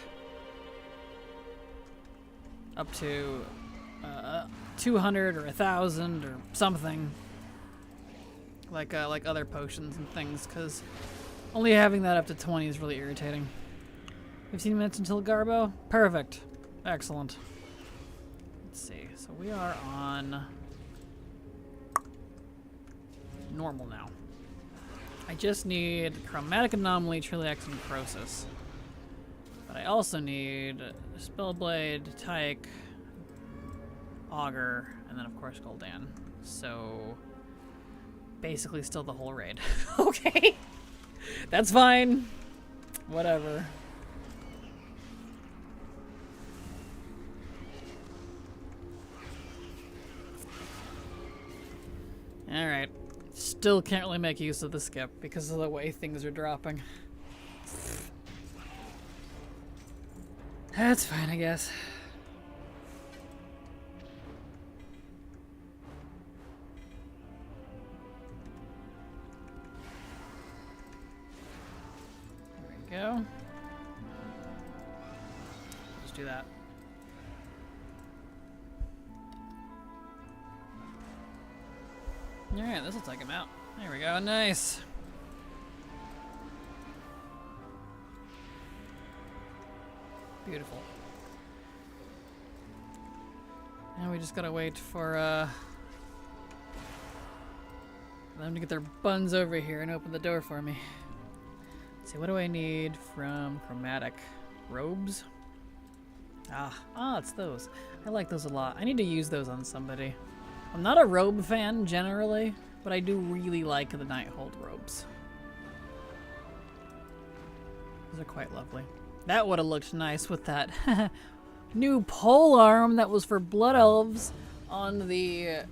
up to 200 or 1,000 or something, like other potions and things, because only having that up to 20 is really irritating. 15 minutes until Garbo? Perfect. Excellent. Let's see. So we are on normal now. I just need Chromatic Anomaly, Trilliax, and Crosis. But I also need Spellblade, Tyke, Augur, and then of course Gul'dan. So basically still the whole raid. Okay. That's fine. Whatever. Alright. Still can't really make use of the skip because of the way things are dropping. That's fine, I guess. There we go. Let's do that. Alright, this will take him out. There we go, nice. Beautiful. Now we just gotta wait for them to get their buns over here and open the door for me. Let's see, what do I need from Chromatic? Robes? It's those. I like those a lot. I need to use those on somebody. I'm not a robe fan generally, but I do really like the Nighthold robes. Those are quite lovely. That would have looked nice with that new pole arm that was for Blood Elves on the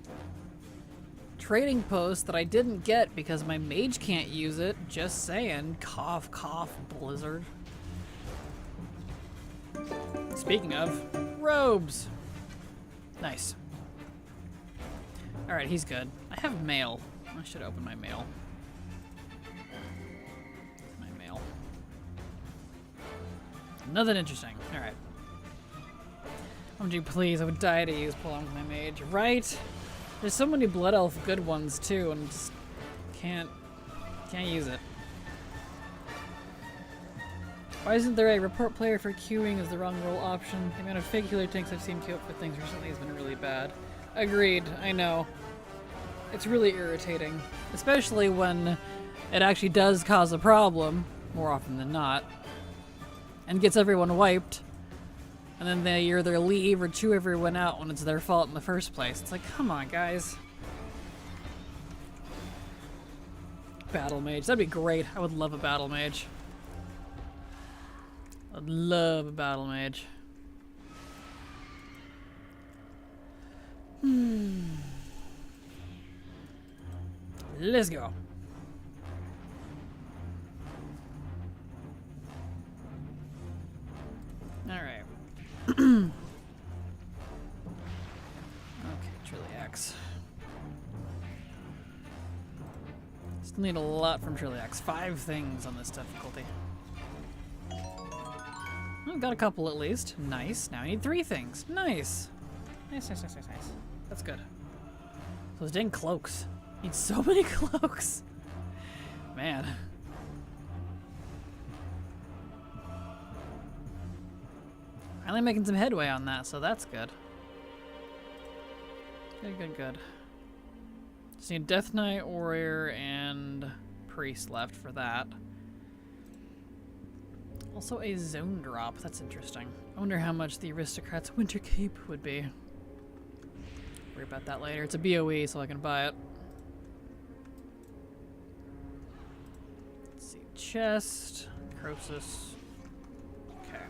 trading post that I didn't get because my mage can't use it. Just saying. Cough, cough, Blizzard. Speaking of, robes. Nice. Alright, he's good. I have mail. I should open my mail. My mail. Nothing interesting. Alright. OMG, please, I would die to use Pull On with my mage. Right? There's so many Blood Elf good ones too, and just can't use it. Why isn't there a report player for queuing as the wrong role option? The amount of fake healer tanks I've seen queue up for things recently has been really bad. Agreed, I know. It's really irritating. Especially when it actually does cause a problem, more often than not, and gets everyone wiped, and then they either leave or chew everyone out when it's their fault in the first place. It's like, come on, guys. Battle mage, that'd be great. I would love a battle mage. I'd love a battle mage. Let's go. Alright. Okay, Trilliax. Still need a lot from Trilliax. 5 things on this difficulty. Oh, got a couple at least. Nice. Now I need 3 things. Nice. Nice. That's good. Those dang cloaks. Need so many cloaks. Man. Finally making some headway on that, so that's good. Good. Just need Death Knight, Warrior, and Priest left for that. Also a zone drop. That's interesting. I wonder how much the Aristocrat's Winter Cape would be. Worry about that later. It's a BOE, so I can buy it. Let's see. Chest. Croesus. Okay.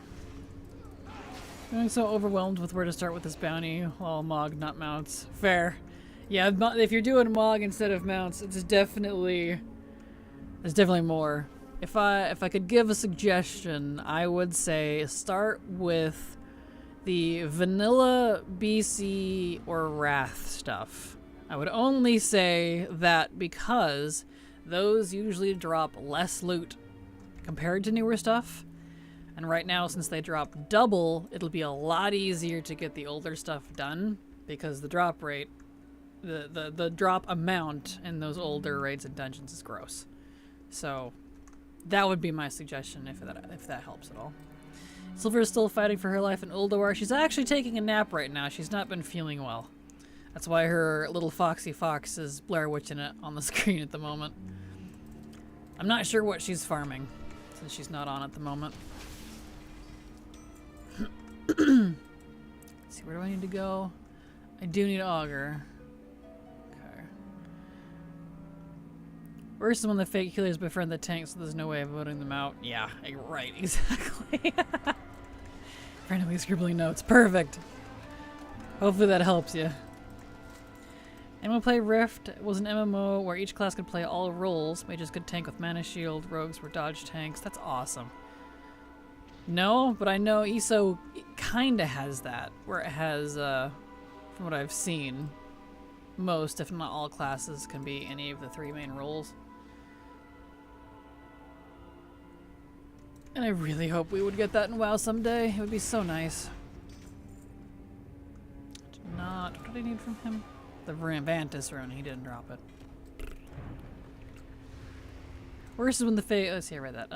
Feeling so overwhelmed with where to start with this bounty. Well, Mog, not mounts. Fair. Yeah, if you're doing Mog instead of mounts, it's definitely... There's definitely more. If I could give a suggestion, I would say start with the vanilla BC or Wrath stuff. I would only say that because those usually drop less loot compared to newer stuff. And right now, since they drop double, it'll be a lot easier to get the older stuff done because the drop rate, the drop amount in those older raids and dungeons is gross. So that would be my suggestion if that helps at all. Silver is still fighting for her life in Ulduar. She's actually taking a nap right now. She's not been feeling well. That's why her little foxy fox is Blair Witching it on the screen at the moment. I'm not sure what she's farming since she's not on at the moment. Let's see, where do I need to go? I do need Augur. Okay. Worse is when the fake healers befriend the tanks, so there's no way of voting them out. Yeah, right, exactly. Randomly scribbling notes. Perfect. Hopefully that helps you. Anyone play Rift? It was an MMO where each class could play all roles. Mages could tank with mana shield, rogues were dodge tanks. That's awesome. No, but I know ESO kinda has that, where it has, from what I've seen, most, if not all classes can be any of the 3 main roles. And I really hope we would get that in WoW someday. It would be so nice. What did I need from him? The Vantis rune, he didn't drop it. Worse is when the let's see, I read that.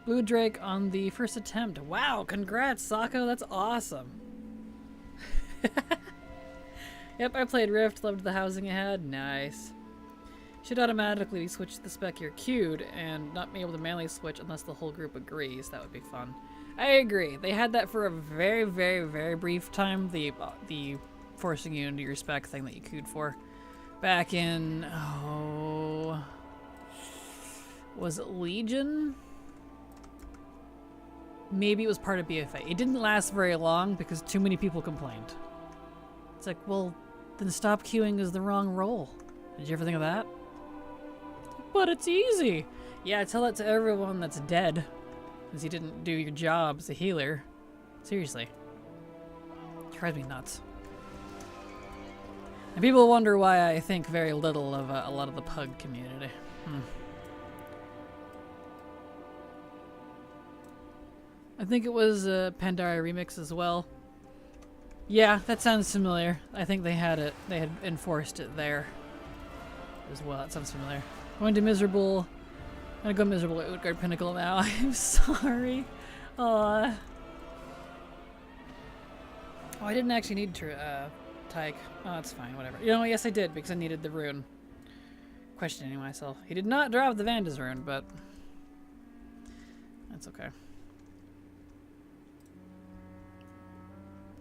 Blue Drake on the first attempt. Wow, congrats, Sako, that's awesome. Yep, I played Rift, loved the housing it had. Nice. Should automatically switch the spec you're queued and not be able to manually switch unless the whole group agrees. That would be fun. I agree. They had that for a very, very, very brief time. The forcing you into your spec thing that you queued for. Back in, was it Legion? Maybe it was part of BFA. It didn't last very long because too many people complained. It's like, well, then stop queuing as the wrong role. Did you ever think of that? But it's easy. Yeah, tell that to everyone that's dead. Because you didn't do your job as a healer. Seriously. It drives me nuts. And people wonder why I think very little of a lot of the pug community. I think it was a Pandaria remix as well. Yeah, that sounds familiar. I think they had enforced it there as well. That sounds familiar. Going to Miserable. I'm gonna go miserable at Utgard Pinnacle now. I'm sorry. Aw. Oh, I didn't actually need Tyke. Oh, that's fine, whatever. You know, yes I did, because I needed the rune. Questioning myself. He did not drop the Vanda's rune, but that's okay.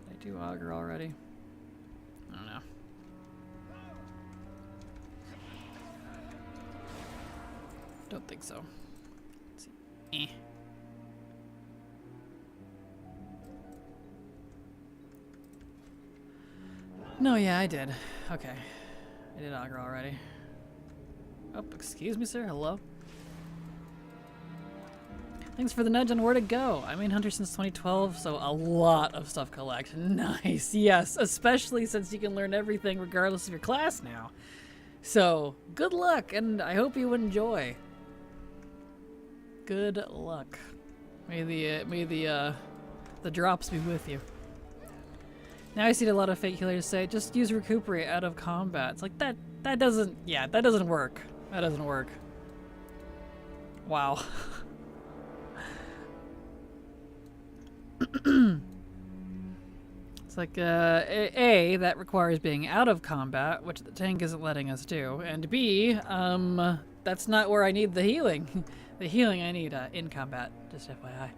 Did I do Augur already? I don't know. Don't think so. Let's see. No, yeah, I did. Okay. I did Augur already. Oh, excuse me, sir. Hello? Thanks for the nudge on where to go. I mean Hunter since 2012, so a lot of stuff collect. Nice. Yes, especially since you can learn everything regardless of your class now. So, good luck, and I hope you enjoy. Good luck. May the drops be with you. Now I see a lot of fake healers say, just use recuperate out of combat. It's like, that doesn't, yeah, that doesn't work. That doesn't work. Wow. It's like, A, that requires being out of combat, which the tank isn't letting us do, and B, that's not where I need the healing. The healing I need in combat, just FYI.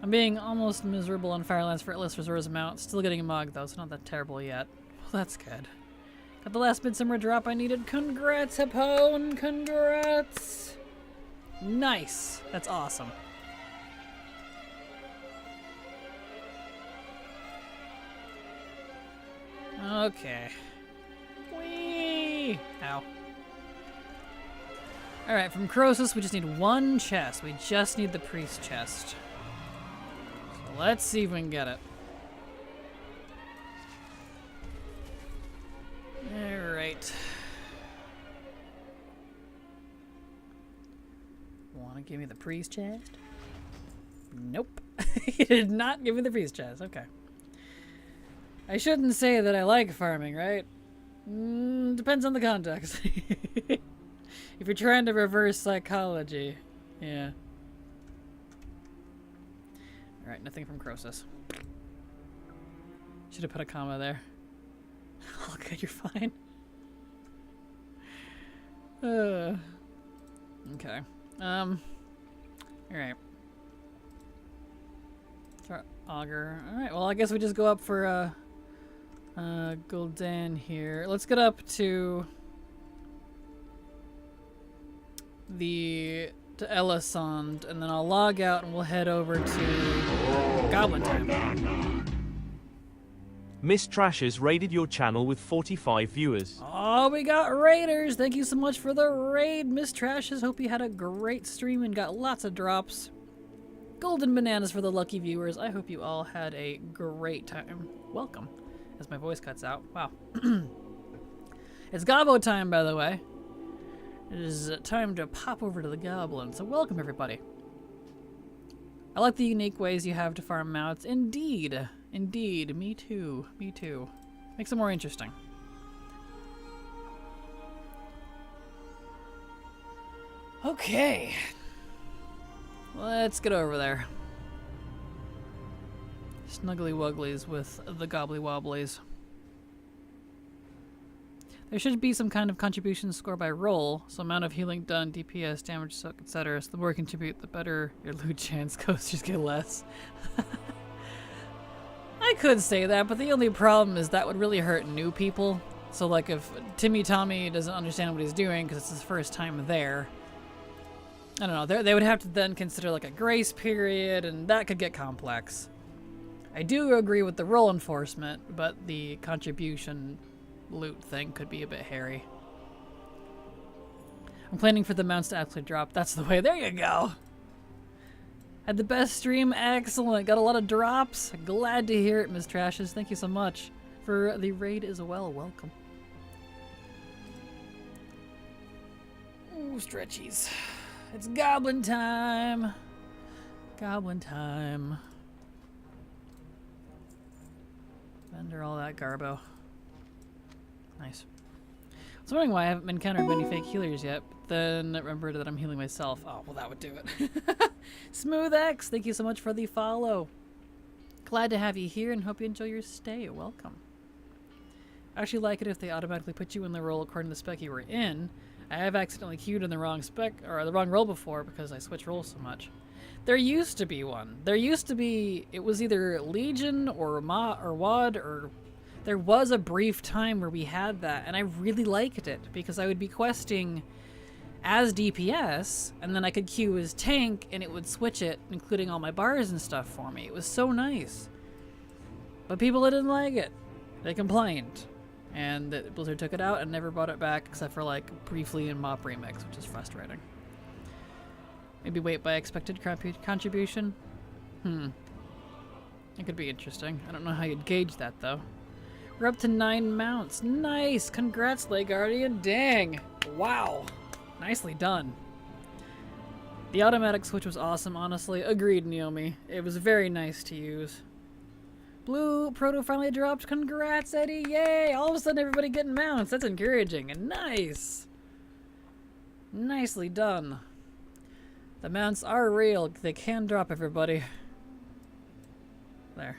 I'm being almost miserable on Firelands for Atlas Reserves amount. Still getting a Mog though, so not that terrible yet. Well, that's good. Got the last Midsummer drop I needed. Congrats, Hapone! Congrats! Nice! That's awesome. Okay. Whee! Ow. Alright, from Croesus we just need one chest. We just need the priest chest. So let's see if we can get it. Alright. Wanna give me the priest chest? Nope. He did not give me the priest chest. Okay. I shouldn't say that I like farming, right? Depends on the context. If you're trying to reverse psychology, yeah. Alright, nothing from Croesus. Should have put a comma there. Oh, good, you're fine. Okay. Alright. Augur. Alright, well, I guess we just go up for, Gul'dan here. Let's get up to Elisond, and then I'll log out and we'll head over to Goblin Time. Miss Trashes raided your channel with 45 viewers. Oh, we got raiders! Thank you so much for the raid, Miss Trashes. Hope you had a great stream and got lots of drops. Golden bananas for the lucky viewers. I hope you all had a great time. Welcome. As my voice cuts out. Wow. It's Garbo time, by the way. It is time to pop over to the Goblin, so welcome everybody. I like the unique ways you have to farm mounts. Indeed. Indeed. Me too. Me too. Makes it more interesting. Okay. Let's get over there. Snuggly wugglies with the gobbly wobblies. There should be some kind of contribution score by roll, so amount of healing done, DPS, damage soak, etc. So the more you contribute, the better your loot chance. Coasters get less. I could say that, but the only problem is that would really hurt new people. So like if Timmy Tommy doesn't understand what he's doing because it's his first time there, I don't know, they would have to then consider like a grace period, and that could get complex. I do agree with the roll enforcement, but the contribution loot thing could be a bit hairy. I'm planning for the mounts to actually drop. That's the way. There you go. Had the best stream. Excellent. Got a lot of drops. Glad to hear it, Ms. Trashes. Thank you so much for the raid as well. Welcome. Ooh, stretchies. It's goblin time. Goblin time. Vendor all that Garbo. Nice. I was wondering why I haven't encountered many fake healers yet. then remember that I'm healing myself. Oh, well, that would do it. Smooth X, thank you so much for the follow. Glad to have you here and hope you enjoy your stay. Welcome. I actually like it if they automatically put you in the role according to the spec you were in. I have accidentally queued in the wrong spec or the wrong role before because I switch roles so much. There used to be one. There used to be, it was either Legion or Ma or WAD, or there was a brief time where we had that, and I really liked it because I would be questing as DPS, and then I could queue as tank, and it would switch it, including all my bars and stuff for me. It was so nice. But people didn't like it. They complained. And that Blizzard took it out and never brought it back, except for, like, briefly in Mop Remix, which is frustrating. Maybe wait by expected contribution? It could be interesting. I don't know how you'd gauge that, though. We're up to 9 mounts. Nice! Congrats, Lay Guardian. Dang! Wow! Nicely done. The automatic switch was awesome, honestly. Agreed, Naomi. It was very nice to use. Blue Proto finally dropped. Congrats, Eddie! Yay! All of a sudden, everybody getting mounts. That's encouraging. And nice! Nicely done. The mounts are real. They can drop, everybody. There.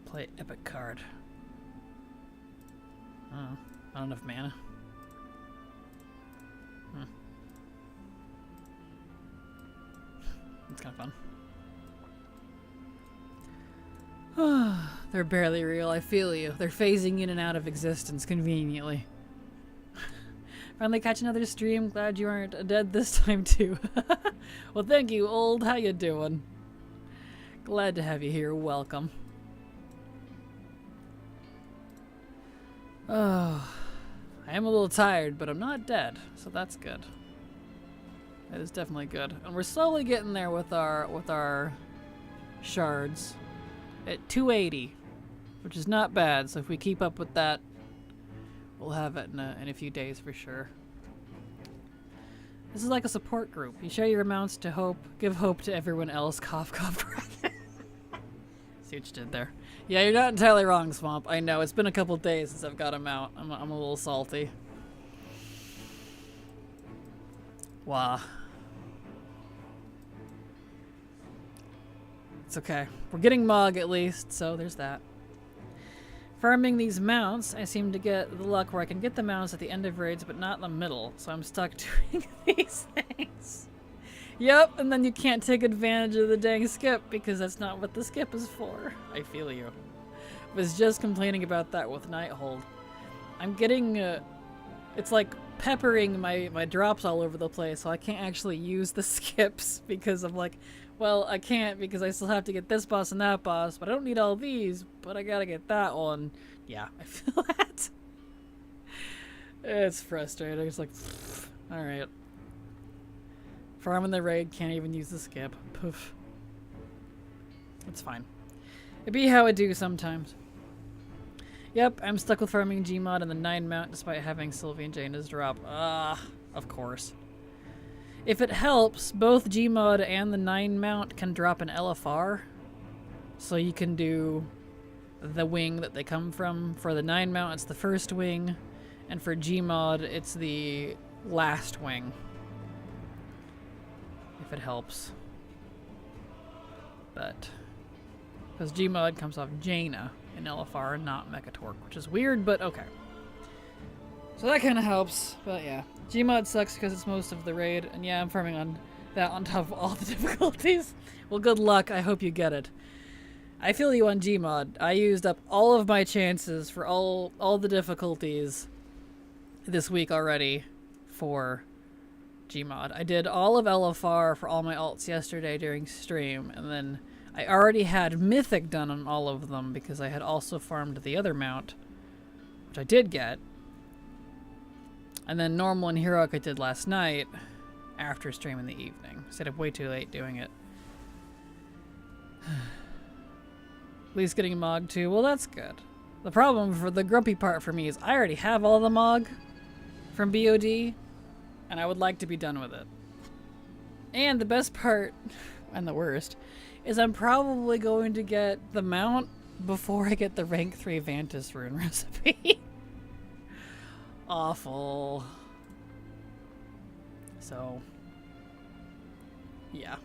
Play epic card. Oh, not enough mana. It's kind of fun. They're barely real, I feel you. They're phasing in and out of existence conveniently. Finally catch another stream. Glad you aren't dead this time too. Well, thank you, old. How you doing? Glad to have you here. Welcome. Oh, I am a little tired, but I'm not dead, so that's good. That is definitely good. And we're slowly getting there with our shards at 280, which is not bad. So if we keep up with that, we'll have it in a few days for sure. This is like a support group. You share your amounts to give hope to everyone else. Cough, cough, Kraken. See what you did there. Yeah, you're not entirely wrong, Swamp. I know, it's been a couple days since I've got him out. I'm a little salty. Wow. It's okay. We're getting Mog at least, so there's that. Farming these mounts, I seem to get the luck where I can get the mounts at the end of raids, but not in the middle, so I'm stuck doing these things. Yep, and then you can't take advantage of the dang skip, because that's not what the skip is for. I feel you. I was just complaining about that with Nighthold. I'm getting, it's like peppering my drops all over the place, so I can't actually use the skips, because I'm like, well, I can't because I still have to get this boss and that boss, but I don't need all these, but I gotta get that one. Yeah, I feel that. It's frustrating. It's like, alright. Farming the raid, can't even use the skip. Poof. It's fine. It be how it do sometimes. Yep, I'm stuck with farming Gmod and the 9 mount despite having Sylvie and Jaina's drop. Of course. If it helps, both Gmod and the 9 mount can drop an LFR. So you can do the wing that they come from. For the 9 mount, it's the first wing. And for Gmod, it's the last wing. If it helps. But because Gmod comes off Jaina in LFR and not Mechatorque, which is weird, but okay. So that kind of helps, but yeah. Gmod sucks because it's most of the raid, and yeah, I'm farming on that on top of all the difficulties. Well, good luck. I hope you get it. I feel you on Gmod. I used up all of my chances for all the difficulties this week already for Gmod. I did all of LFR for all my alts yesterday during stream, and then I already had Mythic done on all of them because I had also farmed the other mount, which I did get. And then Normal and Heroic I did last night after stream in the evening. Stayed up way too late doing it. At least getting Mog too. Well, that's good. The problem for the grumpy part for me is I already have all the Mog from BOD, and I would like to be done with it. And the best part, and the worst, is I'm probably going to get the mount before I get the rank 3 Vantis rune recipe. awful. So, yeah.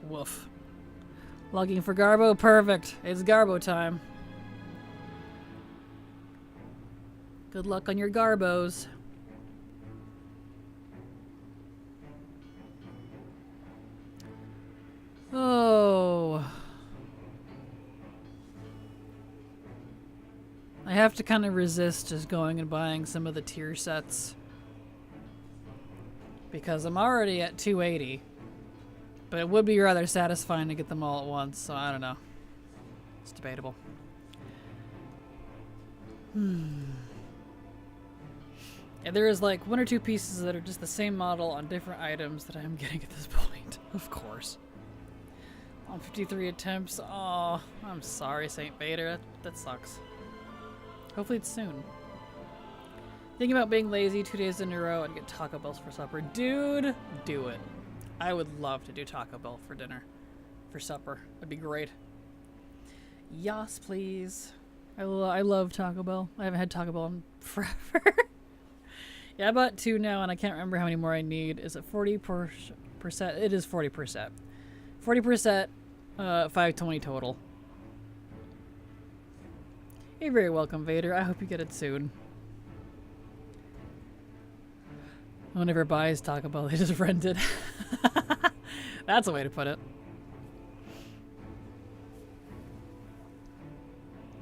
Woof. Logging for Garbo, perfect. It's Garbo time. Good luck on your Garbos. Oh. I have to kind of resist just going and buying some of the tier sets. Because I'm already at 280. But it would be rather satisfying to get them all at once, so I don't know. It's debatable. Yeah, there is like 1 or 2 pieces that are just the same model on different items that I'm getting at this point. Of course. On 53 attempts. Oh, I'm sorry, St. Vader. That sucks. Hopefully it's soon. Thinking about being lazy 2 days in a row and get Taco Bells for supper. Dude, do it. I would love to do Taco Bell for dinner. For supper. That'd be great. Yes, please. I love Taco Bell. I haven't had Taco Bell in forever. Yeah, I bought 2 now, and I can't remember how many more I need. Is it 40%? It is 40%. 40%, 520 total. You're very welcome, Vader. I hope you get it soon. No one ever buys Taco Bell, they just rent it. That's a way to put it.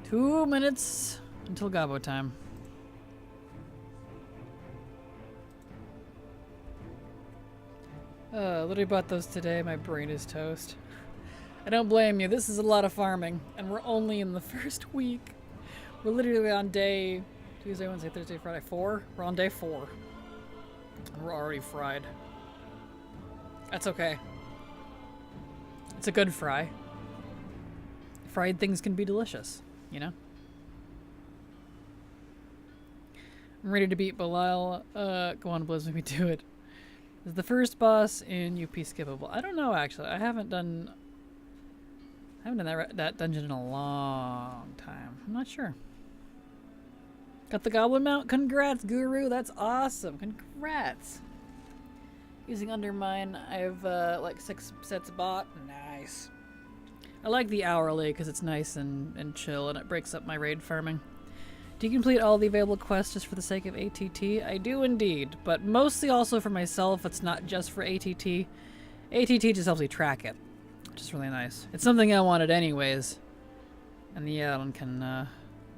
2 minutes until Gabo time. Literally bought those today. My brain is toast. I don't blame you. This is a lot of farming, and we're only in the first week. We're literally on day Tuesday, Wednesday, Thursday, Friday, 4. We're on day 4. And we're already fried. That's okay. It's a good fry. Fried things can be delicious, you know? I'm ready to beat Belial. Go on, Blizz, let me do it. Is the first boss in UP skippable? I don't know, actually. I haven't done that dungeon in a long time. I'm not sure. Got the goblin mount? Congrats, Guru. That's awesome. Congrats. Using Undermine, I have like 6 sets bought. Nice. I like the hourly because it's nice and chill, and it breaks up my raid farming. Do you complete all the available quests just for the sake of ATT? I do indeed, but mostly also for myself. It's not just for ATT. ATT just helps me track it, which is really nice. It's something I wanted anyways, and the add-on can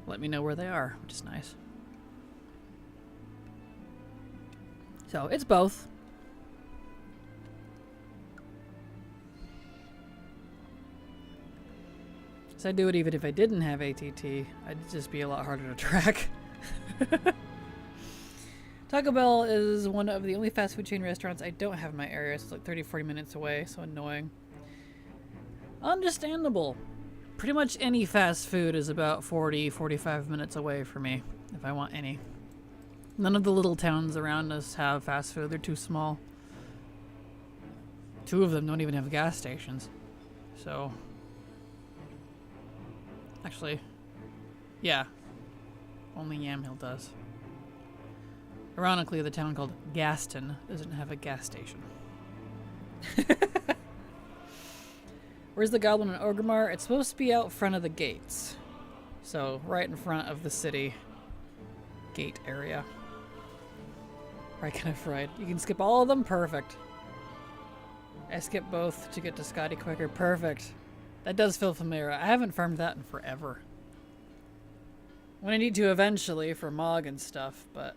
let me know where they are, which is nice. So, it's both. So I'd do it even if I didn't have ATT. I'd just be a lot harder to track. Taco Bell is one of the only fast food chain restaurants I don't have in my area. So it's like 30-40 minutes away, so annoying. Understandable. Pretty much any fast food is about 40-45 minutes away for me, if I want any. None of the little towns around us have fast food. They're too small. 2 of them don't even have gas stations. So... Actually, yeah. Only Yamhill does. Ironically, the town called Gaston doesn't have a gas station. Where's the goblin in Orgrimmar? It's supposed to be out front of the gates. So, right in front of the city gate area. Right, kind of fried. You can skip all of them? Perfect. I skipped both to get to Scotty quicker. Perfect. That does feel familiar. I haven't farmed that in forever. When I need to eventually for Mog and stuff, but...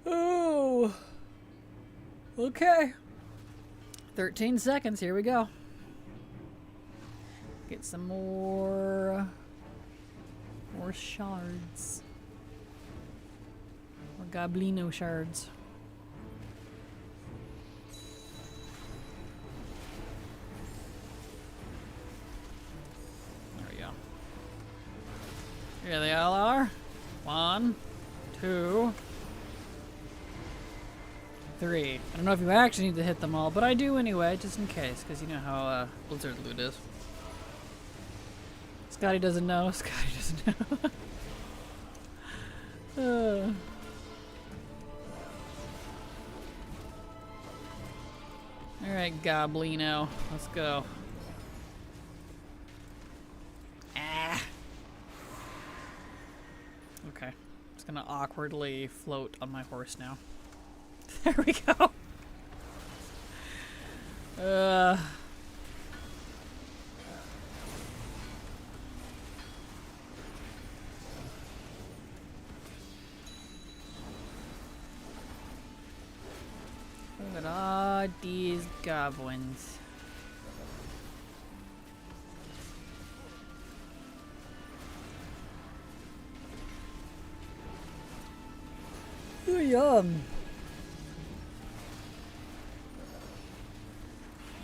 Oh! Okay. 13 seconds, here we go. Get some more shards. More Goblino shards. Here they all are. 1, 2, 3. I don't know if you actually need to hit them all, but I do anyway, just in case, because you know how Blizzard loot is. It's Scotty doesn't know. Scotty doesn't know. Alright, Goblino. Let's go. Ah. Okay. Just gonna awkwardly float on my horse now. There we go. Look at all these goblins. Ooh, yum.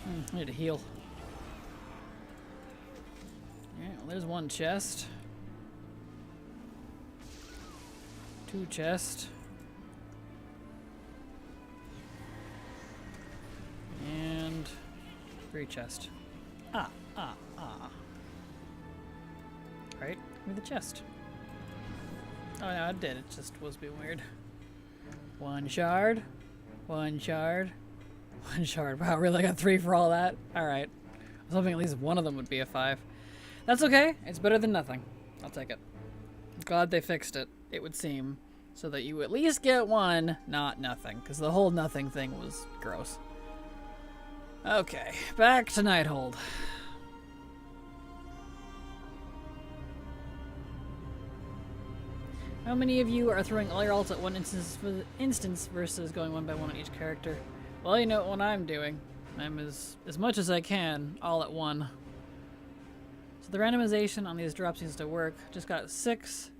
I need to heal. Yeah, well, there's one chest. 2 chests. And 3 chests. Ah. Right, give me the chest. Oh no, it did. It just was being weird. 1 shard. 1 shard. 1 shard. Wow, really got 3 for all that? Alright. I was hoping at least one of them would be a 5. That's okay. It's better than nothing. I'll take it. I'm glad they fixed it, it would seem. So that you at least get 1, not nothing. Because the whole nothing thing was gross. Okay, back to Nighthold. How many of you are throwing all your ults at one instance versus going one by one on each character? Well, you know what I'm doing. I'm as much as I can, all at one. So the randomization on these drops seems to work. Just got 6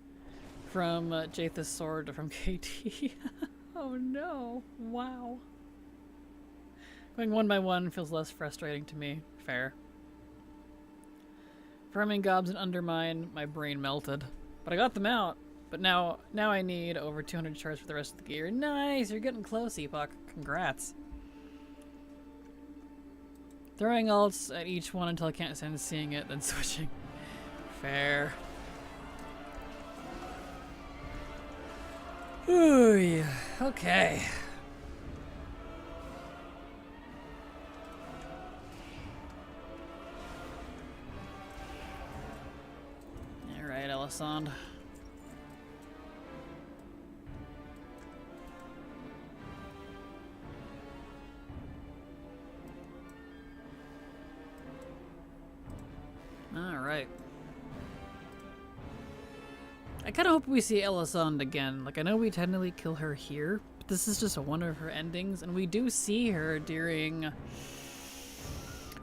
from Jath's sword from KT. Oh no, wow. Going one by one feels less frustrating to me. Fair. Farming gobs and undermine, my brain melted. But I got them out. But now I need over 200 shards for the rest of the gear. Nice! You're getting close, Epoch. Congrats. Throwing ults at each one until I can't stand seeing it, then switching. Fair. Ooh, yeah. Okay. Alright, Elisand. Alright. I kind of hope we see Elisand again. Like, I know we technically kill her here, but this is just one of her endings, and we do see her during...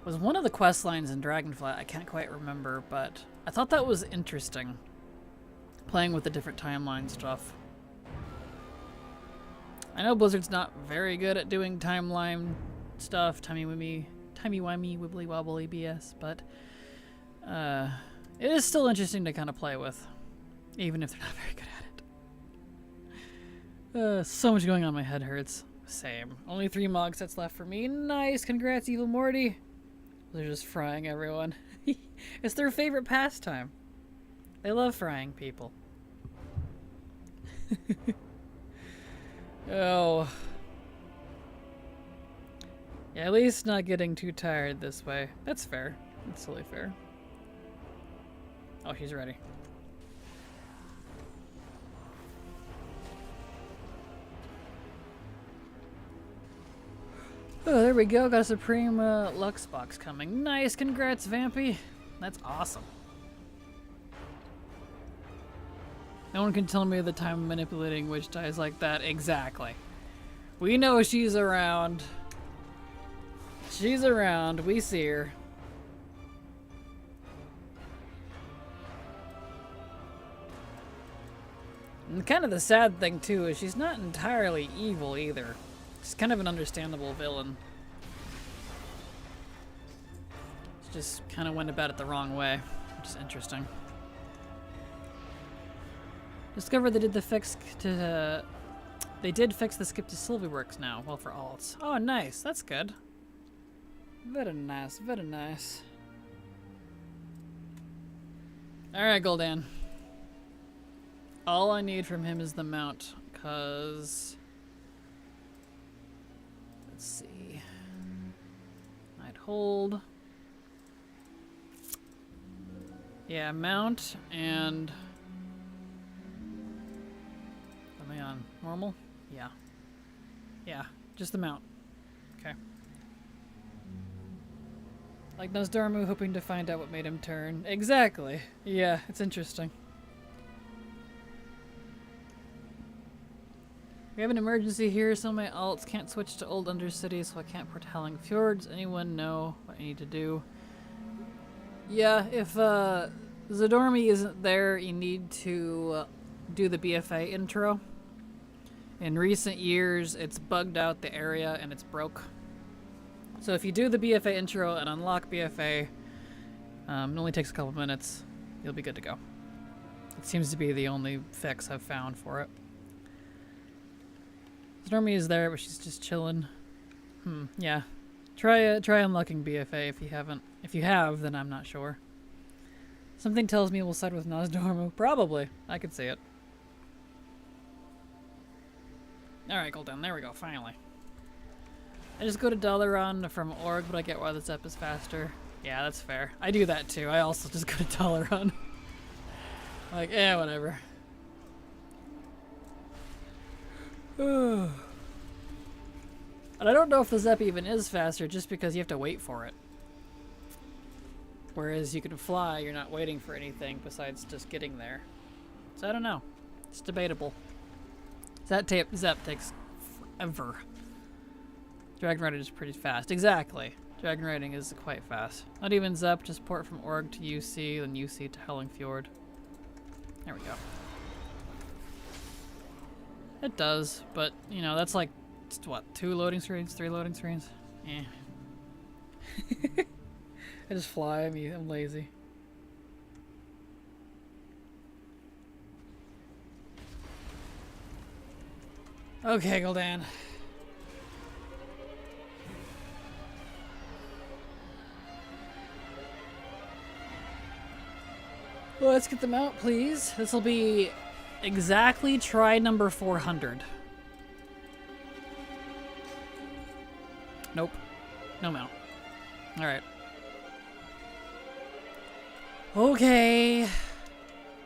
was one of the quest lines in Dragonflight. I can't quite remember, but I thought that was interesting. Playing with the different timeline stuff. I know Blizzard's not very good at doing timeline stuff, timey-wimey, wibbly-wobbly BS, but it is still interesting to kind of play with, even if they're not very good at it. So much going on, my head hurts. Same. Only 3 Mog sets left for me. Nice! Congrats, Evil Morty! They're just frying everyone. It's their favorite pastime. They love frying people. Oh. Yeah, at least not getting too tired this way. That's fair. That's totally fair. Oh, she's ready. Oh, there we go. Got a Supreme Lux box coming. Nice. Congrats, Vampy. That's awesome. No one can tell me the time manipulating witch dies like that. Exactly. We know she's around. She's around. We see her. And kind of the sad thing, too, is she's not entirely evil either. She's kind of an understandable villain. She just kind of went about it the wrong way, which is interesting. Discovered they did the fix to... they did fix the skip to Sylvie works now, well, for alts. Oh, nice. That's good. Very nice. Very nice. Alright, Gul'dan. All I need from him is the mount, cause... Let's see... Nighthold... Yeah, mount and... Am I on normal? Yeah. Yeah, just the mount. Okay. Like Nosdormu hoping to find out what made him turn. Exactly. Yeah, it's interesting. We have an emergency here. Some of my alts can't switch to old Undercity, so I can't port Howling Fjords. Anyone know what I need to do? Yeah, if Zadormi isn't there, you need to do the BFA intro. In recent years, it's bugged out the area and it's broke. So if you do the BFA intro and unlock BFA, it only takes a couple minutes, you'll be good to go. It seems to be the only fix I've found for it. Zadormi is there, but she's just chilling. Yeah. Try unlocking BFA if you haven't. If you have, then I'm not sure. Something tells me we'll side with Nosdormu. Probably. I could see it. Alright, Gul'dan. There we go, finally. I just go to Dalaran from Org, but I get why the Zep is faster. Yeah, that's fair. I do that too. I also just go to Dalaran. Like, whatever. And I don't know if the Zep even is faster just because you have to wait for it. Whereas you can fly, you're not waiting for anything besides just getting there. So I don't know. It's debatable. Zep takes forever. Dragon riding is pretty fast. Exactly. Dragon riding is quite fast. Not even Zep, just port from Org to UC, then UC to Howling Fjord. There we go. It does, but, you know, that's like, what, 2 loading screens? 3 loading screens? Eh. I just fly, I'm lazy. Okay, Gul'dan. Well, let's get them out, please. This will be exactly try number 400. Nope. No mount. Alright. Okay. What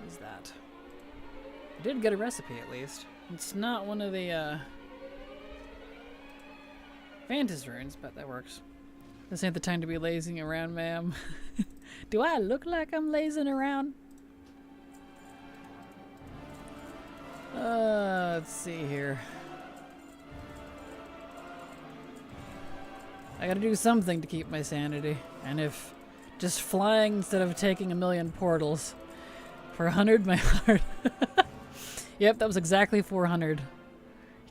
is that? I did get a recipe at least. It's not one of the Vantage runes, but that works. This ain't the time to be lazing around, ma'am. Do I look like I'm lazing around? Let's see here. I gotta do something to keep my sanity. And if just flying instead of taking a million portals for 100, my heart. Yep, that was exactly 400. You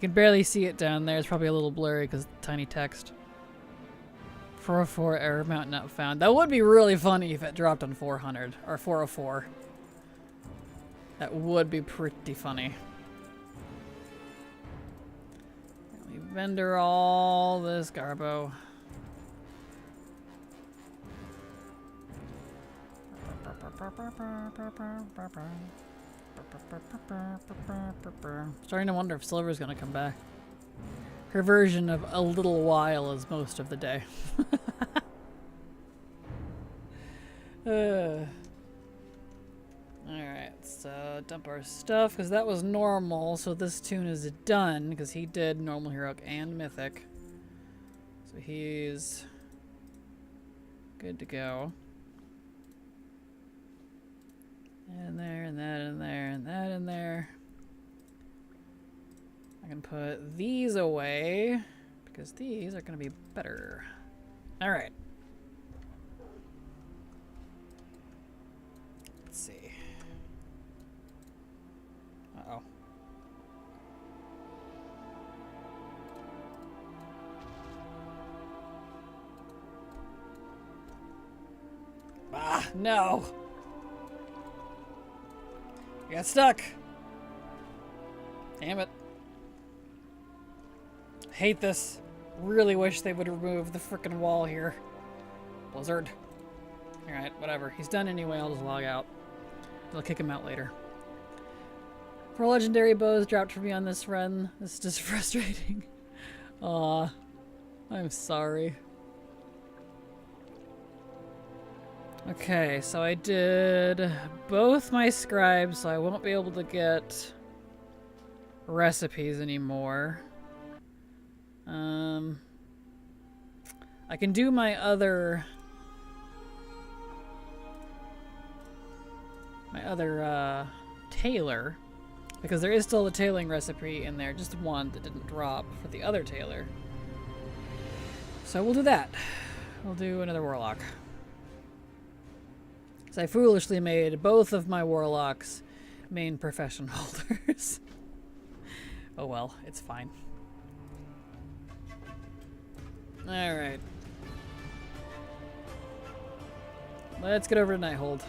can barely see it down there. It's probably a little blurry because tiny text. 404 error mount not found. That would be really funny if it dropped on 400 or 404. That would be pretty funny. Let me vendor all this Garbo. Starting to wonder if Silver's gonna come back. Her version of a little while is most of the day. Alright, so dump our stuff, because that was normal, so this tune is done, because he did normal, heroic, and mythic. So he's good to go. And there, and that in there, and that in there. I can put these away, because these are going to be better. Alright. Let's see. Uh-oh. Ah, no! I got stuck. Damn it. Hate this. Really wish they would remove the frickin' wall here. Blizzard. Alright, whatever. He's done anyway, I'll just log out. I'll kick him out later. 4 legendary bows dropped for me on this run. This is just frustrating. Aw. I'm sorry. Okay, so I did both my scribes, so I won't be able to get recipes anymore. I can do my other tailor, because there is still a tailoring recipe in there, just one that didn't drop for the other tailor. So we'll do that. We'll do another warlock. So I foolishly made both of my warlocks main profession holders. Oh well, it's fine. Alright. Let's get over to Nighthold.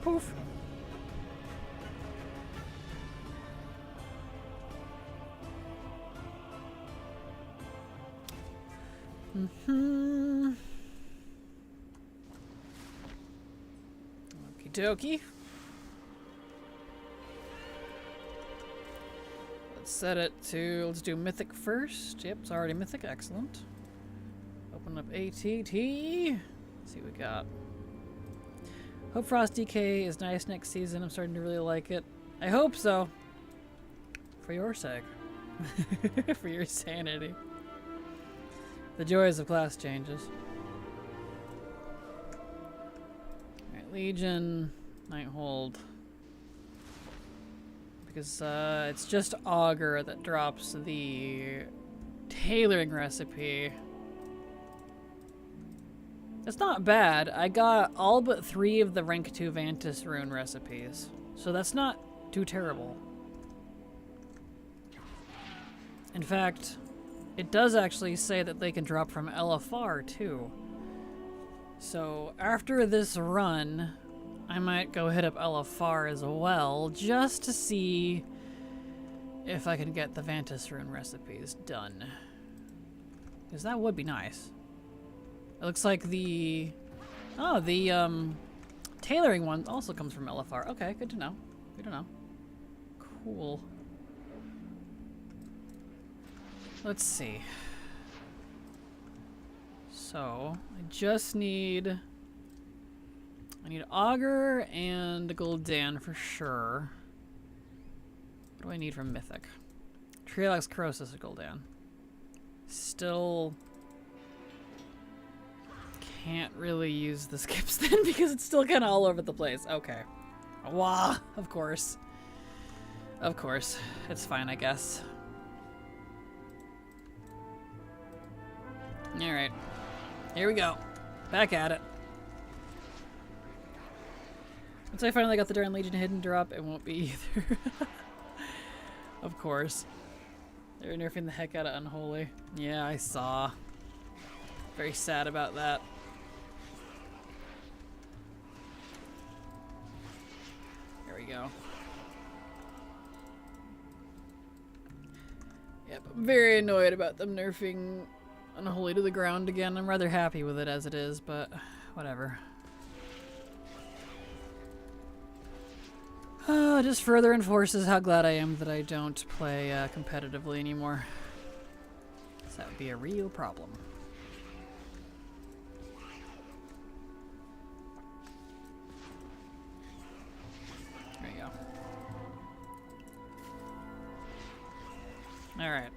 Poof. Okie dokie. Let's set it to, let's do mythic first. Yep, it's already mythic. Excellent. Open up ATT. See what we got. Hope Frost DK is nice next season. I'm starting to really like it. I hope so. For your sake. For your sanity. The joys of class changes. Alright, Legion, Nighthold. Because it's just Augur that drops the tailoring recipe. It's not bad. I got all but 3 of the rank 2 Vantis rune recipes. So that's not too terrible. In fact, it does actually say that they can drop from LFR too. So after this run, I might go hit up LFR as well, just to see if I can get the Vantis rune recipes done. Because that would be nice. It looks like the tailoring one also comes from LFR. Okay, good to know. Good to know. Cool. Let's see. So, I just need... I need Augur and Gul'dan for sure. What do I need from Mythic? Trialax, Corrosis, and Gul'dan. Still... can't really use the skips then because it's still kind of all over the place. Okay. Wah! Of course. Of course. It's fine, I guess. Alright. Here we go. Back at it. Once I finally got the darn Legion hidden drop, it won't be either. Of course. They're nerfing the heck out of Unholy. Yeah, I saw. Very sad about that. There we go. Yep, I'm very annoyed about them nerfing Unholy to the ground again. I'm rather happy with it as it is, but whatever. It just further enforces how glad I am that I don't play competitively anymore. So that would be a real problem. There you go. Alright.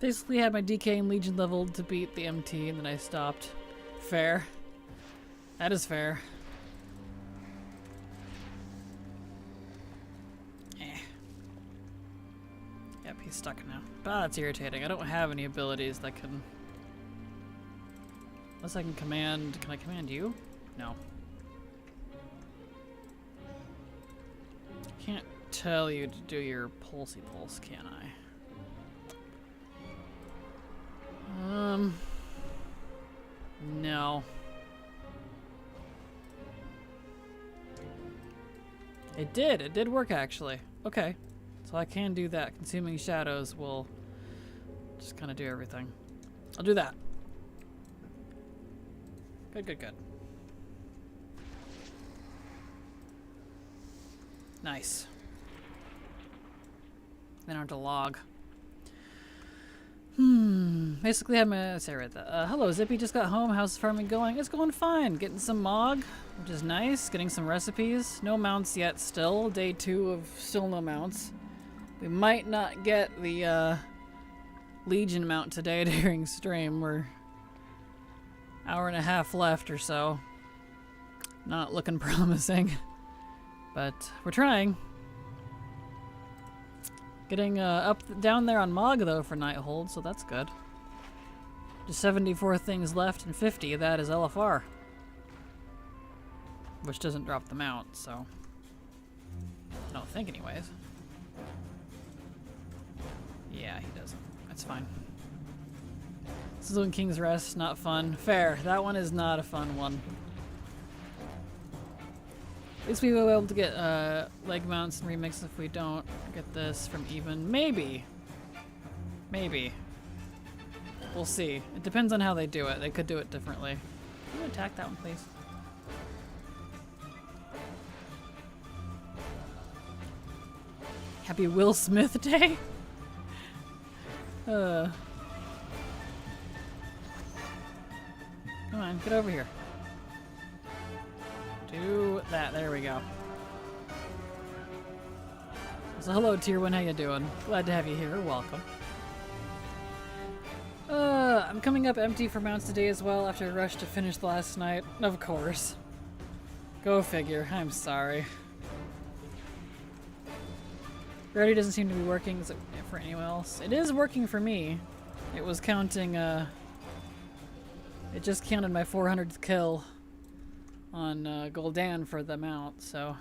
Basically had my DK and Legion leveled to beat the MT and then I stopped. Fair. That is fair. Yep, he's stuck now. Ah, that's irritating. I don't have any abilities that can... Unless I can command... Can I command you? No. tell you to do your pulsey pulse, can I? No. It did work actually. Okay. So I can do that. Consuming shadows will just kind of do everything. I'll do that. Good, good, good. Nice. Then onto log. Basically, I'm gonna say right there. Hello, Zippy. Just got home. How's farming going? It's going fine. Getting some mog, which is nice. Getting some recipes. No mounts yet. Still day 2 of still no mounts. We might not get the Legion mount today during stream. We're hour and a half left or so. Not looking promising, but we're trying. Getting down there on Mog though for Nighthold, so that's good. Just 74 things left and 50 of that is LFR. Which doesn't drop the mount, so I don't think anyways. Yeah, he doesn't. That's fine. This is doing King's Rest, not fun. Fair, that one is not a fun one. At least we will be able to get leg mounts and remix if we don't get this from even. Maybe. Maybe. We'll see. It depends on how they do it. They could do it differently. Can you attack that one, please? Happy Will Smith Day? Come on, get over here. Do that. There we go. So hello, Tier 1. How you doing? Glad to have you here. Welcome. I'm coming up empty for mounts today as well after I rushed to finish last night. Of course. Go figure. I'm sorry. Rarity doesn't seem to be working. Is it for anyone else? It is working for me. It was counting, it just counted my 400th kill on Gul'dan for the mount, so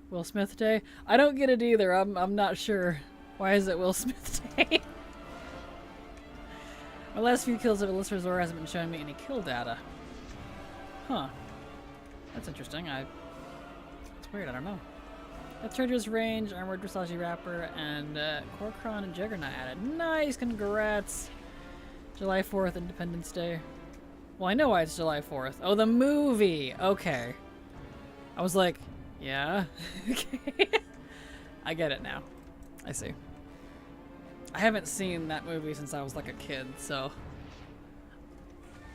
Will Smith Day? I don't get it either. I'm not sure. Why is it Will Smith Day? My last few kills of Alyssa Resort hasn't been showing me any kill data. Huh. That's interesting. It's weird, I don't know. Treasures range, armored dressage wrapper, and Korkron and Juggernaut added. Nice, congrats! July 4th, Independence Day. Well, I know why it's July 4th. Oh, the movie! Okay. I was like, yeah? Okay. I get it now. I see. I haven't seen that movie since I was like a kid, so...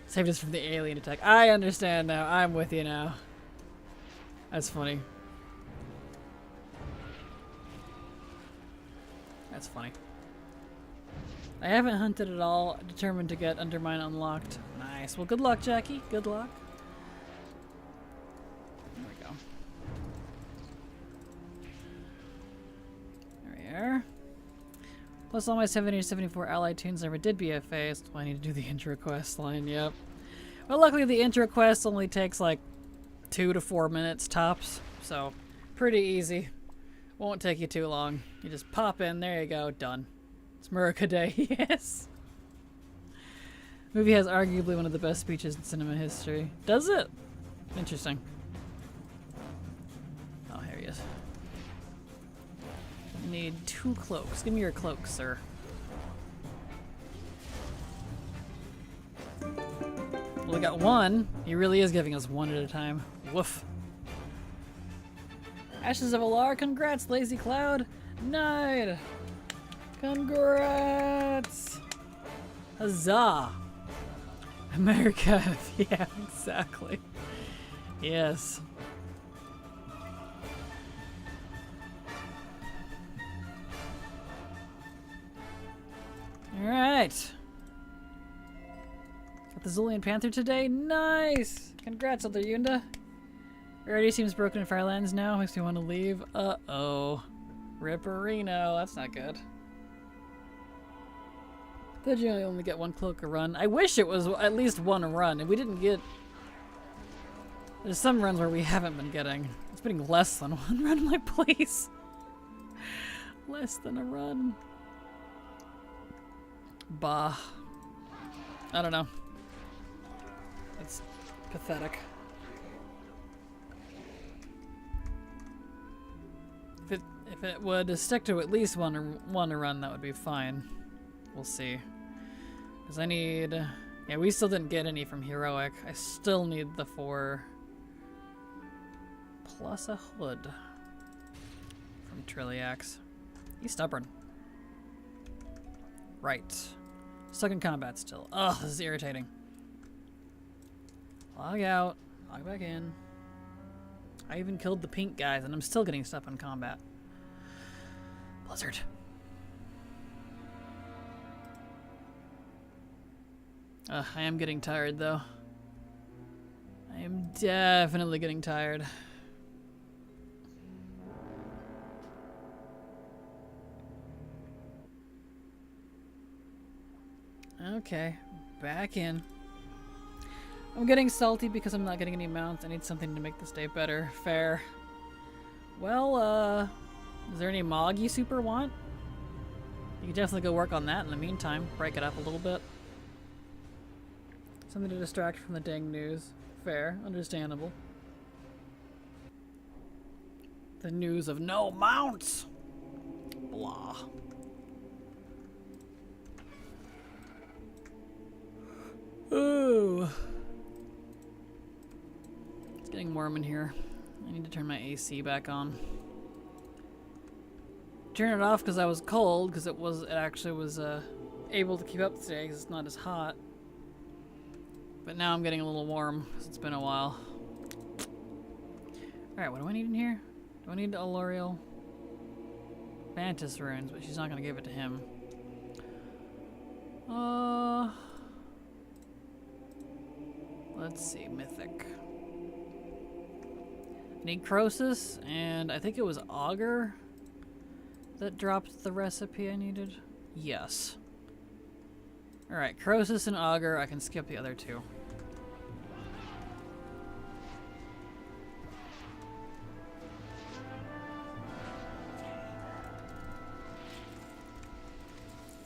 Saved us from the alien attack. I understand now. I'm with you now. That's funny. That's funny. I haven't hunted at all, determined to get Undermine unlocked. Nice. Well, good luck, Jackie. Good luck. There we go. There we are. Plus all my 70 to 74 allied tunes never did BFA, so I need to do the intro quest line, yep. Well, luckily the intro quest only takes like 2 to 4 minutes tops, so pretty easy. Won't take you too long. You just pop in, there you go, done. It's Murica Day, yes. Movie has arguably one of the best speeches in cinema history. Does it? Interesting. Oh, here he is. I need 2 cloaks. Give me your cloak, sir. Well, we got 1. He really is giving us 1 at a time. Woof. Ashes of Alar, congrats, Lazy Cloud. Night. Congrats. Huzzah. America. Yeah, exactly. Yes. Alright. Got the Zulian Panther today. Nice. Congrats, Elder Yunda. Already seems broken in Firelands now. Makes me want to leave. Uh-oh. Ripperino. That's not good. Glad you only get 1 cloak a run. I wish it was at least 1 run, and we didn't get... There's some runs where we haven't been getting. It's been less than 1 run, like, please. Less than a run. Bah. I don't know. It's pathetic. If it would stick to at least one run, that would be fine. We'll see. Because I need... Yeah, we still didn't get any from Heroic. I still need the 4 plus a hood from Trilliax. He's stubborn. Right. Stuck in combat still. Ugh, this is irritating. Log out. Log back in. I even killed the pink guys and I'm still getting stuck in combat. Blizzard. I am getting tired though. I am definitely getting tired. Okay, back in. I'm getting salty because I'm not getting any mounts. I need something to make this day better. Fair. Well, is there any Mog you super want? You can definitely go work on that in the meantime. Break it up a little bit. Something to distract from the dang news. Fair. Understandable. The news of no mounts! Blah. Ooh. It's getting warm in here. I need to turn my AC back on. Turn it off because I was cold, because it actually was able to keep up today because it's not as hot. But now I'm getting a little warm because it's been a while. Alright, what do I need in here? Do I need Alorial? Mantis runes, but she's not going to give it to him. Let's see, mythic. I need Croesus, and I think it was Augur that dropped the recipe I needed. Yes. Alright, Croesus and Augur, I can skip the other two.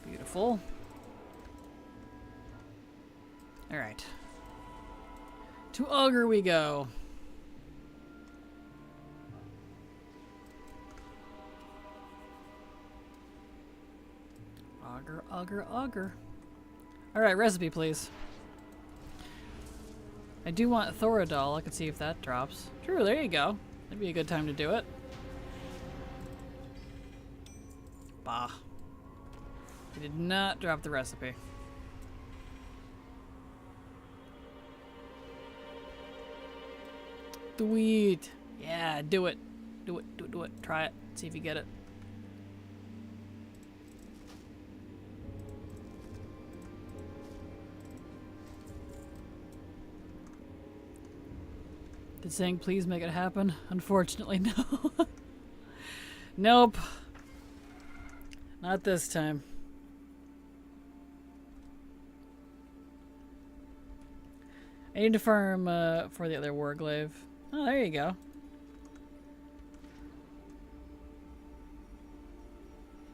Beautiful. Alright. To Augur we go. Augur, Augur, Augur. Alright, recipe please. I do want Thoradol. I could see if that drops. True, there you go. That'd be a good time to do it. Bah. He did not drop the recipe. Sweet. Yeah, do it. Do it, do it, do it. Try it. See if you get it. Did saying please make it happen? Unfortunately, no. Nope. Not this time. I need to farm for the other Warglaive. Oh, there you go.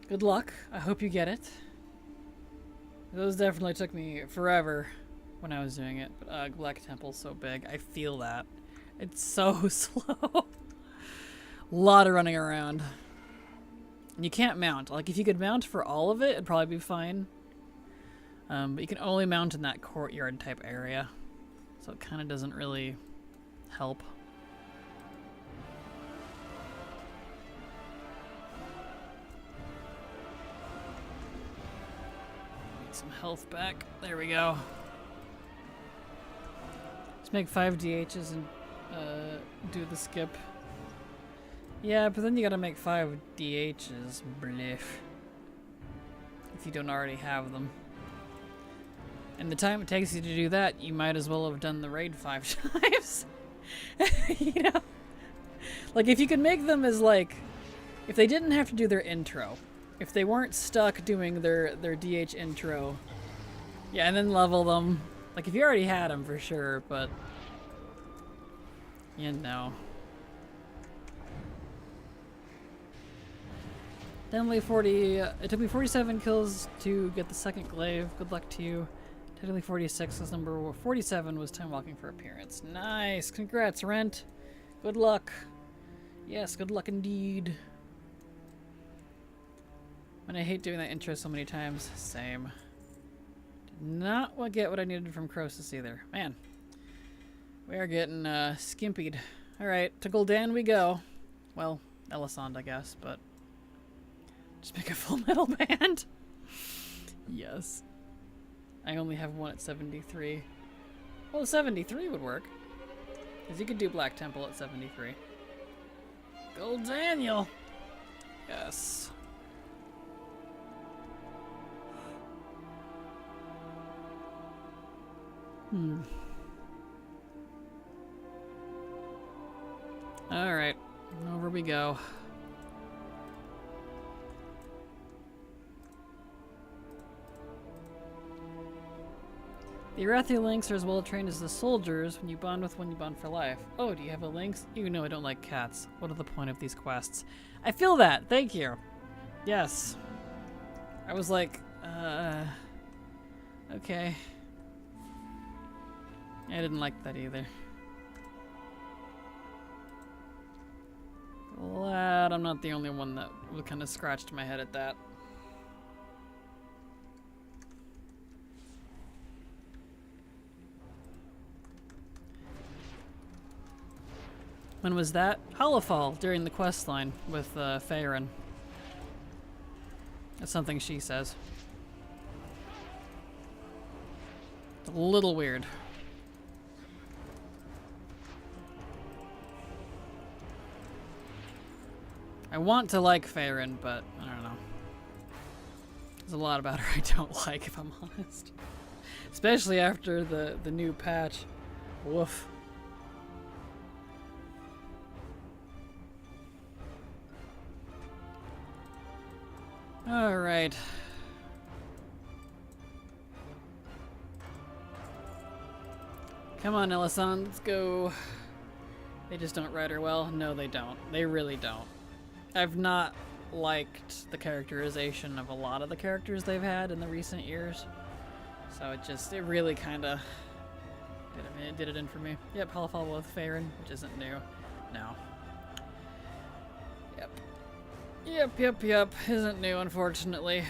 Good luck. I hope you get it. Those definitely took me forever when I was doing it. But Black Temple's so big. I feel that. It's so slow. Lot of running around. And you can't mount. Like, if you could mount for all of it, it'd probably be fine. But you can only mount in that courtyard type area. So it kind of doesn't really help. Need some health back. There we go. Let's make 5 DHs and do the skip. Yeah, but then you gotta make 5 DHs. Bliff. If you don't already have them. And the time it takes you to do that, you might as well have done the raid 5 times. You know? Like, if you could make them as, like... If they didn't have to do their intro. If they weren't stuck doing their DH intro. Yeah, and then level them. Like, if you already had them, for sure, but... You know. Technically 40. It took me 47 kills to get the second glaive. Good luck to you. Technically 46 is number 47 was time walking for appearance. Nice. Congrats, Rent. Good luck. Yes, good luck indeed. And I hate doing that intro so many times. Same. Did not get what I needed from Croesus either. Man. We are getting skimpied. Alright, to Gul'dan we go. Well, Elisand, I guess, but just make a full metal band. Yes. I only have one at 73. Well, 73 would work. Because you could do Black Temple at 73. Daniel. Yes. Alright. Over we go. The Arathi Lynx are as well trained as the soldiers when you bond with one you bond for life. Oh, do you have a lynx? You know I don't like cats. What are the point of these quests? I feel that. Thank you. Yes. I was like, okay. I didn't like that either. Glad I'm not the only one that kind of scratched my head at that. When was that? Hollowfall during the quest line with Faerun. That's something she says. It's a little weird. I want to like Faerun, but I don't know. There's a lot about her I don't like, if I'm honest. Especially after the new patch. Woof. Alright. Come on, Elisand, let's go. They just don't write her well. No, they don't. They really don't. I've not liked the characterization of a lot of the characters they've had in the recent years. So it really kind of did it in for me. Yep, Hollowfall with Faerun, which isn't new. No. Yep. Isn't new, unfortunately.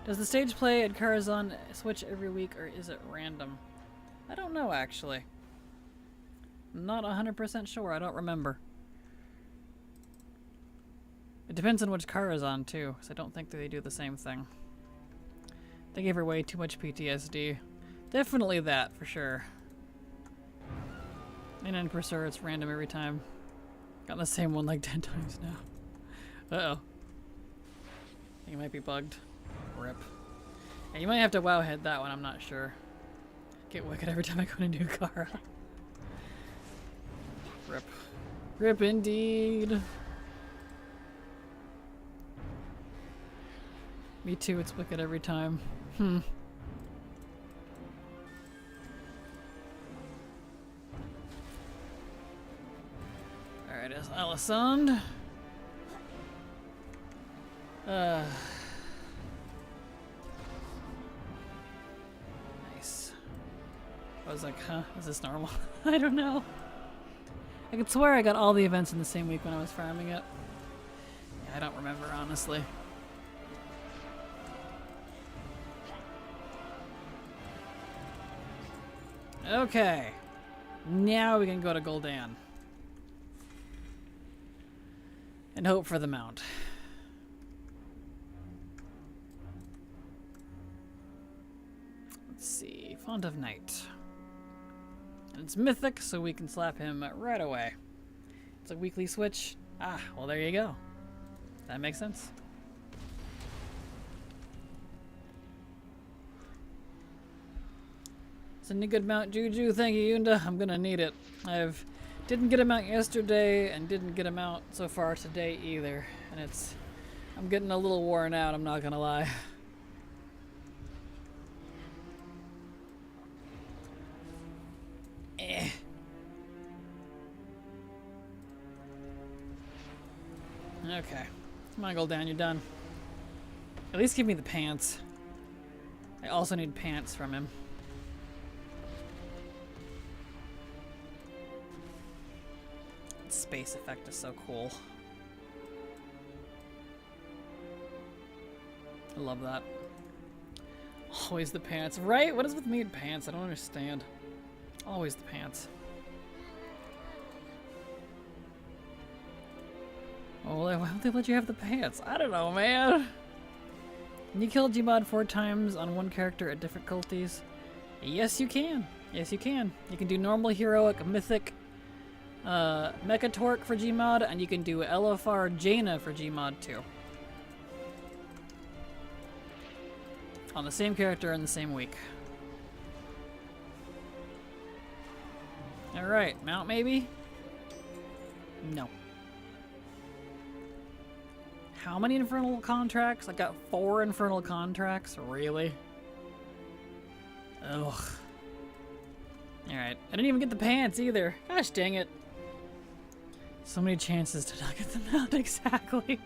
Does the stage play at Karazhan switch every week, or is it random? I don't know, actually. I'm not 100% sure. I don't remember. It depends on which Karazhan, too, because I don't think that they do the same thing. They gave her way too much PTSD. Definitely that, for sure. And in Pursuer, it's random every time. Got the same one like 10 times now. Uh-oh. I think it might be bugged. Rip. Yeah, you might have to wow head that one, I'm not sure. Get wicked every time I go to New Kara. Rip. Rip indeed. Me too, it's wicked every time. Alright, it's Elisand. Nice. I was like, huh? Is this normal? I don't know. I could swear I got all the events in the same week when I was farming it. Yeah, I don't remember, honestly. Okay. Now we can go to Gul'dan. And hope for the mount. Let's see. Font of Night. And it's mythic, so we can slap him right away. It's a weekly switch. Ah, well there you go. That makes sense. It's a good mount, Juju. Thank you, Yunda. I'm gonna need it. Didn't get a mount yesterday and didn't get a mount so far today either. And I'm getting a little worn out, I'm not gonna lie. Okay. Come on, Gul'dan, you're done. At least give me the pants. I also need pants from him. Space effect is so cool. I love that. Always the pants. Right? What is with me and pants? I don't understand. Always the pants. Oh, why don't they let you have the pants? I don't know, man. Can you kill Gmod 4 times on one character at difficulties? Yes, you can. Yes, you can. You can do normal, heroic, mythic, Mecha Torque for Gmod, and you can do LFR Jaina for Gmod too. On the same character in the same week. Alright, mount maybe? No. How many infernal contracts? I got 4 infernal contracts? Really? Ugh. Alright. I didn't even get the pants either. Gosh dang it. So many chances to not get them out. Exactly.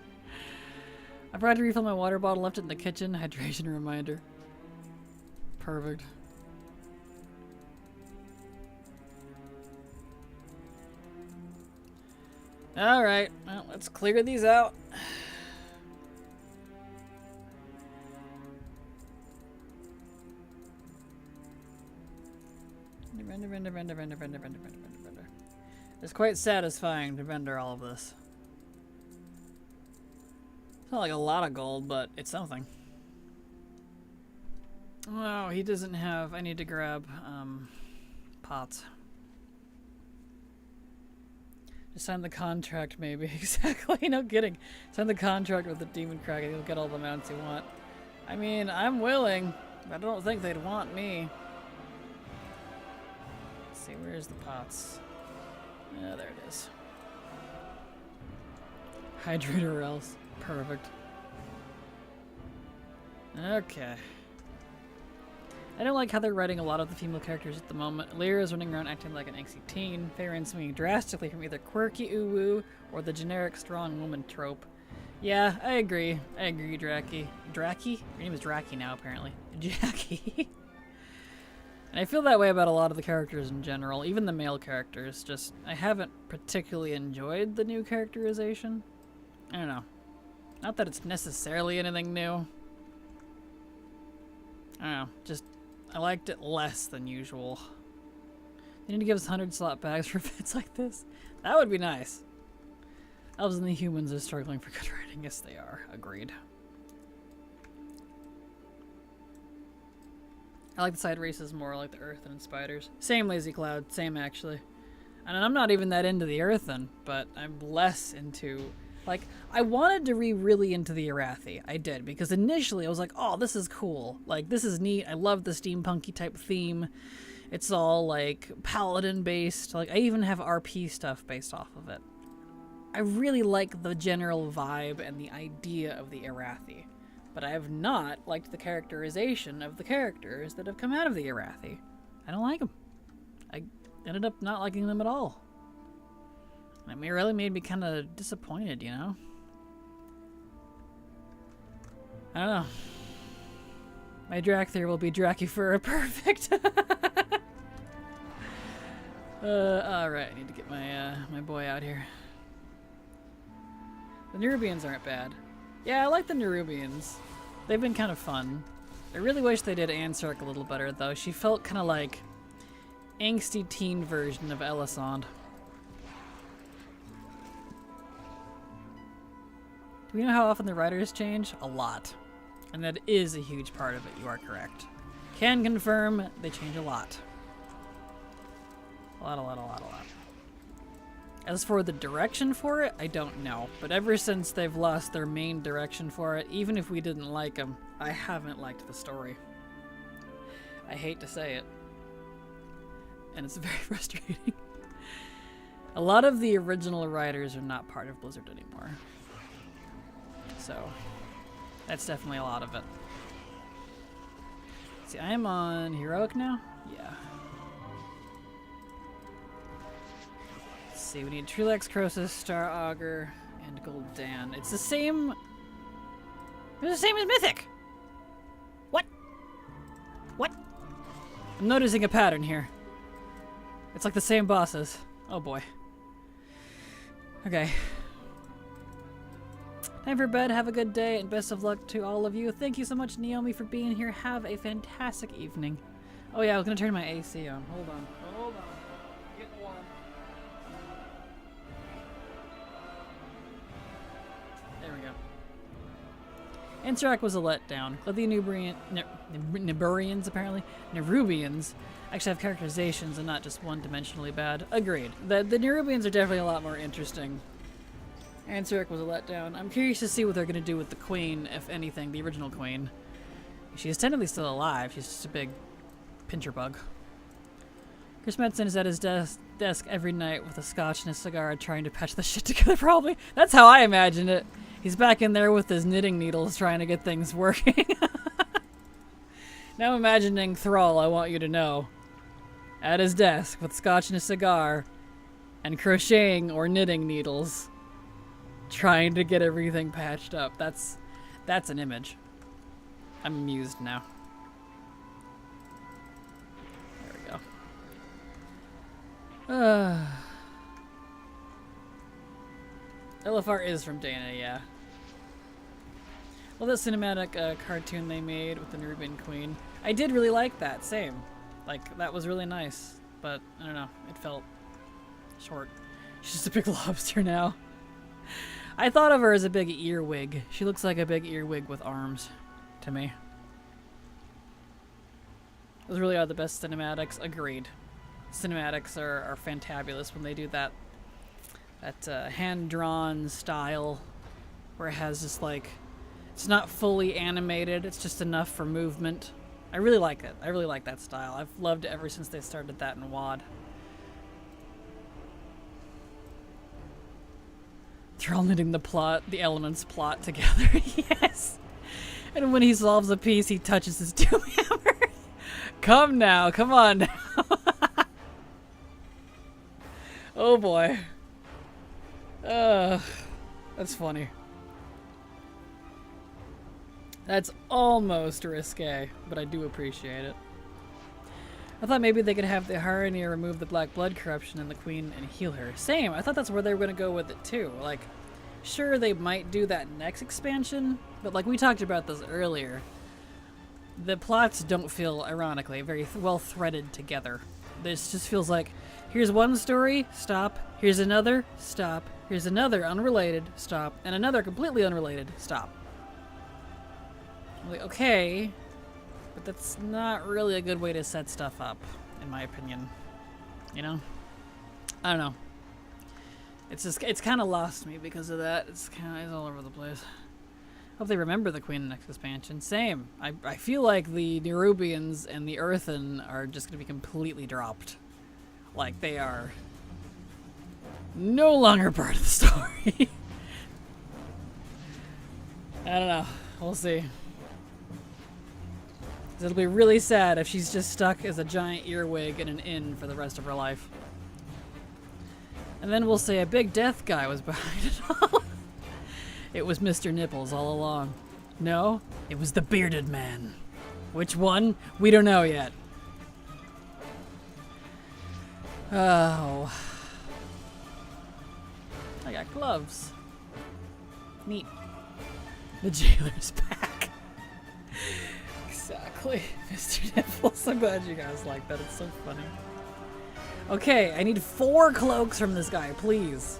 I forgot to refill my water bottle, left it in the kitchen. Hydration reminder. Perfect. Alright, well, let's clear these out. Render. It's quite satisfying to render all of this. It's not like a lot of gold, but it's something. Oh, he doesn't have... I need to grab pots. Just sign the contract, maybe. Exactly, no kidding. Sign the contract with the Demon Kraken. You'll get all the mounts you want. I mean, I'm willing, but I don't think they'd want me. Let's see, where's the pots? Yeah, there it is. Hydrate or else. Perfect. Okay. I don't like how they're writing a lot of the female characters at the moment. Lyra is running around acting like an angsty teen. Farron's swinging drastically from either quirky uwu or the generic strong woman trope. Yeah, I agree. I agree, Draki. Draki? Your name is Draki now, apparently. Jackie. And I feel that way about a lot of the characters in general, even the male characters. Just, I haven't particularly enjoyed the new characterization. I don't know. Not that it's necessarily anything new. I don't know. Just, I liked it less than usual. They need to give us 100 slot bags for fits like this. That would be nice. Elves and the humans are struggling for good writing. Yes, they are. Agreed. I like the side races more, like the earthen and spiders. Same, Lazy Cloud. Same, actually. And I'm not even that into the earthen, but I'm less into... Like, I wanted to be really into the Arathi. I did, because initially I was like, oh, this is cool. Like, this is neat. I love the steampunky type theme. It's all, like, paladin-based. Like, I even have RP stuff based off of it. I really like the general vibe and the idea of the Arathi. But I have not liked the characterization of the characters that have come out of the Arathi. I don't like them. I ended up not liking them at all. It really made me kind of disappointed, you know? I don't know. My Drakthir will be Dracufura perfect. Alright, I need to get my my boy out here. The Nerubians aren't bad. Yeah, I like the Nerubians. They've been kind of fun. I really wish they did Ansark a little better, though. She felt kind of like angsty teen version of Elisande. Do we know how often the writers change? A lot. And that is a huge part of it, you are correct. Can confirm they change a lot. A lot. As for the direction for it, I don't know. But ever since they've lost their main direction for it, even if we didn't like them, I haven't liked the story. I hate to say it. And it's very frustrating. A lot of the original writers are not part of Blizzard anymore. So, that's definitely a lot of it. See, I am on Heroic now? Yeah. Let's see, we need Trulax, Croesus, Star Augur, And Gold Dan. It's the same... It's the same as Mythic! What? What? I'm noticing a pattern here. It's like the same bosses. Oh boy. Okay. Time for bed. Have a good day and best of luck to all of you. Thank you so much, Naomi, for being here. Have a fantastic evening. Oh yeah, I was gonna turn my AC on. Hold on. Hold on. Getting warm. There we go. Interact was a letdown. But the Niburians, apparently. Nerubians actually have characterizations and not just one-dimensionally bad. Agreed. The Nerubians are definitely a lot more interesting. Ansarek was a letdown. I'm curious to see what they're going to do with the queen, if anything, the original queen. She is technically still alive. She's just a big pincher bug. Chris Metzen is at his desk every night with a scotch and a cigar trying to patch the shit together, probably. That's how I imagine it. He's back in there with his knitting needles trying to get things working. Now imagining Thrall, I want you to know. At his desk with scotch and a cigar and crocheting or knitting needles. Trying to get everything patched up. That's an image. I'm amused now. There we go. LFR is from Dana, yeah. Well, that cinematic cartoon they made with the Nerubian Queen. I did really like that, same. Like, that was really nice. But, I don't know, it felt short. She's just a big lobster now. I thought of her as a big earwig. She looks like a big earwig with arms, to me. Those really are the best cinematics. Agreed. Cinematics are fantabulous when they do that hand-drawn style where it has just like, it's not fully animated, it's just enough for movement. I really like it. I really like that style. I've loved it ever since they started that in WoD. They're all knitting the elements plot together. Yes. And when he solves a piece, he touches his doom hammer. Come now, come on now. Oh boy. That's funny. That's almost risque, but I do appreciate it. I thought maybe they could have the Harania remove the black blood corruption in the queen and heal her. Same, I thought that's where they were going to go with it too. Like, sure, they might do that next expansion, but like we talked about this earlier, the plots don't feel, ironically, very well threaded together. This just feels like, here's one story, stop, here's another, stop, here's another unrelated, stop, and another completely unrelated, stop. I'm like, okay, but that's not really a good way to set stuff up, in my opinion. You know? I don't know. It's just, it's kind of lost me because of that. It's kind of all over the place. Hope they remember the Queen next expansion. Same. I feel like the Nerubians and the Earthen are just going to be completely dropped. Like, they are no longer part of the story. I don't know. We'll see. It'll be really sad if she's just stuck as a giant earwig in an inn for the rest of her life. And then we'll say a big death guy was behind it all. It was Mr. Nipples all along. No, it was the bearded man. Which one? We don't know yet. Oh. I got gloves. Neat. The jailer's back. Exactly. Mr. Nipples. I'm glad you guys like that. It's so funny. Okay, I need 4 cloaks from this guy, please.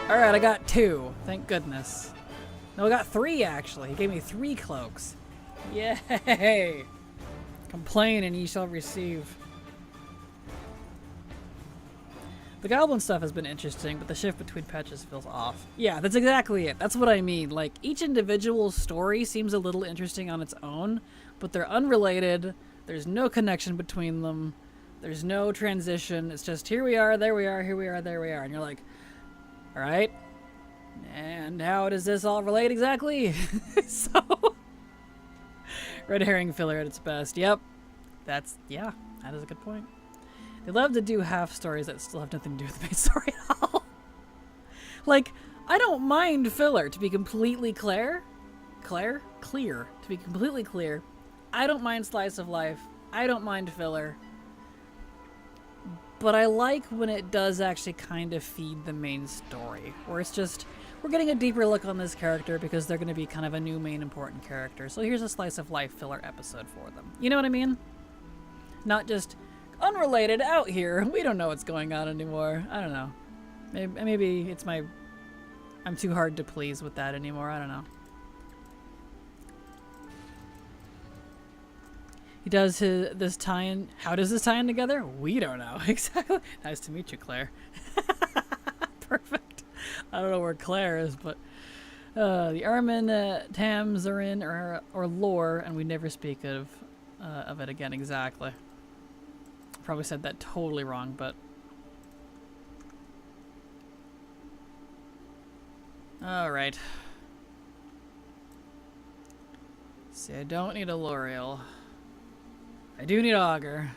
Alright, I got 2. Thank goodness. No, I got 3 actually. He gave me 3 cloaks. Yay! Complain and ye shall receive. The goblin stuff has been interesting, but the shift between patches feels off. Yeah, that's exactly it. That's what I mean. Like, each individual story seems a little interesting on its own, but they're unrelated. There's no connection between them. There's no transition. It's just, here we are, there we are, here we are, there we are. And you're like, alright. And how does this all relate exactly? So, red herring filler at its best. Yep. Yeah, that is a good point. They love to do half stories that still have nothing to do with the main story at all. Like, I don't mind filler, to be completely clear. Clear. To be completely clear, I don't mind slice of life. I don't mind filler. But I like when it does actually kind of feed the main story. Where it's just, we're getting a deeper look on this character because they're going to be kind of a new main important character. So here's a slice of life filler episode for them. You know what I mean? Not just unrelated out here. We don't know what's going on anymore. I don't know. Maybe it's I'm too hard to please with that anymore. I don't know. He does this tie-in. How does this tie in together? We don't know. Exactly. Nice to meet you, Claire. Perfect. I don't know where Claire is, but the Armin Tams are in or lore, and we never speak of it again. Exactly. Probably said that totally wrong, but all right. See, I don't need a L'Oreal. I do need Augur.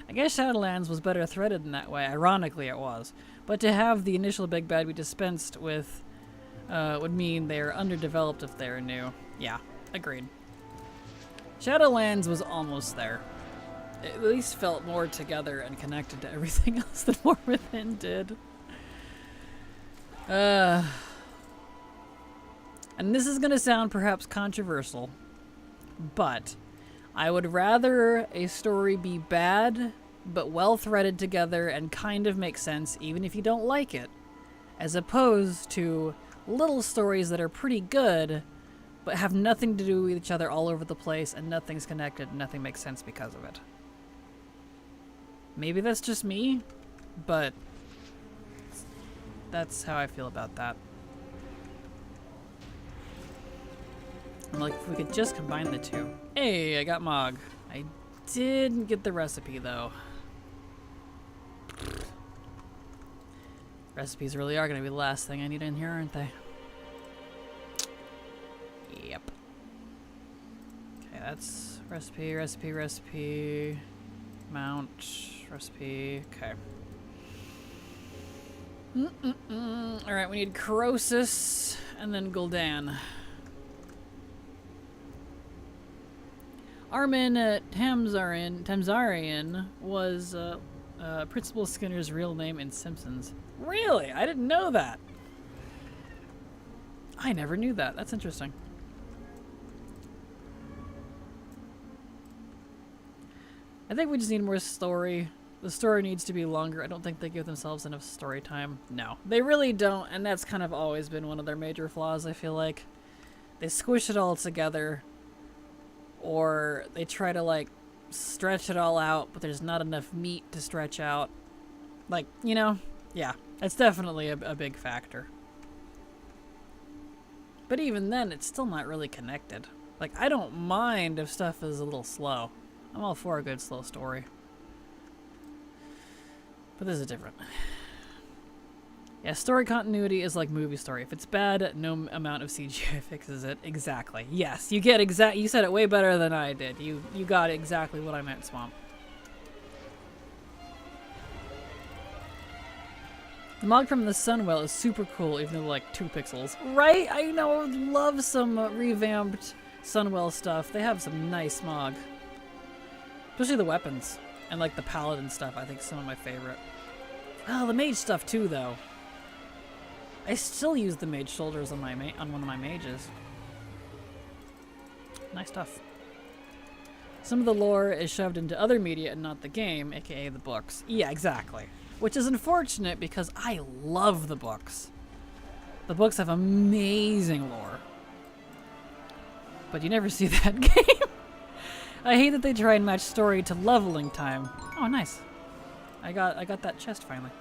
I guess Shadowlands was better threaded in that way. Ironically, it was. But to have the initial big bad we dispensed with would mean they're underdeveloped if they're new. Yeah, agreed. Shadowlands was almost there. It at least felt more together and connected to everything else than War Within did. And this is going to sound perhaps controversial, but I would rather a story be bad, but well threaded together and kind of make sense, even if you don't like it, as opposed to little stories that are pretty good, but have nothing to do with each other all over the place, and nothing's connected, and nothing makes sense because of it. Maybe that's just me, but that's how I feel about that. Like, if we could just combine the two. Hey, I got Mog. I didn't get the recipe, though. Recipes really are going to be the last thing I need in here, aren't they? Yep. Okay, that's recipe. Mount, recipe. Okay. Alright, we need Croesus and then Gul'dan. Armin Tamzarian was Principal Skinner's real name in Simpsons. Really? I didn't know that. I never knew that. That's interesting. I think we just need more story. The story needs to be longer. I don't think they give themselves enough story time. No, they really don't, and that's kind of always been one of their major flaws, I feel like. They squish it all together, or they try to, like, stretch it all out, but there's not enough meat to stretch out. Like, you know? Yeah, that's definitely a big factor. But even then, it's still not really connected. Like, I don't mind if stuff is a little slow. I'm all for a good slow story. But this is different. Yeah, story continuity is like movie story. If it's bad, no amount of CGI fixes it. Exactly. Yes, you get you said it way better than I did. You got exactly what I meant, Swamp. The mod from the Sunwell is super cool, even though like 2 pixels. Right? I know, I would love some revamped Sunwell stuff. They have some nice smog. Especially the weapons. And like the paladin stuff, I think some of my favorite. Well, the mage stuff too, though. I still use the mage shoulders on one of my mages. Nice stuff. Some of the lore is shoved into other media and not the game, aka the books. Yeah, exactly. Which is unfortunate because I love the books. The books have amazing lore. But you never see that game. I hate that they try and match story to leveling time. Oh, nice. I got that chest finally.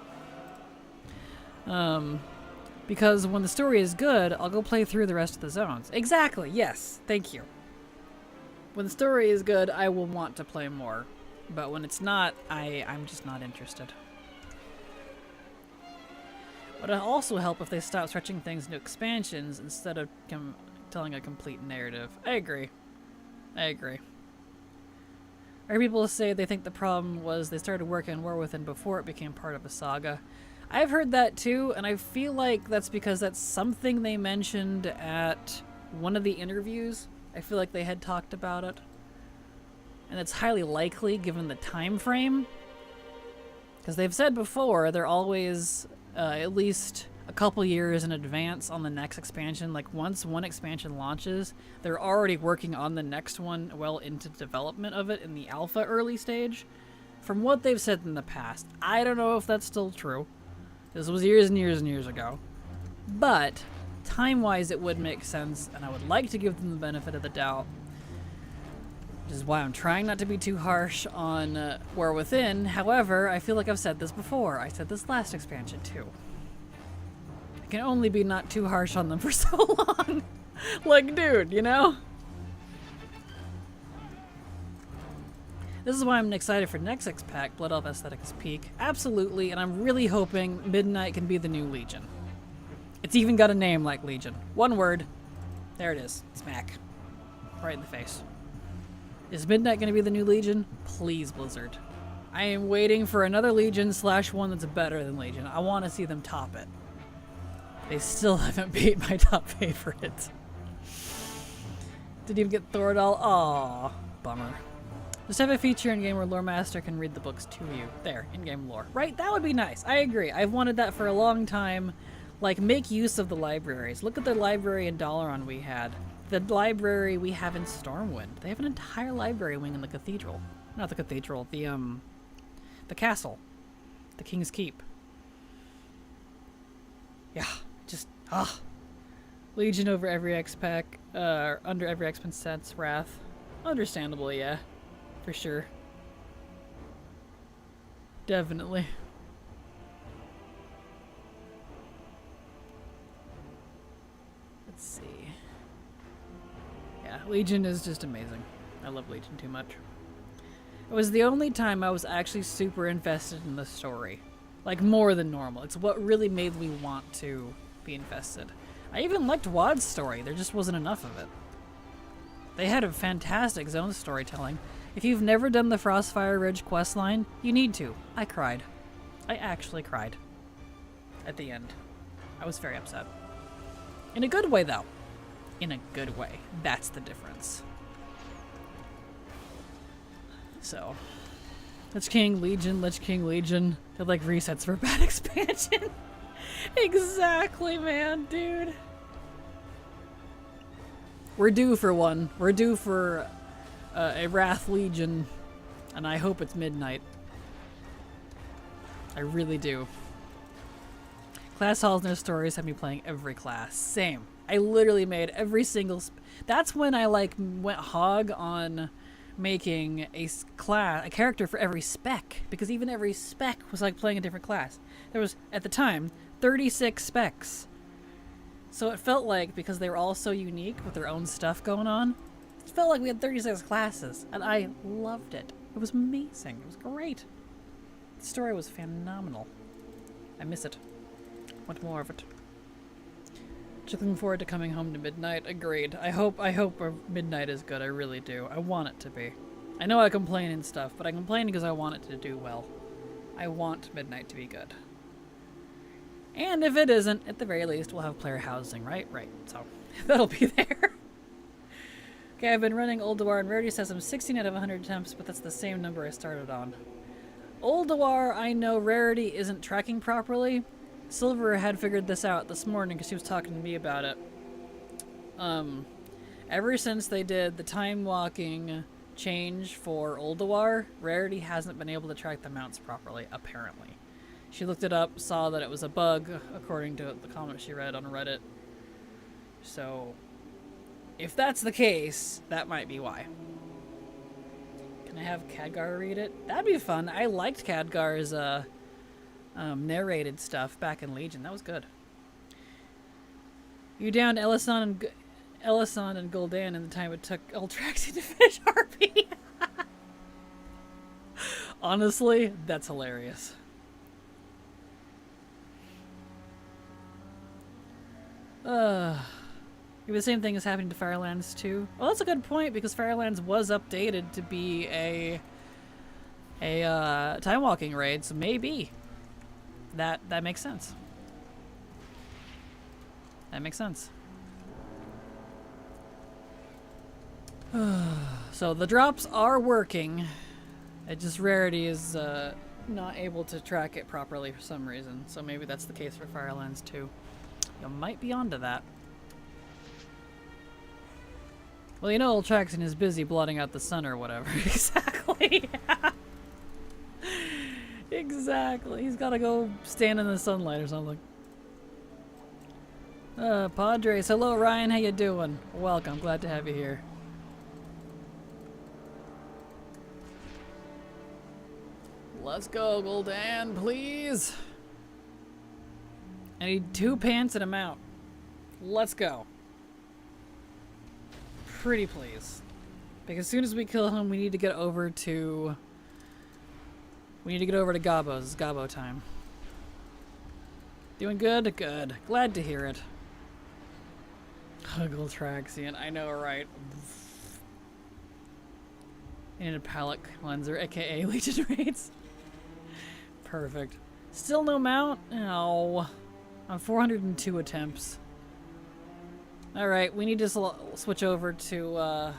Because when the story is good, I'll go play through the rest of the zones. Exactly, yes. Thank you. When the story is good, I will want to play more. But when it's not, I'm just not interested. But it'll also help if they stop stretching things into expansions instead of telling a complete narrative. I agree. I heard people say they think the problem was they started working on War Within before it became part of a saga. I've heard that too, and I feel like that's because that's something they mentioned at one of the interviews. I feel like they had talked about it. And it's highly likely given the time frame. Because they've said before, they're always at least a couple years in advance on the next expansion. Like once one expansion launches, they're already working on the next one well into development of it in the alpha early stage. From what they've said in the past, I don't know if that's still true. This was years and years and years ago. But time-wise it would make sense, and I would like to give them the benefit of the doubt. Which is why I'm trying not to be too harsh on War Within. However, I feel like I've said this before. I said this last expansion too. I can only be not too harsh on them for so long. Like, dude, you know? This is why I'm excited for next X-Pack, Blood Elf Aesthetics Peak. Absolutely, and I'm really hoping Midnight can be the new Legion. It's even got a name like Legion. One word. There it is. Smack. Right in the face. Is Midnight going to be the new Legion? Please, Blizzard. I am waiting for another Legion / one that's better than Legion. I want to see them top it. They still haven't beat my top favorite. Didn't even get Thordal. Aww. Bummer. Just have a feature in-game where Lore Master can read the books to you. There, in-game lore. Right? That would be nice. I agree. I've wanted that for a long time. Like, make use of the libraries. Look at the library in Dalaran we had. The library we have in Stormwind. They have an entire library wing in the cathedral. Not the cathedral, the castle. The King's Keep. Yeah, just, Legion over every X-Pack, under every X-Pack Wrath. Understandably, yeah. For sure. Definitely. Let's see. Yeah, Legion is just amazing. I love Legion too much. It was the only time I was actually super invested in the story. Like, more than normal. It's what really made me want to be invested. I even liked WoD's story. There just wasn't enough of it. They had a fantastic zone storytelling. If you've never done the Frostfire Ridge questline, you need to. I cried. I actually cried. At the end. I was very upset. In a good way, though. In a good way. That's the difference. So. Lich King, Legion, Lich King, Legion. They're like resets for bad expansion. Exactly, man, dude. We're due for one. We're due for a Wrath Legion, and I hope it's Midnight. I really do. Class halls and their stories have me playing every class. Same. I literally made every single... That's when I went hog on making a character for every spec, because even every spec was like playing a different class. There was, at the time, 36 specs. So it felt like, because they were all so unique with their own stuff going on, it felt like we had 36 classes, and I loved it. It was amazing. It was great. The story was phenomenal. I miss it. Want more of it. Just looking forward to coming home to Midnight. Agreed. I hope Midnight is good. I really do. I want it to be. I know I complain and stuff, but I complain because I want it to do well. I want Midnight to be good. And if it isn't, at the very least, we'll have player housing, right? Right. So, that'll be there. Okay, I've been running Ulduar, and Rarity says I'm 16 out of 100 attempts, but that's the same number I started on. Ulduar, I know Rarity isn't tracking properly. Silver had figured this out this morning because she was talking to me about it. Ever since they did the time walking change for Ulduar, Rarity hasn't been able to track the mounts properly, apparently. She looked it up, saw that it was a bug, according to the comment she read on Reddit. So, if that's the case, that might be why. Can I have Khadgar read it? That'd be fun. I liked Khadgar's narrated stuff back in Legion. That was good. You downed Elyson and Gul'dan in the time it took Ultraxi to finish RP. Honestly, that's hilarious. Maybe the same thing is happening to Firelands too. Well, that's a good point, because Firelands was updated to be a a time walking raid, so maybe that makes sense. That makes sense. So the drops are working. It just Rarity is not able to track it properly for some reason. So maybe that's the case for Firelands too. You might be onto that. Well, you know old Traxon is busy blotting out the sun or whatever. Exactly. Exactly. He's gotta go stand in the sunlight or something. Padres. Hello, Ryan. How you doing? Welcome. Glad to have you here. Let's go, Gul'dan, please. I need 2 pants and a mount. Let's go. Pretty please. Because as soon as we kill him, we need to get over to... We need to get over to Garbo's. It's Garbo time. Doing good? Good. Glad to hear it. Huggle Traxian. I know, right? And a palette cleanser, aka Legion raids. Perfect. Still no mount? Oh. On 402 attempts. Alright, we need to switch over to,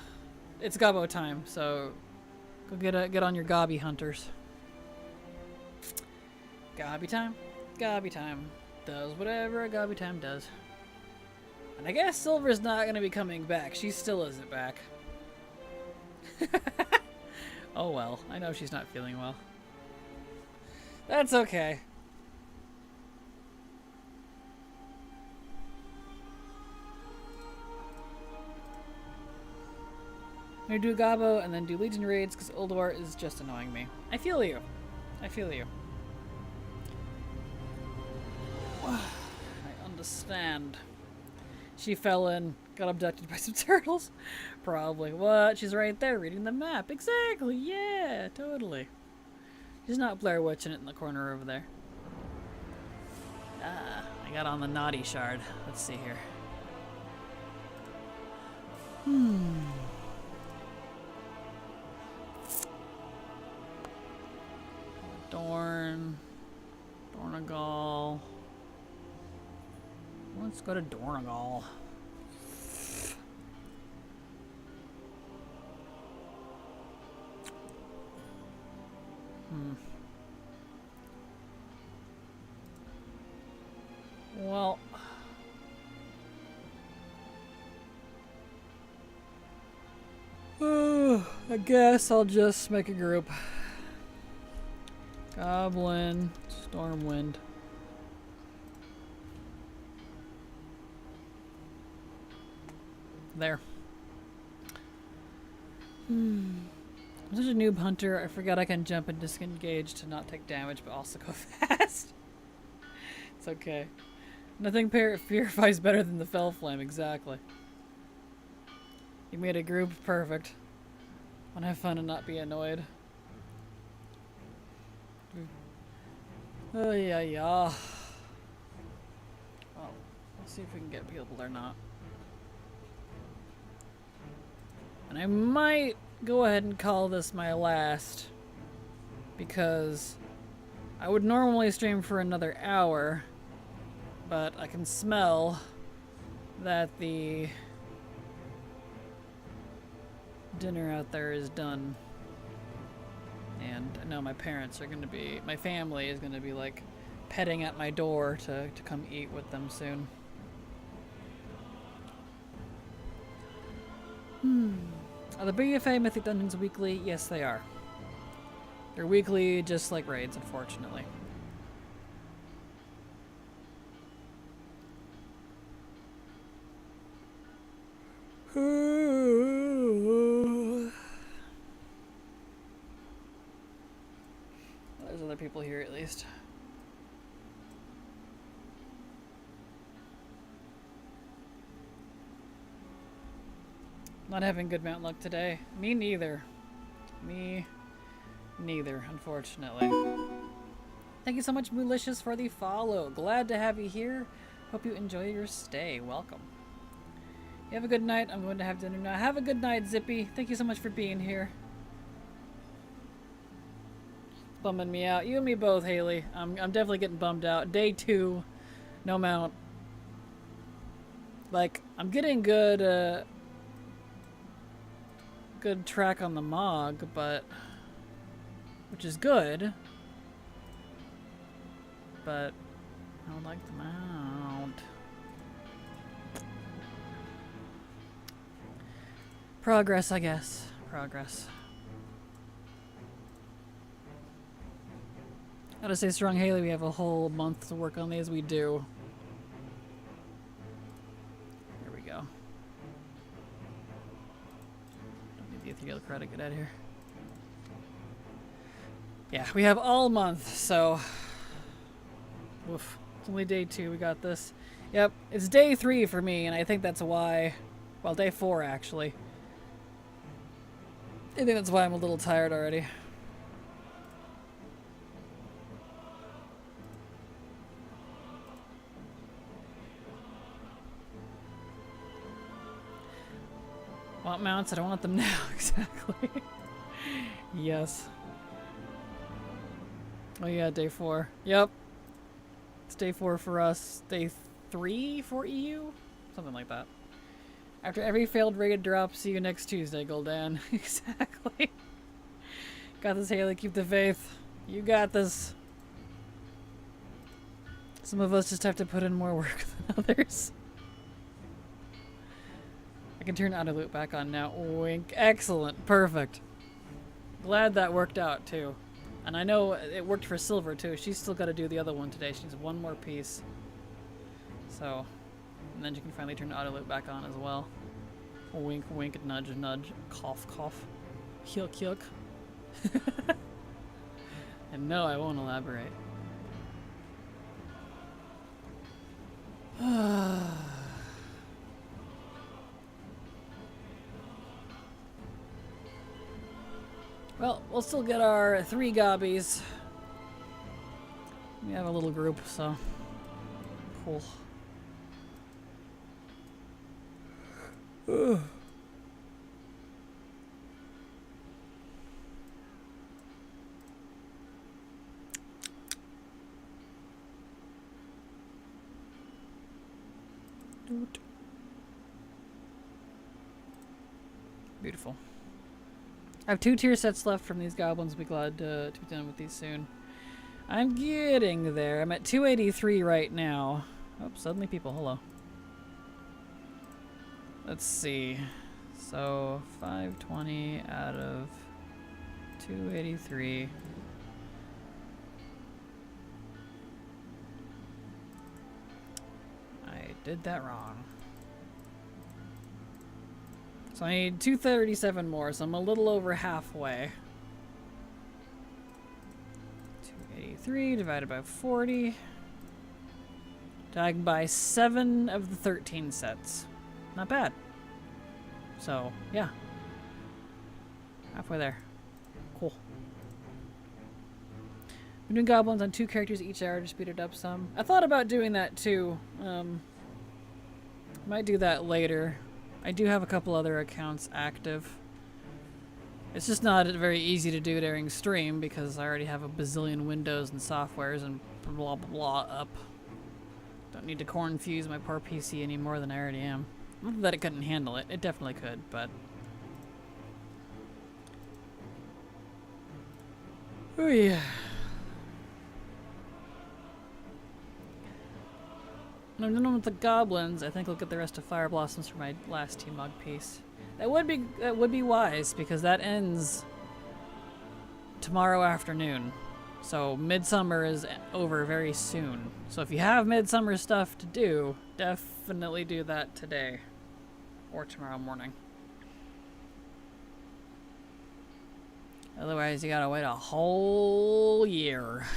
it's Garbo time, so go get on your Gobby hunters. Gobby time? Gobby time. Does whatever a Gobby time does. And I guess Silver's not gonna be coming back. She still isn't back. Oh well, I know she's not feeling well. That's okay. I'm gonna do Garbo and then do Legion raids because Ulduar is just annoying me. I feel you. I feel you. I understand. She fell in, got abducted by some turtles. Probably. What? She's right there reading the map. Exactly. Yeah, totally. She's not Blair Witching it in the corner over there. Ah, I got on the naughty shard. Let's see here. Dornagal. Let's go to Dornagal. Well, I guess I'll just make a group. Goblin, Stormwind. There. I'm such a noob hunter, I forgot I can jump and disengage to not take damage, but also go fast. It's okay. Nothing purifies better than the Fell Flame, exactly. You made a group, perfect. Wanna have fun and not be annoyed. Oh, yeah. Well, let's see if we can get people or not. And I might go ahead and call this my last, because I would normally stream for another hour, but I can smell that the dinner out there is done. And I know my parents are going to be, my family is going to be like petting at my door to come eat with them soon. Are the BFA Mythic Dungeons weekly? Yes, they are. They're weekly, just like raids, unfortunately. There's other people here at least. Not having good mount luck today. Me neither. Me neither, unfortunately. Thank you so much, Moolicious, for the follow. Glad to have you here. Hope you enjoy your stay. Welcome. You have a good night. I'm going to have dinner now. Have a good night, Zippy. Thank you so much for being here. bumming me out. You and me both, Haley. I'm definitely getting bummed out. Day 2, no mount. Like, I'm getting good track on the Mog, but which is good. But I would like the mount. Progress, I guess. Progress. Gotta stay strong, Haley. We have a whole month to work on these. We do. Here we go. Don't need the ethereal credit. Get out of here. Yeah, we have all month, so. Oof. It's only day 2. We got this. Yep, it's day 3 for me, and I think that's why. Well, day 4 actually. I think that's why I'm a little tired already. Want mounts? I don't want them now. Exactly. Yes. Oh yeah, day 4. Yep. It's day 4 for us. Day 3 for EU? Something like that. After every failed raid drop, see you next Tuesday, Gul'dan. Exactly. Got this, Haley. Keep the faith. You got this. Some of us just have to put in more work than others. I can turn auto loop back on now. Wink. Excellent. Perfect. Glad that worked out, too. And I know it worked for Silver, too. She's still got to do the other one today. She needs one more piece. So, and then she can finally turn auto loop back on as well. Wink, wink, nudge, nudge. Cough, cough. Hyuk, hyuk. And no, I won't elaborate. Well, we'll still get our 3 gobbies. We have a little group, so cool. Beautiful. I have 2 tier sets left from these goblins. I'll be glad to be done with these soon. I'm getting there. I'm at 283 right now. Oh, suddenly people. Hello. Let's see. So, 520 out of 283. I did that wrong. So I need 237 more, so I'm a little over halfway. 283 divided by 40. I can buy 7 of the 13 sets. Not bad. So, yeah. Halfway there. Cool. I'm doing goblins on 2 characters each hour to speed it up some. I thought about doing that too. Might do that later. I do have a couple other accounts active. It's just not very easy to do during stream because I already have a bazillion windows and softwares and blah blah blah up. Don't need to cornfuse my poor PC any more than I already am. Not that it couldn't handle it. It definitely could, but... Oh yeah. When I'm done with the goblins, I think I'll get the rest of Fire Blossoms for my last T-Mog piece. That would be wise, because that ends tomorrow afternoon. So Midsummer is over very soon. So if you have Midsummer stuff to do, definitely do that today. Or tomorrow morning. Otherwise you gotta wait a whole year.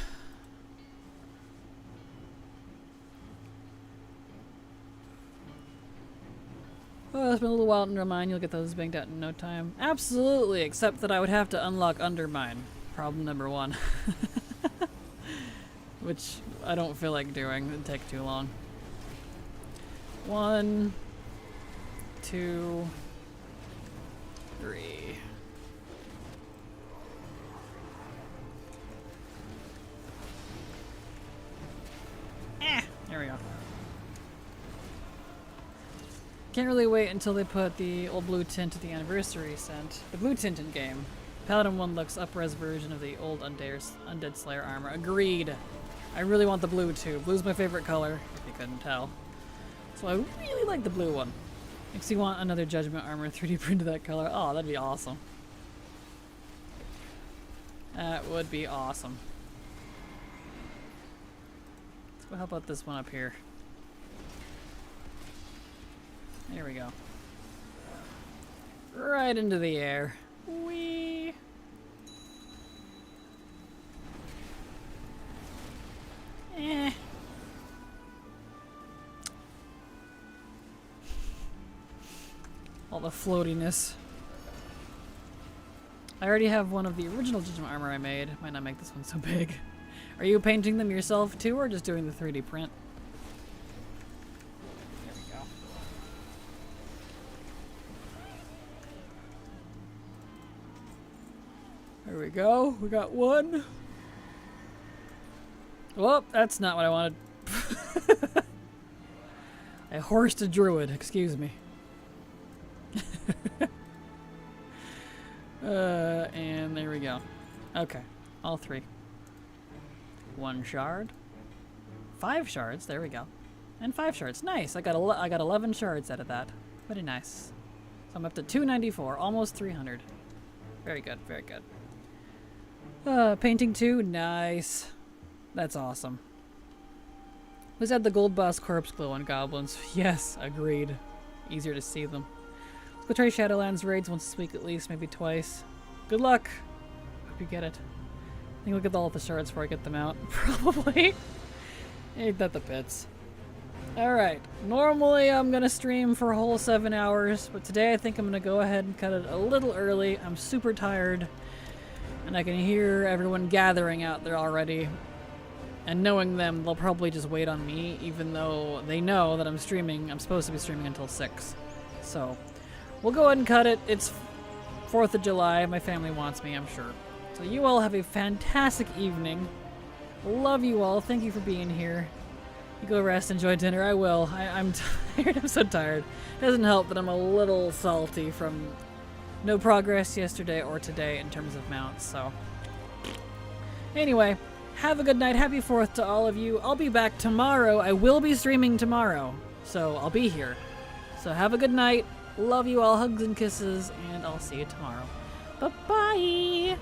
Well, it's been a little while to Undermine. You'll get those banged out in no time. Absolutely, except that I would have to unlock Undermine. Problem number 1. Which I don't feel like doing. It'd take too long. 1, 2, 3. Can't really wait until they put the old blue tint to the anniversary scent. The blue tint in game. Paladin 1 looks up-res version of the old Undead Slayer armor. Agreed. I really want the blue too. Blue's my favorite color, if you couldn't tell. So I really like the blue one. Makes you want another Judgment armor 3D print of that color. Oh, that'd be awesome. That would be awesome. So how about this one up here? There we go. Right into the air. Whee! Eh. All the floatiness. I already have one of the original Judgment armor I made. Might not make this one so big. Are you painting them yourself too, or just doing the 3D print? There we go. There we go. We got one. Well, that's not what I wanted. I horsed a druid, excuse me. And there we go. Okay, all 3. 1 shard. 5 shards, there we go. And 5 shards, nice. I got 11 shards out of that. Very nice. So I'm up to 294, almost 300. Very good, very good. Painting 2, nice. That's awesome. Let's add the gold boss corpse glow on goblins. Yes, agreed. Easier to see them. Let's go try Shadowlands raids once this week at least, maybe twice. Good luck. Hope you get it. I think I'll get all the shards before I get them out. Probably. Ain't that the pits. Alright. Normally I'm gonna stream for a whole 7 hours, but today I think I'm gonna go ahead and cut it a little early. I'm super tired. And I can hear everyone gathering out there already. And knowing them, they'll probably just wait on me, even though they know that I'm streaming. I'm supposed to be streaming until 6. So, we'll go ahead and cut it. It's 4th of July. My family wants me, I'm sure. So you all have a fantastic evening. Love you all. Thank you for being here. You go rest, enjoy dinner. I will. I'm tired. I'm so tired. It doesn't help that I'm a little salty from no progress yesterday or today in terms of mounts, so. Anyway, have a good night. Happy 4th to all of you. I'll be back tomorrow. I will be streaming tomorrow, so I'll be here. So have a good night. Love you all. Hugs and kisses, and I'll see you tomorrow. Bye-bye.